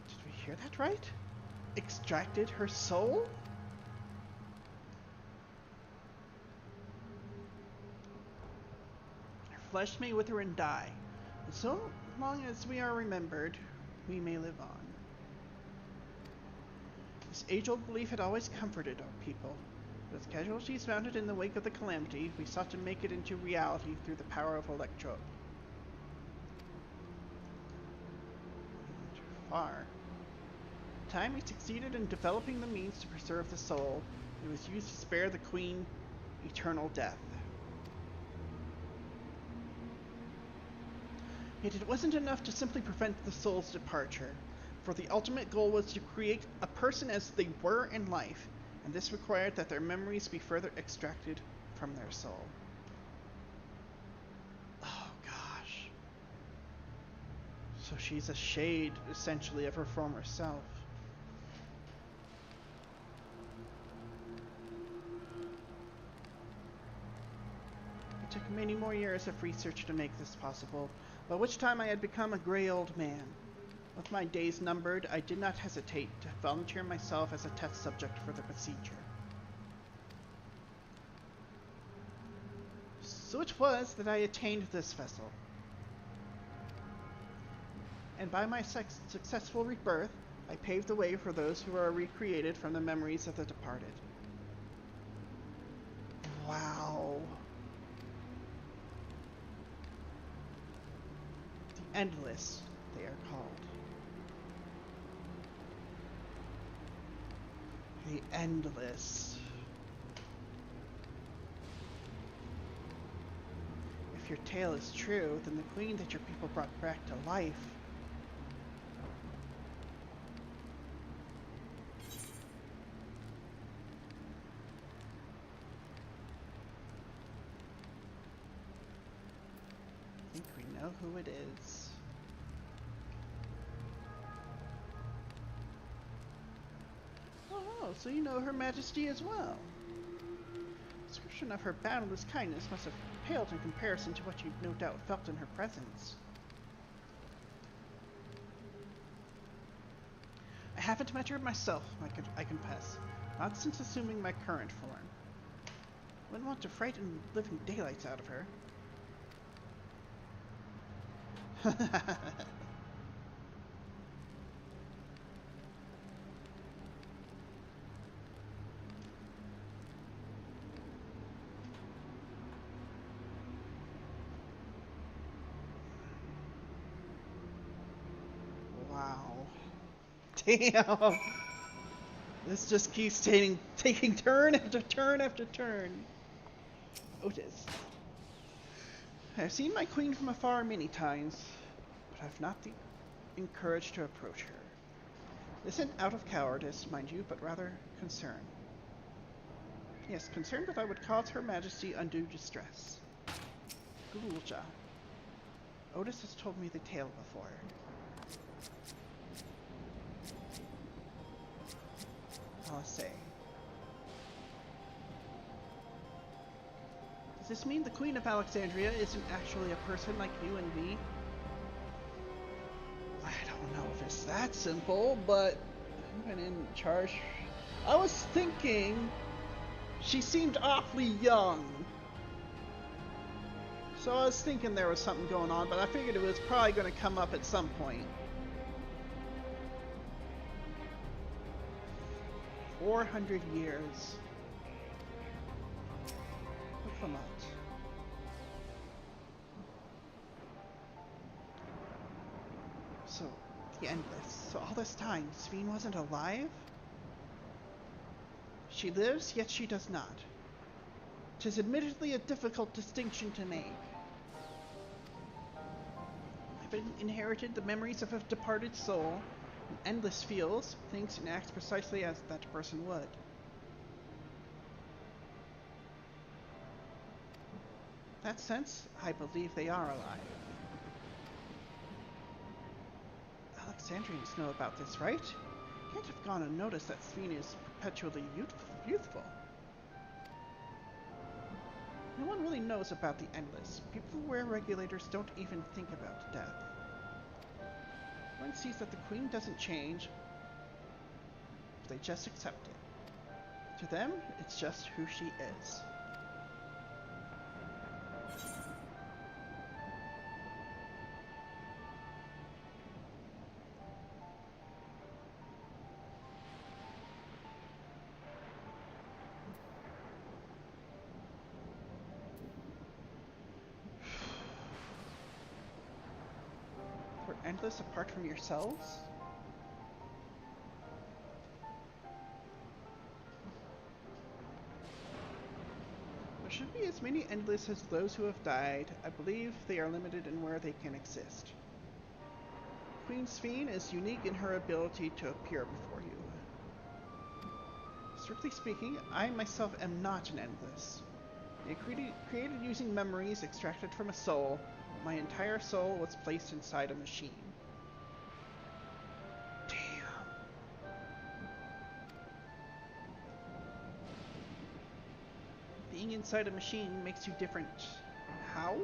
Did we hear that right? Extracted her soul? Her flesh may wither and die. And so long as we are remembered, we may live on. This age-old belief had always comforted our people. But as casualties mounted in the wake of the calamity, we sought to make it into reality through the power of Electrope. Far. The time we succeeded in developing the means to preserve the soul, it was used to spare the Queen eternal death. Yet it wasn't enough to simply prevent the soul's departure, for the ultimate goal was to create a person as they were in life, and this required that their memories be further extracted from their soul. Oh gosh. So she's a shade, essentially, of her former self. It took many more years of research to make this possible, by which time I had become a gray old man. With my days numbered, I did not hesitate to volunteer myself as a test subject for the procedure. So it was that I attained this vessel. And by my successful rebirth, I paved the way for those who are recreated from the memories of the departed. Wow. The Endless, they are called. The Endless. If your tale is true, then the queen that your people brought back to life I think we know who it is. Oh, so you know Her Majesty as well. Description of her boundless kindness must have paled in comparison to what you no doubt felt in her presence. I haven't met her myself, I confess, not since assuming my current form. Wouldn't want to frighten the living daylights out of her. Damn. This just keeps taking turn after turn after turn. Otis. I've seen my queen from afar many times, but I've not been encouraged to approach her. This isn't out of cowardice, mind you, but rather concern. Yes, concern that I would cause Her Majesty undue distress. Gulja. Otis has told me the tale before. I'll say. Does this mean the Queen of Alexandria isn't actually a person like you and me? I don't know if it's that simple, but I've been in charge. I was thinking she seemed awfully young. So I was thinking there was something going on, but I figured it was probably going to come up at some point. 400 years. Look them out. So, the Endless. So all this time, Sveen wasn't alive? She lives, yet she does not. 'Tis admittedly a difficult distinction to make. I've inherited the memories of a departed soul. An Endless feels, thinks, and acts precisely as that person would. In that sense, I believe they are alive. Alexandrians know about this, right? Can't have gone unnoticed that Sveen is perpetually youthful. No one really knows about the Endless. People where regulators don't even think about death. One sees that the Queen doesn't change. They just accept it. To them, it's just who she is. Endless apart from yourselves? There should be as many Endless as those who have died. I believe they are limited in where they can exist. Queen Sveen is unique in her ability to appear before you. Strictly speaking, I myself am not an Endless. I created using memories extracted from a soul. My entire soul was placed inside a machine. Damn. Being inside a machine makes you different. How?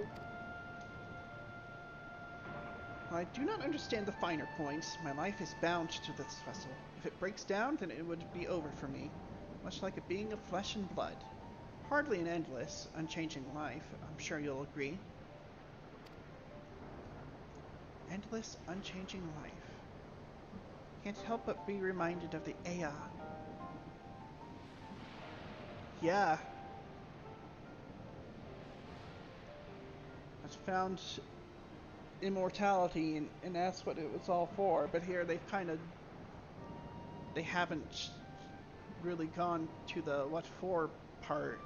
While I do not understand the finer points, my life is bound to this vessel. If it breaks down, then it would be over for me, much like a being of flesh and blood. Hardly an endless, unchanging life, I'm sure you'll agree. Endless, unchanging life. Can't help but be reminded of the Aya. Yeah. I've found immortality, and that's what it was all for. But here they haven't really gone to the what for part.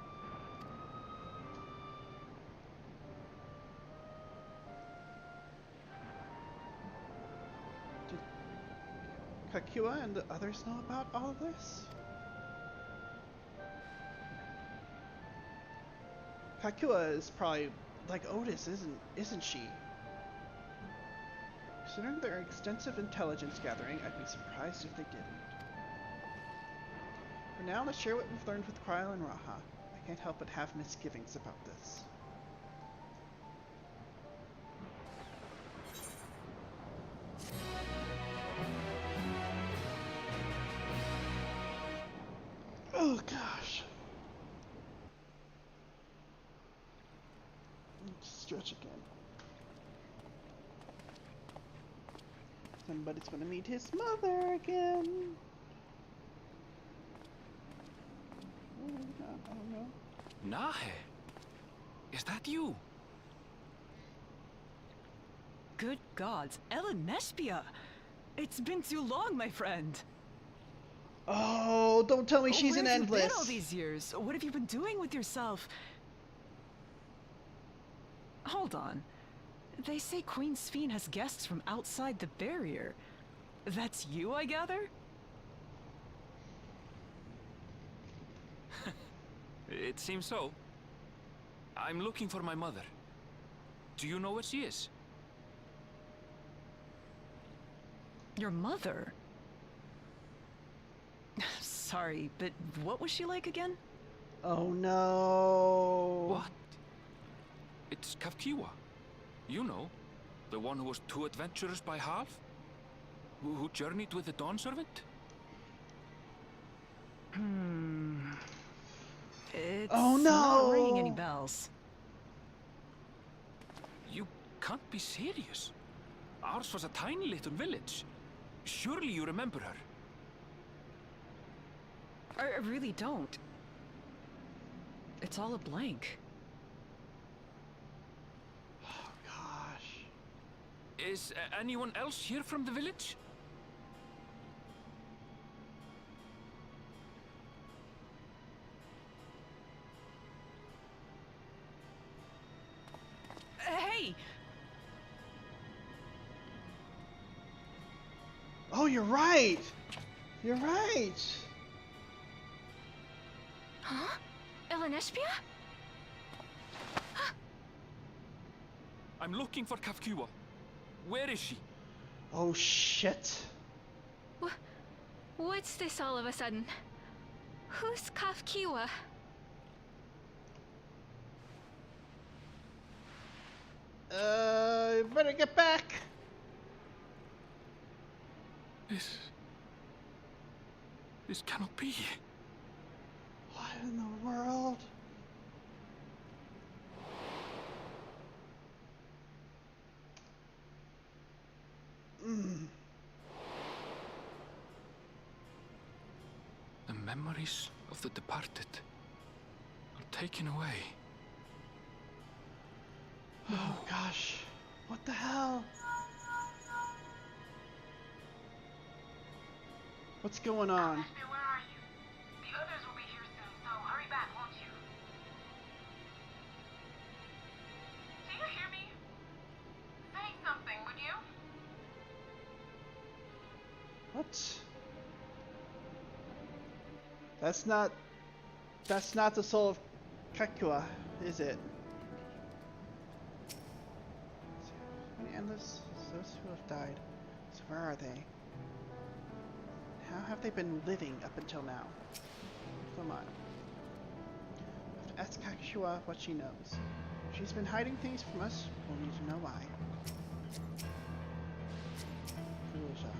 Kakua and the others know about all of this? Kakua is probably like Otis, isn't she? Considering their extensive intelligence gathering, I'd be surprised if they didn't. For now, let's share what we've learned with Kryl and Raha. I can't help but have misgivings about this. Oh gosh. Stretch again. Somebody's gonna meet his mother again. I don't know.
Nahe, is that you?
Good gods, Ellen Nespia! It's been too long, my friend.
Oh, don't tell me she's
Where
an
have you been
endless.
all these years? What have you been doing with yourself? Hold on. They say Queen Sphene has guests from outside the barrier. That's you, I gather?
It seems so. I'm looking for my mother. Do you know where she is?
Your mother? Sorry, but what was she like again?
Oh no.
What? It's Kafkiwa. You know, the one who was too adventurous by half? Who journeyed with the Dawn Servant?
It's
Oh
not ringing
no.
any bells.
You can't be serious. Ours was a tiny little village. Surely you remember her.
I really don't. It's all a blank.
Oh gosh.
Is anyone else here from the village?
Hey!
Oh, you're right. You're right.
Huh? Elenespia?
I'm looking for Kafkiwa. Where is she?
Oh shit.
What's this all of a sudden? Who's Kafkiwa?
Better get back.
This cannot be.
What in the world?
The memories of the departed are taken away.
Oh gosh. What the hell? What's going on?
Where are you? The others will be here soon, so hurry back, won't you? Do you hear me? Say something, would you?
What? That's not the soul of Kakua, is it? The endless, those who have died. So where are they? How have they been living up until now? Come on. I have to ask Kakua what she knows. If she's been hiding things from us, we'll need to know why. Foolisha.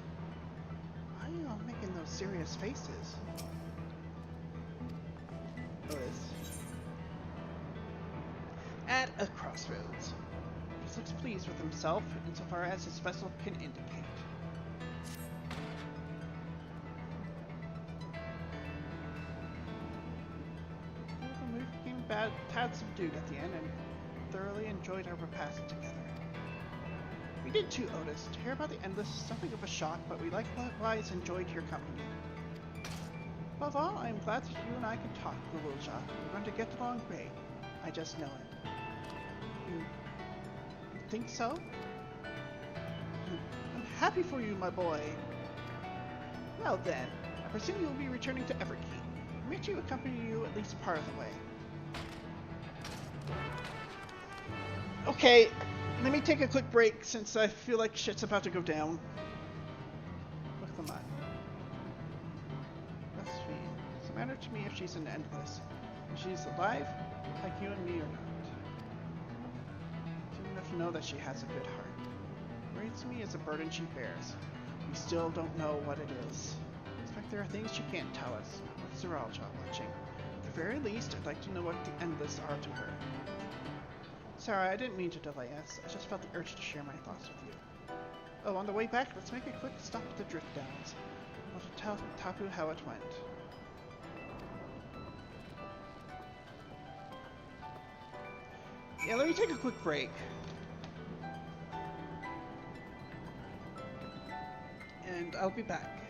Why are you all making those serious faces? Otis. At a crossroads. He looks pleased with himself insofar as his vessel can indicate. We became tad subdued at the end and thoroughly enjoyed our repast together. We did too, Otis. To hear about the Endless is something of a shock, but we likewise enjoyed your company. Above all, I am glad that you and I can talk, Lulja. We're going to get along great. I just know it. You think so? I'm happy for you, my boy. Well then, I presume you'll be returning to Everkeep. Permit you accompany you at least part of the way. Okay, let me take a quick break since I feel like shit's about to go down. Look them up. That's sweet. Doesn't matter to me if she's an Endless. If she's alive, like you and me or not. It's enough to know that she has a good heart. Worries me is a burden she bears. We still don't know what it is. I expect there are things she can't tell us. What's Zeralja watching? At the very least, I'd like to know what the Endless are to her. Sorry, I didn't mean to delay us. I just felt the urge to share my thoughts with you. Oh, on the way back, let's make a quick stop at the Drift Downs. I'll tell Tapu how it went. Yeah, let me take a quick break. and I'll be back.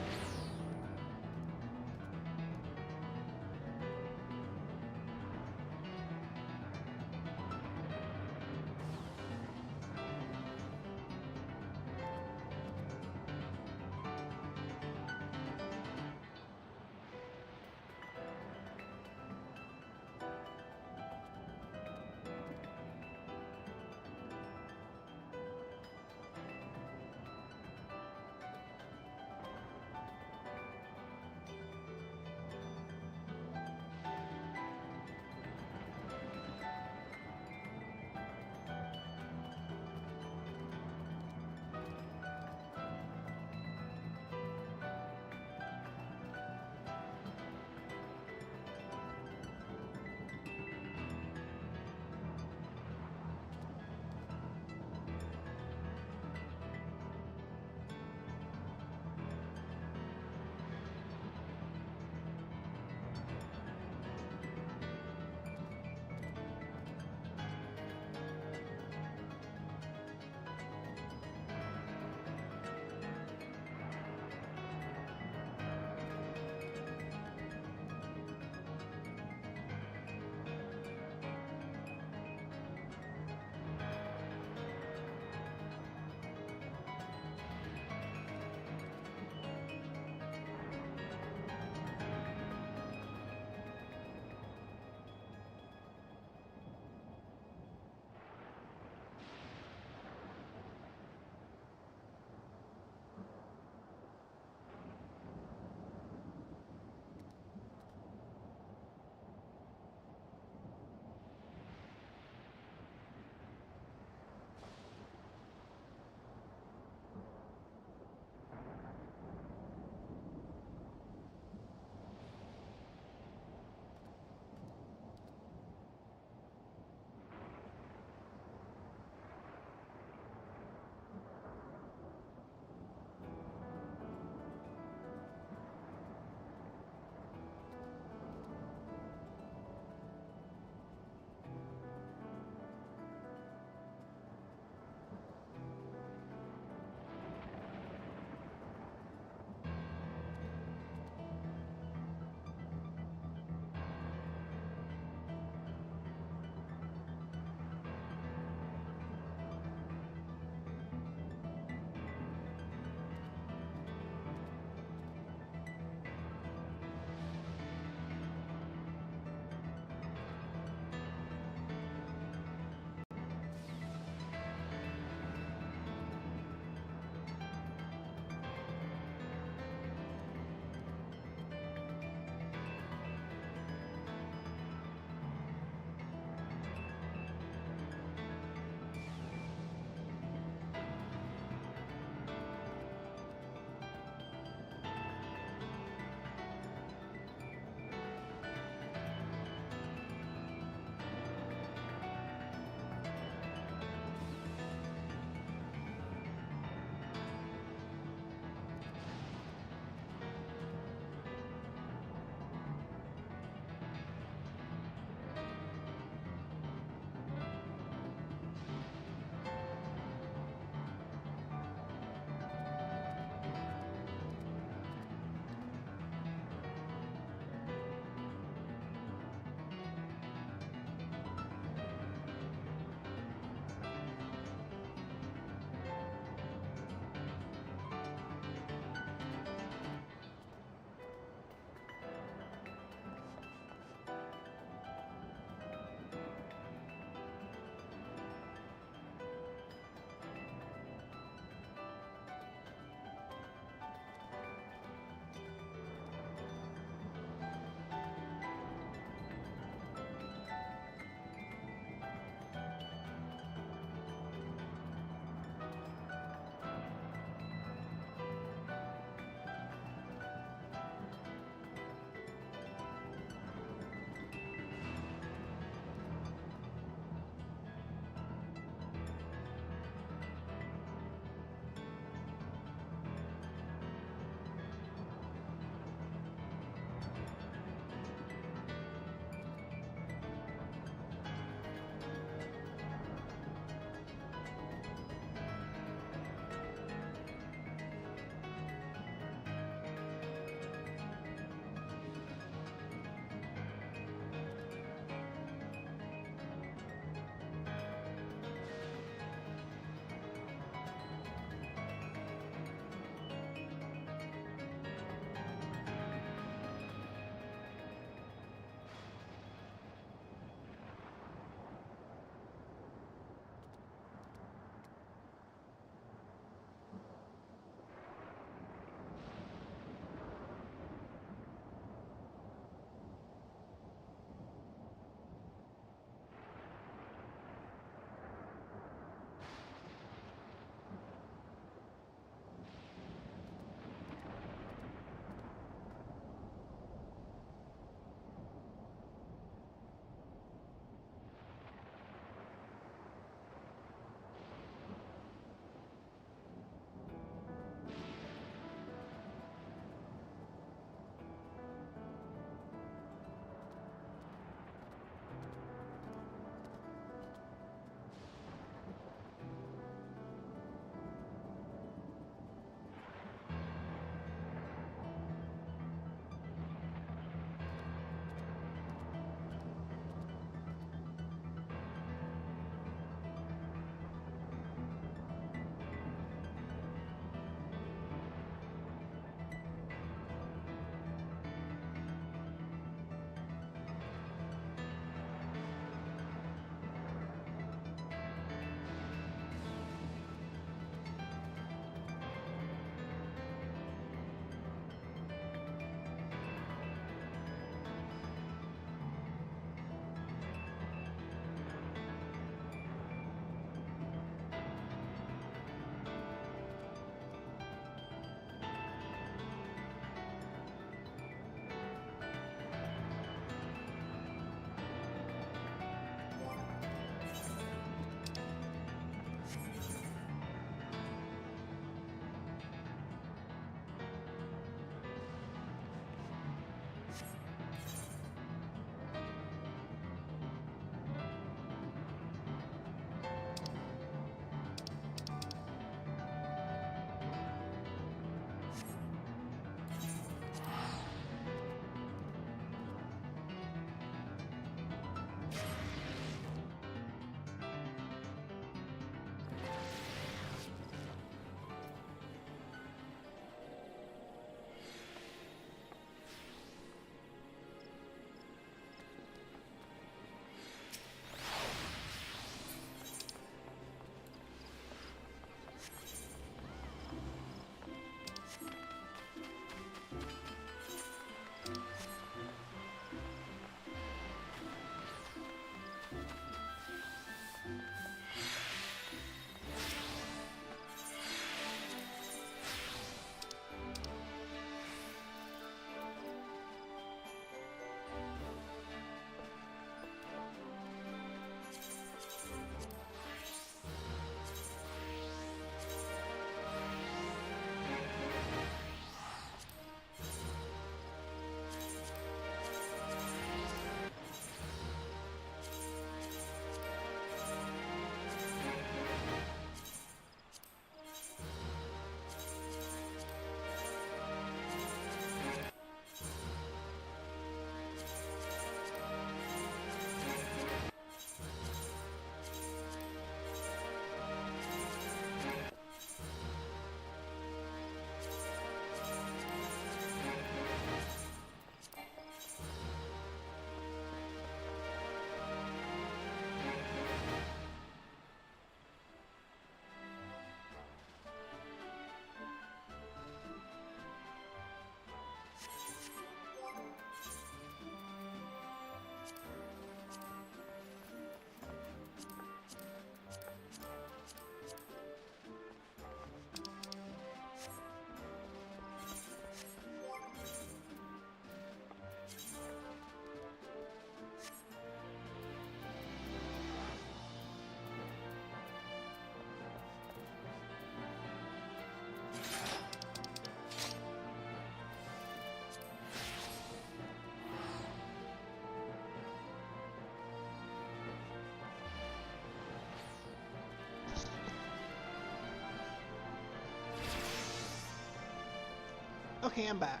Okay, I'm back.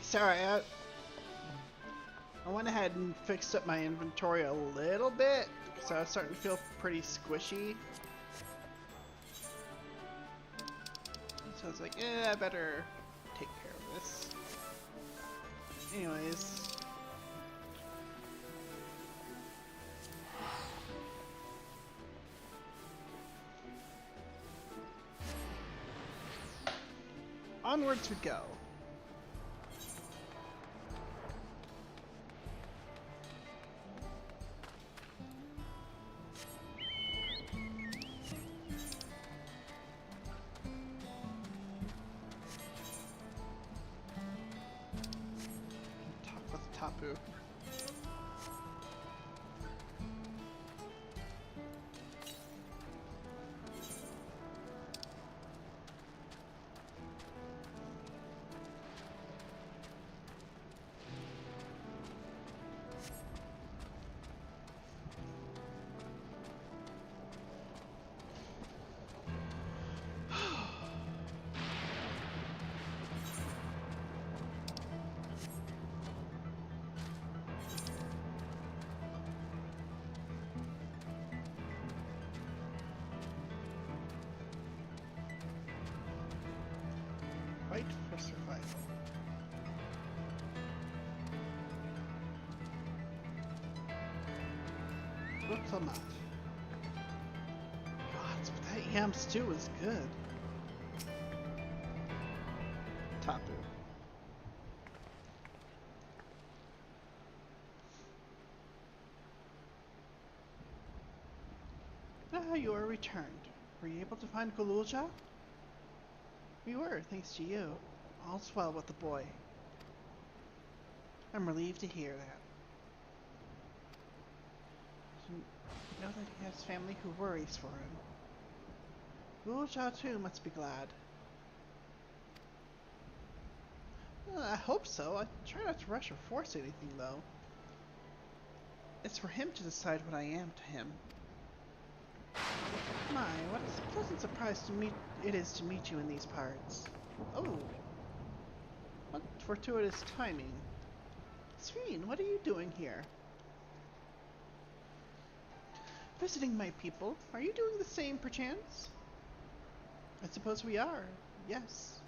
Sorry, I went ahead and fixed up my inventory a little bit because I was starting to feel pretty squishy. So I was like, I better take care of this. Anyways. Onwards we go. Talk with Tapu. Fight for survival. Diplomat. God, that yam stew is good. Tapu. Ah, you are returned. Were you able to find Gululja? We were, thanks to you. All's well with the boy. I'm relieved to hear that. To know that he has family who worries for him. Gululja too must be glad. I hope so. I try not to rush or force anything, though. It's for him to decide what I am to him. My, what a pleasant surprise it is to meet you in these parts. Oh, what fortuitous timing. Sphene, what are you doing here? Visiting my people. Are you doing the same, perchance? I suppose we are, yes.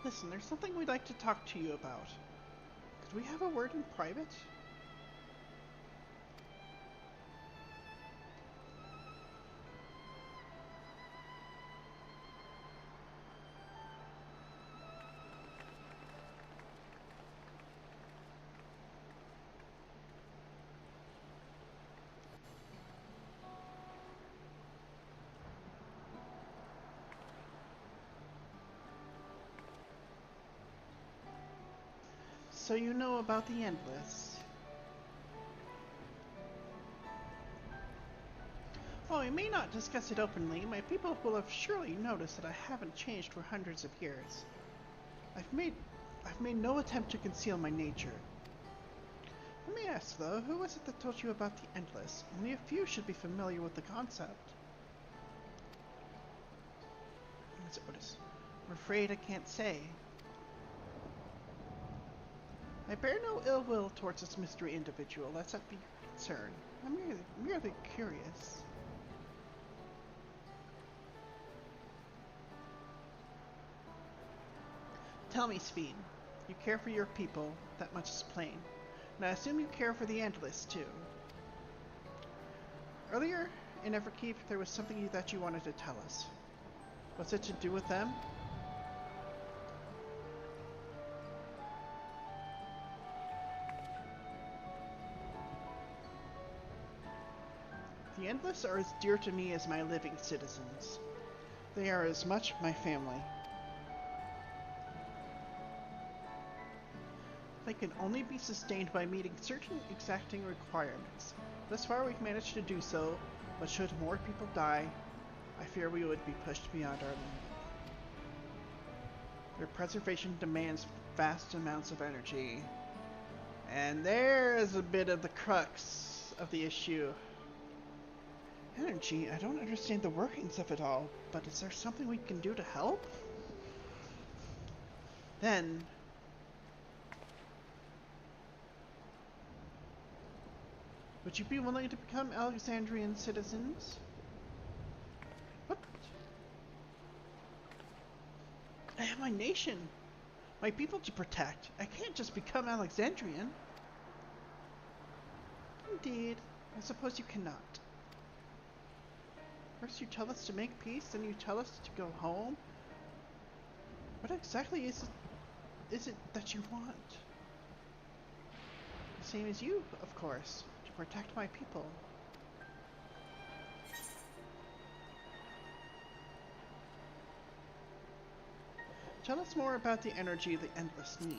Listen, there's something we'd like to talk to you about. Could we have a word in private? So you know about the Endless. While we may not discuss it openly, my people will have surely noticed that I haven't changed for hundreds of years. I've made no attempt to conceal my nature. Let me ask though, who was it that told you about the Endless? Only a few should be familiar with the concept. It's Otis. I'm afraid I can't say. I bear no ill will towards this mystery individual. Let's not be concerned. I'm merely curious. Tell me, Sphene, you care for your people, that much is plain. And I assume you care for the Endless, too. Earlier in Everkeep, there was something that you wanted to tell us. What's it to do with them? The Endless are as dear to me as my living citizens. They are as much my family. They can only be sustained by meeting certain exacting requirements. Thus far we've managed to do so, but should more people die, I fear we would be pushed beyond our limit. Their preservation demands vast amounts of energy. And there is a bit of the crux of the issue. Energy, I don't understand the workings of it all, but is there something we can do to help? Then... would you be willing to become Alexandrian citizens? What? I have my nation, my people to protect. I can't just become Alexandrian. Indeed, I suppose you cannot. First you tell us to make peace, then you tell us to go home. What exactly is it that you want? The same as you, of course. Protect my people. Tell us more about the energy the Endless need.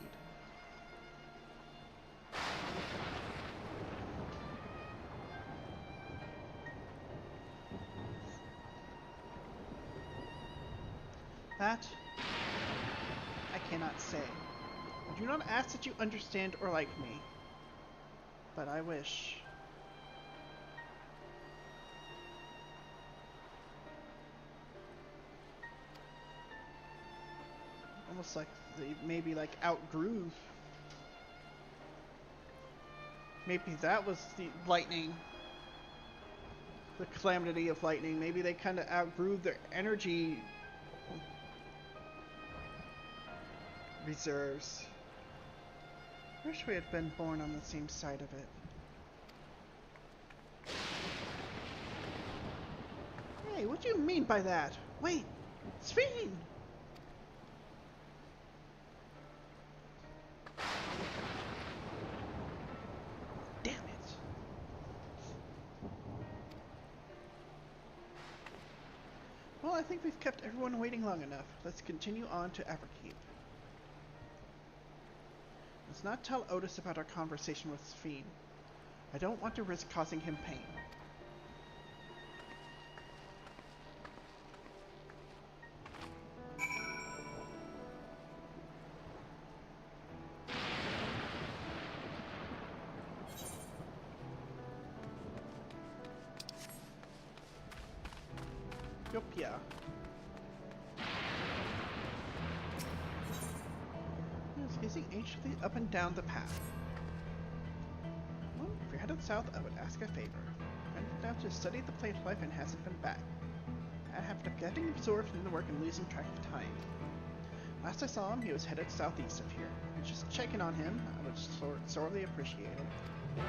That I cannot say. I do not ask that you understand or like me, but I wish. Almost like they maybe like outgrew. Maybe that was the lightning. The calamity of lightning. Maybe they kind of outgrew their energy reserves. Wish we had been born on the same side of it. Hey, what do you mean by that? Wait, Sphene! Damn it. Well, I think we've kept everyone waiting long enough. Let's continue on to Everkeep. Let's not tell Otis about our conversation with Sphene. I don't want to risk causing him pain. Yopia. Gazing anxiously up and down the path. Well, if you're headed south, I would ask a favor. I went down to study the plate life and hasn't been back. I have been getting absorbed in the work and losing track of time. Last I saw him, he was headed southeast of here. And just checking on him, I would sorely appreciate it.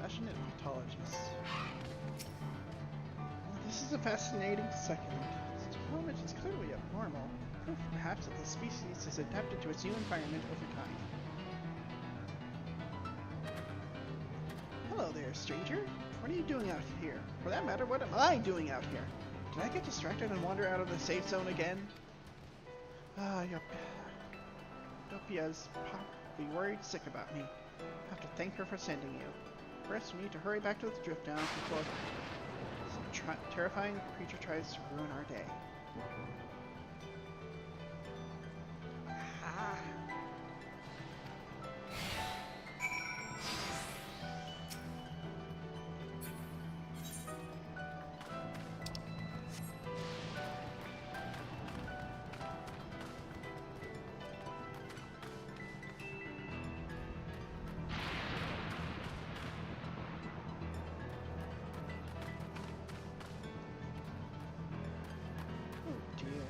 Passionate ontologies. This is a fascinating second. This development is clearly abnormal. Proof, perhaps, that the species has adapted to its new environment over time. Hello there, stranger. What are you doing out here? For that matter, what am I doing out here? Did I get distracted and wander out of the safe zone again? Ah, Yopia's probably worried sick about me. I have to thank her for sending you. First, we need to hurry back to the drift down before some terrifying creature tries to ruin our day. Ah. Dear.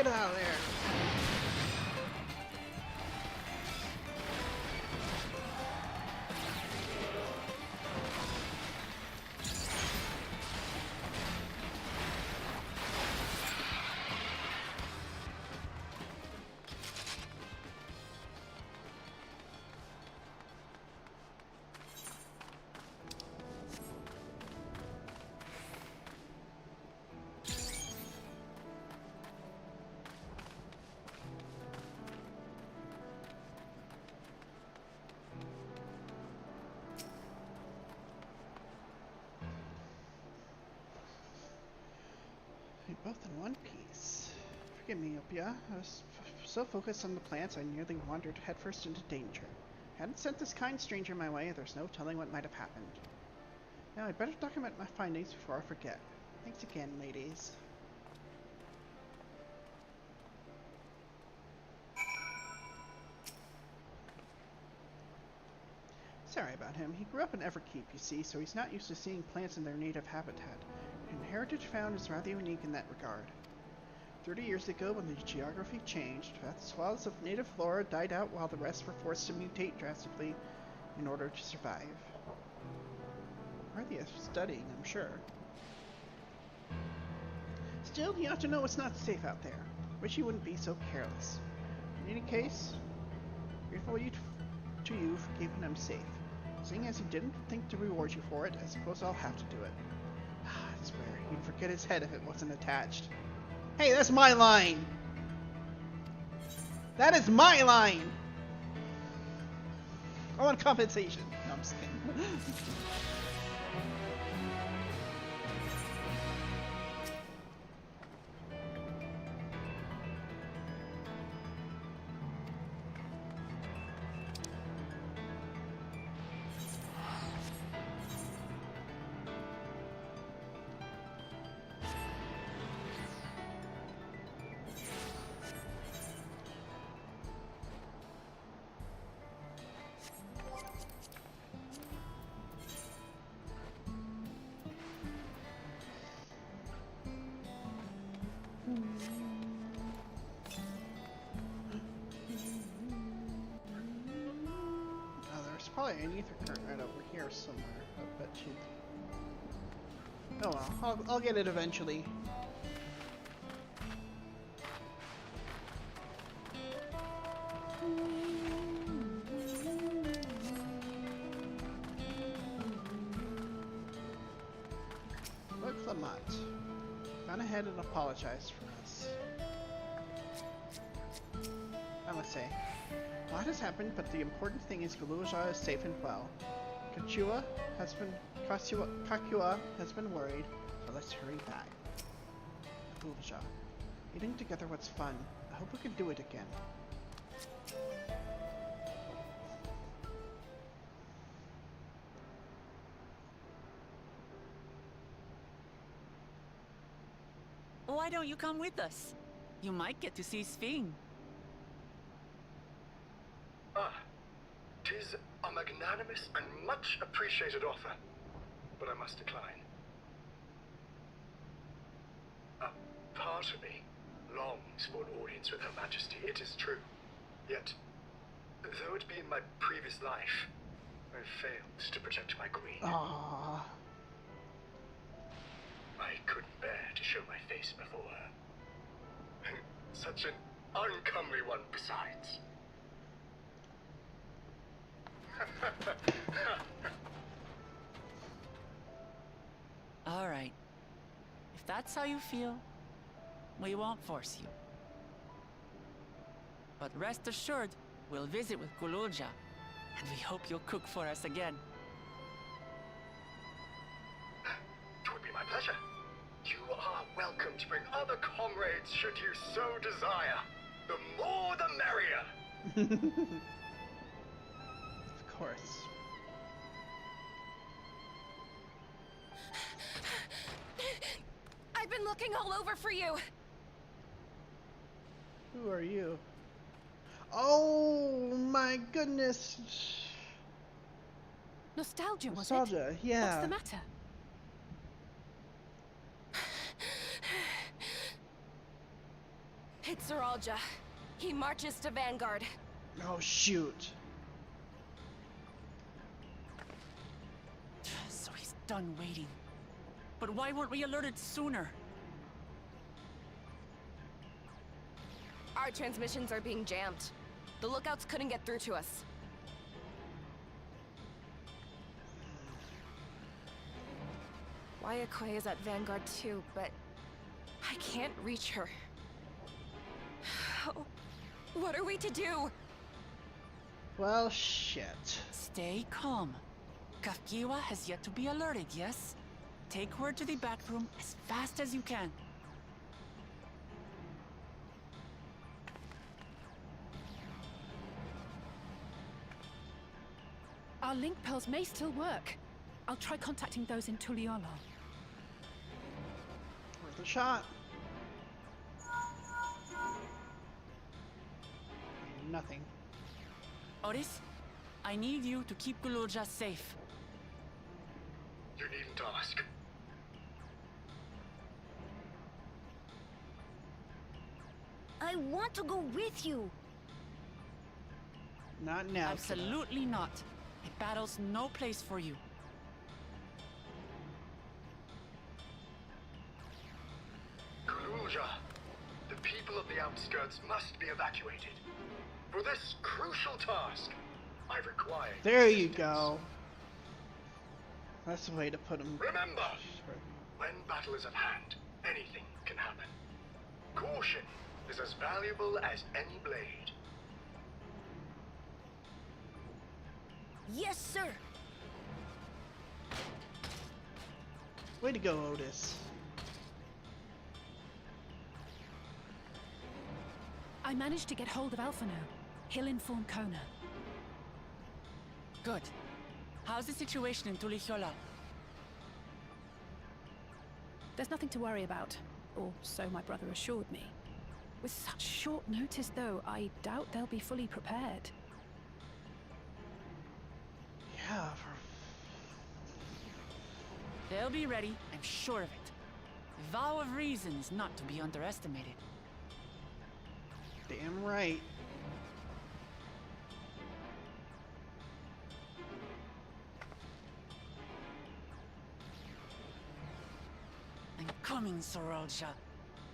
Get out of there. Both in one piece. Forgive me, Opia. I was so focused on the plants I nearly wandered headfirst into danger. Hadn't sent this kind stranger my way, there's no telling what might have happened. Now I'd better document my findings before I forget. Thanks again, ladies. Sorry about him. He grew up in Everkeep, you see, so he's not used to seeing plants in their native habitat. And heritage found is rather unique in that regard. 30 years ago, when the geography changed, vast swaths of native flora died out while the rest were forced to mutate drastically in order to survive. Worthy of studying, I'm sure. Still, you ought to know it's not safe out there. Wish you wouldn't be so careless. In any case, grateful to you for keeping them safe. Seeing as he didn't think to reward you for it, I suppose I'll have to do it. I swear, he'd forget his head if it wasn't attached. Hey, that's my line! That is my line! I want compensation. No, I'm just kidding. Probably an ether current right over here somewhere. I bet you. Oh well, I'll get it eventually. Look, Lamont. Gone ahead and apologized for us. I must say. A lot has happened, but the important thing is Guluja is safe and well. Kakua has been worried, so let's hurry back. Guluja. Eating together was fun. I hope we can do it again.
Why don't you come with us? You might get to see Sphene.
Tis a magnanimous and much appreciated offer, but I must decline. A part of me longs for an audience with Her Majesty, it is true. Yet, though it be in my previous life, I failed to protect my queen.
Aww.
I couldn't bear to show my face before her. Such an uncomely one besides.
All right. If that's how you feel, we won't force you. But rest assured, we'll visit with Guluja, and we hope you'll cook for us again.
It would be my pleasure. You are welcome to bring other comrades should you so desire. The more the merrier.
Of course.
I've been looking all over for you.
Who are you? Oh my goodness.
Nostalgia, was it?
Nostalgia, yeah.
What's the matter?
Saralja. He marches to Vanguard.
Oh, shoot.
So he's done waiting. But why weren't we alerted sooner?
Our transmissions are being jammed. The lookouts couldn't get through to us. Wayakoi is at Vanguard too, but I can't reach her. What are we to do?
Well, shit.
Stay calm. Kafkiwa has yet to be alerted, yes? Take her to the back room as fast as you can.
Our link pearls may still work. I'll try contacting those in Tuliolo.
Worth a shot. Nothing.
Otis, I need you to keep Gulurja safe.
You needn't ask.
I want to go with you.
Not now.
Absolutely not. A battle's no place for you.
Kululja, the people of the outskirts must be evacuated. For this crucial task, I require...
There you go. That's the way to put them.
Remember, when battle is at hand, anything can happen. Caution is as valuable as any blade.
Yes, sir.
Way to go, Otis.
I managed to get hold of Alphano. He'll inform Kona.
Good. How's the situation in Tulichola?
There's nothing to worry about, or so my brother assured me. With such short notice, though, I doubt they'll be fully prepared.
Yeah.
They'll be ready, I'm sure of it. The vow of reason is not to be underestimated.
Damn right.
I'm coming, Saralja.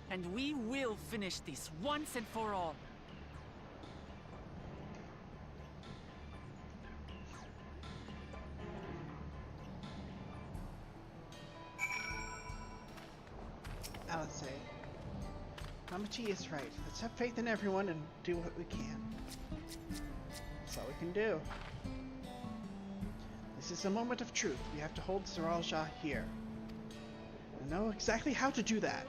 And we will finish this once and for all.
Alice, Mamachi is right. Let's have faith in everyone and do what we can. That's all we can do. This is a moment of truth. We have to hold Saralja here. I know exactly how to do that.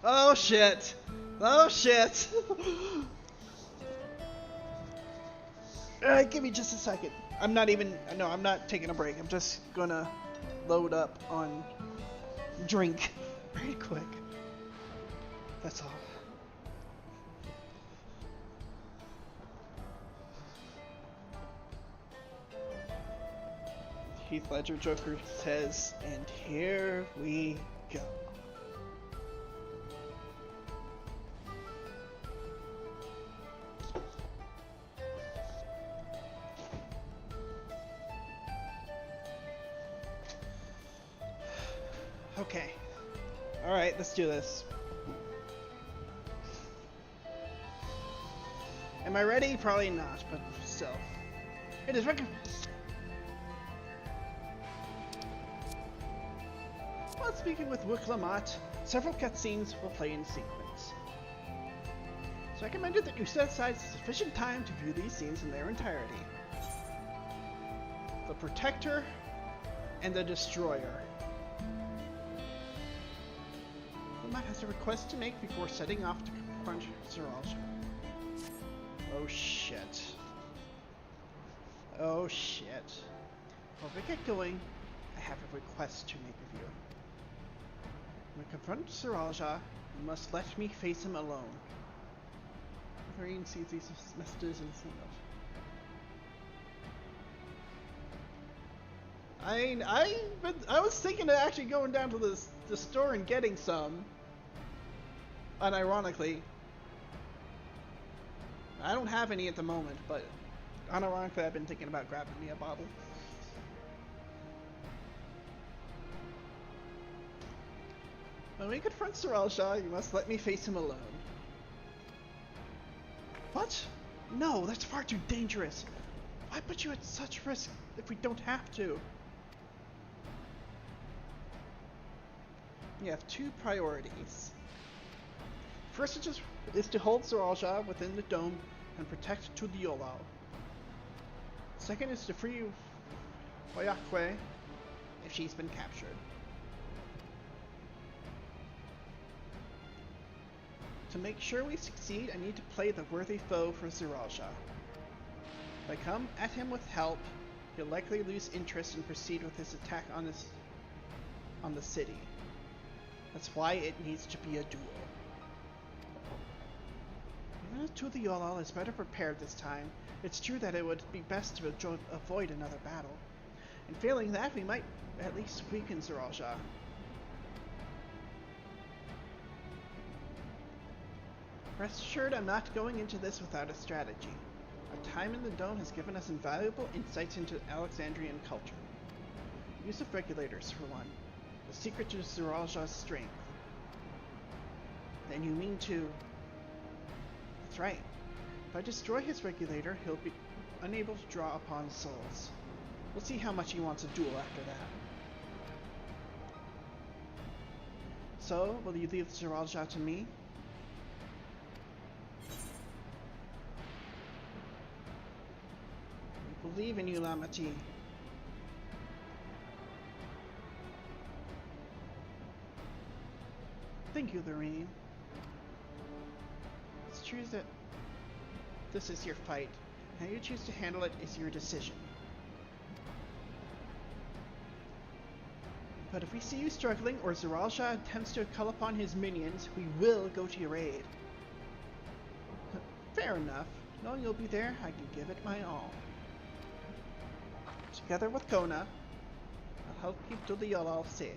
Oh shit! Oh shit! Alright, give me just a second. I'm not even. No, I'm not taking a break. I'm just gonna load up on drink very quick. That's all. Heath Ledger Joker says, and here we go. Okay. Alright, let's do this. Am I ready? Probably not, but still. It is record. While speaking with Wuklamat, several cutscenes will play in sequence. It's recommended that you set aside sufficient time to view these scenes in their entirety. The Protector and the Destroyer. Wuklamat has a request to make before setting off to confront Saralja. Oh shit. Oh shit. Before we get going, I have a request to make of you. When I confront Siralja, you must let me face him alone. Lorraine sees these messages and send I was thinking of actually going down to the store and getting some. Unironically. I don't have any at the moment, but unironically I've been thinking about grabbing me a bottle. When we confront Siralja, you must let me face him alone. What? No, that's far too dangerous. Why put you at such risk if we don't have to? You have two priorities. First is to hold Siralja within the dome and protect Tudiolal. Second is to free Wayakwe if she's been captured. To make sure we succeed, I need to play the worthy foe for Siralja. If I come at him with help, he'll likely lose interest and proceed with his attack on the city. That's why it needs to be a duel. Even if Tudiolal is better prepared this time, it's true that it would be best to avoid another battle. And failing that, we might at least weaken Siralja. Rest assured, I'm not going into this without a strategy. Our time in the dome has given us invaluable insights into Alexandrian culture. Use of regulators, for one. The secret to Siralja's strength. Then you mean to... That's right. If I destroy his regulator, he'll be unable to draw upon souls. We'll see how much he wants a duel after that. So, will you leave Siralja to me? We believe in you, Lamati. Thank you, Lorraine. It's true that this is your fight. How you choose to handle it is your decision. But if we see you struggling or Siralja attempts to call upon his minions, we will go to your aid. Fair enough. Knowing you'll be there, I can give it my all. Together with Kona, I'll help keep Tudiolal safe.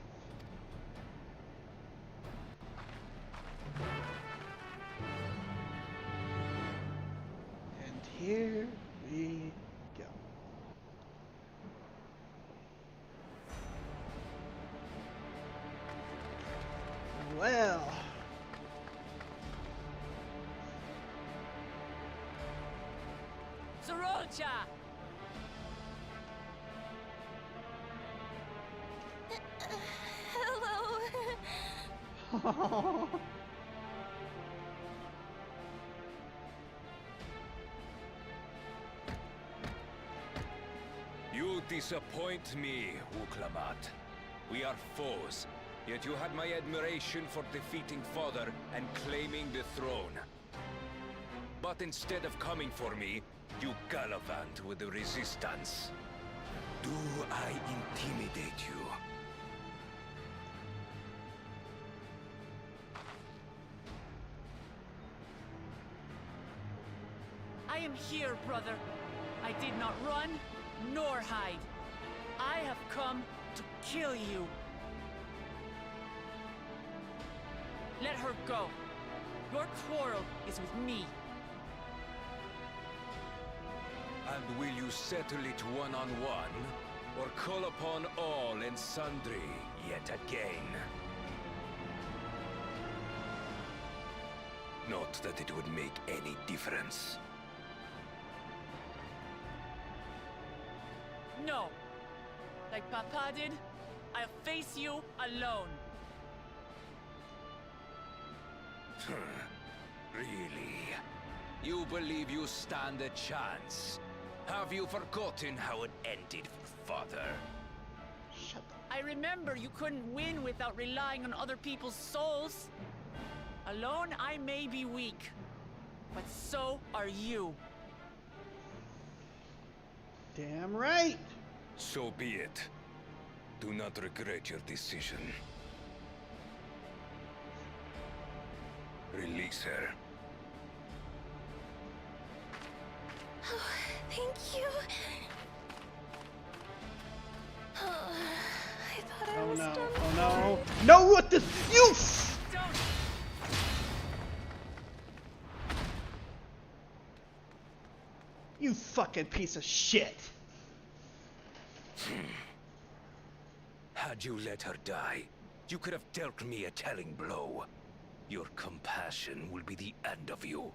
And here we go. Well.
Siralja!
Hello.
You disappoint me, Uklamat. We are foes, yet you had my admiration for defeating Father and claiming the throne. But instead of coming for me, you gallivant with the resistance. Do I intimidate you?
I am here, brother. I did not run, nor hide. I have come to kill you. Let her go. Your quarrel is with me.
And will you settle it one-on-one, or call upon all and sundry yet again? Not that it would make any difference.
No. Like Papa did, I'll face you alone.
Really? You believe you stand a chance? Have you forgotten how it ended for Father?
Shut up.
I remember you couldn't win without relying on other people's souls. Alone, I may be weak, but so are you.
Damn right.
So be it. Do not regret your decision. Release her.
Oh, thank you. Oh, I thought I was done.
Oh no. No, what the? You! You fucking piece of shit.
Had you let her die, you could have dealt me a telling blow. Your compassion will be the end of you.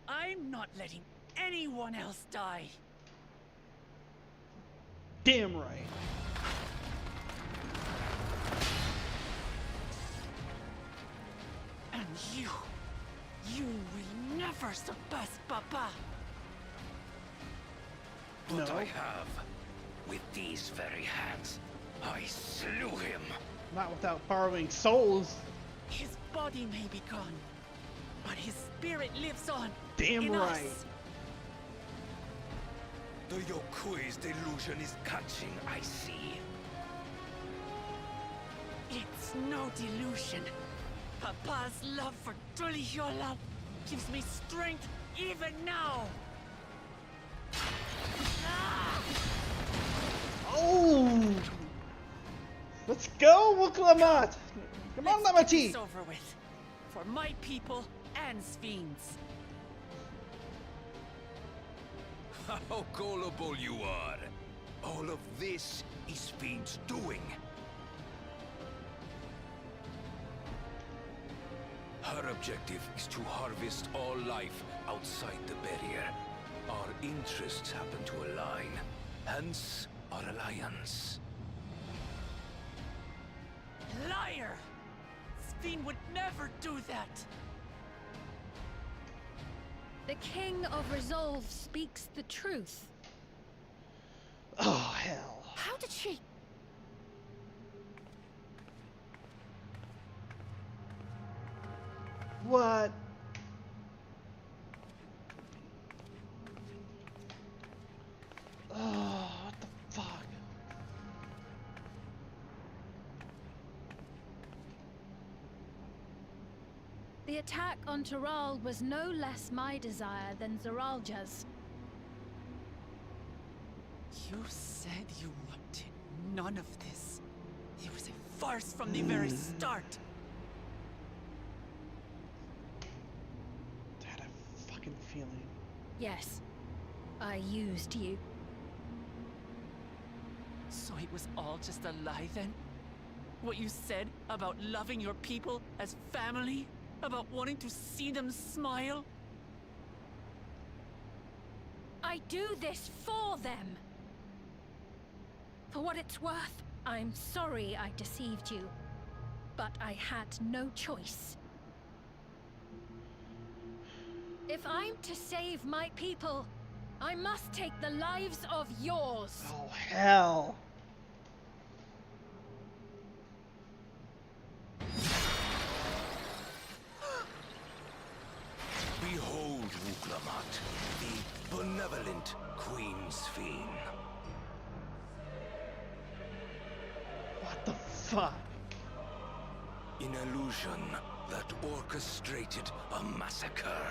I'm not letting anyone else die.
Damn right.
And you will never surpass Papa.
But
No.
I have. With these very hands, I slew him.
Not without borrowing souls.
His body may be gone, but his spirit lives on.
Damn
in
right.
us.
The Yokui's delusion is catching, I see.
It's no delusion. Papa's love for Tulihiola gives me strength even now.
Oh! Let's go, Wuklamat! Come on,
Let's get
Lamati!
this over with. For my people and Sven's.
How gullible you are. All of this is Fiend's doing. Her objective is to harvest all life outside the barrier. Our interests happen to align, hence our alliance.
Liar! Sven would never do that.
The King of Resolve speaks the truth.
Oh, hell.
How did she...
What? Oh, what the fuck?
The attack on Taral was no less my desire than Zaralja's.
You said you wanted none of this. It was a farce from the very start.
I had a fucking feeling.
Yes, I used you.
So it was all just a lie then? What you said about loving your people as family? About wanting to see them smile?
I do this for them. For what it's worth, I'm sorry I deceived you. But I had no choice. If I'm to save my people, I must take the lives of yours.
Oh, hell.
Behold, Wuklamat, the benevolent Queen Sven.
What the fuck?
An illusion that orchestrated a massacre.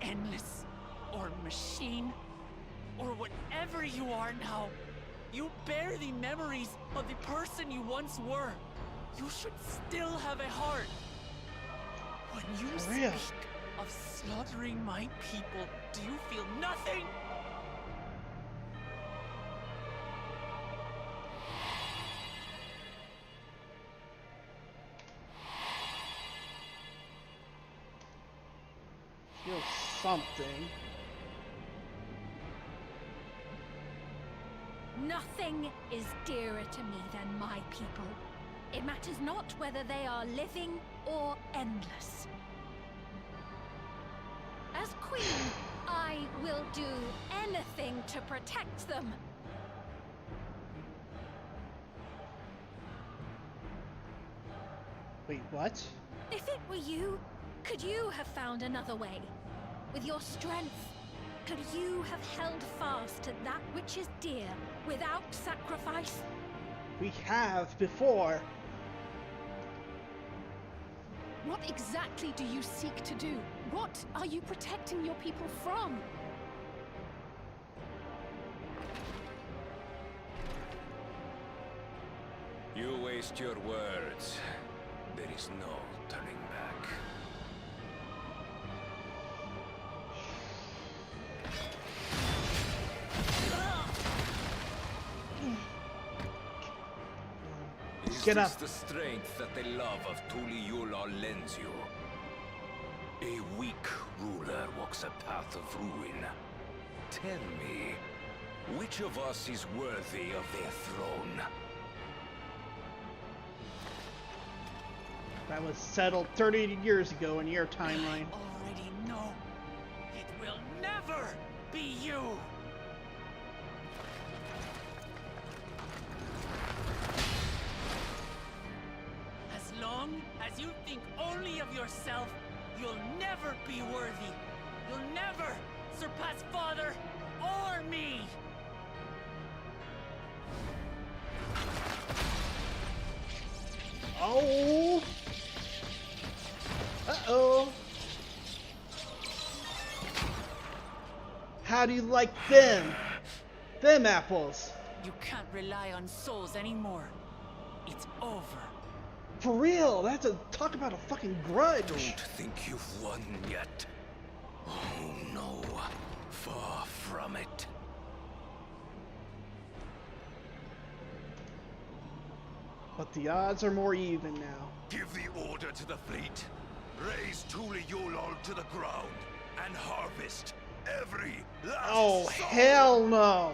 Endless, or machine, or whatever you are now, you bear the memories of the person you once were. You should still have a heart. When you
Maria.
speak of slaughtering my people, do you feel nothing?
Feel something.
Nothing is dearer to me than my people. It matters not whether they are living or endless. As queen, I will do anything to protect them.
Wait, what?
If it were you, could you have found another way? With your strength, Could you have held fast to that which is dear without sacrifice?
We have before.
What exactly do you seek to do? What are you protecting your people from?
You waste your words. There is no turning back.
Get up.
Is this the strength that the love of Tuli Yulal lends you? A weak ruler walks a path of ruin. Tell me, which of us is worthy of their throne?
That was settled 30 years ago in your timeline.
I already know. It will never be you. As long as you think only of yourself, you'll never be worthy. You'll never surpass Father or me.
Oh! Uh-oh! How do you like them? Them apples?
You can't rely on souls anymore. It's over.
For real? That's a talk about a fucking grudge.
Don't think you've won yet. Oh no, far from it.
But the odds are more even now.
Give the order to the fleet. Raise Tuli Yulal to the ground and harvest every last
Oh,
soul.
hell no!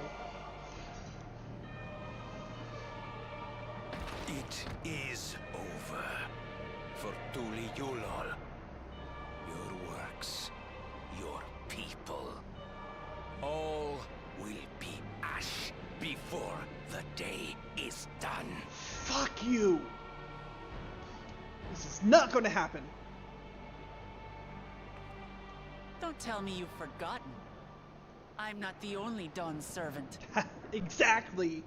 It is over for Tuli Yulal. Your works, your people, all will be ash before the day is done.
Fuck you! This is not gonna happen.
Don't tell me you've forgotten. I'm not the only Dawn's servant.
Exactly.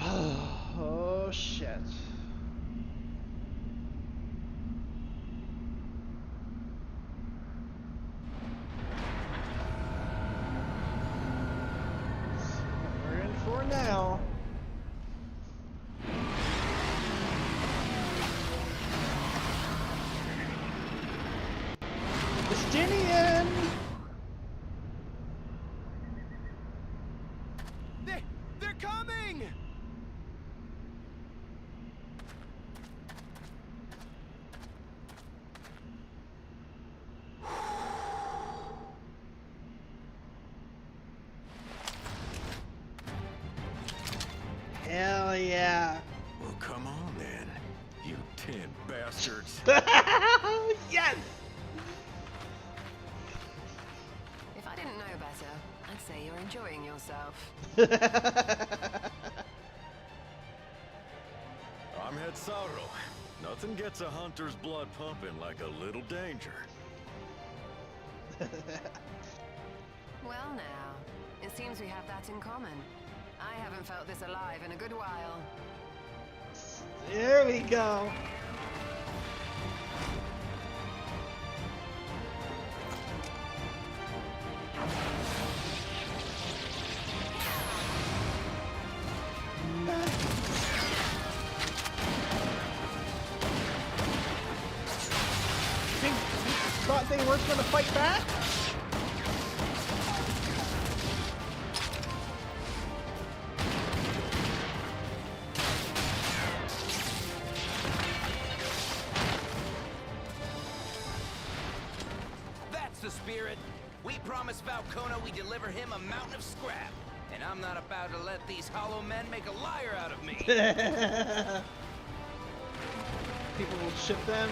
Oh shit. We're in for now. Justinian!
They're coming!
Hell yeah.
Well, come on then, you 10 bastards.
Yes!
If I didn't know better, I'd say you're enjoying yourself.
I'm Head Sorrow. Nothing gets a hunter's blood pumping like a little danger.
Well now, it seems we have that in common. I haven't felt this alive in a good while.
There we go. Thought they weren't gonna fight back?
That's the spirit. We promised Falcona we'd deliver him a mountain of scrap. And I'm not about to let these hollow men make a liar out of me.
People will ship them.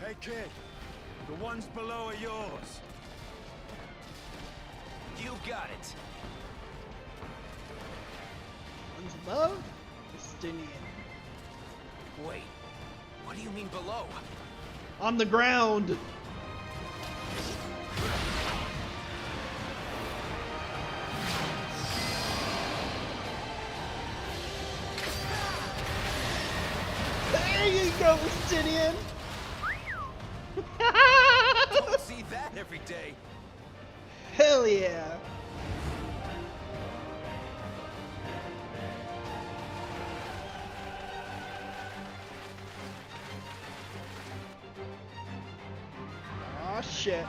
Hey kid, the ones below are yours.
You got it.
One's above? Estinian.
Wait, what do you mean below?
On the ground! There you go, Estinian!
Don't see that every day.
Hell yeah! Aw, shit.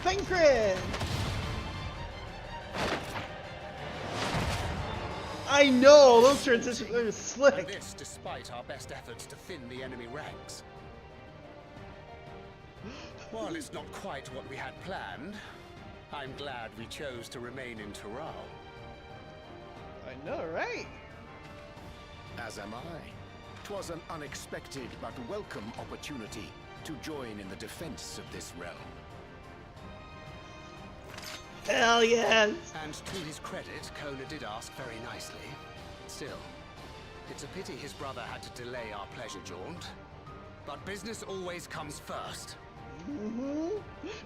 Fingrid! I know, those transitions are
And
slick.
this despite our best efforts to thin the enemy ranks. While it's not quite what we had planned, I'm glad we chose to remain in Taral.
I know, right?
As am I. 'Twas an unexpected but welcome opportunity to join in the defense of this realm.
Hell yes!
And to his credit, Kona did ask very nicely. Still, it's a pity his brother had to delay our pleasure jaunt. But business always comes first.
Mm-hmm.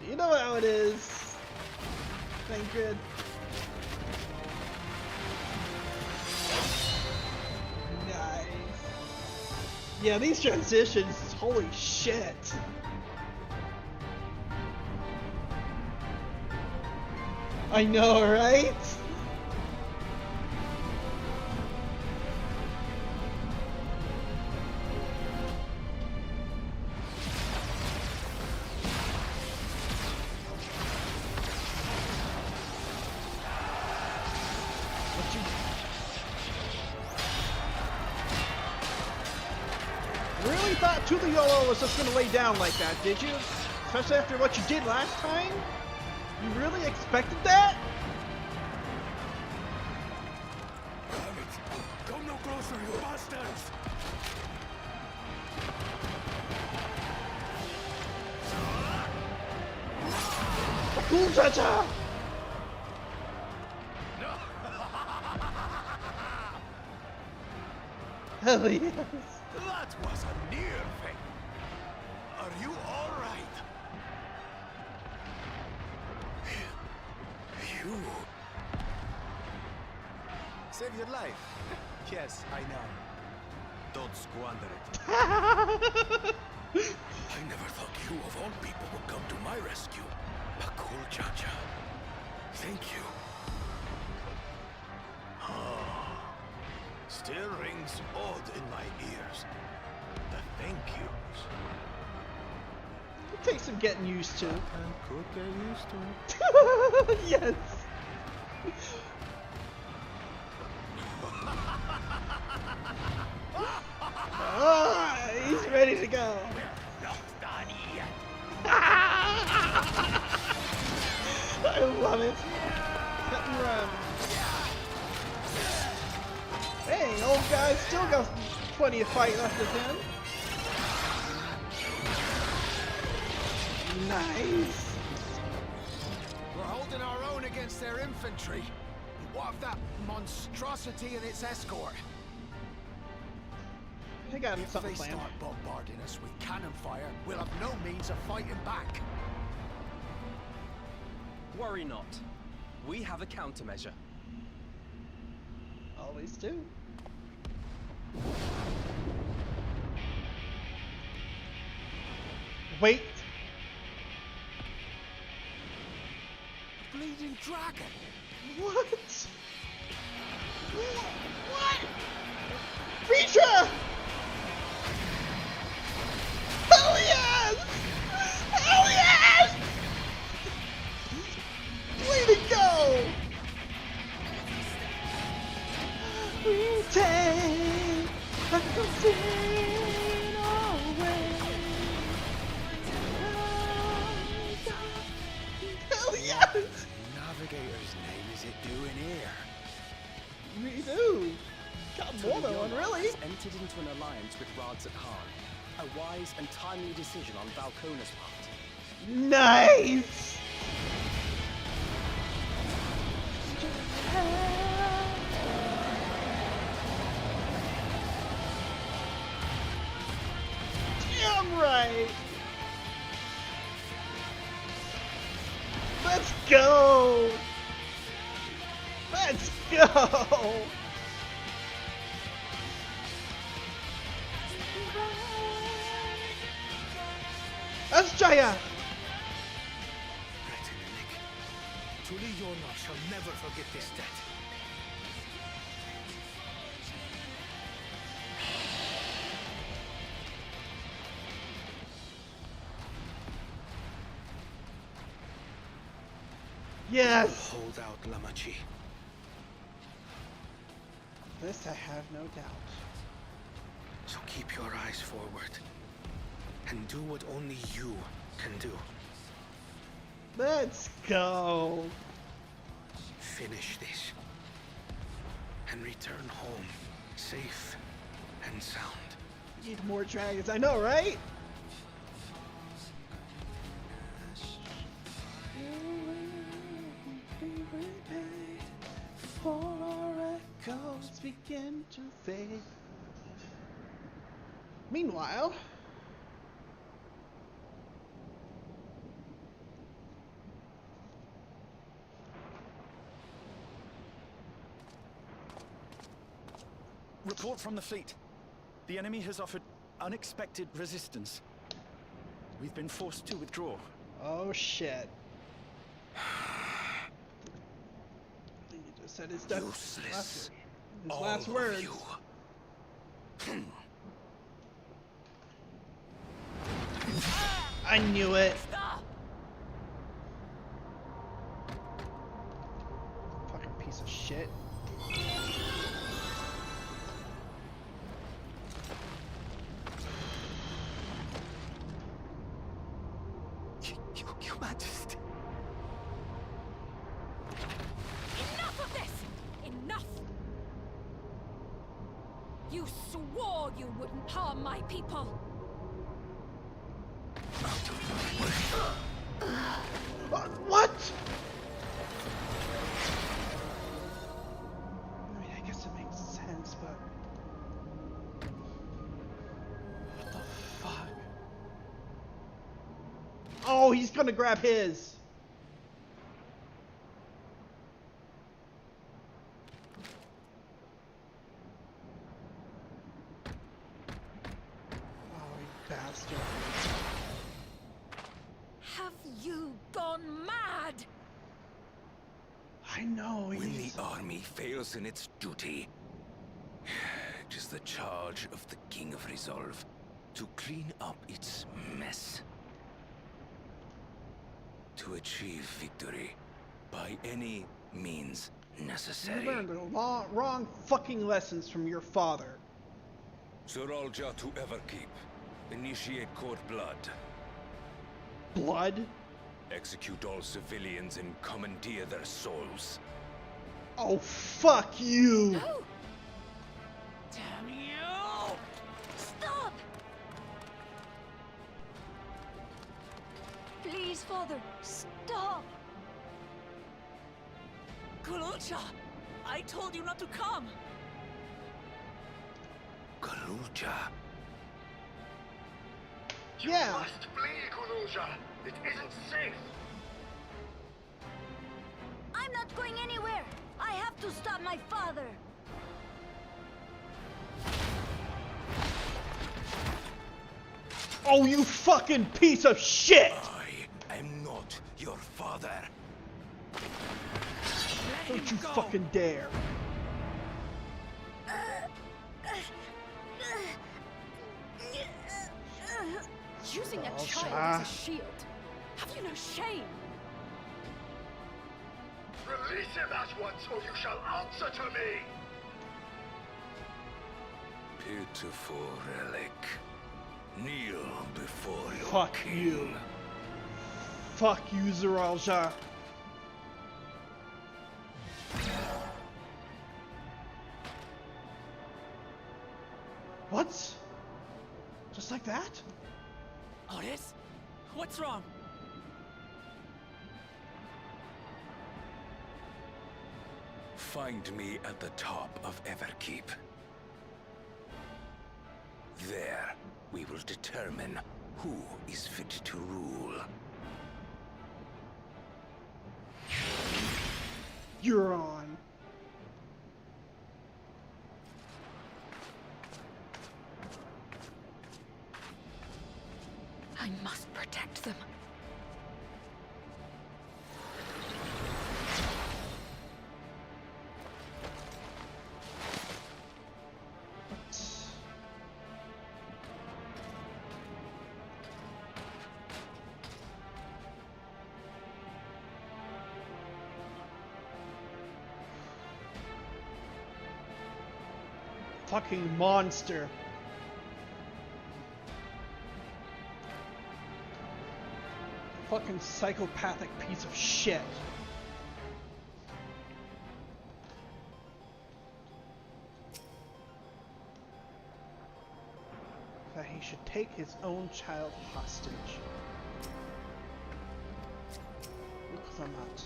You know how it is. Fingrid. Nice. Yeah, these transitions, holy shit. I know, right? Really thought Tuliolo was just gonna lay down like that, did you? Especially after what you did last time? You really expected that?
Damn it! Come no closer, you bastards!
Cool, cha-cha! Hell yes!
That was a near thing. Are you all right? You
Save your life. Yes, I know.
don't squander it. I never thought you of all people would come to my rescue. Cool Cha-Cha. Thank you. Still rings odd in my ears. The thank yous.
It takes some getting used to.
I could get used to it.
Yes! Ah, he's ready to go.
Not done yet.
I love it. Cut and run. Hey, old guy still got plenty of fight left of him. Nice.
We're holding our own against their infantry. What of that monstrosity and its escort?
I got
If
something
they
planned.
start bombarding us with cannon fire, we'll have no means of fighting back.
Worry not. We have a countermeasure.
Always do. Wait.
Bleeding dragon.
What? What? Reacher! Hell yes! Hell yes! Way to go! We take a sin away. Hell yes!
Navigator's name is it doing here?
We do. Got more than one,
Tuliyona
really.
has entered into an alliance with Rads at Khan. A wise and timely decision on Valkona's part.
Nice. Damn right. Let's go. Let's go. That's Jaya.
Tuliyona shall never forget this debt.
Yes.
Hold out, Lamachi.
This I have no doubt.
So keep your eyes forward. And do what only you can do.
Let's go.
Finish this. And return home, safe and sound.
Need more dragons, I know, right? For our echoes begin to fade. Meanwhile,
Report from the fleet. The enemy has offered unexpected resistance. We've been forced to withdraw.
oh shit. He just said his
Useless.
last words.
You.
I knew it. Fucking piece of shit.
Your Majesty.
Enough of this! Enough! You swore you wouldn't harm my people!
What? I mean, I guess it makes sense, but what the fuck? Oh, he's gonna grab his. Oh, you bastard.
Have you gone mad?
I know.
When the army fails in its duty, it is the charge of the King of Resolve to clean up its mess. To achieve victory by any means necessary.
You learned the wrong fucking lessons from your father.
Zeralja to Everkeep. Initiate court blood.
Blood?
Execute all civilians and commandeer their souls.
Oh, fuck you!
No! Damn you! Stop! Please, Father, stop!
Kululcha! I told you not to come!
Kululcha.
You must flee, Kululja. It isn't safe.
I'm not going anywhere. I have to stop my father.
Oh, you fucking piece of shit!
I am not your father.
Don't you fucking dare.
Using a
Oh,
child
ah.
as a shield. Have you no shame?
Release him at once, or you shall answer to me!
Pitiful relic. Kneel before your
Fuck
king.
you. Fuck you, Zeralja. What?
Otis? What's wrong?
Find me at the top of Everkeep. There, we will determine who is fit to rule.
You're on.
I must protect them.
Fucking monster. Fucking psychopathic piece of shit. That he should take his own child hostage. Uklamat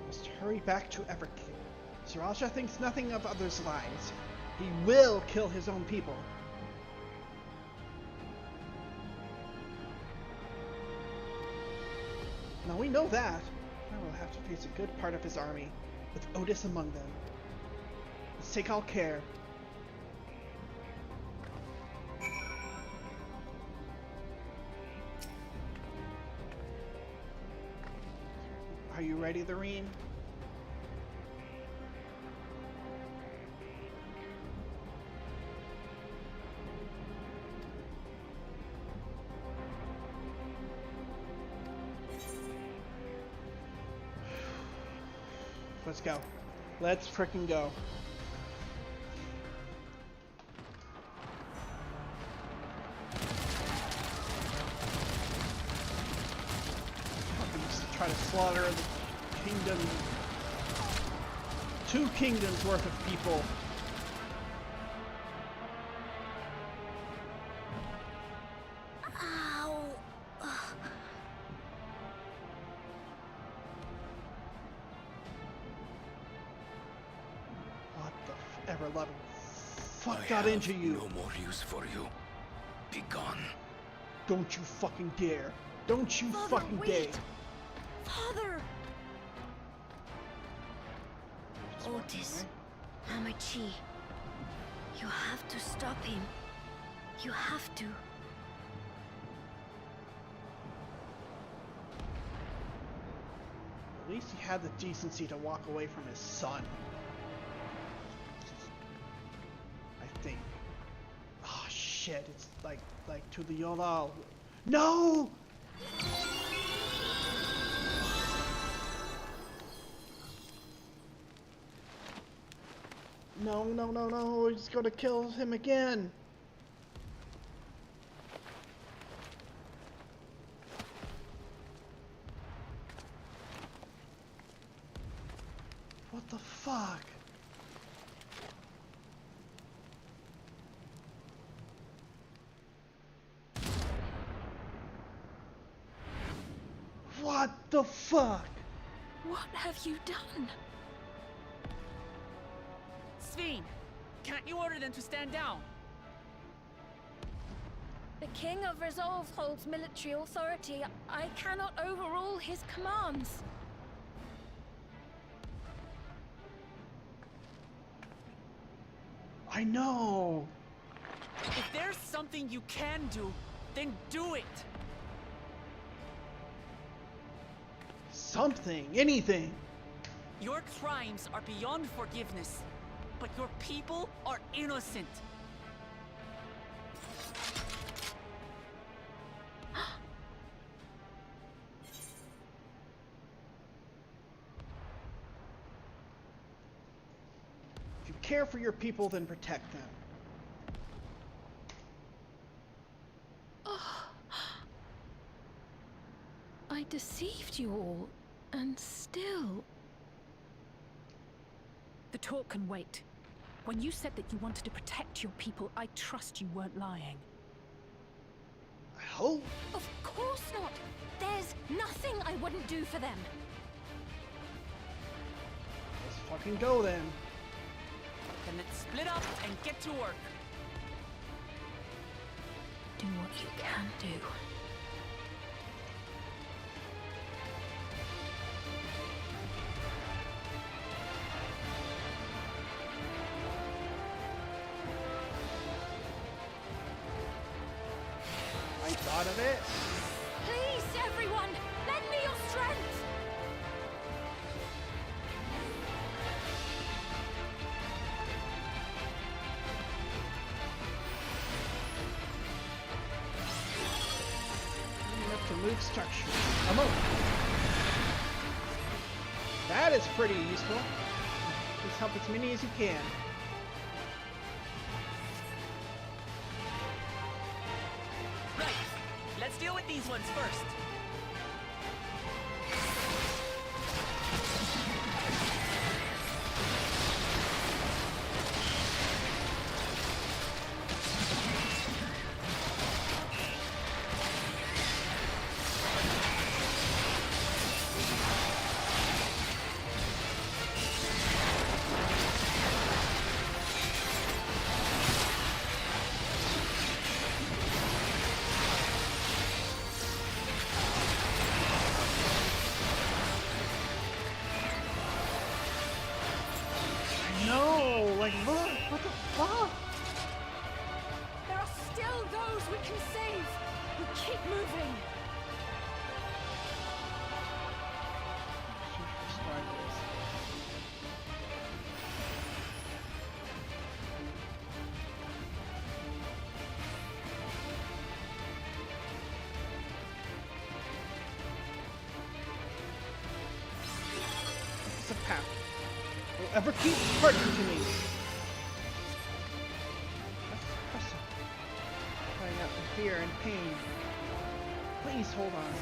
must hurry back to Everkeep. Sir Alsha thinks nothing of others' lives. He will kill his own people. Now we know that. I will have to face a good part of his army, with Otis among them. Let's take all care. Are you ready, Loreen? Let's go. Let's frickin' go. Fucking try to slaughter the kingdom. 2 kingdoms worth of people. Ever-loving fuck got into you.
No more use for you. Be gone.
Don't you fucking dare. Don't you
Father,
fucking
wait.
dare.
Father! Otis, Hamachi, you have to stop him. You have to.
At least he had the decency to walk away from his son. I think. Oh shit, it's like to the Yolal. No! No, no, no, no, he's gonna kill him again. What the fuck? What the fuck?
What have you done?
Sveen, can't you order them to stand down?
The King of Resolve holds military authority. I cannot overrule his commands.
I know.
If there's something you can do, then do it.
Something, anything.
Your crimes are beyond forgiveness, but your people are innocent.
If you care for your people, then protect them.
I deceived you all, and still... The talk can wait. When you said that you wanted to protect your people, I trust you weren't lying.
No.
Of course not. There's nothing I wouldn't do for them.
Let's fucking go then.
Then let's split up and get to work.
Do what you can do.
I thought of it.
Please, everyone, lend me your strength.
Enough to move structure. Come on. That is pretty useful. Just help as many as you can.
Right. Let's deal with these ones first.
No, like look, what the fuck?
There are still those we can save. We keep moving.
It's a path. Will ever keep hurting to me. That's crying out in fear and pain. Please hold on.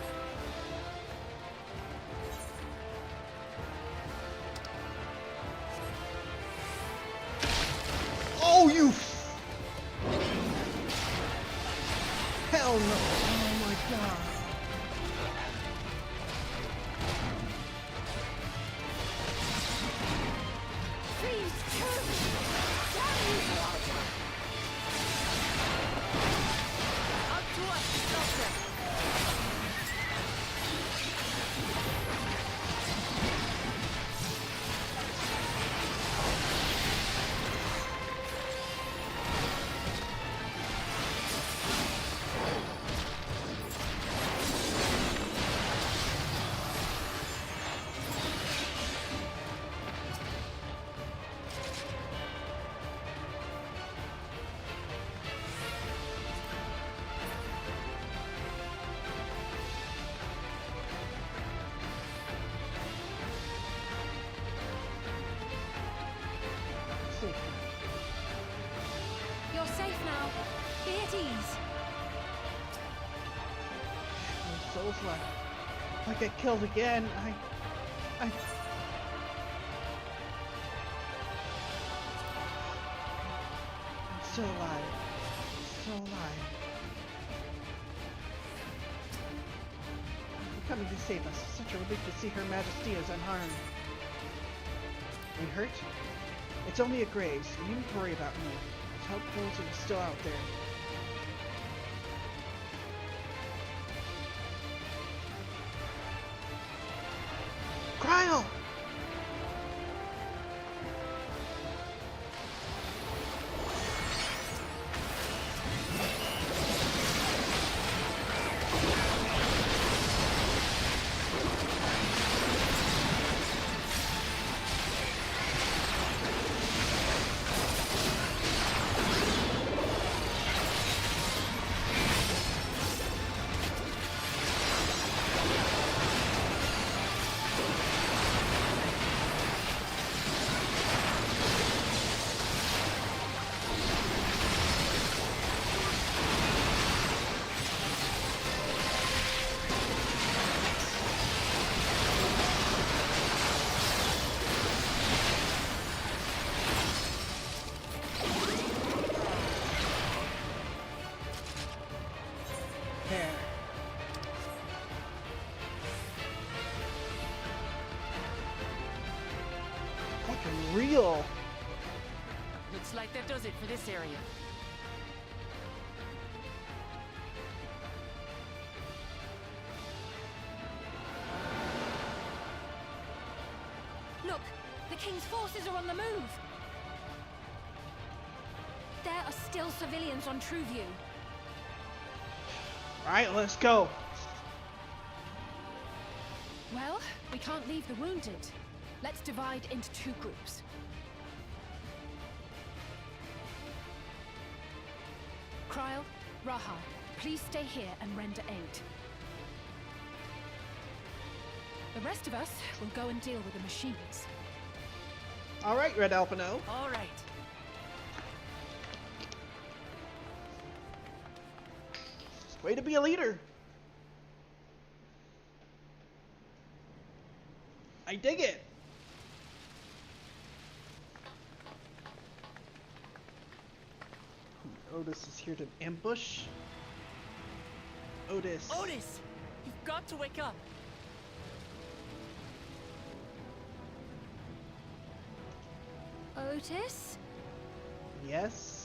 Oh, you! Hell no! Oh my god!
Please, kill me. Damn you, Walter.
Up to us, Doctor.
You're safe now. Be at ease.
My soul's left. If I get killed again, I'm still alive. Still alive. You're coming to save us. Such a relief to see Her Majesty is unharmed. Are you hurt? It's only a graze. You needn't worry about me. Just help those who are still out there. Cryle!
does it for this area.
Look, the King's forces are on the move. There are still civilians on Trueview.
Alright, let's go.
Well, we can't leave the wounded. Let's divide into 2 groups. Kryl, Raha, please stay here and render aid. The rest of us will go and deal with the machines.
Alright, Red Alpino.
All right.
Way to be a leader. I dig it. Otis is here to ambush. Otis.
Otis! You've got to wake up.
Otis?
Yes.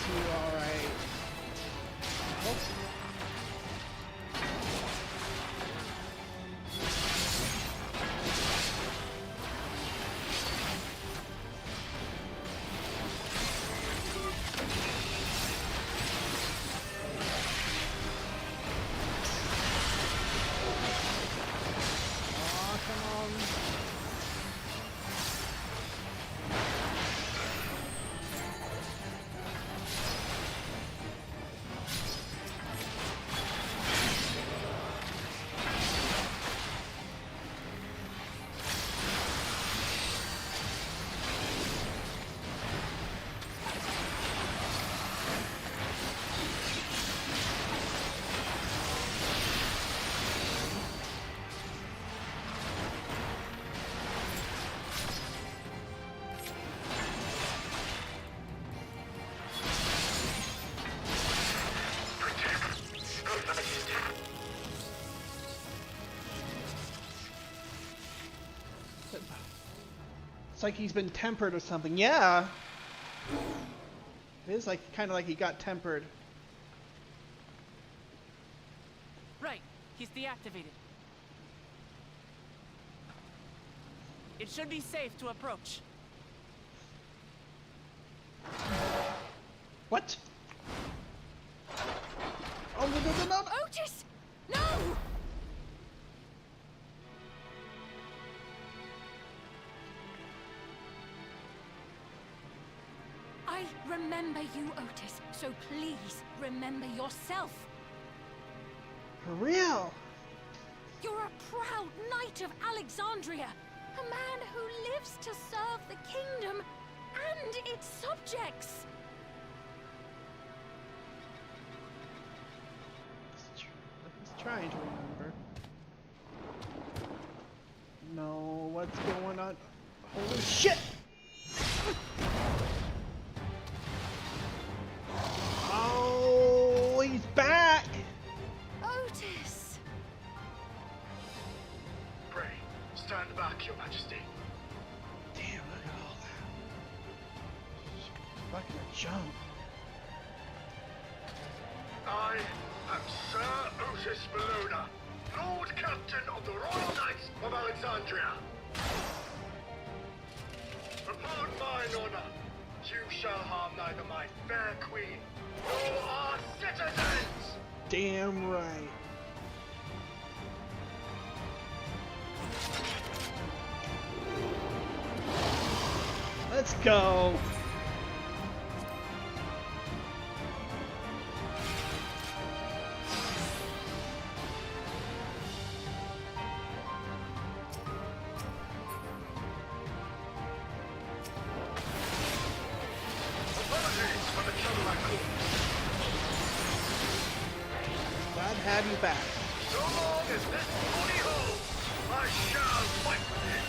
you, alright. Oh. It's like he's been tempered or something. Yeah. It is like kind of like he got tempered.
Right. He's deactivated. It should be safe to approach.
What? Oh, no.
Otis! No! I remember you, Otis, so please remember yourself.
For real?
You're a proud knight of Alexandria, a man who lives to serve the kingdom and its subjects.
He's trying to remember. No, what's going on? Holy shit! Oh, he's back!
Otis!
Pray, stand back, Your Majesty.
Damn, look at all that. Fucking a jump.
I am Sir Otis Bologna, Lord Captain of the Royal Knights of Alexandria. Upon mine honor, you shall harm neither my fair queen nor our citizens!
Damn right. Let's go. Glad to have you back.
So long as this body holds, I shall fight with it.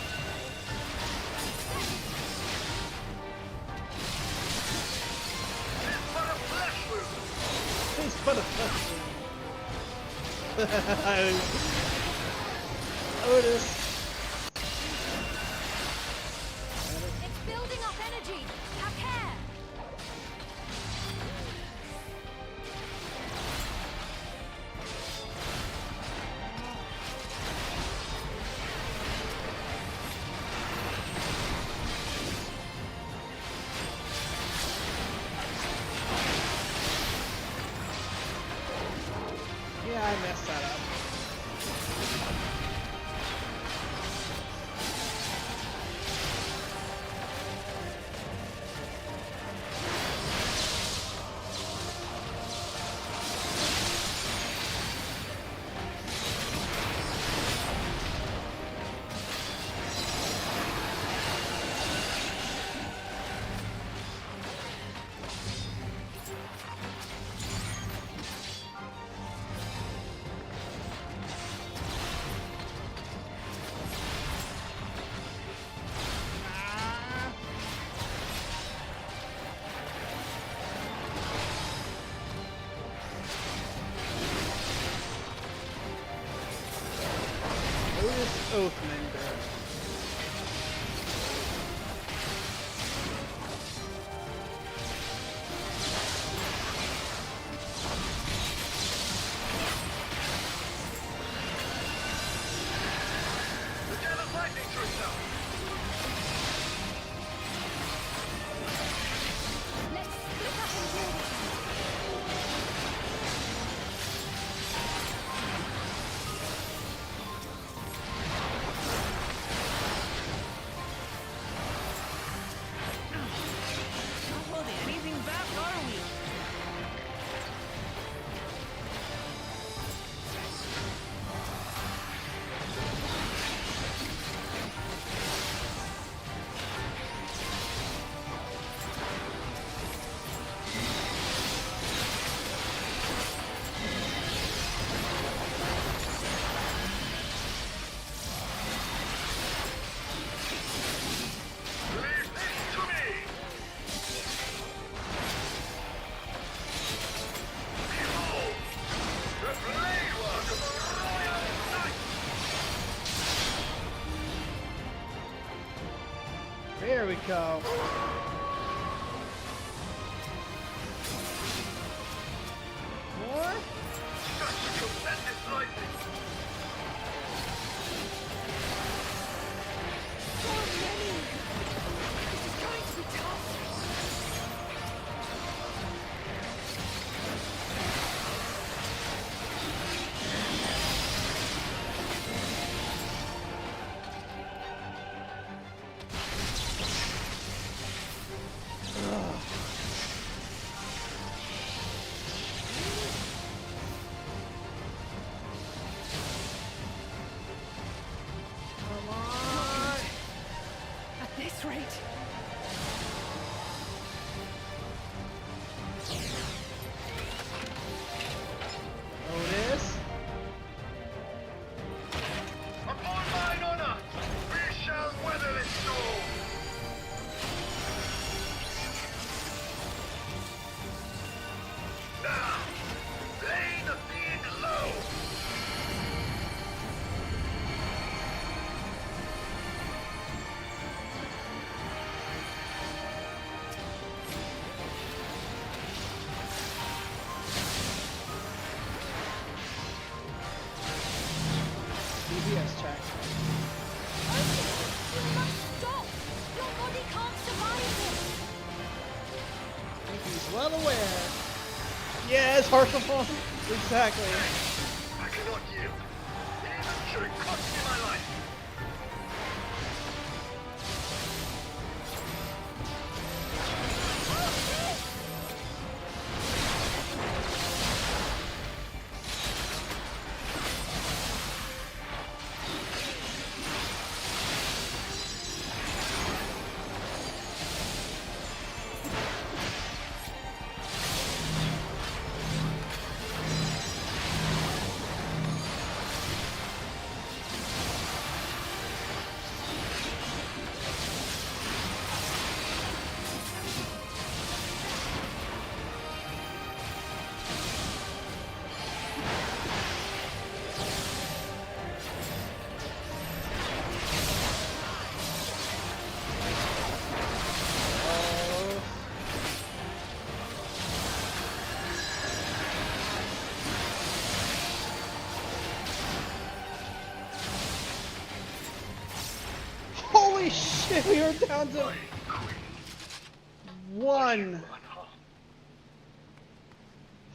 It's but a flesh wound.
It's but a flesh wound. Otis.
It's building up energy. Have care.
Yeah, I messed that up. Otis Oathmender. There we go. More?
At this rate.
Otis.
Upon mine honor, we shall weather this storm. Now, lay the fiend low.
DBS check.
You must stop! Your body can't survive this!
He's well aware. Yes, Harklephone. Exactly.
I cannot yield, even should it cost me my life.
Holy shit, we are down to one.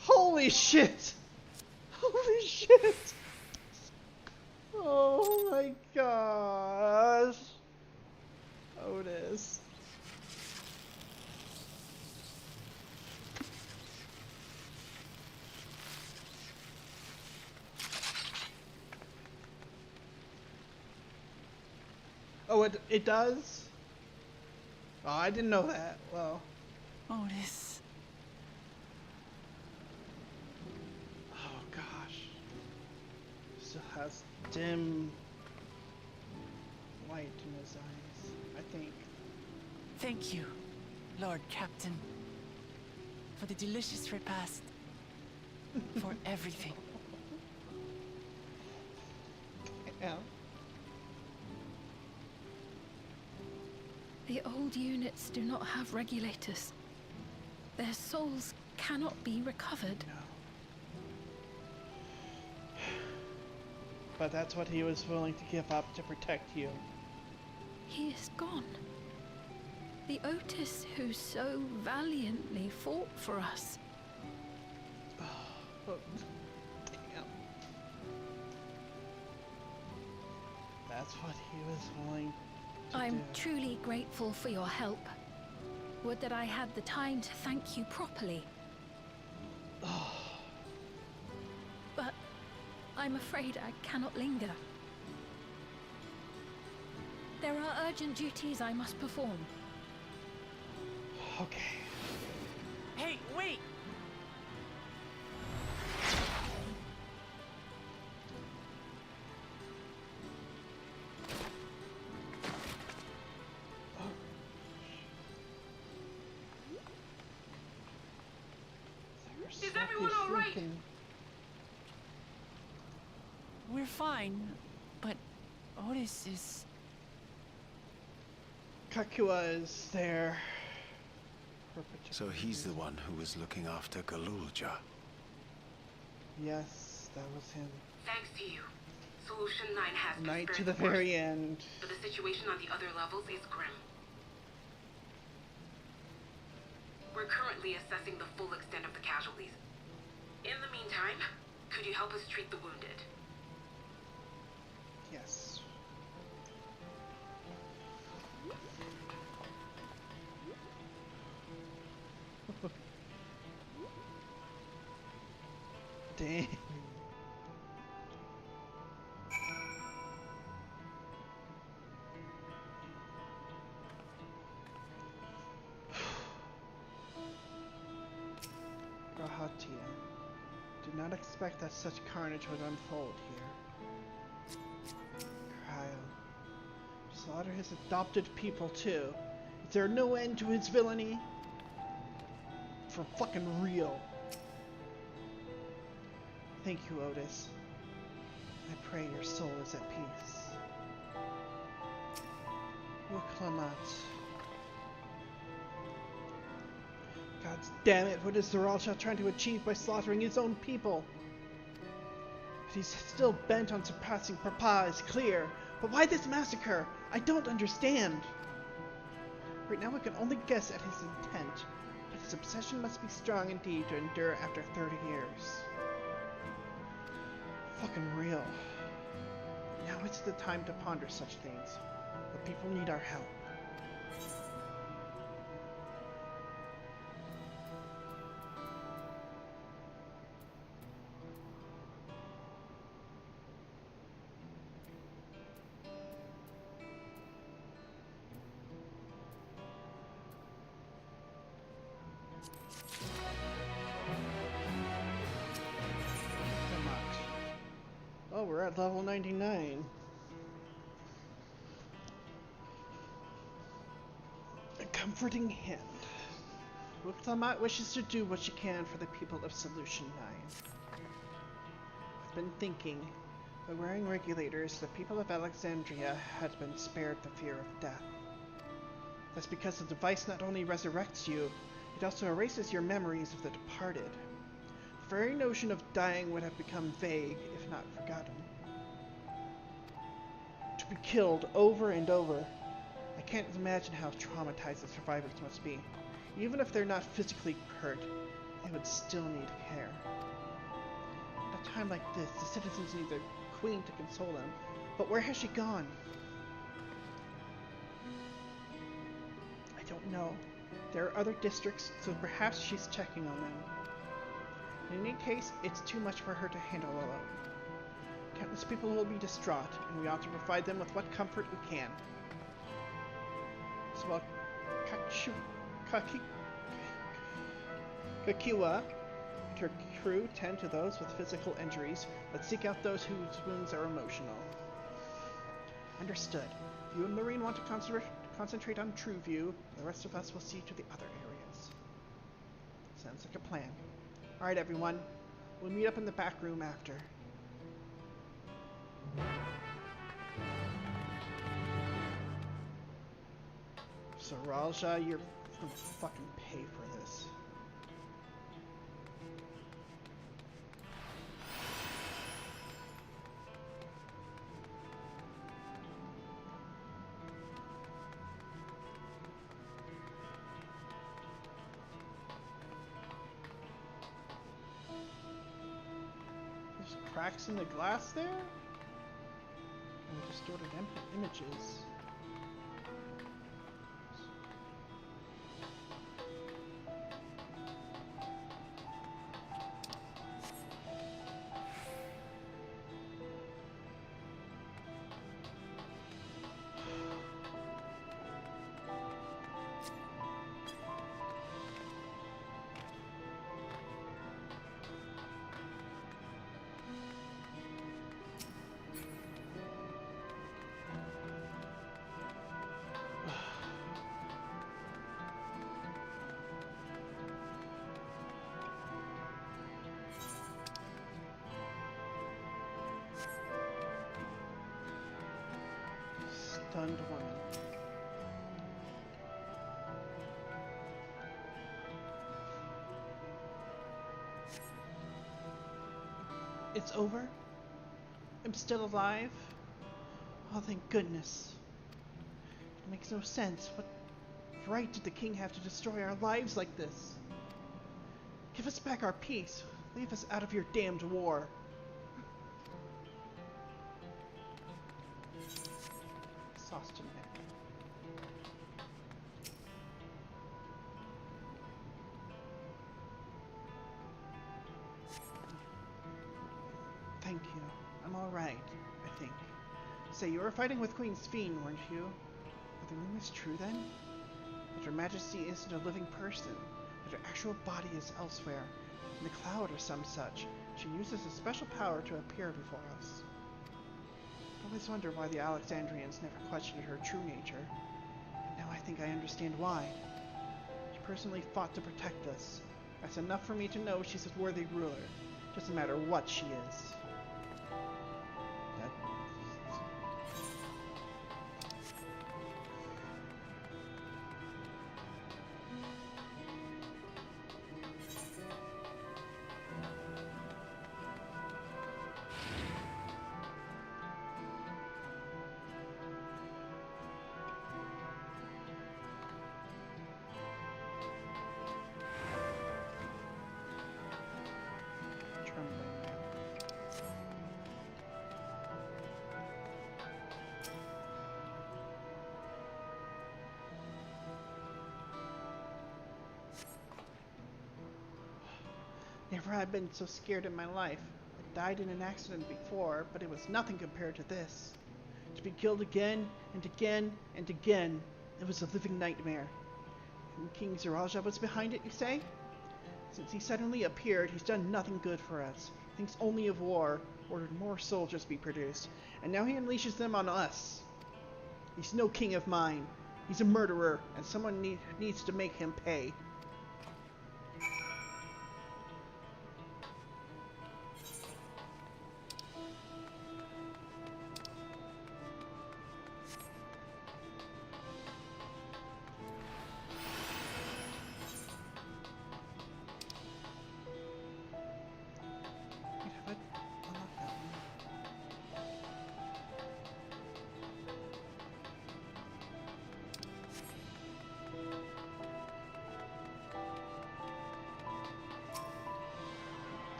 Holy shit. Holy shit. Oh my gosh. Otis. Oh, it does? Oh, I didn't know that. Well.
Otis.
Oh gosh. Still has dim light in his eyes, I think.
Thank you, Lord Captain, for the delicious repast, for everything.
Yeah.
The old units do not have regulators. Their souls cannot be recovered.
No. But that's what he was willing to give up to protect you.
He is gone. The Otis who so valiantly fought for us.
Oh, damn. That's what he was willing to
I'm
do.
truly grateful for your help. Would that I had the time to thank you properly. But I'm afraid I cannot linger. There are urgent duties I must perform.
Okay.
Hey, wait!
Is everyone all right?
We're fine, but Otis is...
Kakua is there.
So he's the one who was looking after Galulja.
Yes, that was him.
Thanks to you, Solution 9 has been
Right
spared
to the
the worst,
very end.
but the situation on the other levels is grim. We're currently assessing the full extent of the casualties. In the meantime, could you help us treat the wounded?
Yes. Dang. Rahatia. Did not expect that such carnage would unfold here. Cryo. Slaughter his adopted people too. Is there no end to his villainy? For fucking real. Thank you, Otis. I pray your soul is at peace. Uklamat. God damn it, what is Zaralsha trying to achieve by slaughtering his own people? But he's still bent on surpassing Papa is clear. But why this massacre? I don't understand. Right now we can only guess at his intent, but his obsession must be strong indeed to endure after 30 years. Fucking real. Now it's the time to ponder such things. The people need our help. Oh, we're at level 99. A comforting hand. Uklamat wishes to do what she can for the people of Solution 9. I've been thinking, by wearing regulators, the people of Alexandria had been spared the fear of death. That's because the device not only resurrects you, it also erases your memories of the departed. The very notion of dying would have become vague, if not forgotten. To be killed over and over, I can't imagine how traumatized the survivors must be. Even if they're not physically hurt, they would still need care. At a time like this, the citizens need their queen to console them. But where has she gone? I don't know. There are other districts, so perhaps she's checking on them. In any case, it's too much for her to handle alone. Countless people will be distraught, and we ought to provide them with what comfort we can. So while Kakua and her crew tend to those with physical injuries, let's seek out those whose wounds are emotional. Understood. You and Marine want to concentrate on Trueview, and the rest of us will see to the other areas. Sounds like a plan. Alright everyone, we'll meet up in the back room after. So Ralja, you're gonna fucking pay for this. There's cracks in the glass there? And distorted images. Stunned woman. It's over? I'm still alive? Oh, thank goodness. It makes no sense. What right did the king have to destroy our lives like this? Give us back our peace. Leave us out of your damned war. Sauceton head. Thank you. I'm alright, I think. Say, you were fighting with Queen's Fiend, weren't you? Are the rumors true then? That Her Majesty isn't a living person, that her actual body is elsewhere, in the cloud or some such. She uses a special power to appear before us. I always wonder why the Alexandrians never questioned her true nature. Now I think I understand why. She personally fought to protect us. That's enough for me to know she's a worthy ruler. Doesn't matter what she is. Never had been so scared in my life. I died in an accident before, but it was nothing compared to this. To be killed again, and again, and again, it was a living nightmare. And King Ziraja was behind it, you say? Since he suddenly appeared, he's done nothing good for us. He thinks only of war, ordered more soldiers be produced, and now he unleashes them on us. He's no king of mine. He's a murderer, and someone needs to make him pay.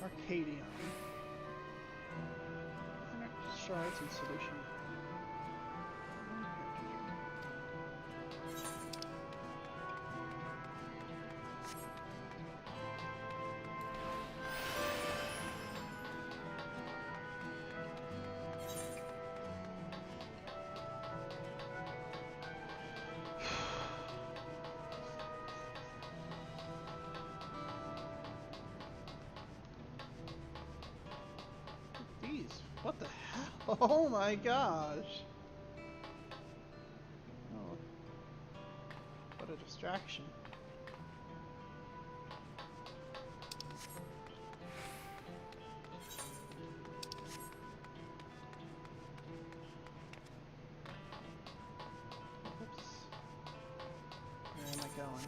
Arcadium. Shards and solution. What the hell? Oh my gosh! Oh, what a distraction. Oops. Where am I going?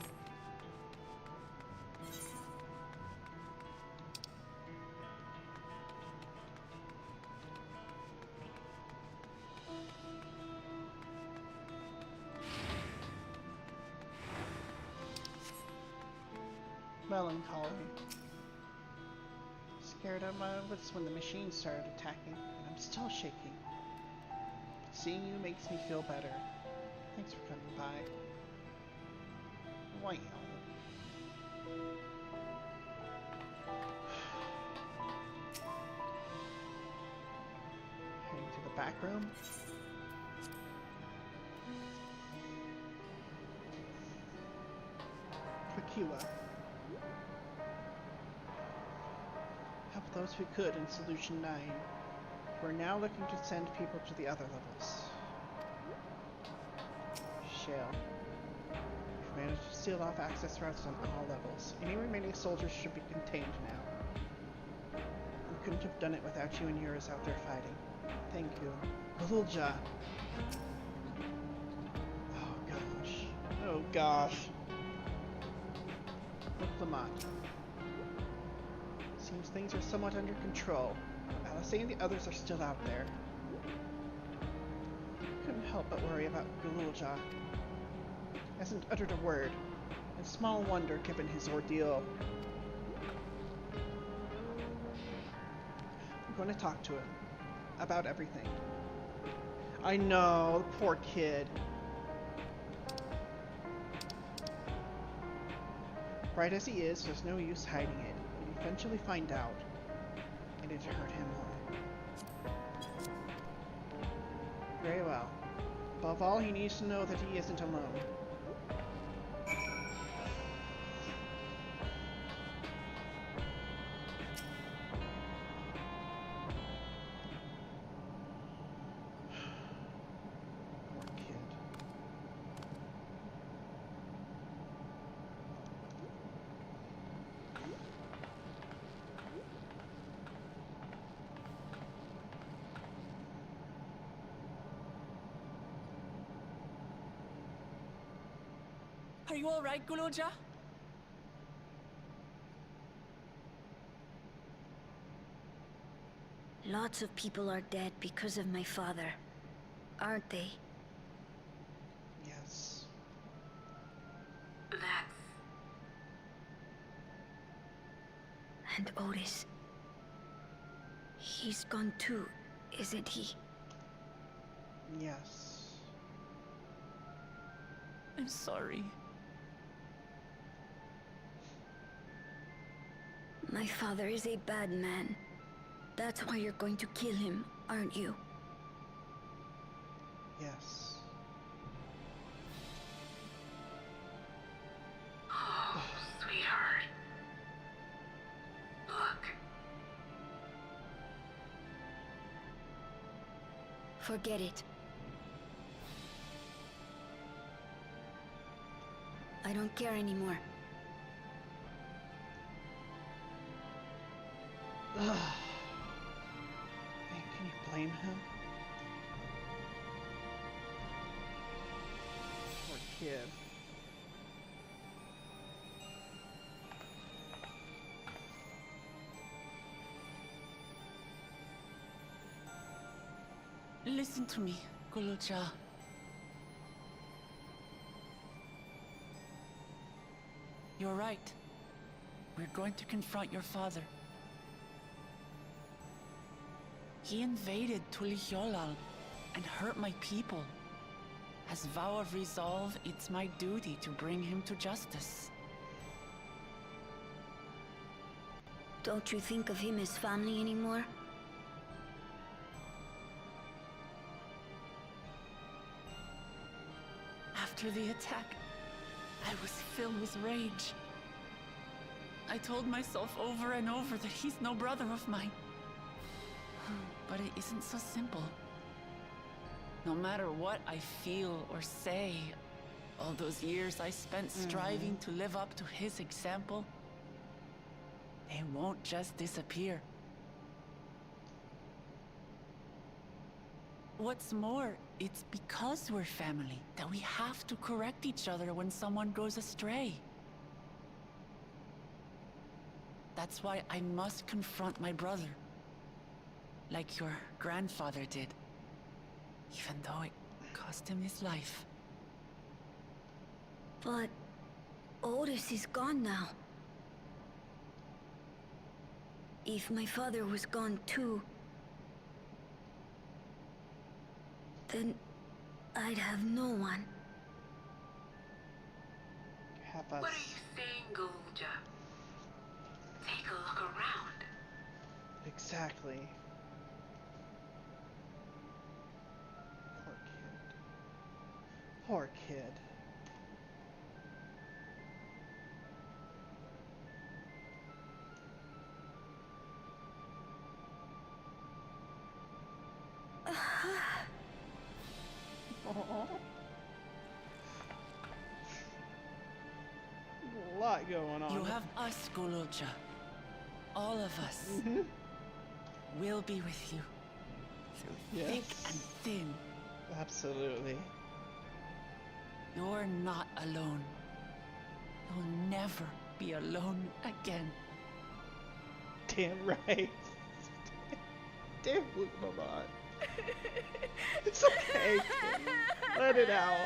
Melancholy. Scared out of my wits when the machine started attacking, and I'm still shaking. But seeing you makes me feel better. Thanks for coming by. Wow. Heading to the back room. Kakiwa. Help those who could in Solution 9. We're now looking to send people to the other levels. Shale. We've managed to seal off access routes on all levels. Any remaining soldiers should be contained now. We couldn't have done it without you and yours out there fighting. Thank you. Lulja. Oh gosh. Oh gosh. Look, Lamont. Seems things are somewhat under control. Alice and the others are still out there. Couldn't help but worry about Gululja. Hasn't uttered a word, and small wonder given his ordeal. I'm going to talk to him about everything. I know, the poor kid. Bright as he is, there's no use hiding it. He'd eventually find out, and it'd hurt him more. Very well. Above all, he needs to know that he isn't alone.
Are you all right, Gululja?
Lots of people are dead because of my father, aren't they?
Yes.
That's...
And Otis. He's gone too, isn't he?
Yes.
I'm sorry.
My father is a bad man. That's why you're going to kill him, aren't you?
Yes.
Oh, sweetheart. Look.
Forget it. I don't care anymore.
Ugh. Hey, can you blame him? Poor kid.
Listen to me, Gululja. You're right. We're going to confront your father. He invaded Tulihyolal and hurt my people. As vow of resolve, it's my duty to bring him to justice.
Don't you think of him as family anymore?
After the attack, I was filled with rage. I told myself over and over that he's no brother of mine. But it isn't so simple. No matter what I feel or say, all those years I spent striving to live up to his example, they won't just disappear. What's more, it's because we're family that we have to correct each other when someone goes astray. That's why I must confront my brother. Like your grandfather did. Even though it cost him his life.
But Otis is gone now. If my father was gone too, then I'd have no one.
Have us.
What are you saying, Gulja? Take a look around.
Exactly. Poor kid. A lot going on.
You have us, Gululja. All of us. We'll be with you. Through thick and thin.
Absolutely.
You're not alone. You'll never be be alone again.
Damn right. Damn Lamont. It's okay. Let it out.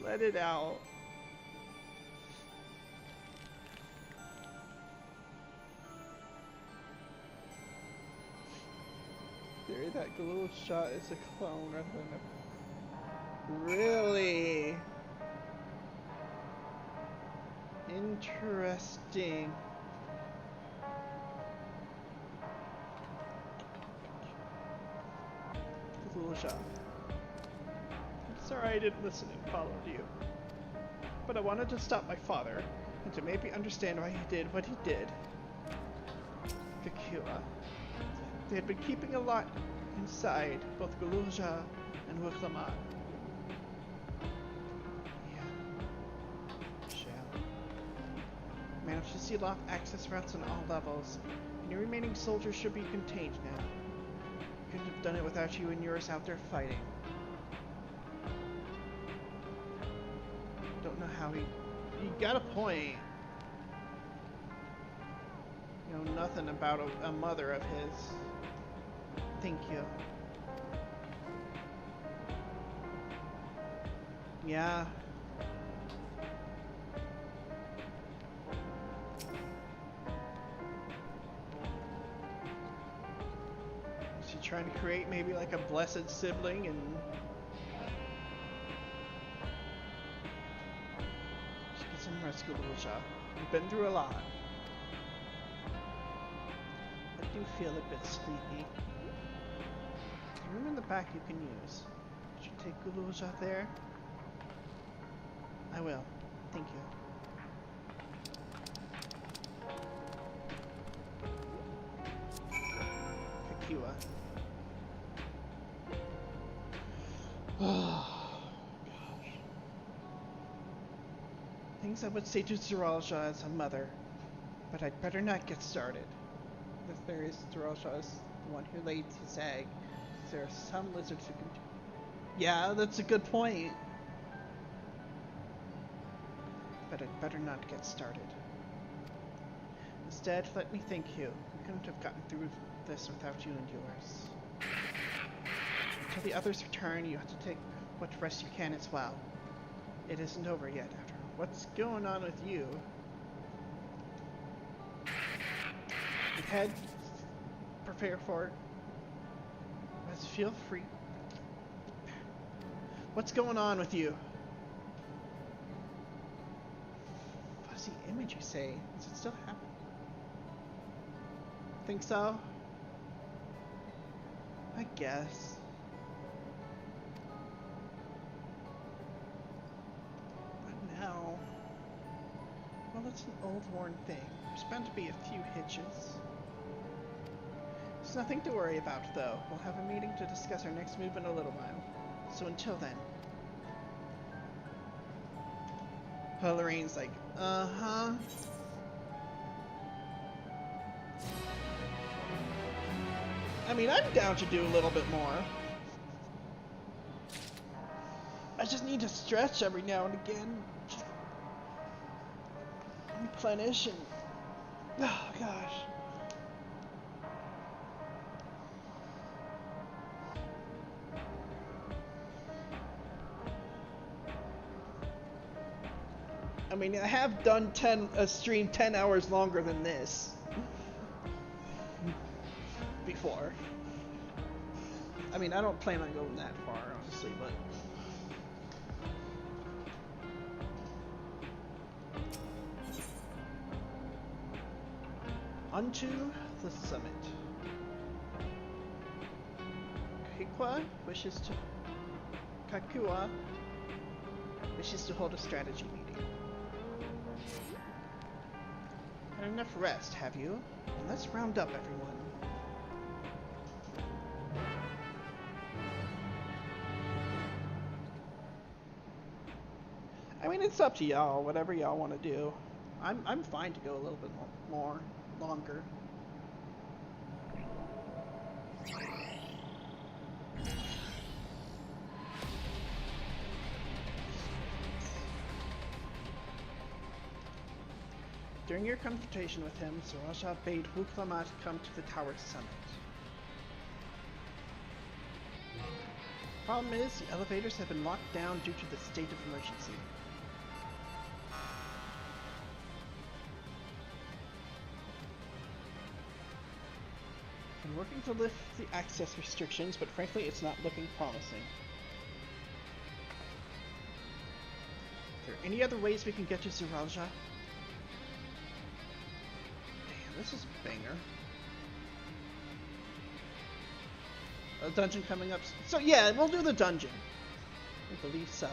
Let it out. Theory that little shot is a clone rather than a... Really? Interesting. Little shot. I'm sorry I didn't listen and follow you. But I wanted to stop my father, and to maybe understand why he did what he did. Kakua. They had been keeping a lot inside, both Guluja and Wuklamat. Yeah. Shall. Managed to seal off access routes on all levels. Any remaining soldiers should be contained now. Couldn't have done it without you and yours out there fighting. Don't know how he got a point. You know nothing about a mother of his. Thank you. Yeah. Is he trying to create maybe like a blessed sibling and... Just get some rescue, little child. You've been through a lot. I do feel a bit sleepy. The room in the back you can use. Should you take Guluja there? I will. Thank you. Kakua. Oh, gosh. Things I would say to Zeralja as a mother, but I'd better not get started. If there is Zeralja is the one who laid his egg, there are some lizards who can do... Yeah, that's a good point. But I'd better not get started. Instead, let me thank you. We couldn't have gotten through this without you and yours. Until the others return, you have to take what rest you can as well. It isn't over yet, after all. What's going on with you? Head, prepare for it. Let's feel free. What's going on with you? Fuzzy image, you say? Does it still happen? Think so? I guess. But now... Well, it's an old worn thing. There's bound to be a few hitches. There's nothing to worry about, though. We'll have a meeting to discuss our next move in a little while. So until then... Lorraine's like, uh-huh. I mean, I'm down to do a little bit more. I just need to stretch every now and again. Just replenish and... Oh, gosh. I mean, I have done a stream 10 hours longer than this before. I mean, I don't plan on going that far, honestly, but... Onto the summit. Kakua wishes to hold a strategy meeting. Had enough rest, have you? Well, let's round up everyone. I mean, it's up to y'all, whatever y'all want to do. I'm fine to go a little bit longer. During your confrontation with him, Saraja bade Wuklamat come to the tower summit. Problem is, the elevators have been locked down due to the state of emergency. I'm working to lift the access restrictions, but frankly, it's not looking promising. Are there any other ways we can get to Saraja? Damn, this is a banger. A dungeon coming up. So yeah, we'll do the dungeon. I believe so.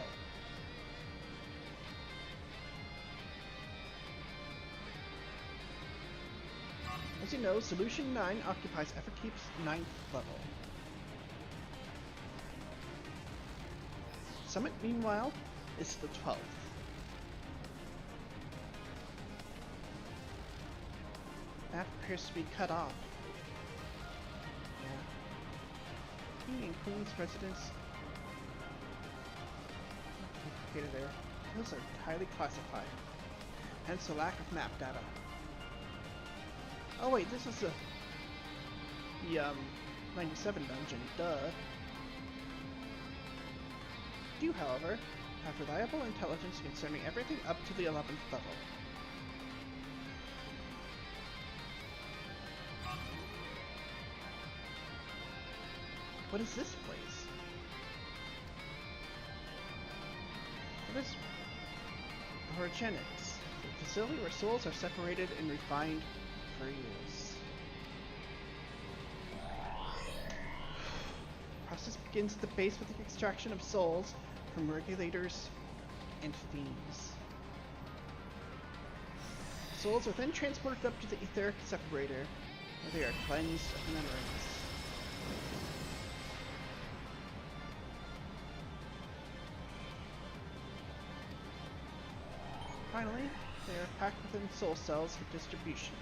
As you know, Solution 9 occupies Everkeep's 9th level. Summit, meanwhile, is the 12th. That appears to be cut off. Yeah. King and Queen's residence. Located there. Those are highly classified. Hence the lack of map data. Oh wait, this is the 97 dungeon, duh. You, however, have reliable intelligence concerning everything up to the 11th level. What is this place? What is Orogenics? The facility where souls are separated and refined for use. Process begins at the base with the extraction of souls from regulators and fiends. Souls are then transported up to the etheric separator, where they are cleansed of memories. Finally, they are packed within soul cells for distribution.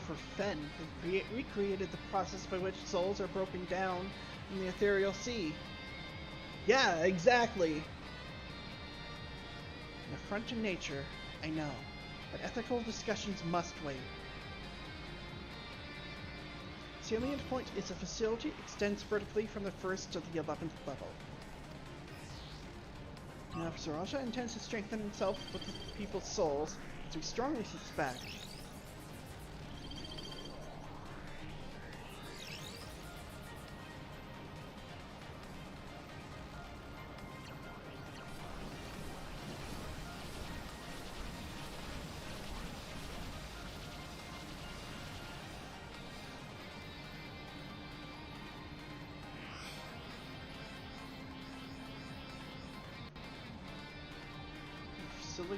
For Fen, who recreated the process by which souls are broken down in the ethereal sea. Yeah, exactly! An affront to nature, I know, but ethical discussions must wait. Salient point is a facility extends vertically from the 1st to the 11th level. Now, if Saraja intends to strengthen himself with the people's souls, as we strongly suspect,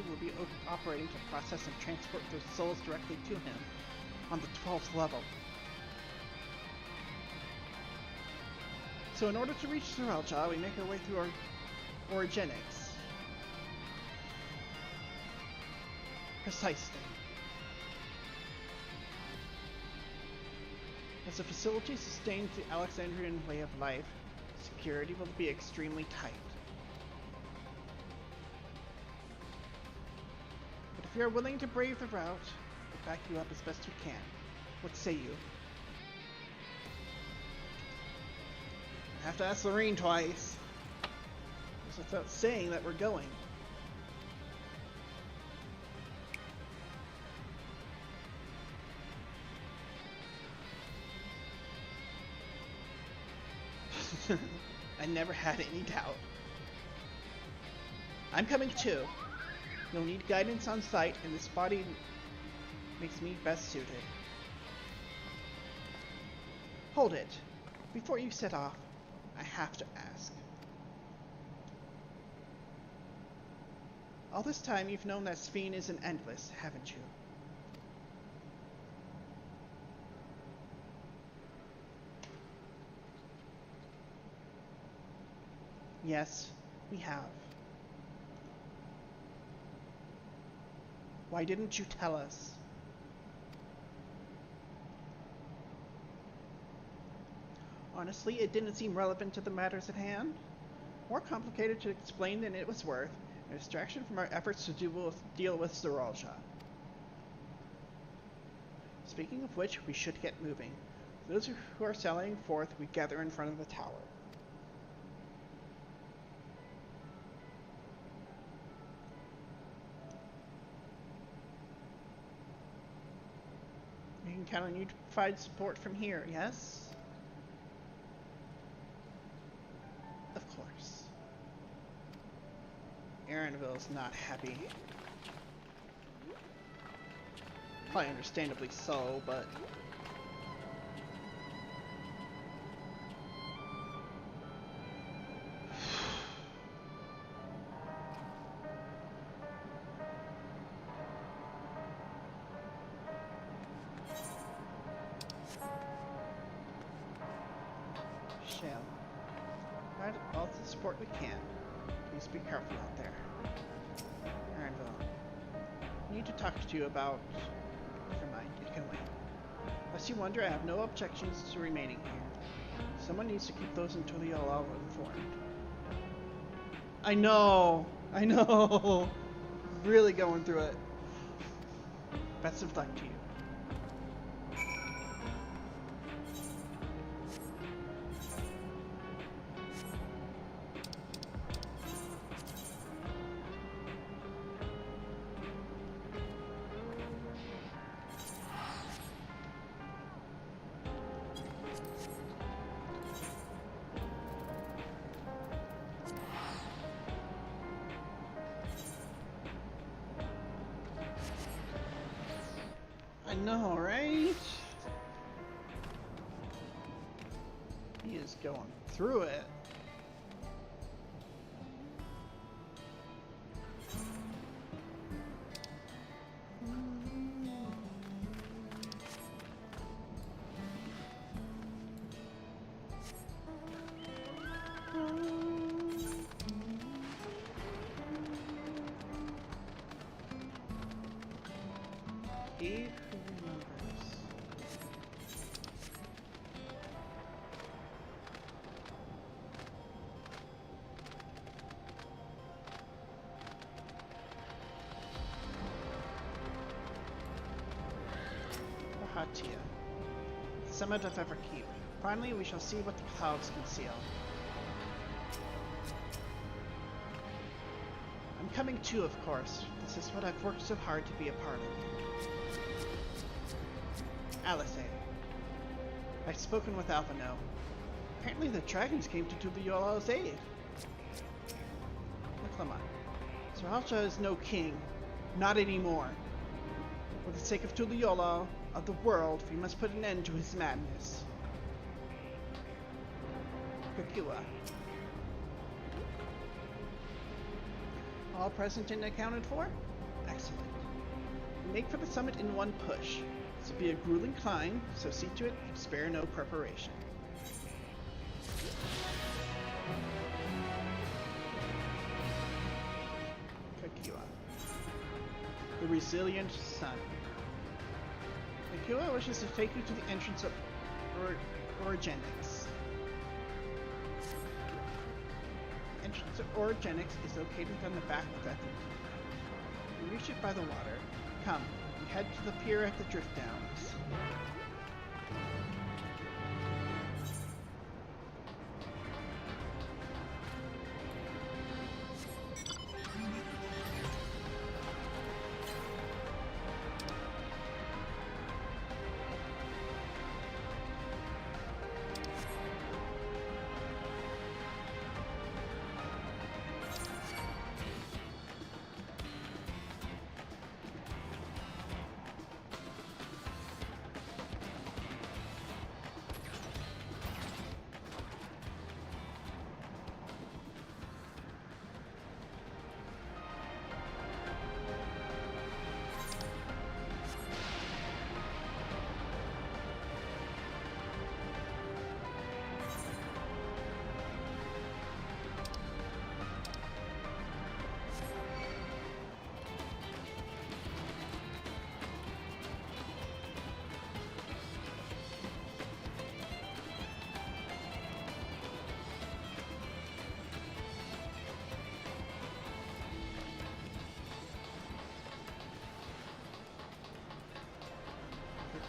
will be operating to process and transport their souls directly to him on the 12th level. So in order to reach Saraja, we make our way through our Orogenics. Precisely. As the facility sustains the Alexandrian way of life, security will be extremely tight. If you are willing to brave the route, we'll back you up as best we can. What say you? I have to ask Lorraine twice. It's without saying that we're going. I never had any doubt. I'm coming too. You'll need guidance on site, and this body makes me best suited. Hold it. Before you set off, I have to ask. All this time you've known that Sphene isn't endless, haven't you? Yes, we have. Why didn't you tell us? Honestly, it didn't seem relevant to the matters at hand. More complicated to explain than it was worth, a distraction from our efforts to deal with Zeralja. Speaking of which, we should get moving. Those who are sallying forth, we gather in front of the tower. You can count on you to provide support from here, yes? Of course. Aaronville's not happy. Probably understandably so, but... Shell. Provide all the support we can. Please be careful out there. Aaronville. I need to talk to you about... Never mind, it can wait. Lest you wonder, I have no objections to remaining here. Someone needs to keep those in Tuliyola informed. I know! Really going through it. Best of luck to you. I know, right? He is going through it. Hatia. Summit of Everkeep. Finally, we shall see what the clouds conceal. I'm coming too, of course. This is what I've worked so hard to be a part of. Alice. I've spoken with Alphino. Apparently the dragons came to Tuliola's aid. Niklama. Zeralja is no king. Not anymore. For the sake of Tuliola, of the world, we must put an end to his madness. Kakua. All present and accounted for? Excellent. We make for the summit in one push. This will be a grueling climb, so see to it you spare no preparation. Kakua. The resilient sun. Kakua wishes to take you to the entrance of Orogenics. The entrance of Orogenics is located on the back of that. You reach it by the water. Come, we head to the pier at the Drift Downs.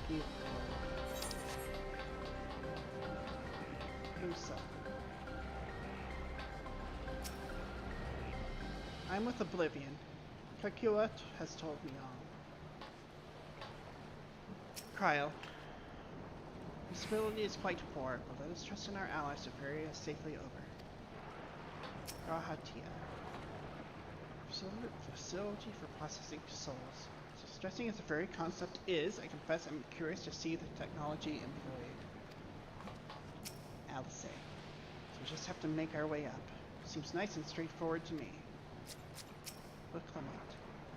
View Musa. I'm with Oblivion. Kakua has told me all. Cryo. Visibility is quite poor, but let us trust in our allies to ferry us safely over. Rahatia. Facility for processing souls. So stressing as the very concept is, I confess I'm curious to see the technology employed. Alice. So we just have to make our way up. Seems nice and straightforward to me. Look, Clement.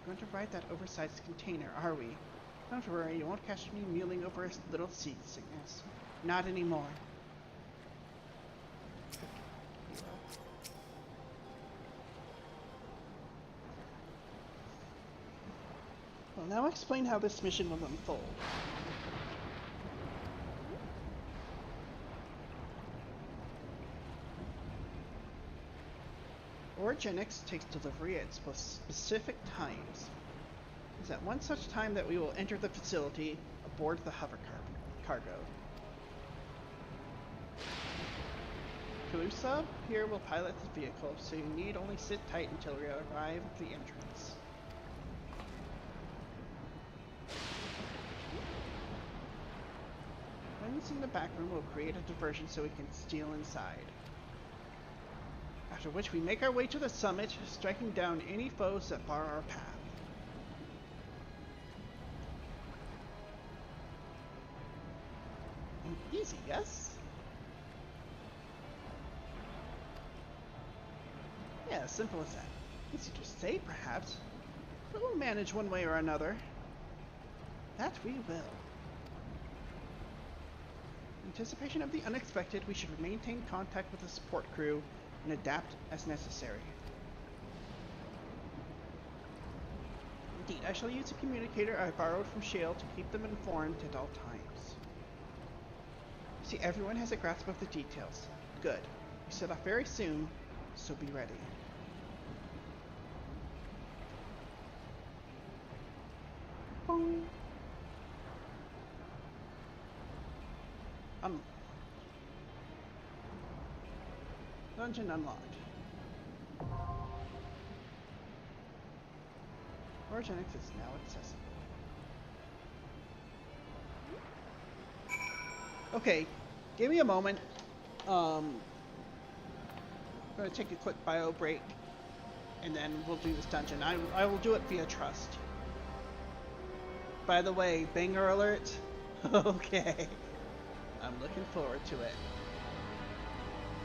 We're going to ride that oversized container, are we? Don't worry, you won't catch me mulling over a little sea sickness. Not anymore. Well, now explain how this mission will unfold. Origenics takes delivery at specific times. It is at one such time that we will enter the facility aboard the hover cargo. Calusa here will pilot the vehicle, so you need only sit tight until we arrive at the entrance. Friends in the back room will create a diversion so we can steal inside. After which we make our way to the summit, striking down any foes that bar our path. Easy, yes? Yeah, simple as that. Easy to say, perhaps, but we'll manage one way or another. That we will. In anticipation of the unexpected, we should maintain contact with the support crew and adapt as necessary. Indeed, I shall use a communicator I borrowed from Shale to keep them informed at all times. See, everyone has a grasp of the details. Good. We set off very soon, so be ready. Boom. Dungeon unlocked. Origenics is now accessible. Okay, give me a moment. I'm gonna take a quick bio break, and then we'll do this dungeon. I will do it via trust. By the way, banger alert. Okay, I'm looking forward to it.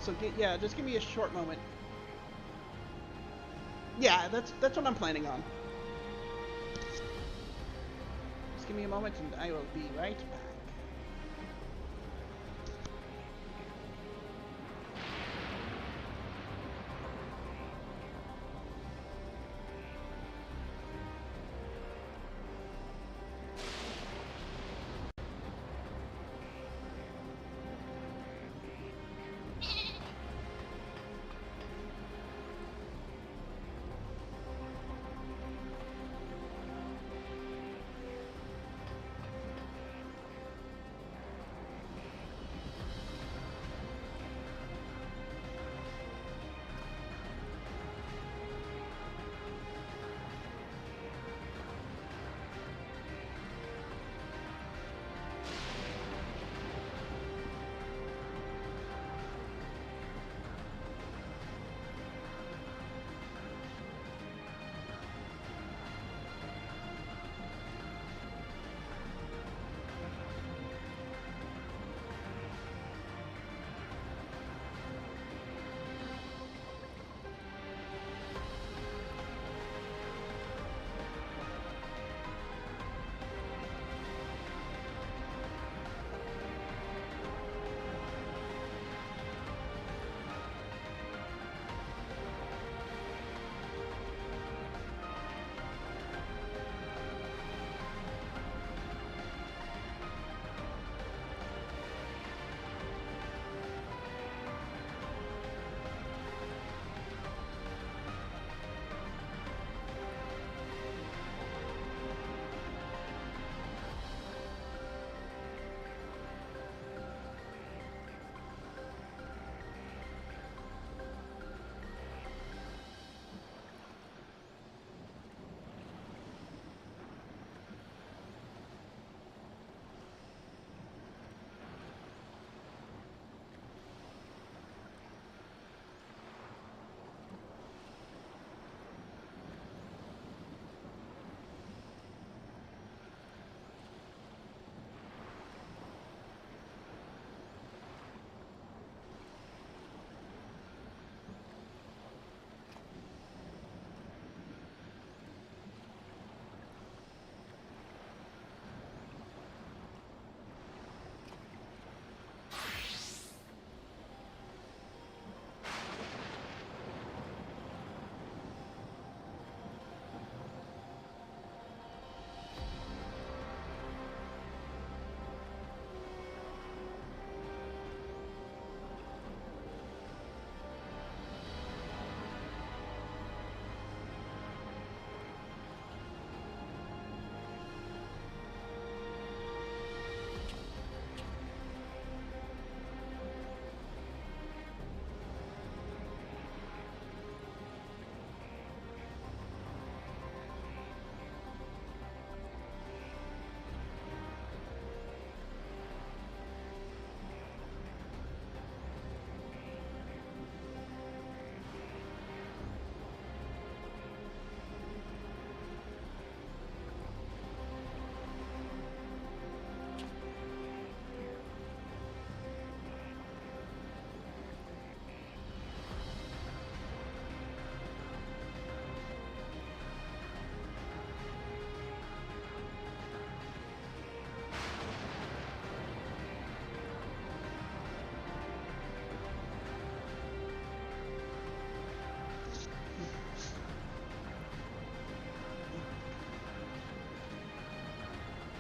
So yeah, just give me a short moment. Yeah, that's what I'm planning on. Just give me a moment, and I will be right back.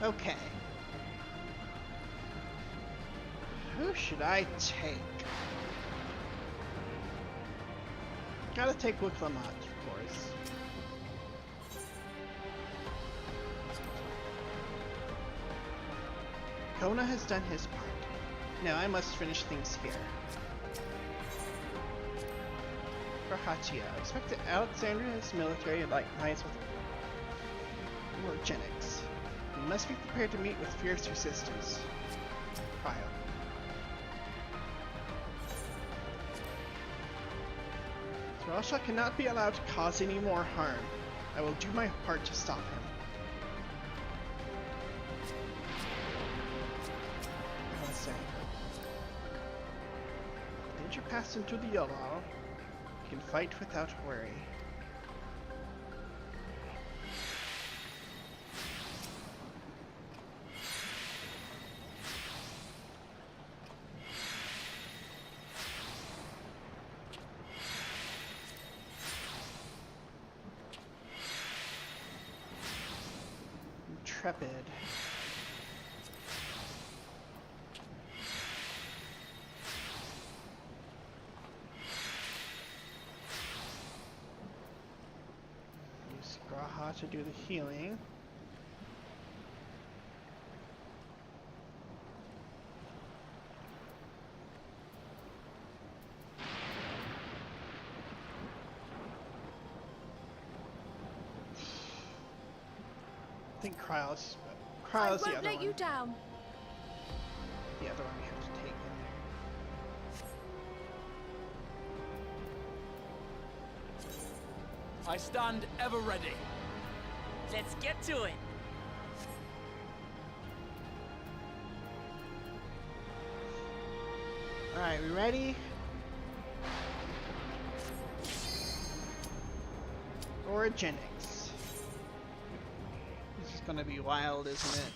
Okay. Who should I take? Gotta take Wuklamot, of course. Kona has done his part. Now I must finish things here. For Hachia, expect that Alexandria's military alliance with Eugenics. We must be prepared to meet with fierce resistance. Trial. Thrasha cannot be allowed to cause any more harm. I will do my part to stop him. Let's say. Danger passed into the Yellow. You can fight without worry. Intrepid. Use Graha to do the healing. I think Kryle's the other one.
I won't let you down.
The other one we have to take in there.
I stand ever ready.
Let's get to it.
Alright, we ready? Origenics. This is gonna be wild, isn't it?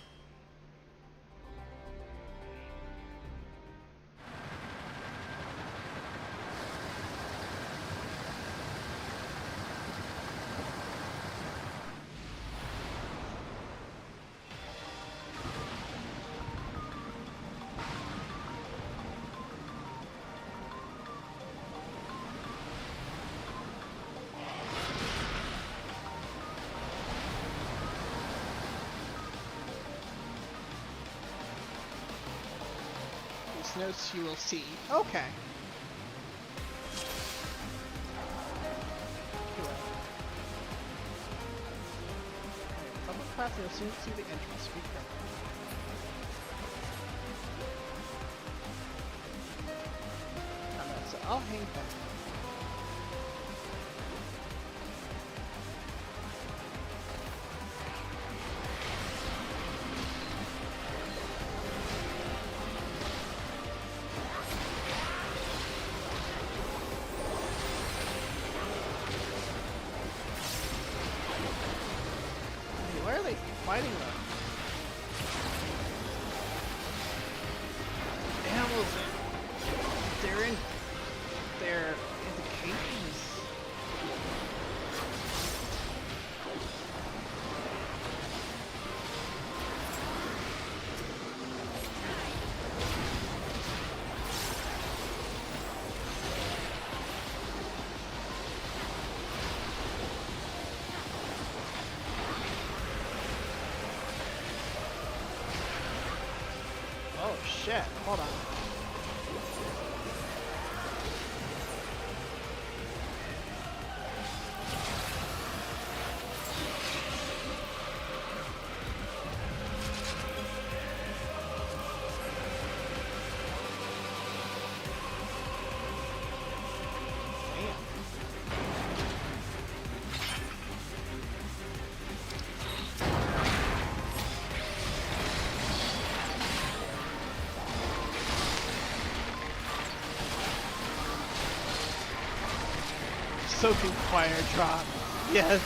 Notes you will see. Okay. Public class, you'll soon see the entrance. Be careful. So I'll hang back. Fighting them. Animals, they're in the cages. Oh shit, hold on. Soaking fire drop. Yes.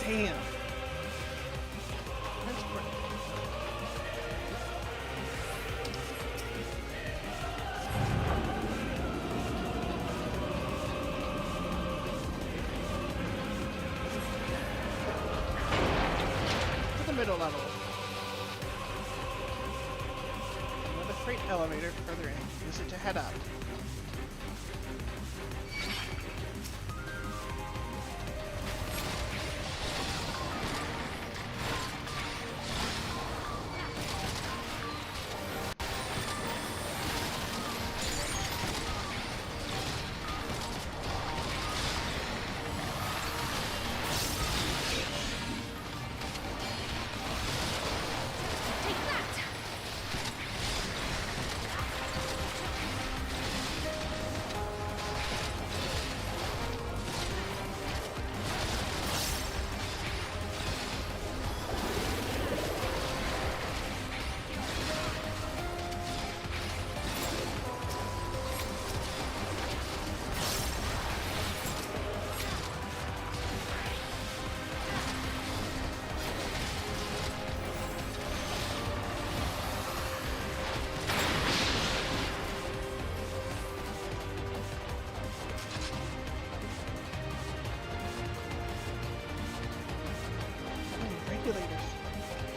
Damn. That's pretty. To the middle level. Another freight elevator further in. Use it to head up.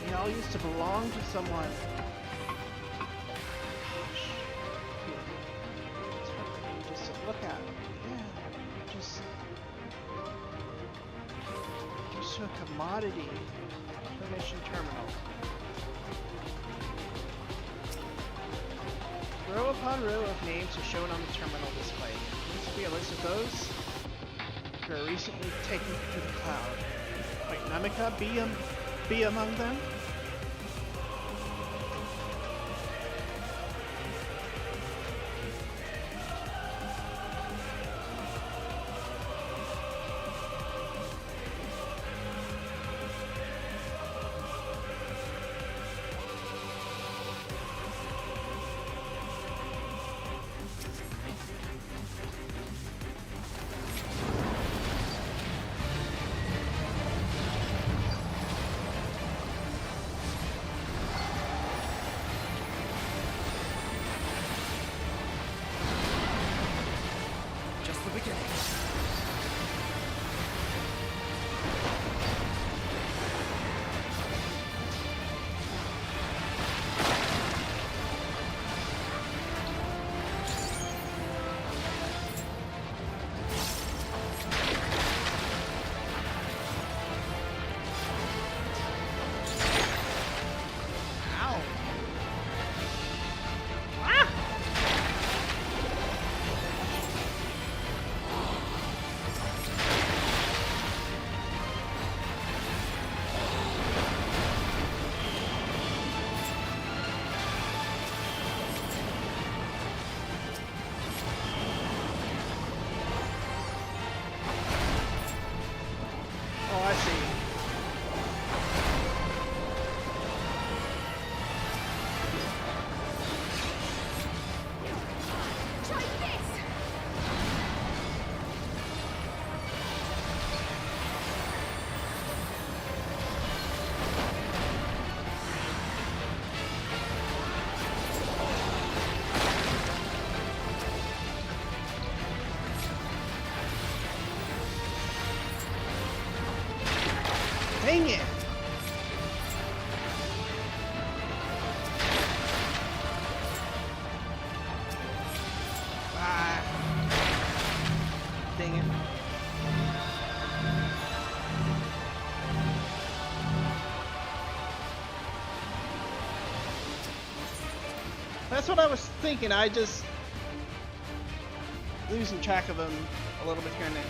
They all used to belong to someone. It's hard just to look at. Yeah, just a commodity. Mission terminal. Row upon row of names are shown on the terminal display. There needs to be a list of those who are recently taken to the cloud. Wait, Namika, be among them? Dang it! Ah. Dang it. That's what I was thinking. I just losing track of them a little bit here and there.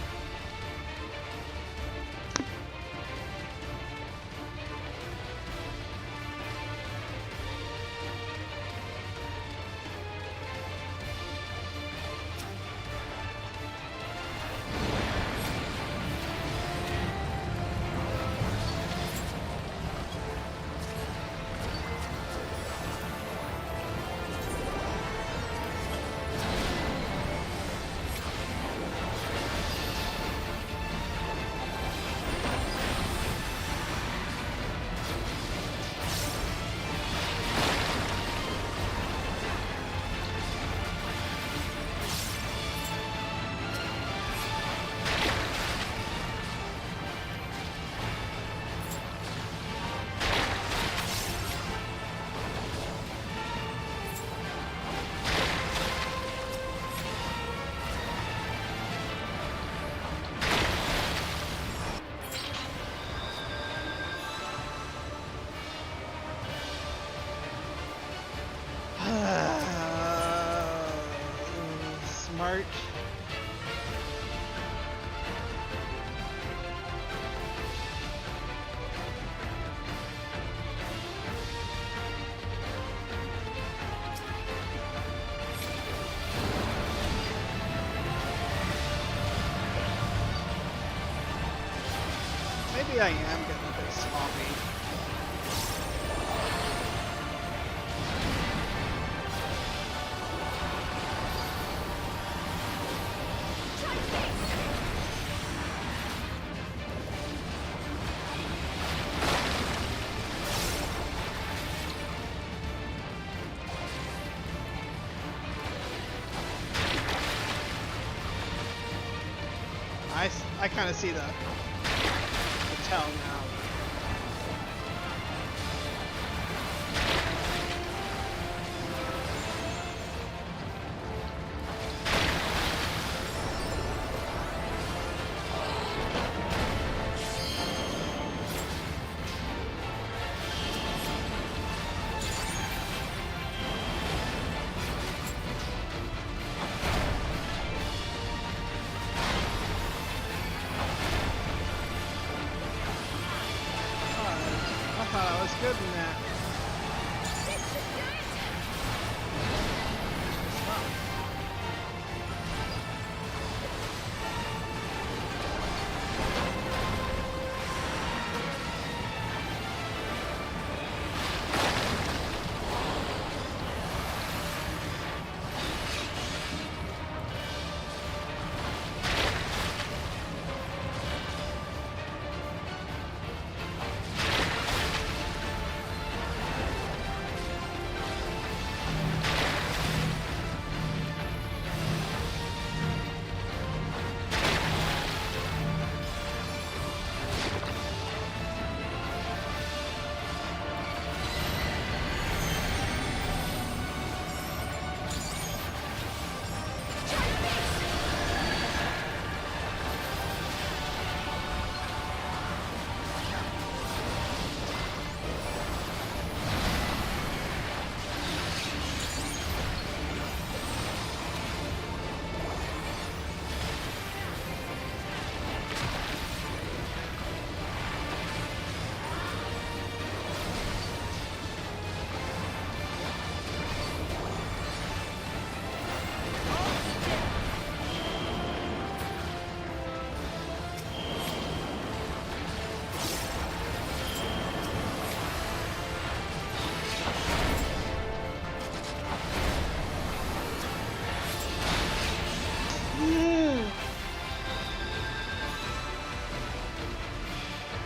part. Maybe I am getting a bit sloppy. I kind of see the tell now. Good in that.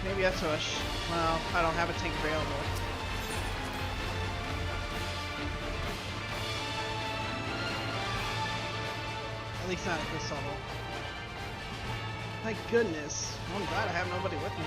Maybe that's a well, I don't have a tank available. At least not at this level. Thank goodness. I'm glad I have nobody with me.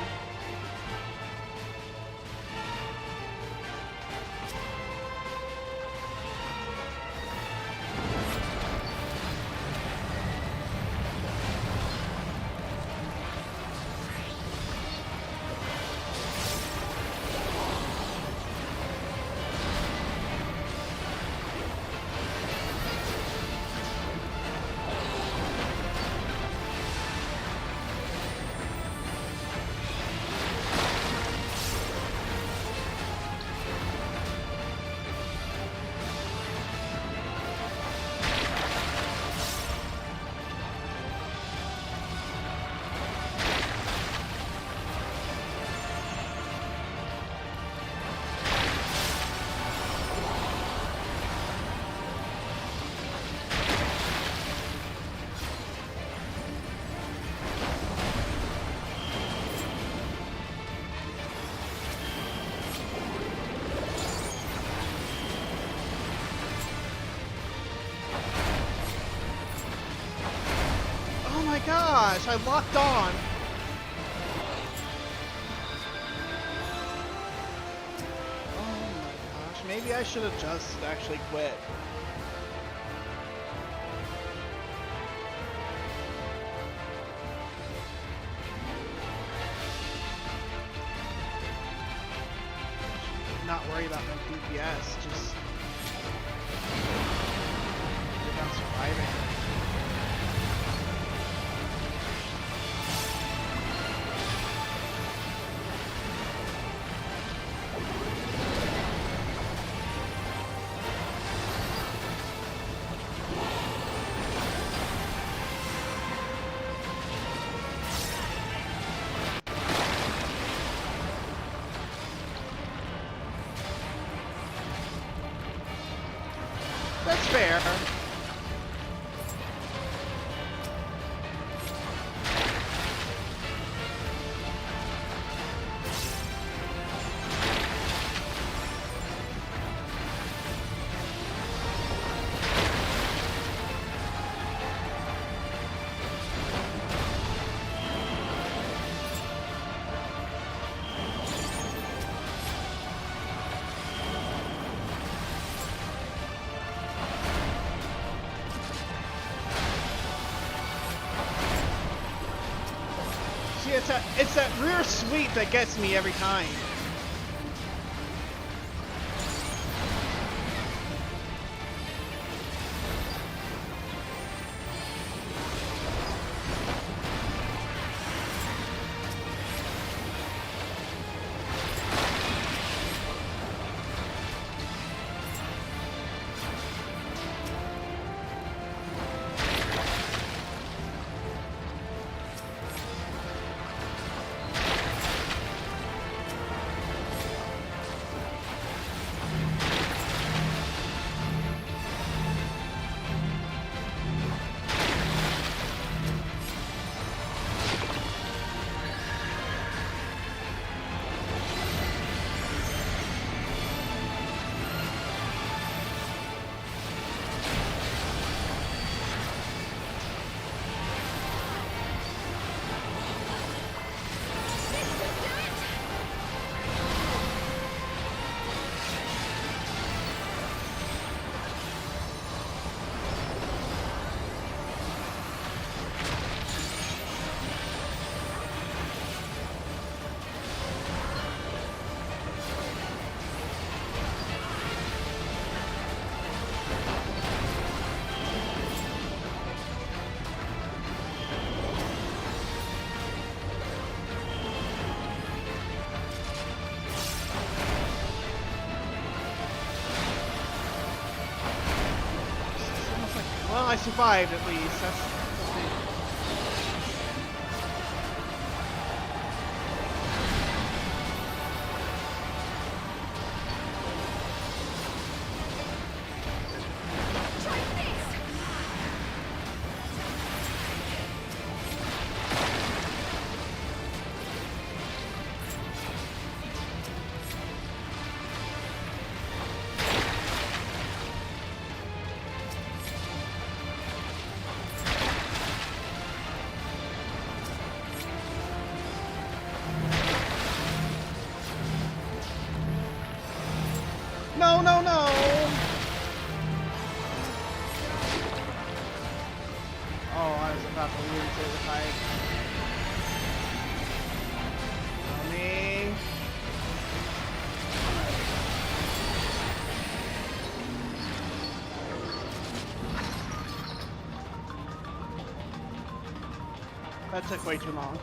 Gosh, I locked on. Oh my gosh, maybe I should have just actually quit. Not worry about my DPS, just keep on surviving. fair. See, it's that rear sweep that gets me every time. Well, I survived at least. That's the thing. No, no, no! Oh, I was about to lose it if I... Tell me. That took way too long.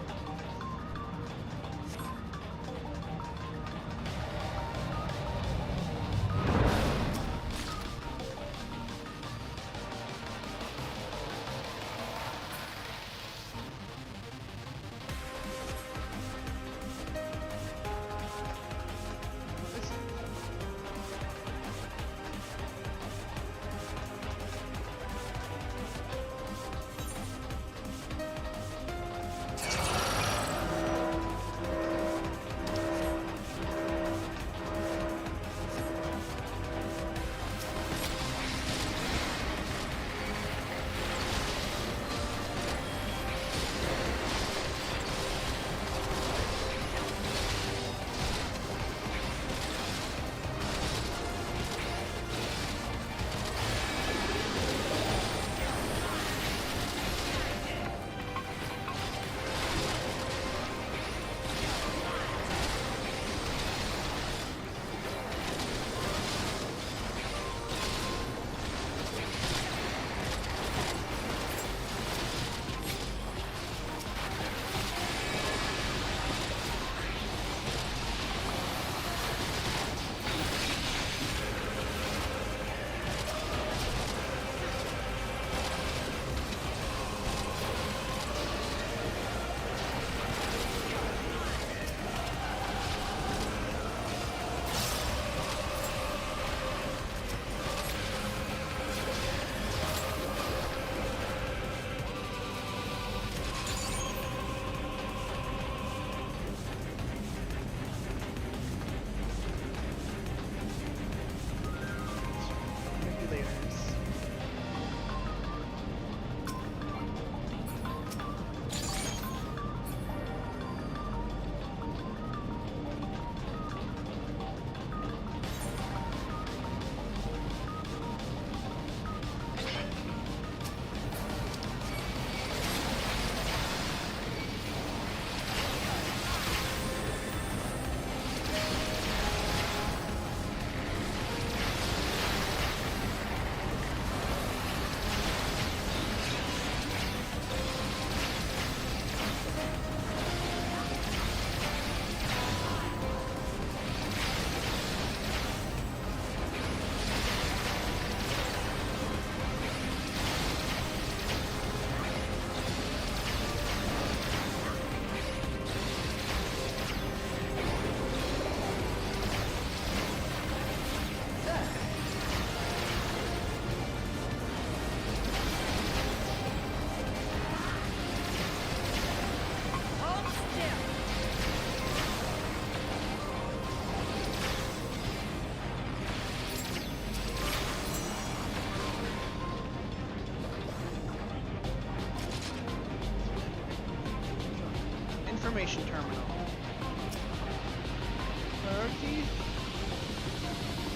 authority.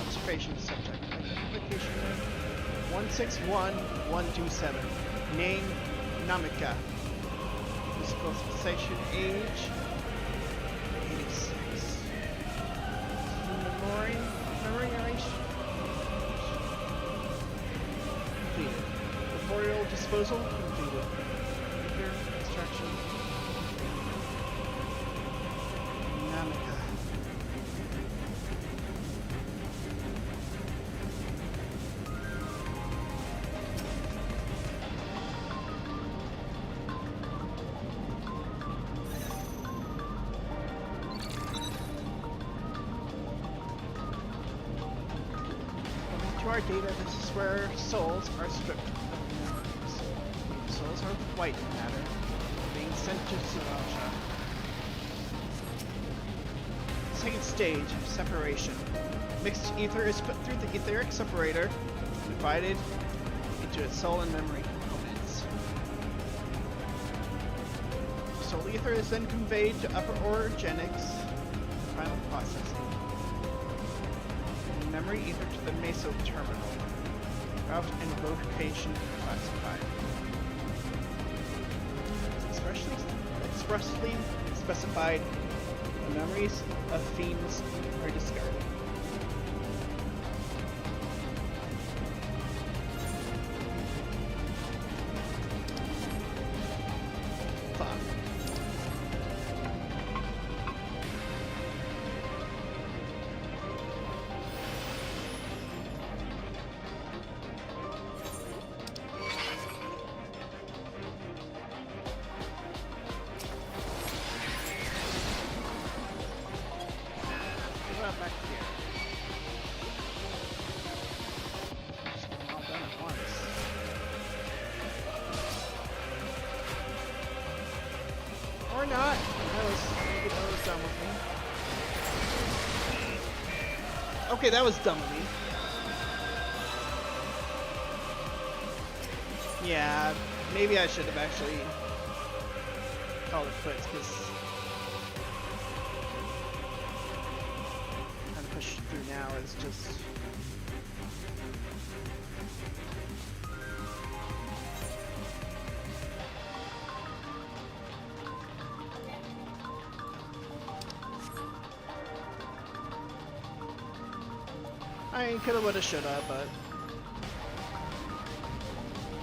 Observation subject. Identification 161127. Name Namika. Physical sensation age 86. Memory completed. Corporeal disposal completed. Ether extraction. Namika. To our data, this is where souls are stripped of memories. Souls are white matter, being sent to Sriracha. Second stage, separation. Mixed ether is put through the etheric separator, divided into its soul and memory components. Soul ether is then conveyed to upper orogenics for final processing. Memory ether to the meso terminal. Route and location classified. Expressly specified, the memories of fiends are discarded. Back here. Just all done at once. Or not. Maybe that was dumb of me. Okay, that was dumb of me. Yeah, maybe I should have actually called it quits, because through now is just I coulda, woulda, shoulda, but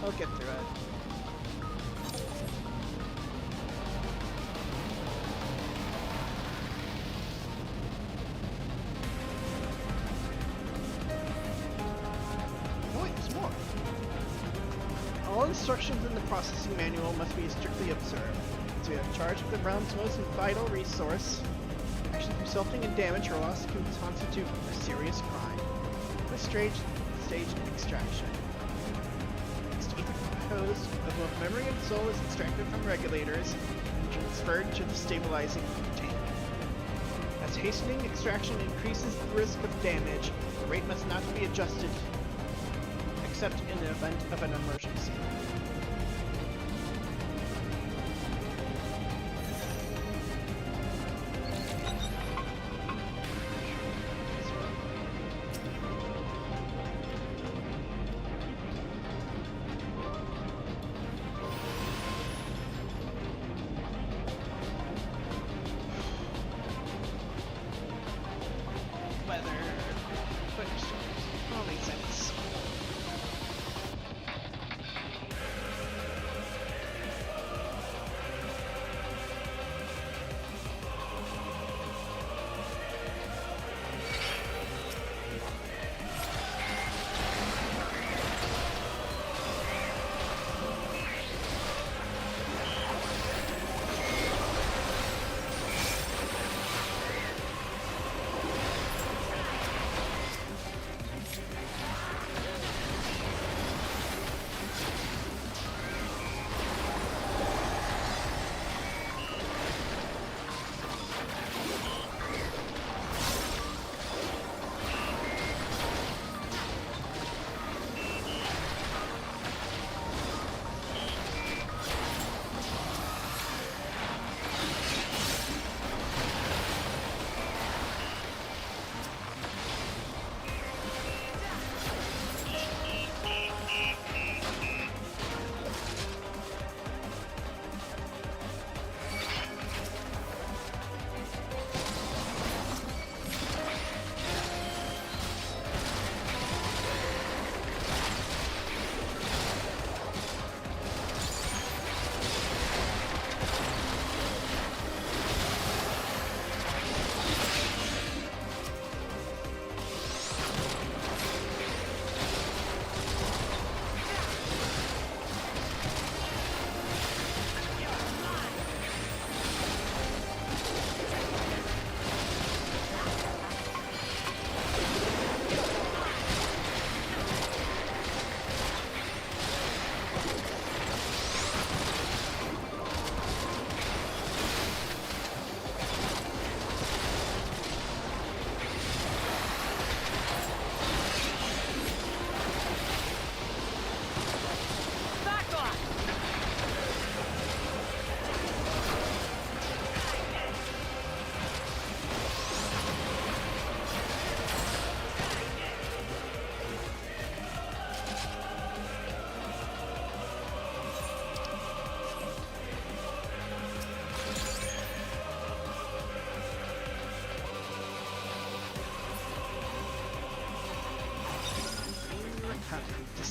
I'll get through it. All instructions in the processing manual must be strictly observed, as we have charge of the realm's most vital resource. Actions resulting in damage or loss can constitute a serious crime. This stage extraction. Mixed ether composed of both memory and soul is extracted from regulators and transferred to the stabilizing tank. As hastening extraction increases the risk of damage, the rate must not be adjusted except in the event of an emergency. Weather, quick storms, all makes sense.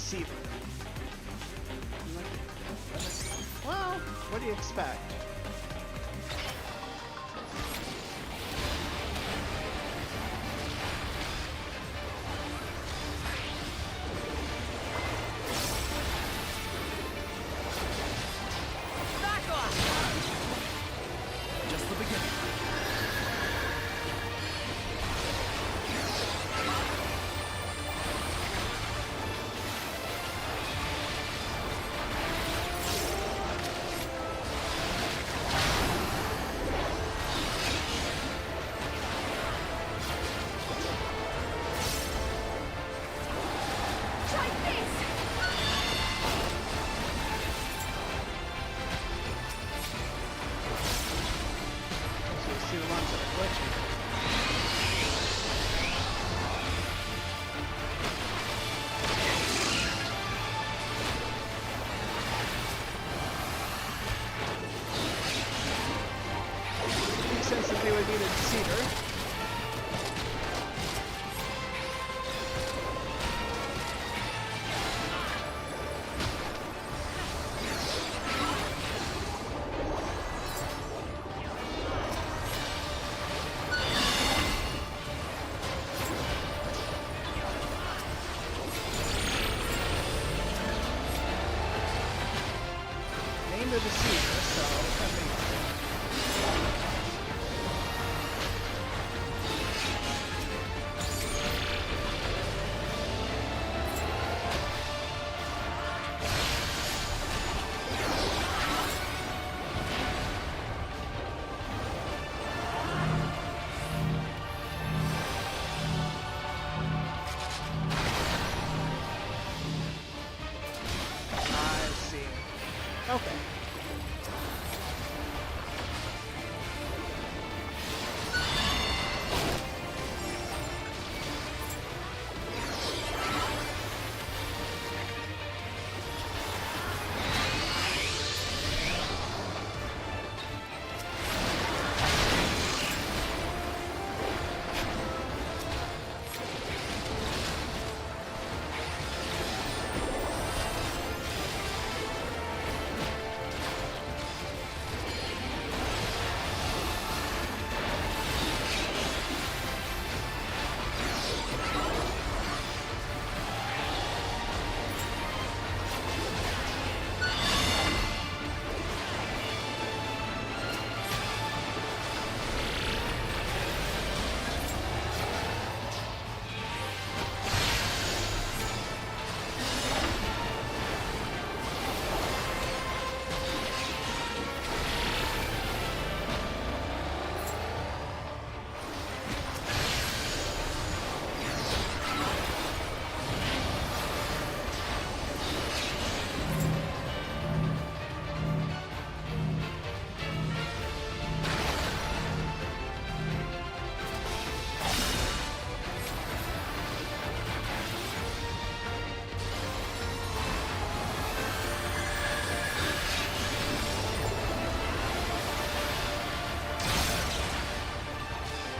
deceiver. Well, what do you expect?
Just the beginning.
See the ones that are glitchy. Makes sense that they would be the deceiver. Name the deceiver, so that makes sense. I see. Okay.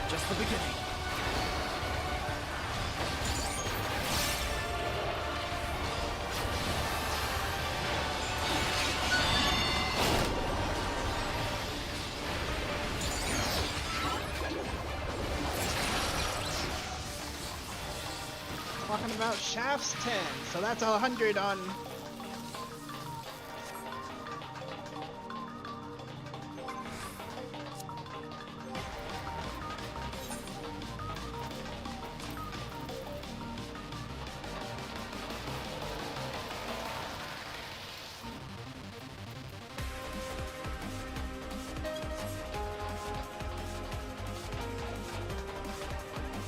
Just the beginning.
Talking about shafts 10, so that's 100 on.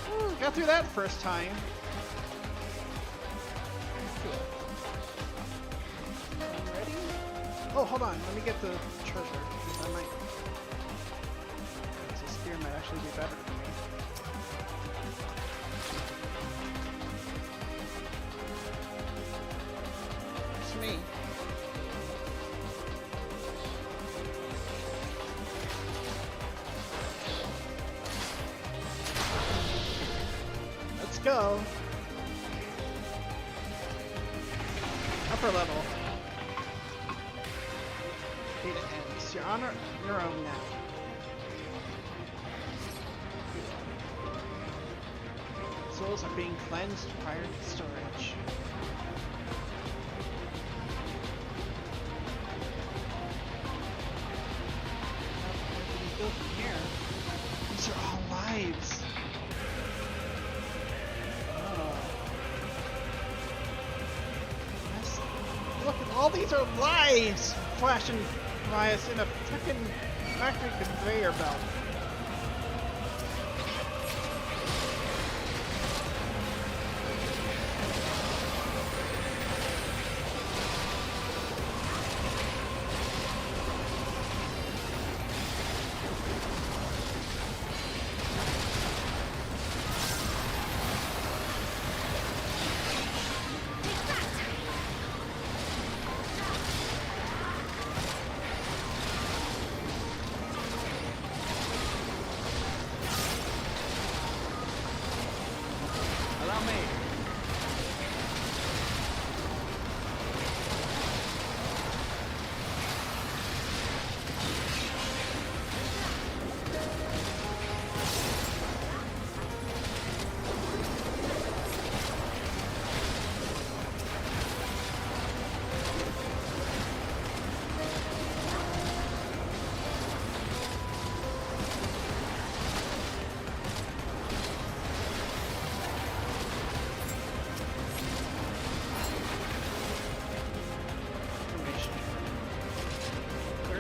Ooh, got through that first time. Ready? Oh, hold on. Let me get the treasure. I might. This spear might actually be better for me. It's me. Let's go. Upper level. Data ends. You're on your own now. Souls are being cleansed prior to storage. What do we go from here? These are all lives. Oh. Yes. Look, all these are lives flashing by us in a frickin' factory conveyor belt.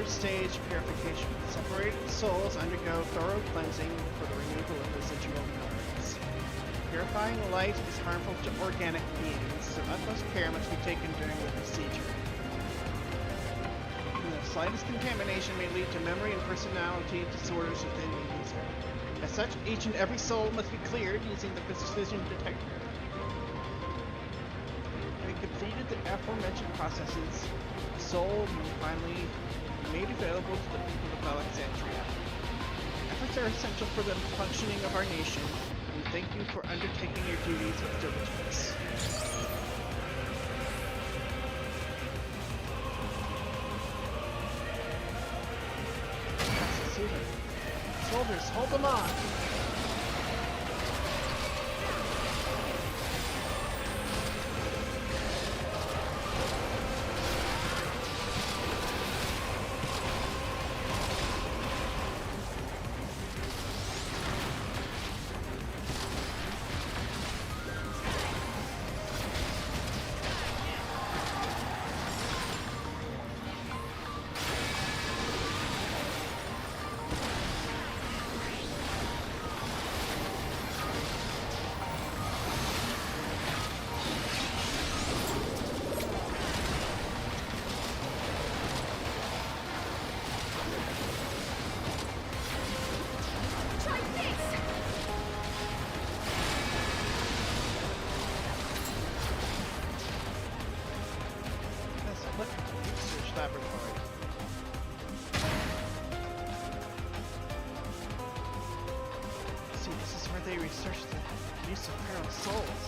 Stage purification. Separated souls undergo thorough cleansing for the removal of residual minerals. Purifying light is harmful to organic beings, so utmost care must be taken during the procedure. And the slightest contamination may lead to memory and personality disorders within the user. As such, each and every soul must be cleared using the precision detector. Having completed the aforementioned processes, the soul may finally made available to the people of Alexandria. Efforts are essential for the functioning of our nation. We thank you for undertaking your duties with diligence. That's the suitor. Soldiers, hold them on! Laboratory. See, this is where they research the use of feral souls.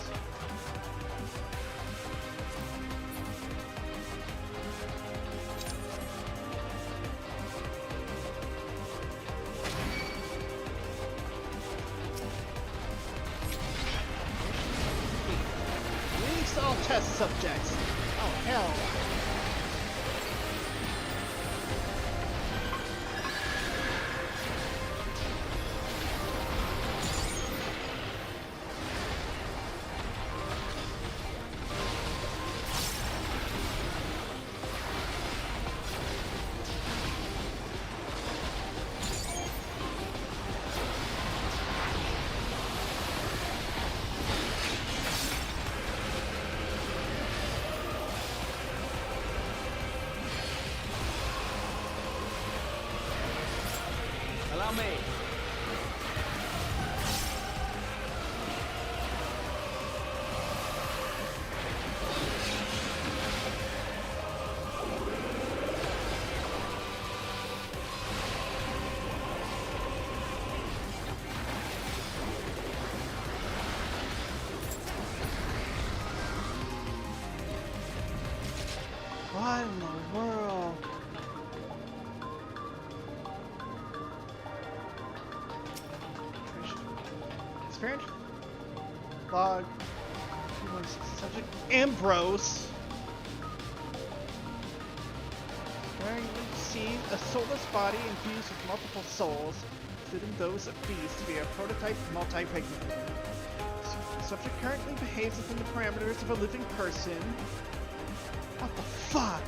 Release all test subjects. Oh hell. What in the world? Transparent. Log. Subject Ambrose. Trying to see a soulless body infused with multiple souls, including those of beasts via prototype multi-pigment. The subject currently behaves within the parameters of a living person. What the fuck?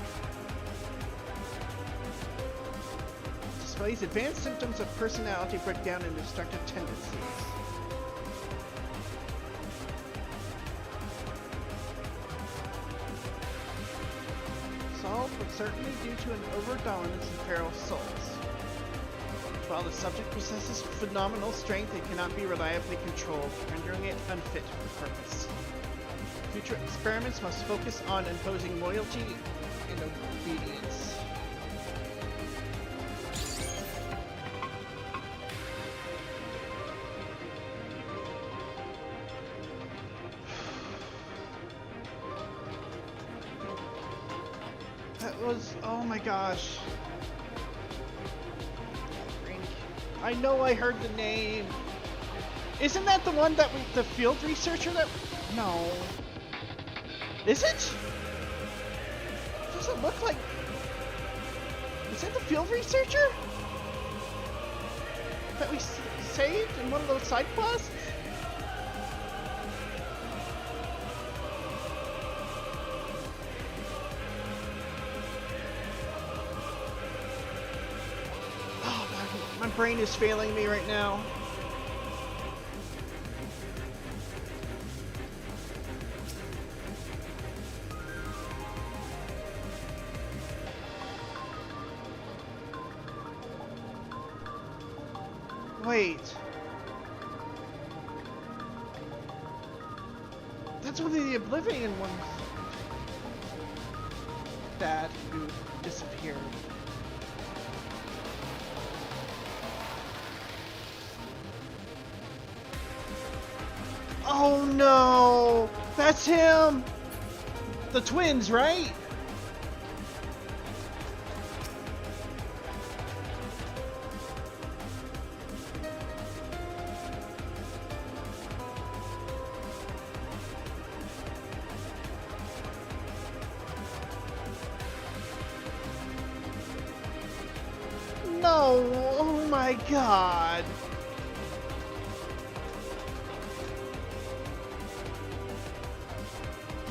Displays advanced symptoms of personality breakdown and destructive tendencies. Solved, but certainly due to an overdominance of feral souls. While the subject possesses phenomenal strength, it cannot be reliably controlled, rendering it unfit for purpose. Future experiments must focus on imposing loyalty and obedience. That was, oh my gosh. I know I heard the name. Isn't that the one that the field researcher that, no. Is it? Doesn't look like... Is that the field researcher? That we saved in one of those side quests? Oh, my brain is failing me right now. Wait. That's one of the Oblivion ones. Dad who disappeared. Oh no! That's him! The twins, right? No! Oh my god!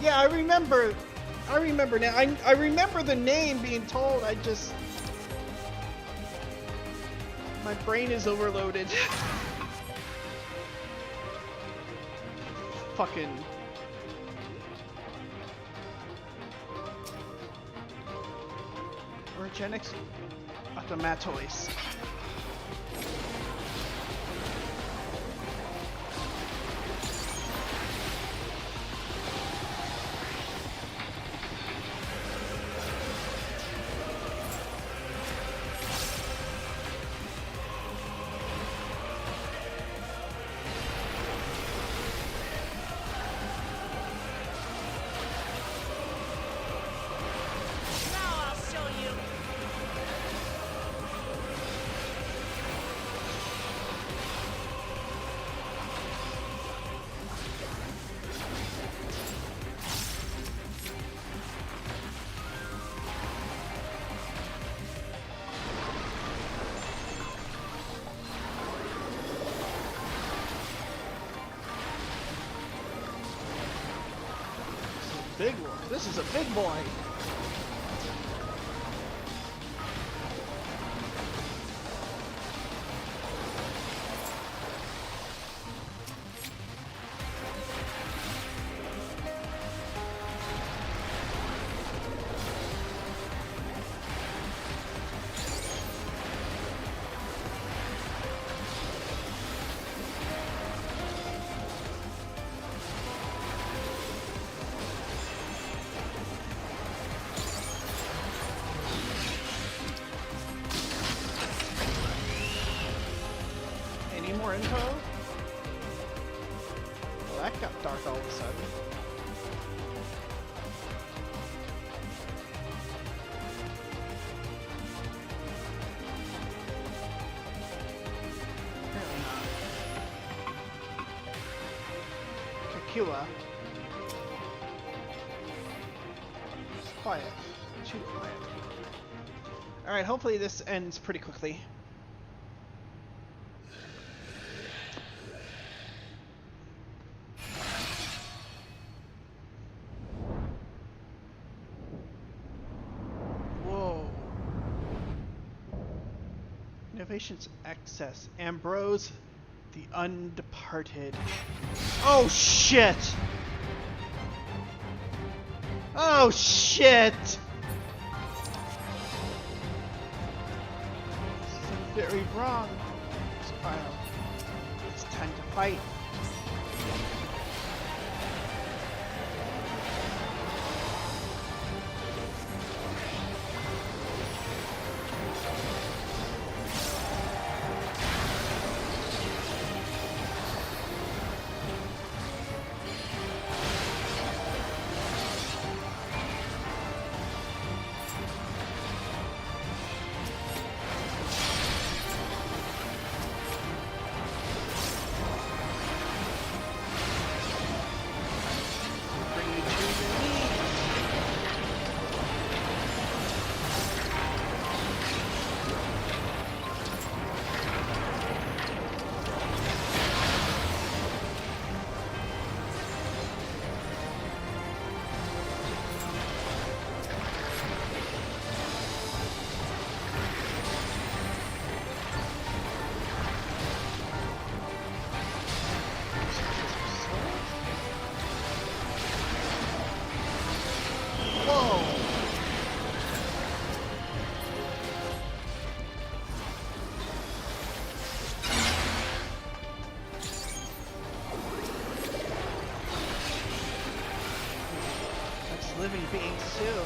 Yeah, I remember now. I remember the name being told. I just... My brain is overloaded. Fucking... Orogenics Automatois. Big one. This is a big boy. More info? Well, that got dark all of a sudden. Pua. It's quiet. Too quiet. Alright, hopefully this ends pretty quickly. Whoa. Innovations Access. Ambrose the Undeparted. Oh shit! Oh shit! Very wrong, Spyro. It's time to fight. Living beings too.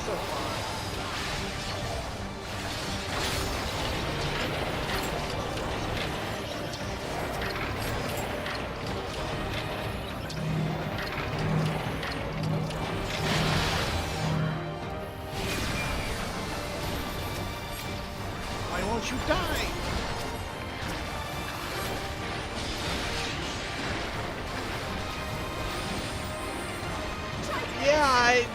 So far. Why won't you die? Yeah,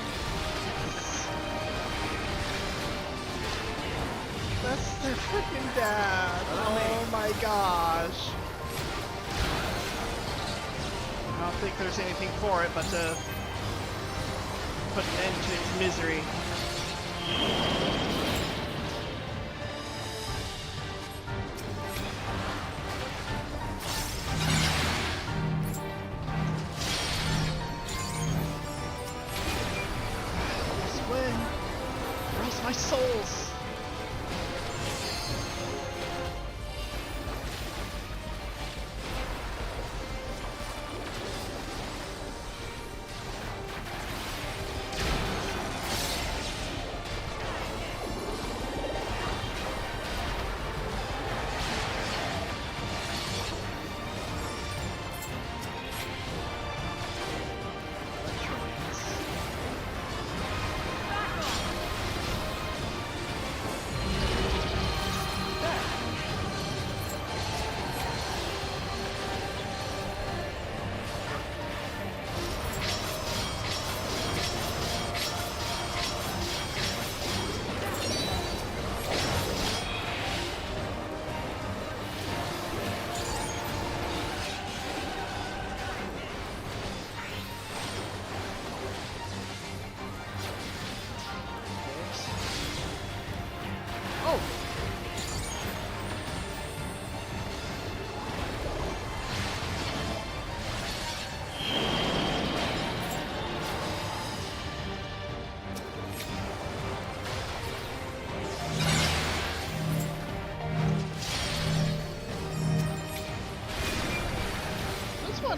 that's their freaking dad. Oh my gosh. I don't think there's anything for it but to put an end to its misery. Where's my souls?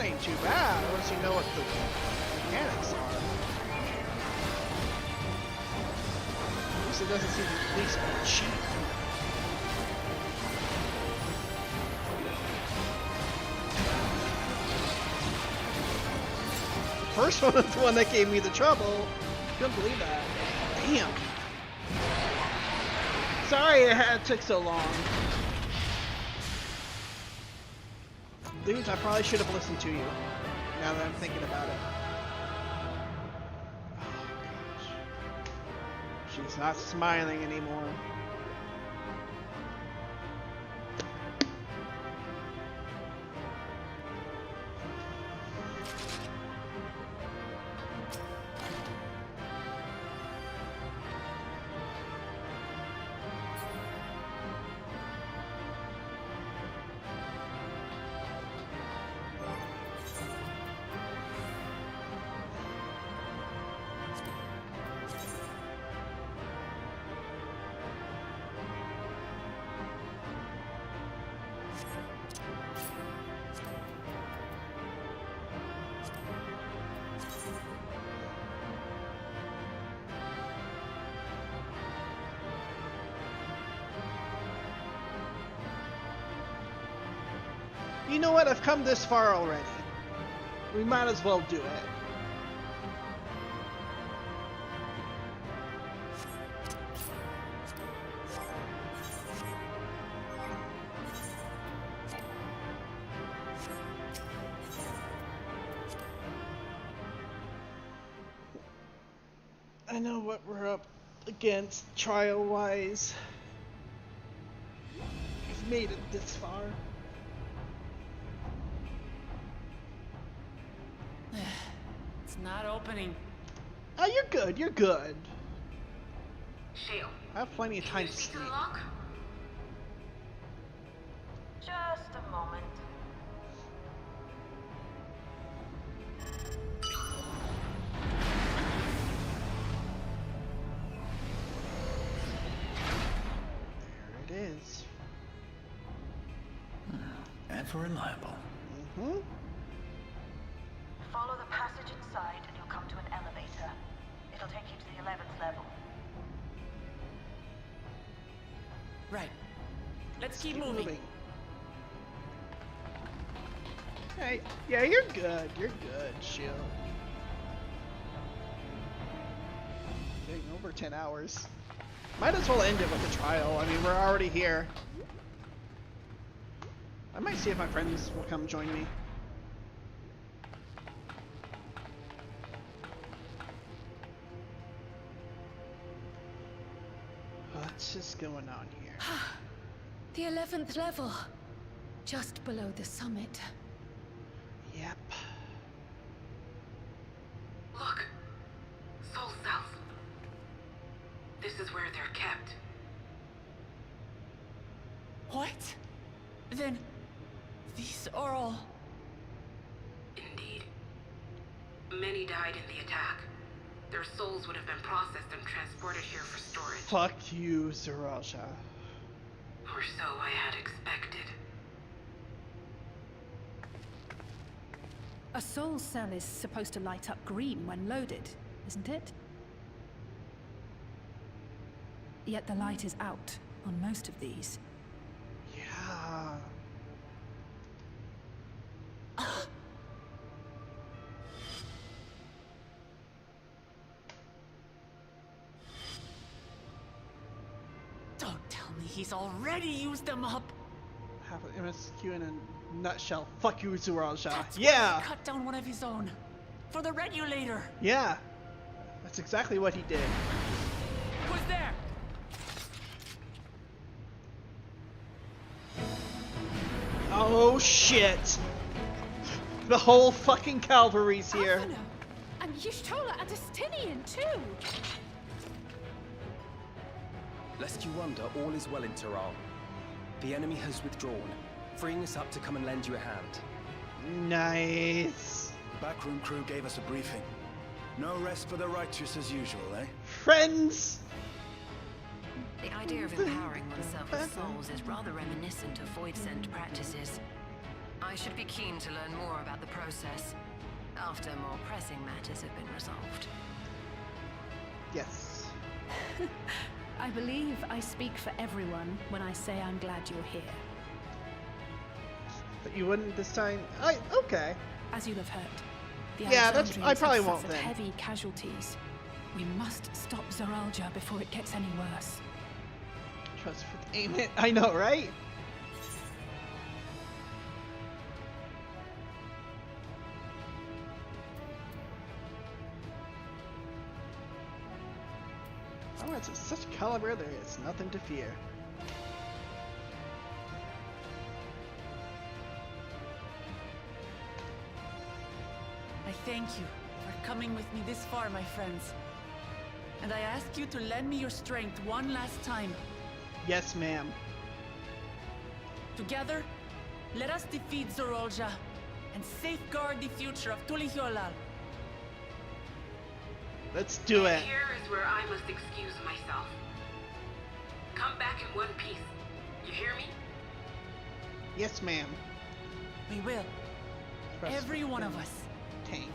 ain't too bad, once you know what the mechanics are. At least it doesn't seem at least cheap. The first one was the one that gave me the trouble. Couldn't believe that. Damn. Sorry it took so long. Dudes, I probably should have listened to you, now that I'm thinking about it. Oh, gosh. She's not smiling anymore. You know what? I've come this far already. We might as well do it. I know what we're up against trial-wise. We've made it this far.
It's not opening.
Oh, you're good. You're good.
Shale.
I have plenty of time to sleep.
Just a moment.
There it is.
Ever reliable.
Mm-hmm.
Follow the passage inside and you'll come to an elevator. It'll take you to the 11th level.
Right. Let's keep moving.
Hey, yeah, you're good. You're good, Shield. Getting over 10 hours. Might as well end it with a trial. I mean, we're already here. I might see if my friends will come join me. What's just going on here?
The 11th level. Just below the summit.
Yep.
Look. Soul cells. This is where they're kept.
What? Then these are all...
Indeed. Many died in the attack. Their souls would have been processed and transported here for storage.
Fuck you, Zaraja.
Or so I had expected.
A soul cell is supposed to light up green when loaded, isn't it? Yet the light is out on most of these.
Yeah.
Don't tell me he's already used them up.
Half of MSQ in a nutshell. Fuck you, Zaraja.
That's
Yeah.
why he cut down one of his own. For the regulator.
Yeah. That's exactly what he did.
Who's there?
Oh shit! The whole fucking cavalry's here.
Alphino, and Y'shtola and Justinian too.
Lest you wonder, all is well in Tehran. The enemy has withdrawn, freeing us up to come and lend you a hand.
Nice.
Backroom crew gave us a briefing. No rest for the righteous as usual, eh?
Friends!
The idea of empowering oneself with souls is rather reminiscent of void-sent practices. I should be keen to learn more about the process after more pressing matters have been resolved.
Yes.
I believe I speak for everyone when I say I'm glad you're here.
But you wouldn't this time? Okay.
As you'll have heard, the
Yeah, that's.
Alexandrians
I probably
have
won't
suffered
then.
heavy casualties. We must stop Zoralja before it gets any worse.
Trust for aim it. I know, right? Oh, it's of such caliber, there is nothing to fear.
I thank you for coming with me this far, my friends. And I ask you to lend me your strength one last time.
Yes, ma'am.
Together, let us defeat Zoralja and safeguard the future of Tulihyolal.
Let's do it.
Here is where I must excuse myself. Come back in one piece. You hear me?
Yes, ma'am.
We will.
Trust
Every one of
them.
us.
Tank.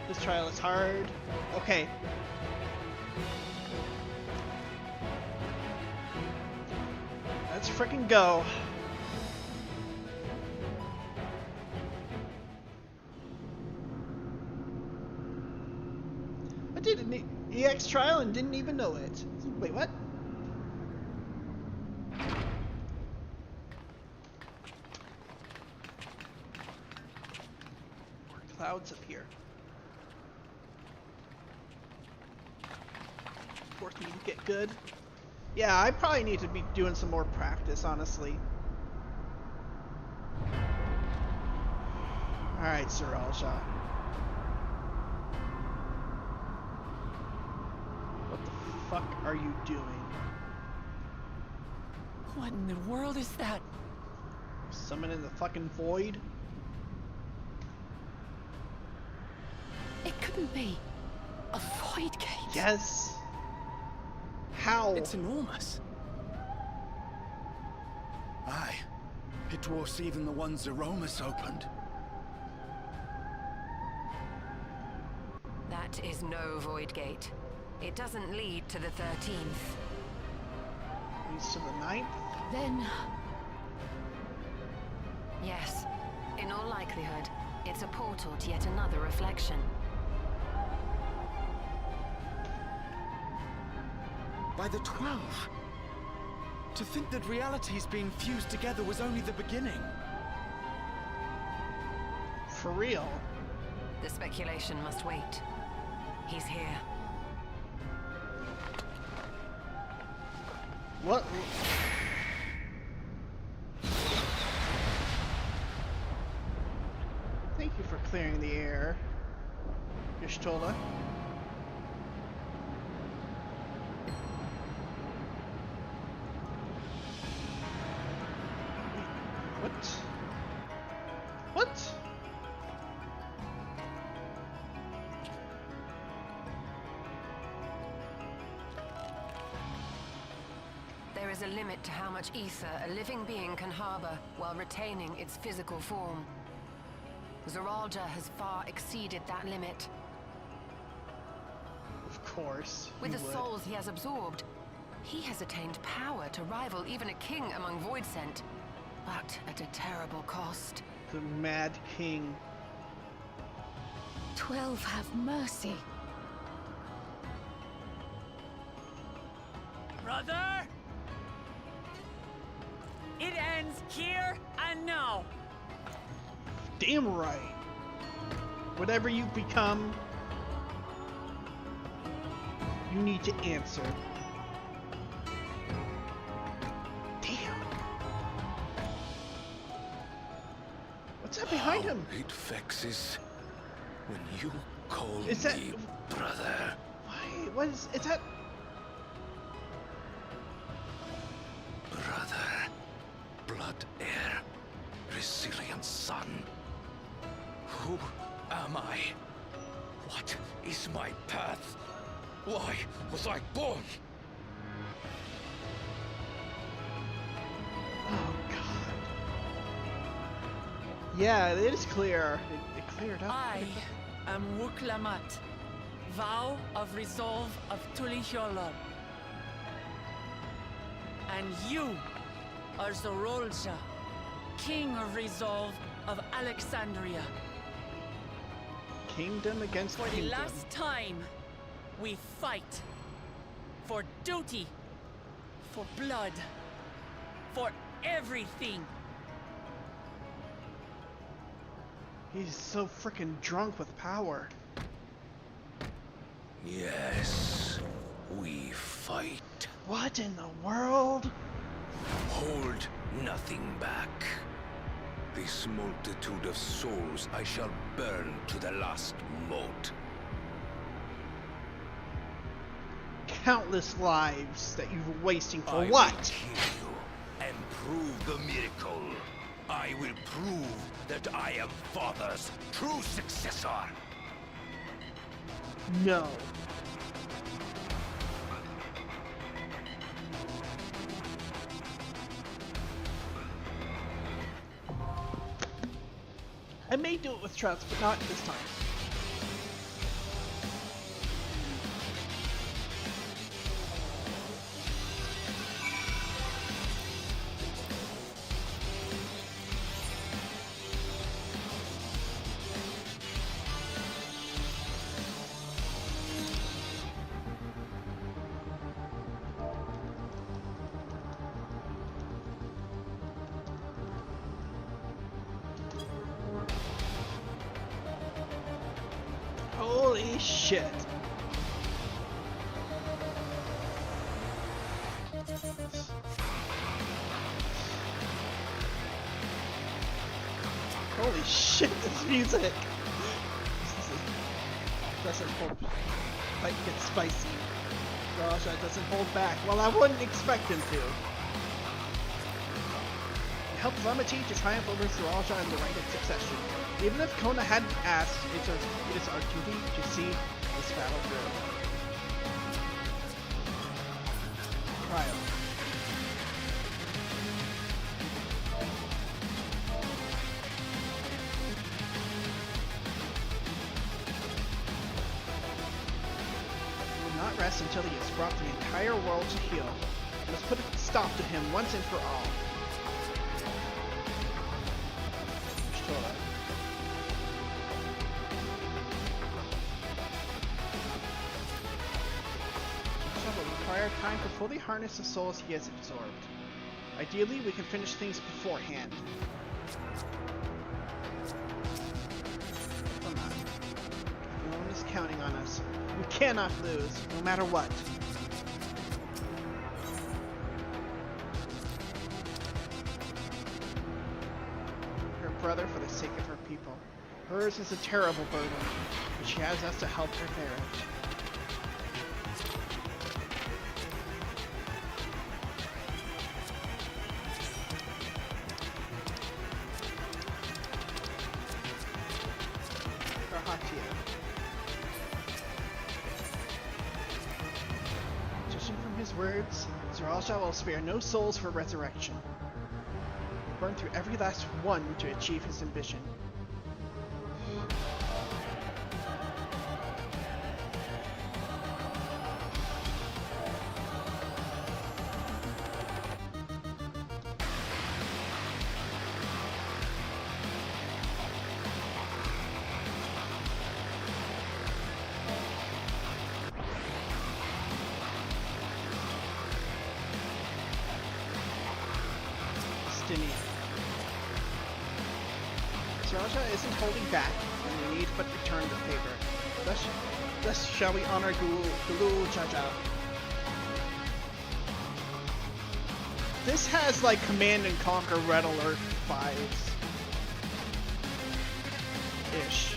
This trial is hard. Okay. Let's frickin' go. I did an EX trial and didn't even know it. Wait, what? Clouds up here. Force me to get good. Yeah, I probably need to be doing some more practice, honestly. Alright, Zoralja. What the fuck are you doing?
What in the world is that?
Summoning the fucking void?
It couldn't be. A void gate.
Yes. How?
It's enormous. Aye. It dwarfs even the ones Zeromus opened.
That is no void gate. It doesn't lead to the 13th.
Leads to the 9th?
Then...
Yes. In all likelihood, it's a portal to yet another reflection.
By the 12. To think that realities being fused together was only the beginning.
For real?
The speculation must wait. He's here.
What? Thank you for clearing the air, Y'shtola. What? What?
There is a limit to how much ether a living being can harbor while retaining its physical form. Zoralja has far exceeded that limit.
Of course.
With
you
the
would.
souls he has absorbed, he has attained power to rival even a king among Voidsent, but at a terrible cost.
The Mad King.
12 have mercy.
Brother! It ends here and now.
Damn right. Whatever you become, you need to answer. Damn. What's that behind him?
It vexes when you call
Is that-
me brother.
Why? What is that?
Brother, blood heir, resilient son. Who am I? What is my path? Why was I born?
Yeah, it is clear. It cleared up.
I am Wuklamat, vow of resolve of Tulihyolol. And you are Zorolja, king of resolve of Alexandria.
Kingdom against
For the
kingdom.
last time, we fight. For duty. For blood. For everything.
He's so freaking drunk with power.
Yes, we fight.
What in the world?
Hold nothing back. This multitude of souls I shall burn to the last mote.
Countless lives that you've been wasting for
I
what?
will kill you and prove the miracle. I will prove that I am Father's true successor.
No. I may do it with trust, but not this time. Holy shit. Holy shit, this music! Doesn't hold. Fight gets spicy. Raja doesn't hold back. Well, I wouldn't expect him to. It helped Lamati to triumph over Raja in the right of succession. Even if Kona hadn't asked, it is our duty to see this battle through. Triumph. He will not rest until he has brought the entire world to heel. He must put a stop to him once and for all. Shtola. Require time to fully harness the souls he has absorbed. Ideally, we can finish things beforehand. Come on. Everyone is counting on us. We cannot lose, no matter what. Her brother for the sake of her people. Hers is a terrible burden, but she has us to help her bear it. Judging from his words, Zeralsha will spare no souls for resurrection. He'll burn through every last one to achieve his ambition. Zeralsha isn't holding back, and we need but return the favor. Thus shall we honor Gulul Jaja. This has like Command and Conquer Red Alert vibes. Ish.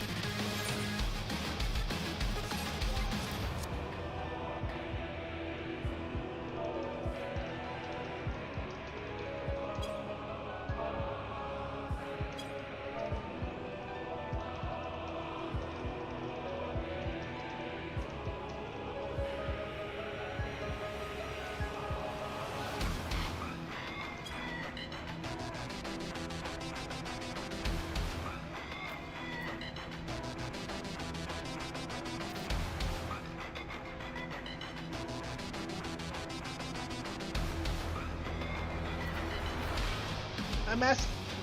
I'm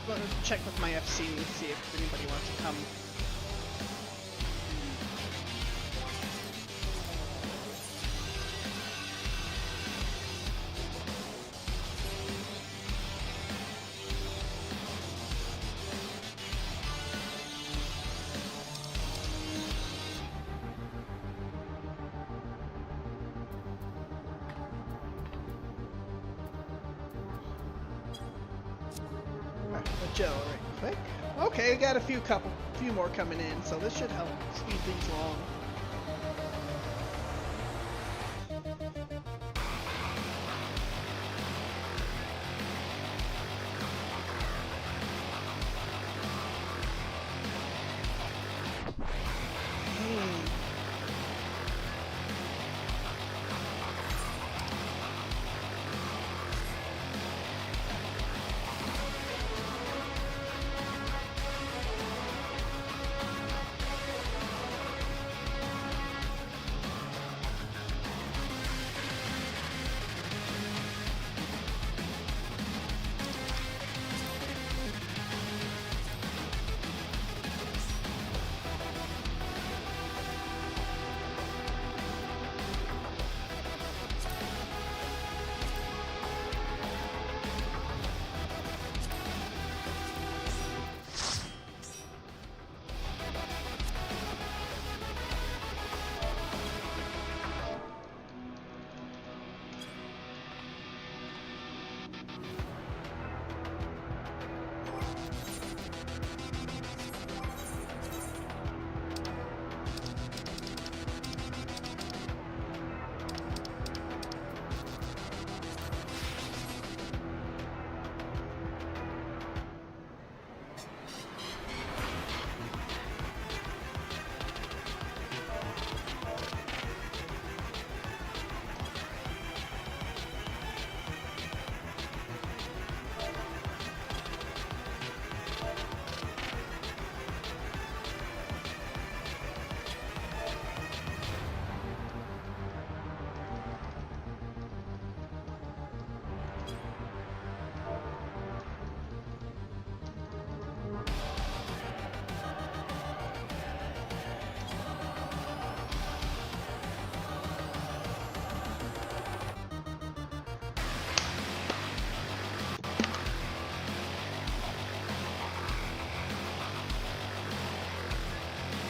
going to check with my FC, see if anybody wants to come. Joe, right quick. Okay, we got a few more coming in, so this should help speed things along.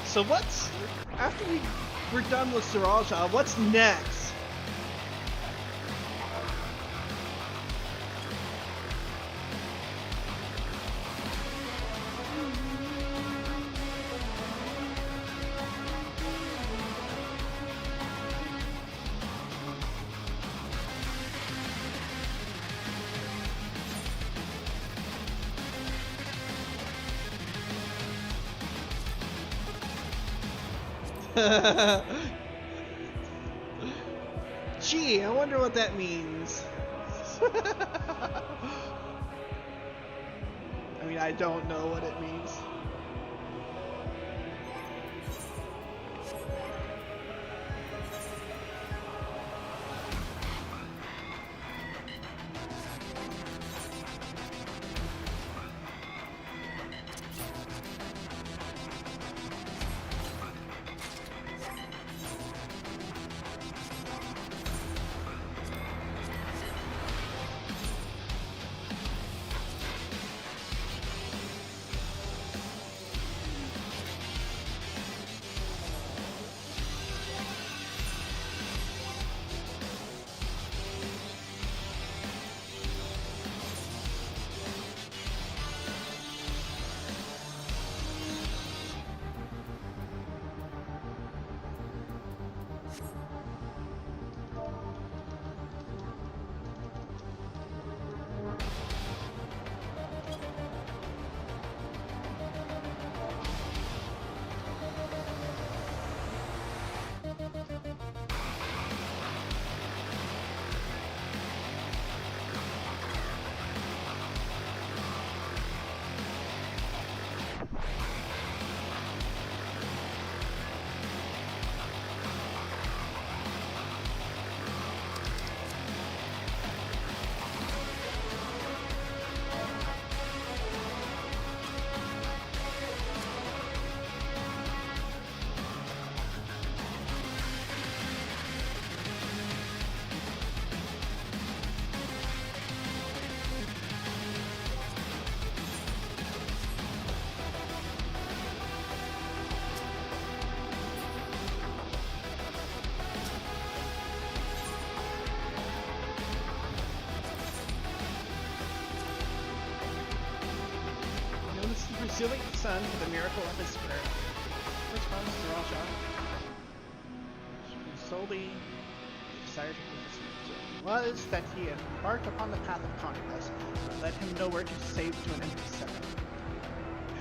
So what's after we're done with Saraja, what's next? Gee, I wonder what that means. I mean, I don't know what it means. sealing the sun for the miracle of his spirit. First promise are all shot. Solely the desire to was that he had embarked upon the path of conquest, but led him nowhere to save to an empty center.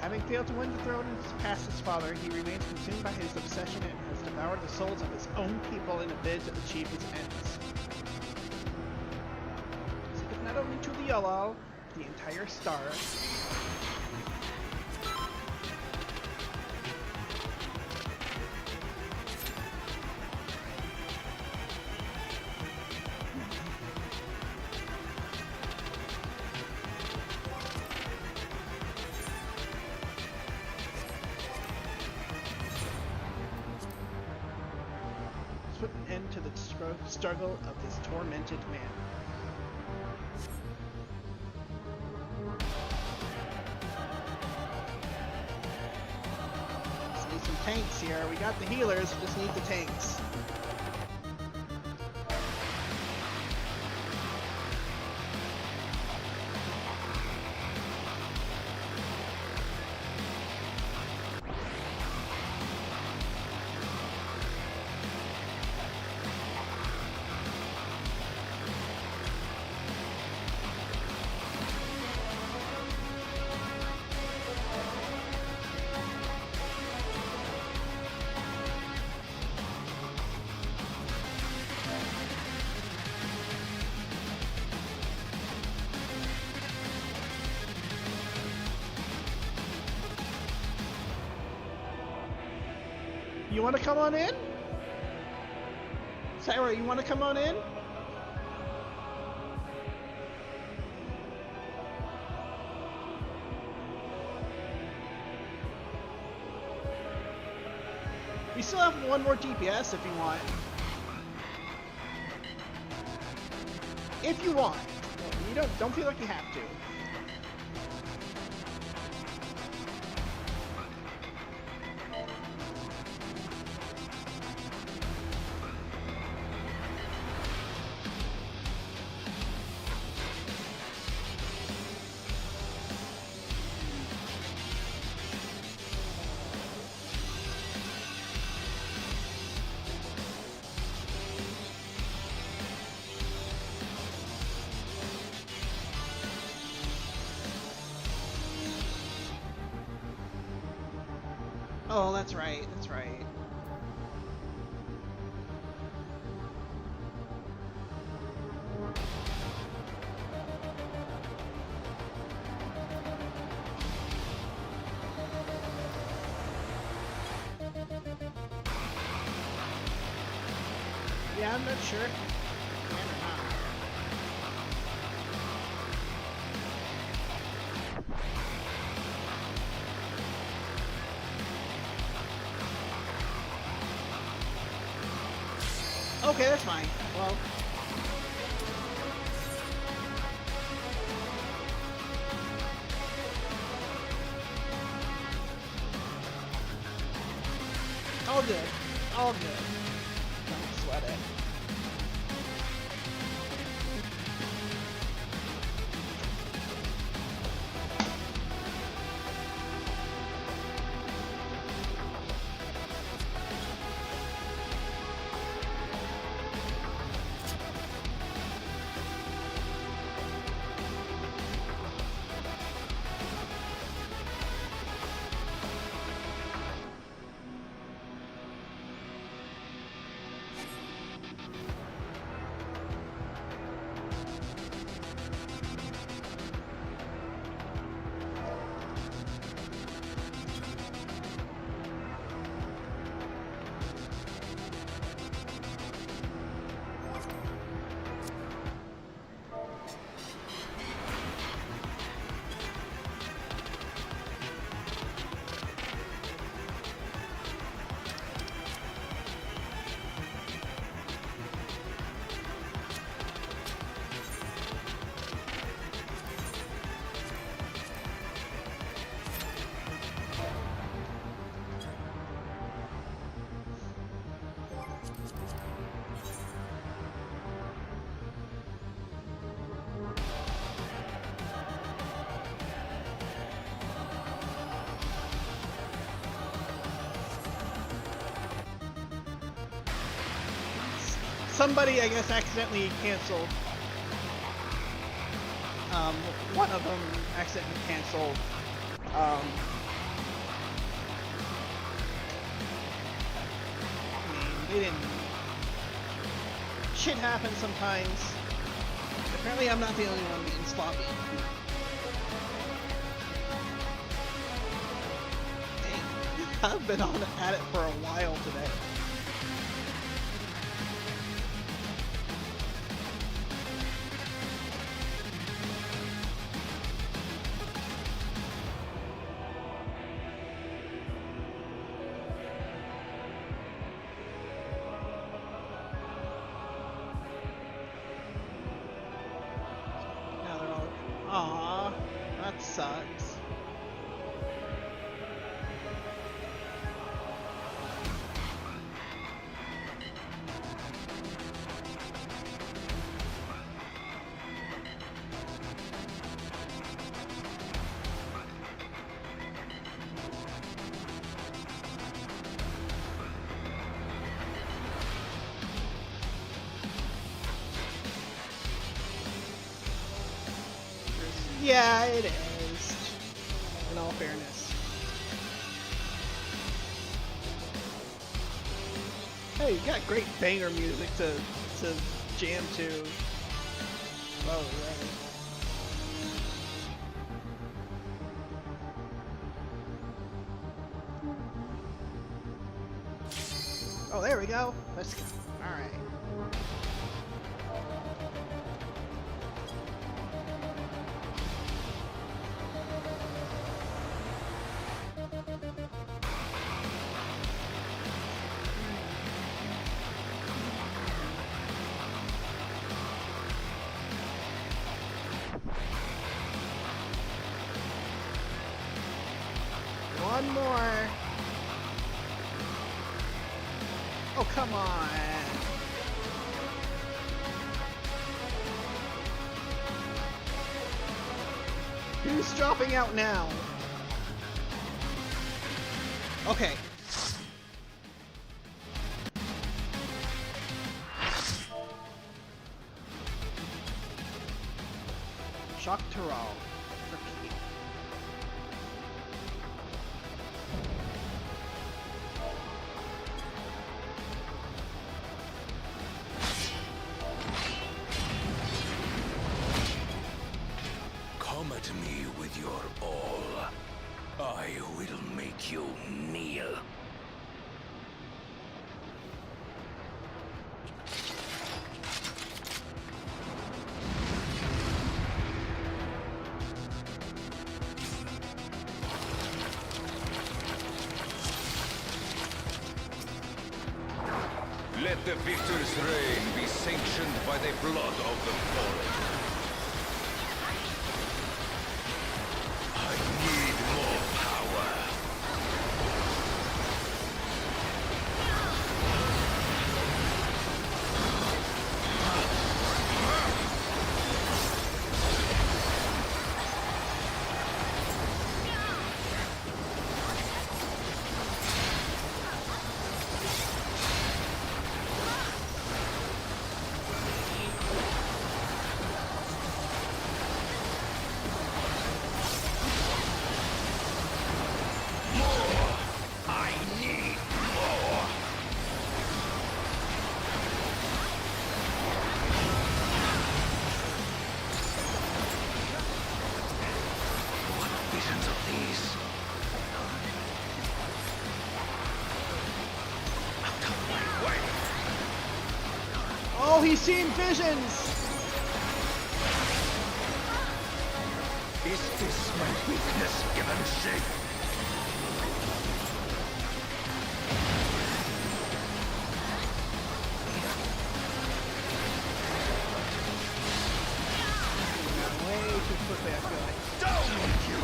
Having failed to win the throne past his father, he remains consumed by his obsession and has devoured the souls of his own people in a bid to achieve his ends. Seeketh not only to the Yalal, the entire star. Put an end to the struggle of this tormented man. Just need some tanks here. We got the healers, we just need the tanks. You want to come on in? Sarah, you want to come on in? We still have one more DPS if you want. If you want. You don't feel like you have to. Oh, that's right, that's right. Yeah, I'm not sure if you can or not. Okay, that's fine. Well, all good. All good. Don't sweat it. somebody, I guess, accidentally canceled. One of them accidentally canceled. I mean, they didn't. Shit happens sometimes. Apparently, I'm not the only one being sloppy. Dang, I've been on at it for a while today. Aww, that sucks. Yeah, it is. In all fairness. Hey, you got great banger music to jam to. Oh, right. Oh, there we go. Let's go. All right. One more. Oh, come on. Who's dropping out now? Okay. Shock Terral.
Come at me with your all. I will make you kneel. Let the victor's reign be sanctioned by the blood of the fallen. I need more power.
Oh, he's seeing visions!
Is this my weakness given shape?
Way too quickly, I feel like.
Down with you!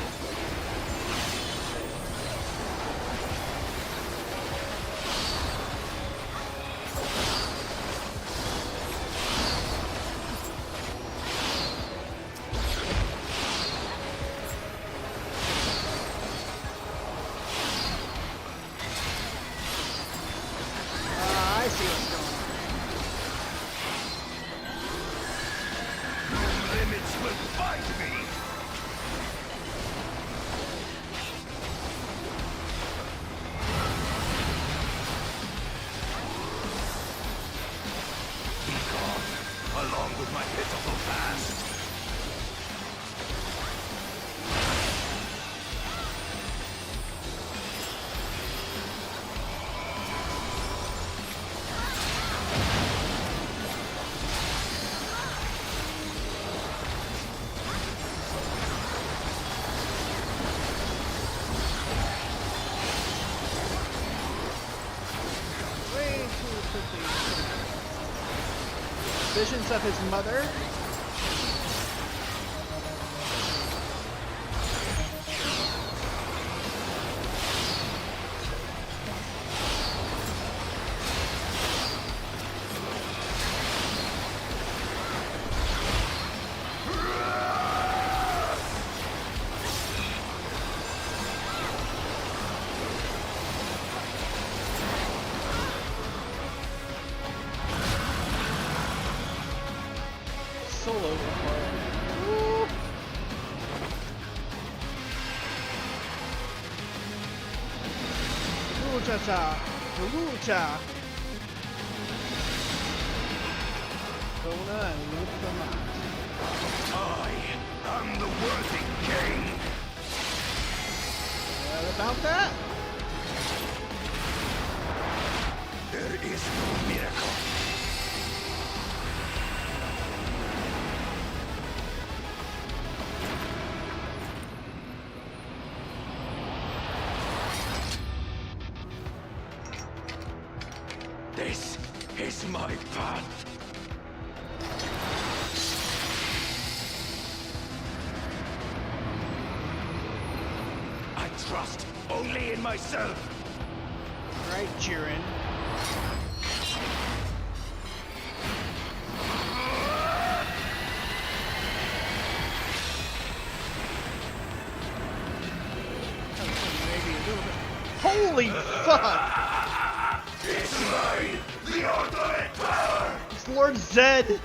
Visions of his mother. Solo Woo. Rucha-cha. Rucha. Kona and Luthama.
I am the worthy king.
What about that?
There is no miracle. This is my path. I trust only in myself.
Right, Jiren. Holy fuck!
It's mine! The ultimate power!
It's Lord Zed!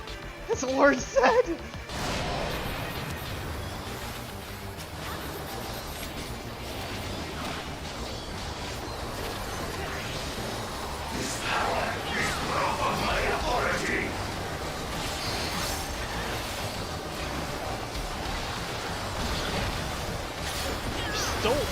It's Lord Zed!
This power is proof of my authority!
Stole.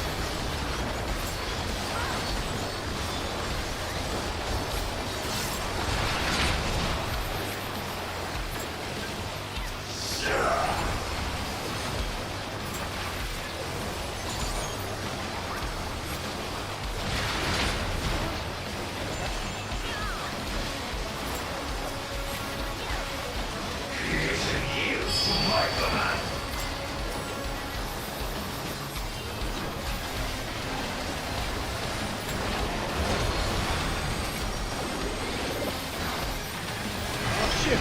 Creation yields to my command!
Oh shit!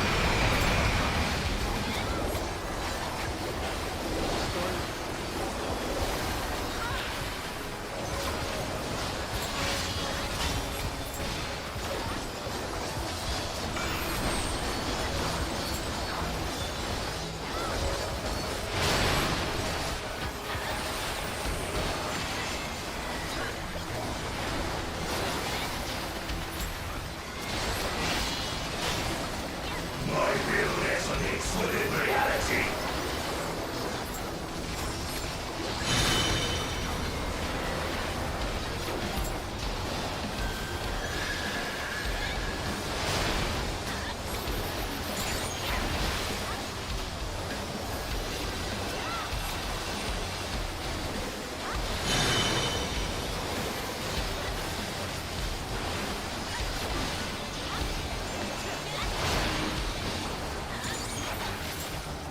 My will resonates within reality!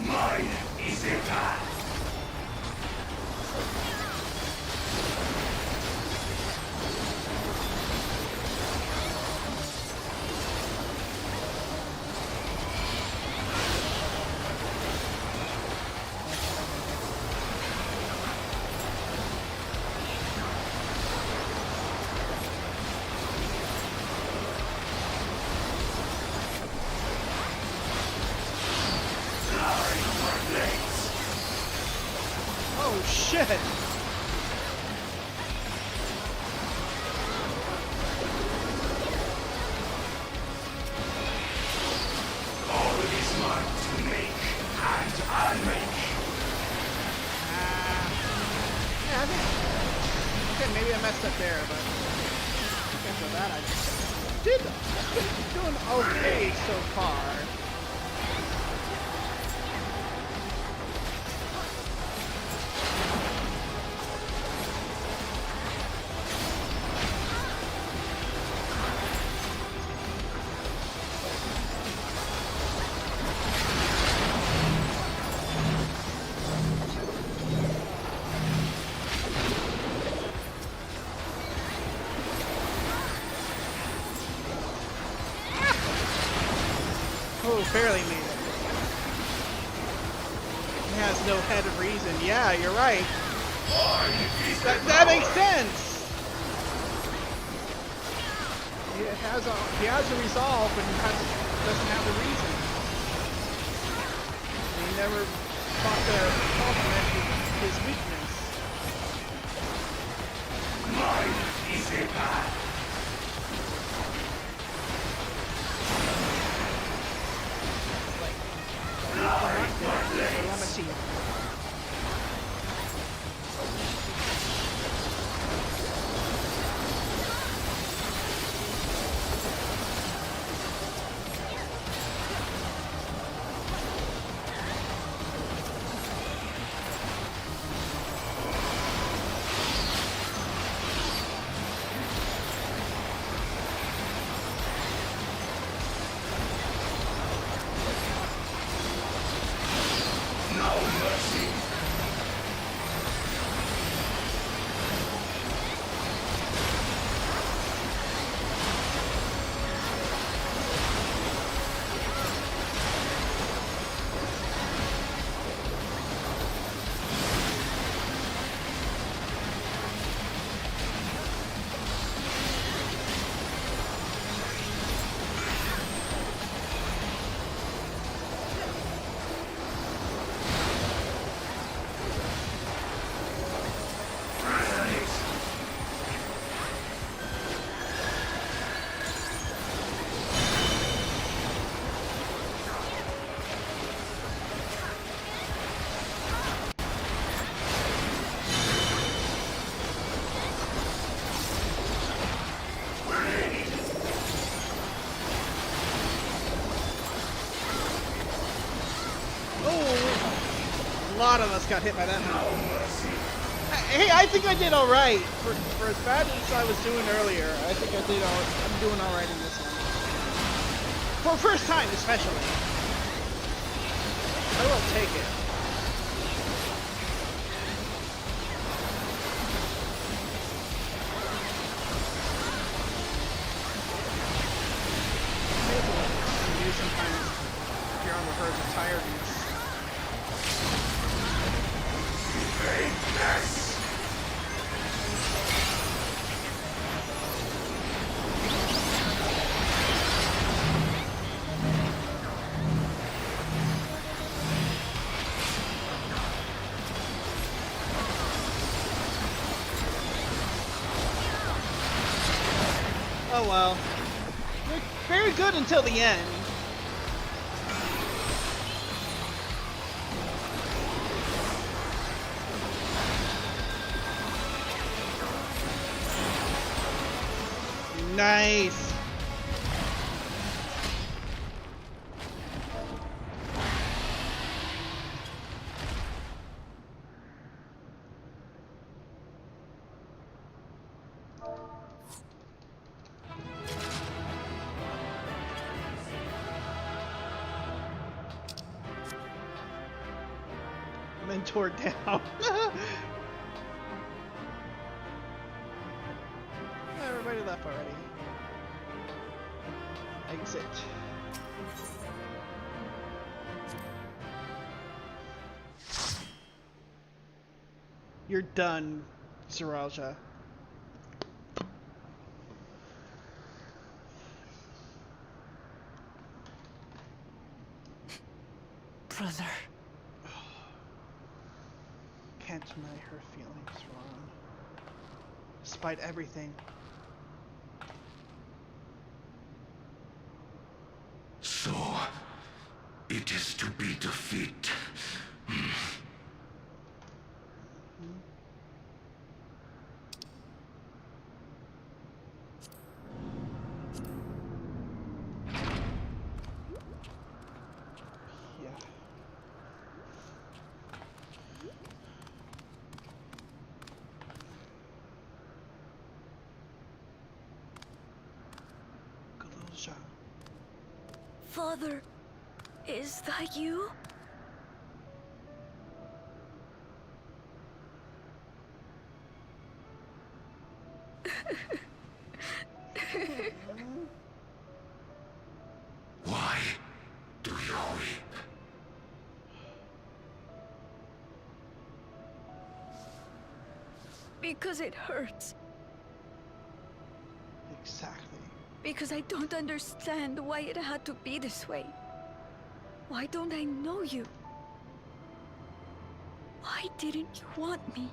Mine is the path!
Oh shit!
All is mine to make and
messed up there, but after that I did doing okay so far. Oh, barely made it. He has no head of reason. Yeah, you're right. That makes sense. He has a resolve, but doesn't have a reason. He never thought to complement his weakness.
Mine is a path.
Let me see. A lot of us got hit by that. Hey, I think I did all right for as bad as I was doing earlier. I think I'm doing all right in this one. For first time, especially. I will take it. Sometimes if you're on the verge of tiredness. Oh well. They're very good until the end. Nice. Mentor down. Everybody left already. Exit. You're done, Saraja.
Brother.
Can't deny her feelings, Ron. Despite everything.
So, it is to be defeat.
Zorolja.
Father, is that you?
Why do you weep?
Because it hurts.
Exactly.
Because I don't understand why it had to be this way. Why don't I know you? Why didn't you want me?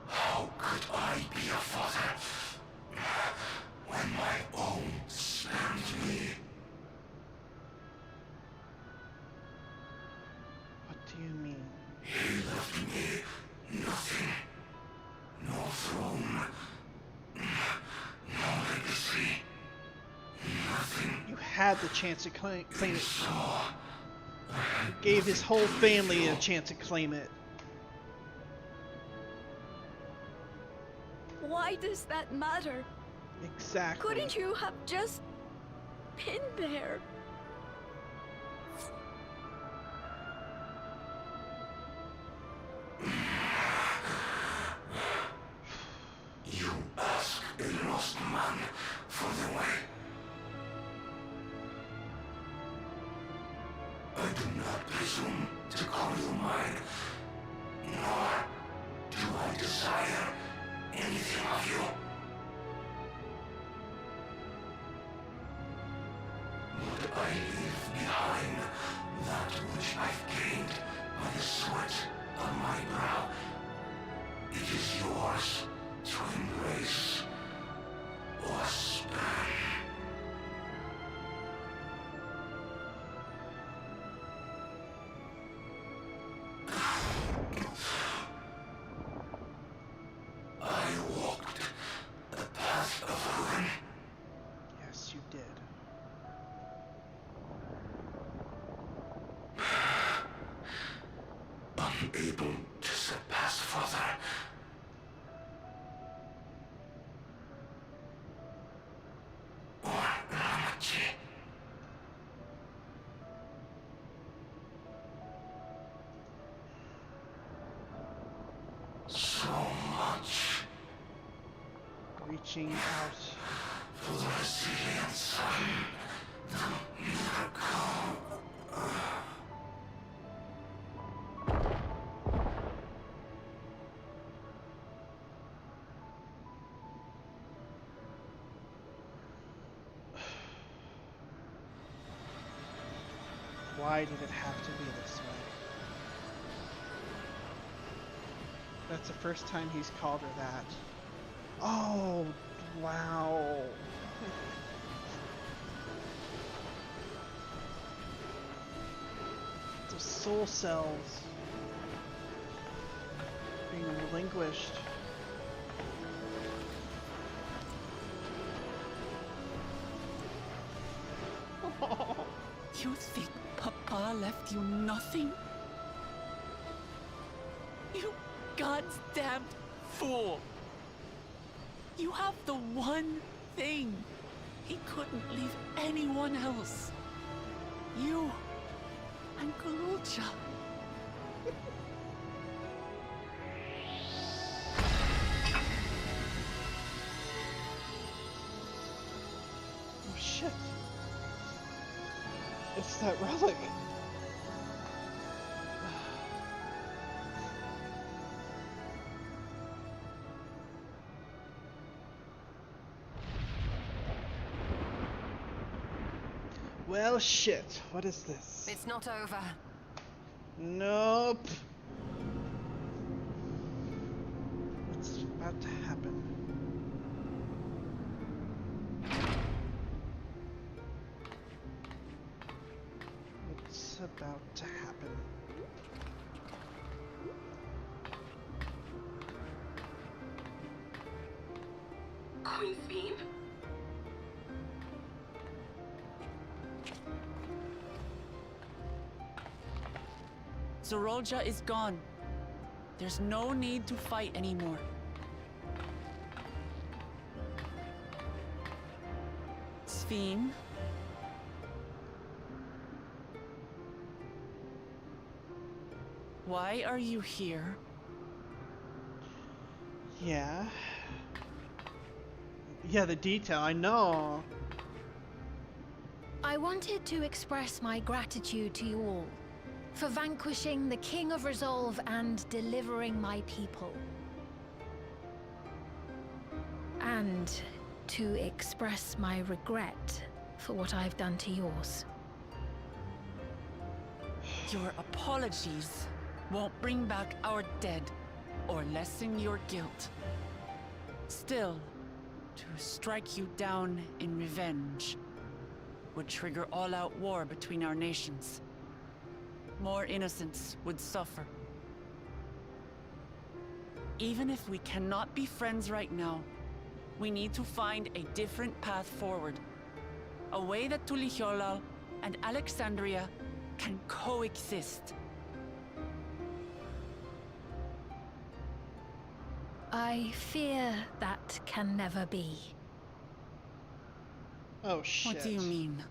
How could I be a father when my own spurned me?
What do you mean?
He left me nothing. No throne. No legacy. Nothing.
You had the chance to claim it. You gave his whole family a chance to claim it.
Why does that matter?
Exactly.
Couldn't you have just been there?
You ask a lost man for the way. I do not presume to call you mine, nor do I desire anything of you. But I leave behind that which I've gained by the sweat of my brow. It is yours to embrace or spurn. I walked the path of ruin.
Yes, you did.
Unable to surpass further. Or Ramachi. So much
Reaching out.
for the resilient sun, the miracle.
Why did it have to be this way? That's the first time he's called her that. Oh, wow. The soul cells being relinquished.
You think Papa left you nothing? You goddamn fool! You have the one thing he couldn't leave anyone else. You and Galucha.
Oh shit. It's that relic. Well, shit. What is this?
It's not over.
Nope. What's about to happen? What's about to happen?
Queen's Beam?
Zorolja is gone. There's no need to fight anymore. Fiend? Why are you here?
Yeah. Yeah, the detail, I know.
I wanted to express my gratitude to you all for vanquishing the King of Resolve and delivering my people. And to express my regret for what I've done to yours.
Your apologies won't bring back our dead or lessen your guilt. Still, to strike you down in revenge would trigger all-out war between our nations. More innocents would suffer. Even if we cannot be friends right now, we need to find a different path forward. A way that Tuliholal and Alexandria can coexist.
I fear that can never be.
Oh shit.
What do you mean?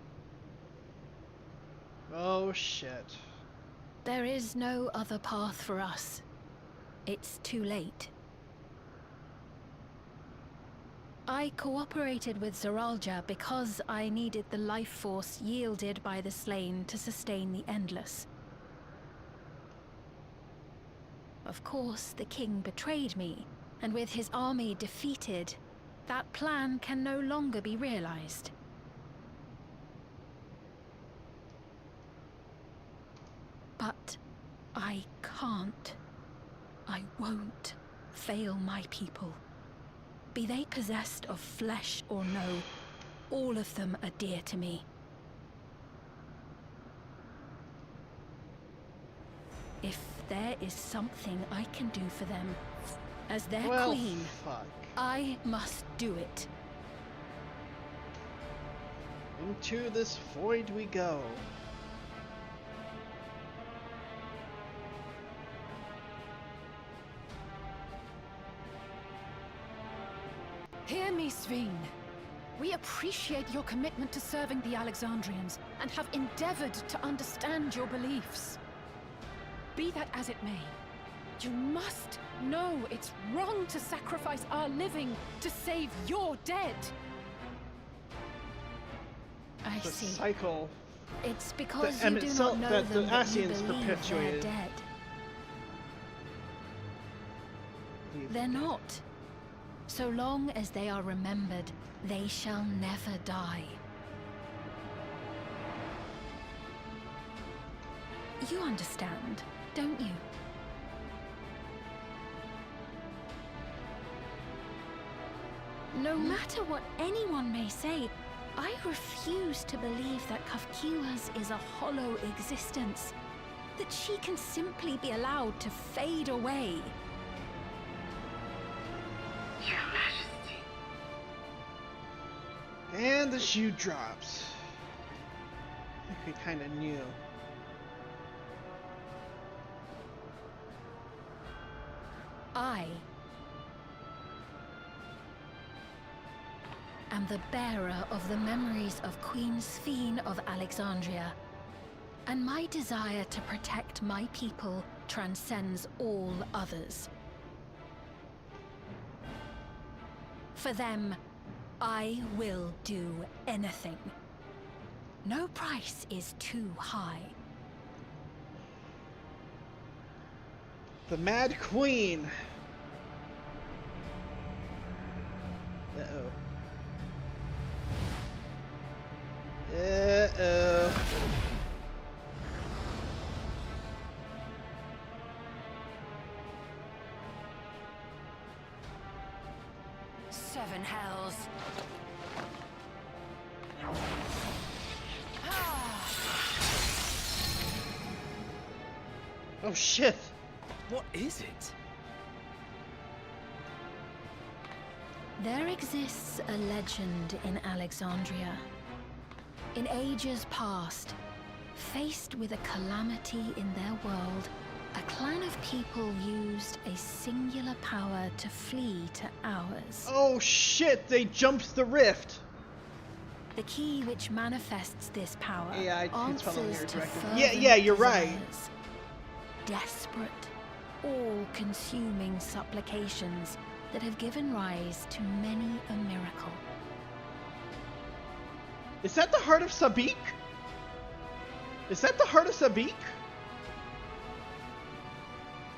Oh shit.
There is no other path for us. It's too late. I cooperated with Zoralja because I needed the life force yielded by the slain to sustain the Endless. Of course, the king betrayed me, and with his army defeated, that plan can no longer be realized. But I can't. I won't fail my people. Be they possessed of flesh or no, all of them are dear to me. If there is something I can do for them, as their queen,
fuck.
I must do it.
Into this void we go.
Hear me, Sveen. We appreciate your commitment to serving the Alexandrians and have endeavored to understand your beliefs. Be that as it may, you must know it's wrong to sacrifice our living to save your dead.
I
The
see.
cycle.
It's because
the,
you do not know
that
them
the
that you
Ascians
believe they're
perpetuated.
dead. They're not. So long as they are remembered, they shall never die. You understand, don't you? No matter what anyone may say, I refuse to believe that Kafkiwas is a hollow existence. That she can simply be allowed to fade away.
Your Majesty.
And the shoe drops. I think we kind of knew.
I am the bearer of the memories of Queen Sveen of Alexandria, and my desire to protect my people transcends all others. For them, I will do anything. No price is too high.
The Mad Queen. Uh-oh. Uh-oh.
Seven hells.
Oh shit.
What is it?
There exists a legend in Alexandria. In ages past, faced with a calamity in their world, a clan of people used a singular power to flee to ours.
Oh shit, they jumped the rift.
The key which manifests this power
Yeah, it's following your
answers to
directive.
fervent
Yeah, you're right.
desires, desperate, all-consuming supplications that have given rise to many a miracle.
Is that the heart of Sabik? Is that the heart of Sabik?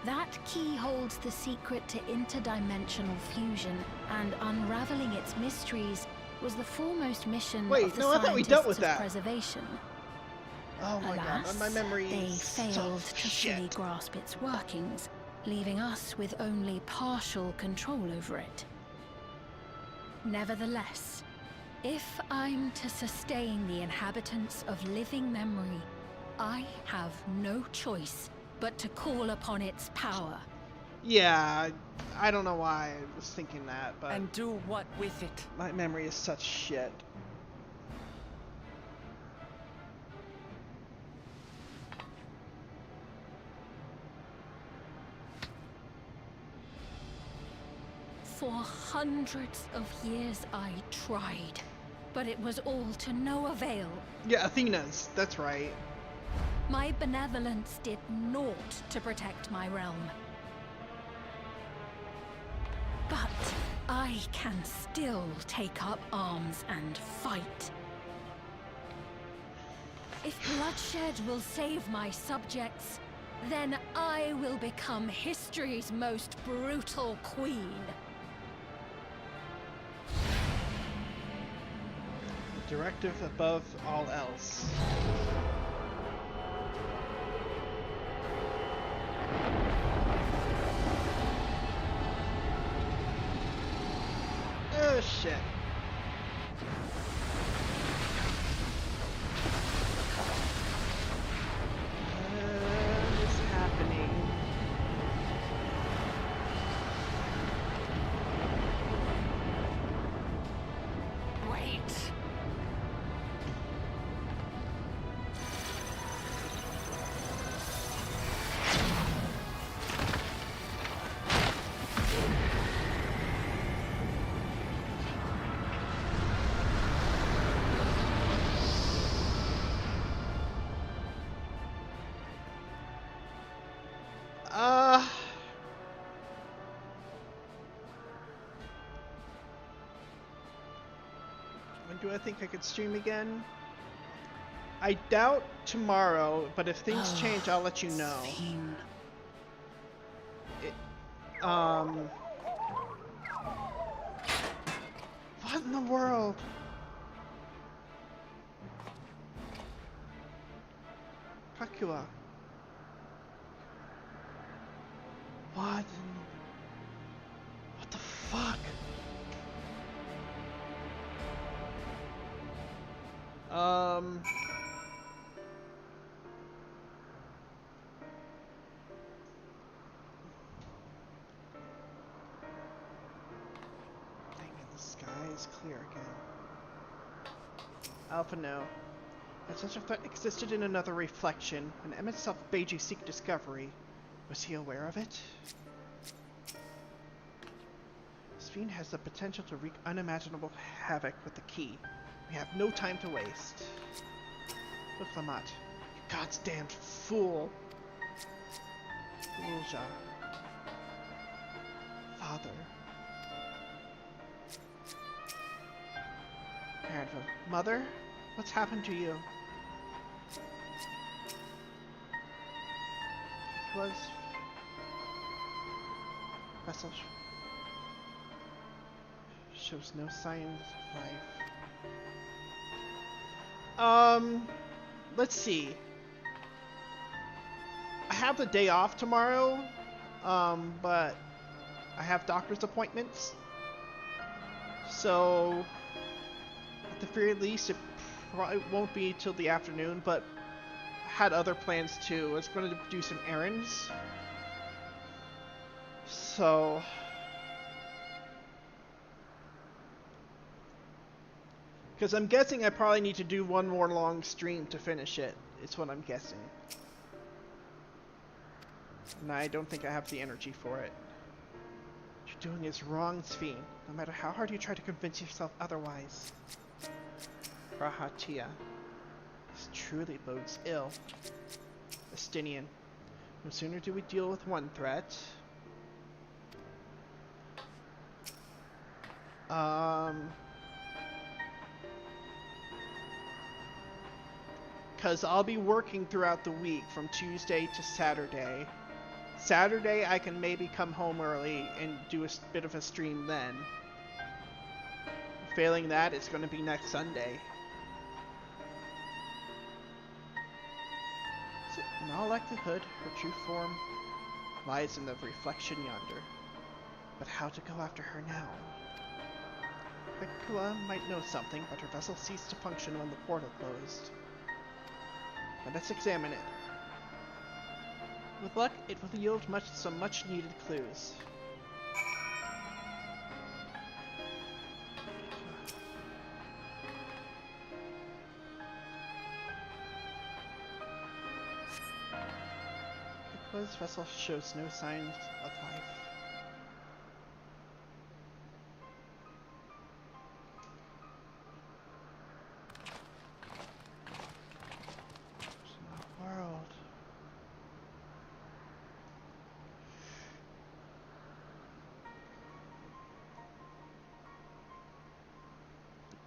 That key holds the secret to interdimensional fusion, and unraveling its mysteries was the foremost mission of the
I thought we dealt with
scientists of
that.
preservation.
Oh my
Alas,
god, my memory
they
is
failed
so
to fully grasp its workings, leaving us with only partial control over it. Nevertheless, if I'm to sustain the inhabitants of living memory, I have no choice but to call upon its power.
Yeah, I don't know why I was thinking that, but...
And do what with it?
My memory is such shit.
For hundreds of years I tried, but it was all to no avail.
Yeah, Athena's, that's right.
My benevolence did naught to protect my realm. But I can still take up arms and fight. If bloodshed will save my subjects, then I will become history's most brutal queen.
Directive above all else. Oh shit. What's happening?
Wait.
When do I think I could stream again? I doubt tomorrow, but if things change, I'll let you know. What in the world? Kakua. What the fuck? Dang it, the sky is clear again. Alpha, no. That such a threat existed in another reflection. When Emmett itself bade you seek discovery. Was he aware of it? This fiend has the potential to wreak unimaginable havoc with the key. We have no time to waste. Look, Lamat. You God's damned fool. Ulja. Father. Parenthood. Mother? What's happened to you? It was... Vessel shows no signs of life. Let's see. I have the day off tomorrow, but I have doctor's appointments. So, at the very least, it probably won't be till the afternoon, but I had other plans too. I was going to do some errands. So... Because I'm guessing I probably need to do one more long stream to finish it. It's what I'm guessing. And I don't think I have the energy for it. What you're doing is wrong, Sphene. No matter how hard you try to convince yourself otherwise. Prahatia. This truly bodes ill. Estinian. No sooner do we deal with one threat. Because I'll be working throughout the week from Tuesday to Saturday. Saturday I can maybe come home early and do a bit of a stream then. Failing that, it's going to be next Sunday. In all likelihood, her true form lies in the reflection yonder. But how to go after her now? Kakua might know something, but her vessel ceased to function when the portal closed. Let us examine it. With luck, it will yield some much-needed clues. Kakua's vessel shows no signs of life.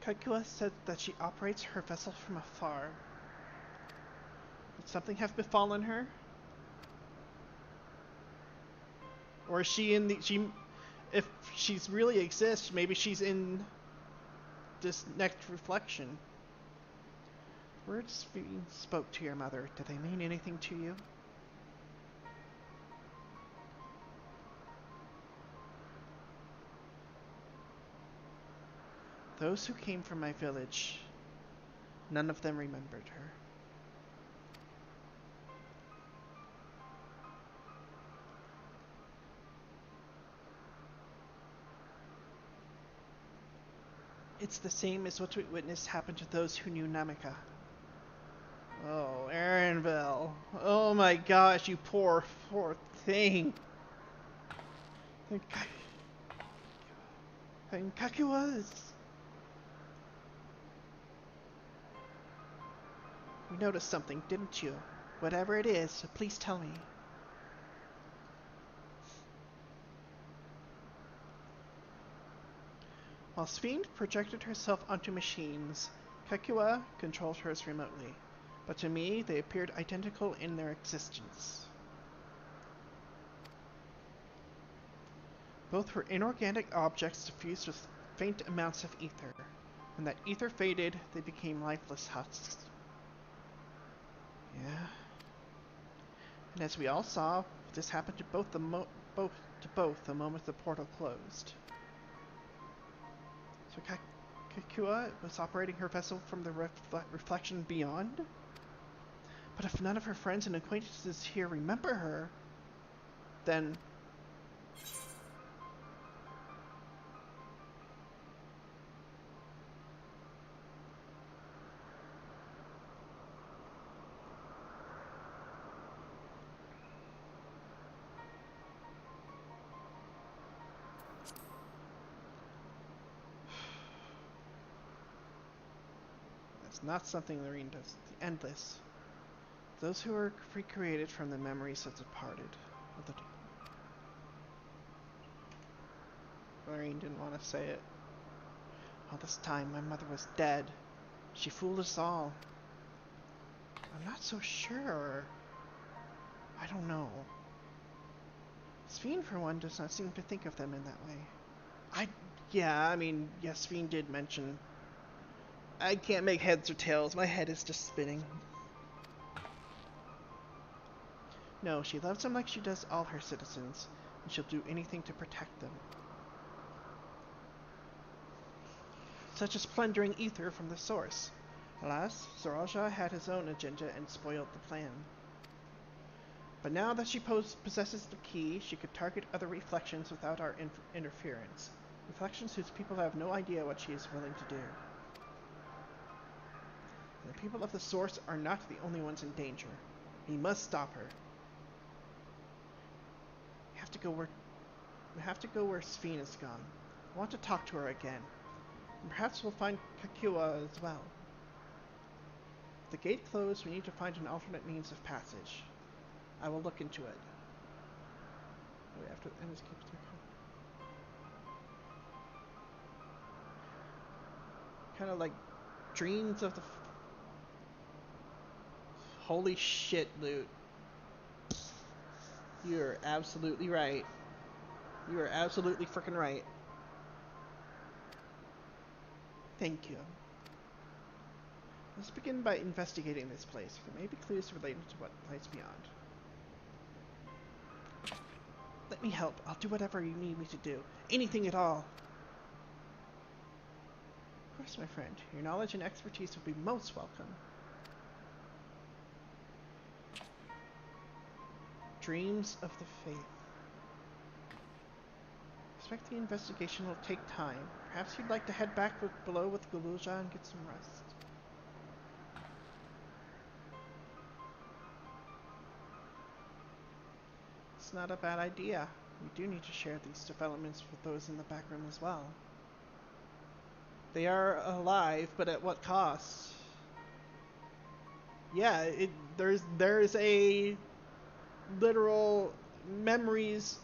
Kakua said that she operates her vessel from afar. Did something have befallen her? Or is she in the... if she's really exists, maybe she's in this next reflection. Words being spoke to your mother, do they mean anything to you? Those who came from my village, none of them remembered her. It's the same as what we witnessed happen to those who knew Namika. Oh, Aaronville. Oh my gosh, you poor thing. And Kakua's. You noticed something, didn't you? Whatever it is, please tell me. While Sphene projected herself onto machines, Kakua controlled hers remotely, but to me they appeared identical in their existence. Both were inorganic objects diffused with faint amounts of ether. When that ether faded, they became lifeless husks. Yeah. And as we all saw, this happened to both the moment the portal closed. So Kakua was operating her vessel from the reflection beyond? But if none of her friends and acquaintances here remember her, then... not something Lorene does. The endless. Those who are recreated from the memories that departed. Lorene didn't want to say it. All this time, my mother was dead. She fooled us all. I'm not so sure. I don't know. Sphene, for one, does not seem to think of them in that way. Yes, Sphene did mention... I can't make heads or tails. My head is just spinning. No, she loves them like she does all her citizens, and she'll do anything to protect them. Such as plundering ether from the source. Alas, Zoralja had his own agenda and spoiled the plan. But now that she possesses the key, she could target other reflections without our interference. Reflections whose people have no idea what she is willing to do. The people of the Source are not the only ones in danger. We must stop her. We have to go where Sphene is gone. I want to talk to her again. And perhaps we'll find Kakua as well. With the gate closed, we need to find an alternate means of passage. I will look into it. Wait, after the MSQ. Kind of like dreams of the. Holy shit, Loot. You're absolutely right. You are absolutely freaking right. Thank you. Let's begin by investigating this place. There may be clues related to what lies beyond. Let me help. I'll do whatever you need me to do. Anything at all. Of course, my friend. Your knowledge and expertise will be most welcome. Dreams of the Faith. I expect the investigation will take time. Perhaps you'd like to head back below with Gululja and get some rest. It's not a bad idea. We do need to share these developments with those in the back room as well. They are alive, but at what cost? Yeah, there's a literal memories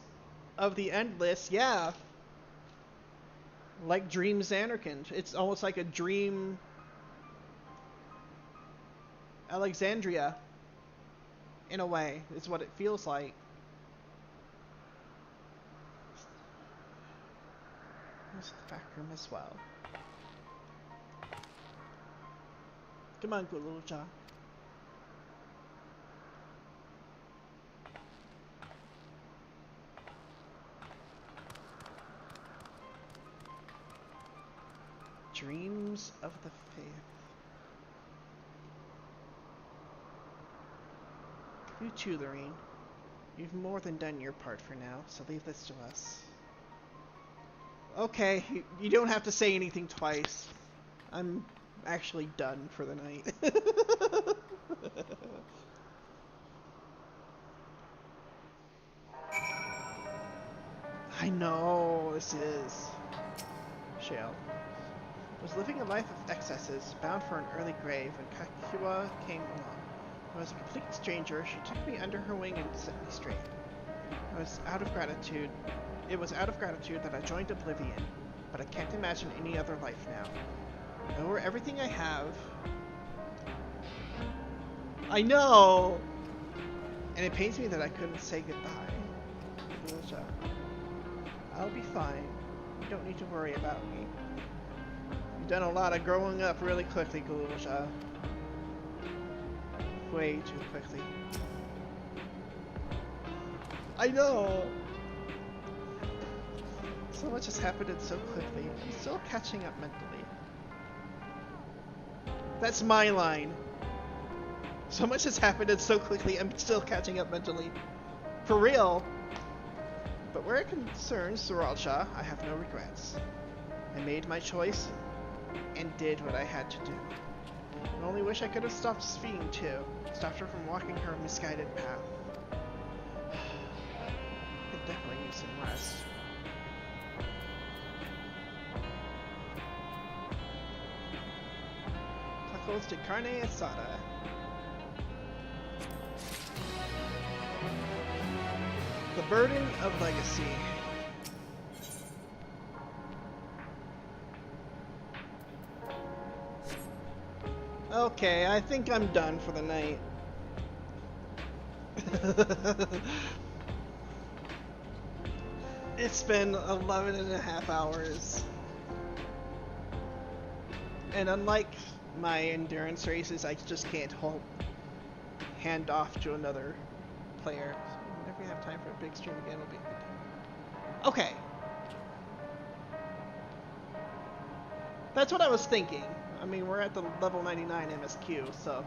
of the Endless, yeah. Like Dream Zanarkand. It's almost like a dream Alexandria. In a way, is what it feels like. There's the back room as well. Come on, good little jaw. Dreams of the Faith. You too, Lorraine. You've more than done your part for now, so leave this to us. Okay, you don't have to say anything twice. I'm actually done for the night. I know, this is... Shale. Was living a life of excesses, bound for an early grave, when Kakua came along. I was a complete stranger. She took me under her wing and set me straight. It was out of gratitude that I joined Oblivion, but I can't imagine any other life now. I owe her everything I have. I know! And it pains me that I couldn't say goodbye. I'll be fine. You don't need to worry about me. You've done a lot of growing up really quickly, Gululja. Way too quickly. I know! So much has happened so quickly. I'm still catching up mentally. That's my line. So much has happened so quickly, I'm still catching up mentally. For real! But where it concerns Zoraal, I have no regrets. I made my choice and did what I had to do. I only wish I could have stopped Sphene too. Stopped her from walking her misguided path. It definitely needs some rest. Tacos de carne asada. The burden of legacy. Okay, I think I'm done for the night. It's been 11 and a half hours. And unlike my endurance races, I just can't hand off to another player. So whenever we have time for a big stream again, it'll be a good time. Okay. That's what I was thinking. I mean, we're at the level 99 MSQ, so...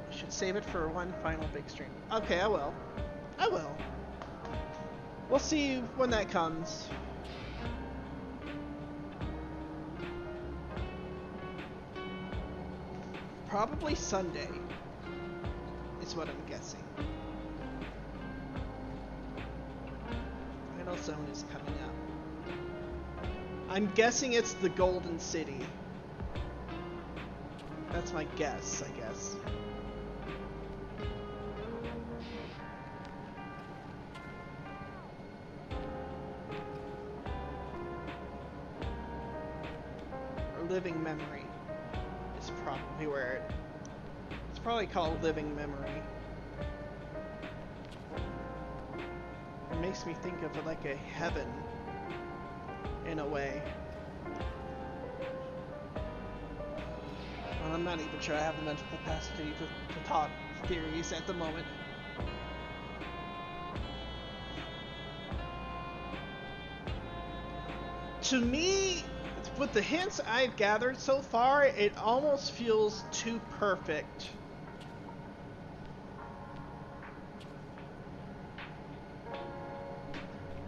I should save it for one final big stream. Okay, I will. I will. We'll see when that comes. Probably Sunday, is what I'm guessing. Final Zone is coming up. I'm guessing it's the Golden City. That's my guess, I guess. Or Living Memory is probably where it's probably called Living Memory. It makes me think of it like a heaven in a way. Well, I'm not even sure I have the mental capacity to talk theories at the moment. To me, with the hints I've gathered so far, it almost feels too perfect.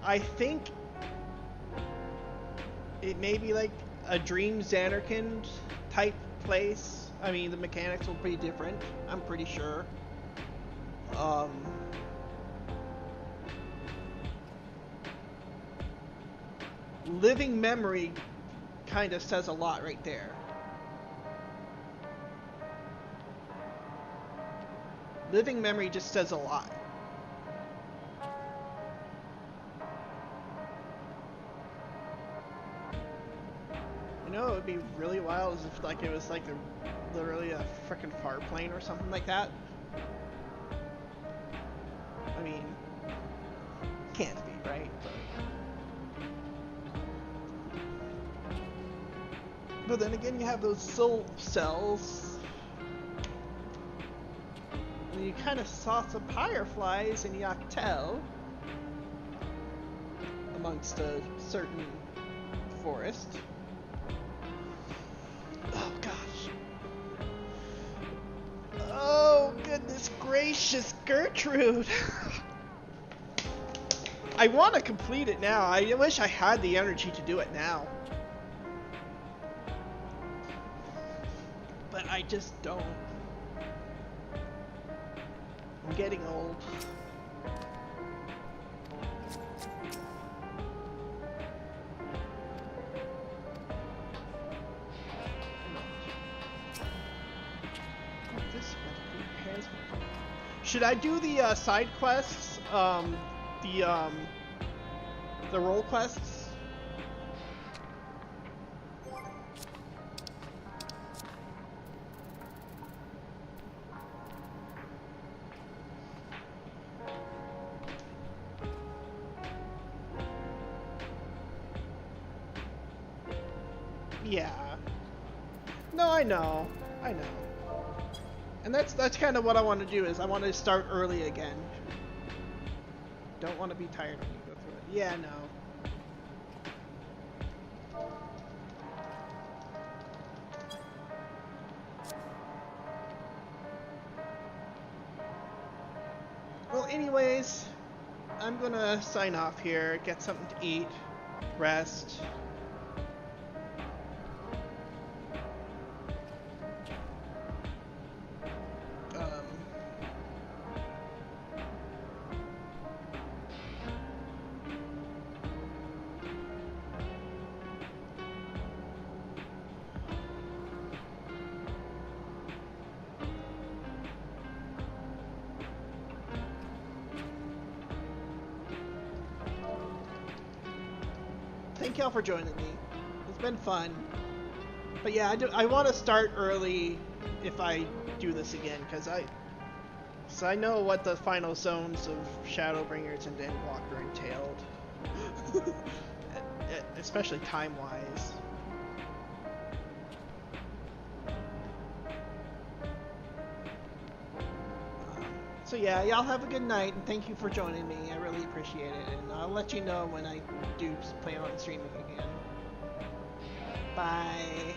I think it may be like a Dream Xanarkand type place. I mean, the mechanics will be different, I'm pretty sure. Living Memory kind of says a lot right there. Living Memory just says a lot. You know, it would be really wild as if like it was like literally a frickin' far plane or something like that. I mean, can't be, right? But then again, you have those soul cells. And you kind of saw some fireflies in Yoctel amongst a certain forest. Oh gosh. Oh goodness gracious, Gertrude. I want to complete it now. I wish I had the energy to do it now. But I just don't. I'm getting old. Should I do the side quests? The role quests? Yeah. No, I know. I know. And that's kind of what I want to do, is I want to start early again. Don't want to be tired when you go through it. Yeah, no. Well, anyways, I'm gonna sign off here, get something to eat, rest. Thank y'all for joining me. It's been fun. But yeah, I want to start early if I do this again, because I know what the final zones of Shadowbringers and Endwalker entailed. Especially time-wise. So yeah, y'all have a good night, and thank you for joining me. I really appreciate it, and I'll let you know when I do plan on streaming again. Bye.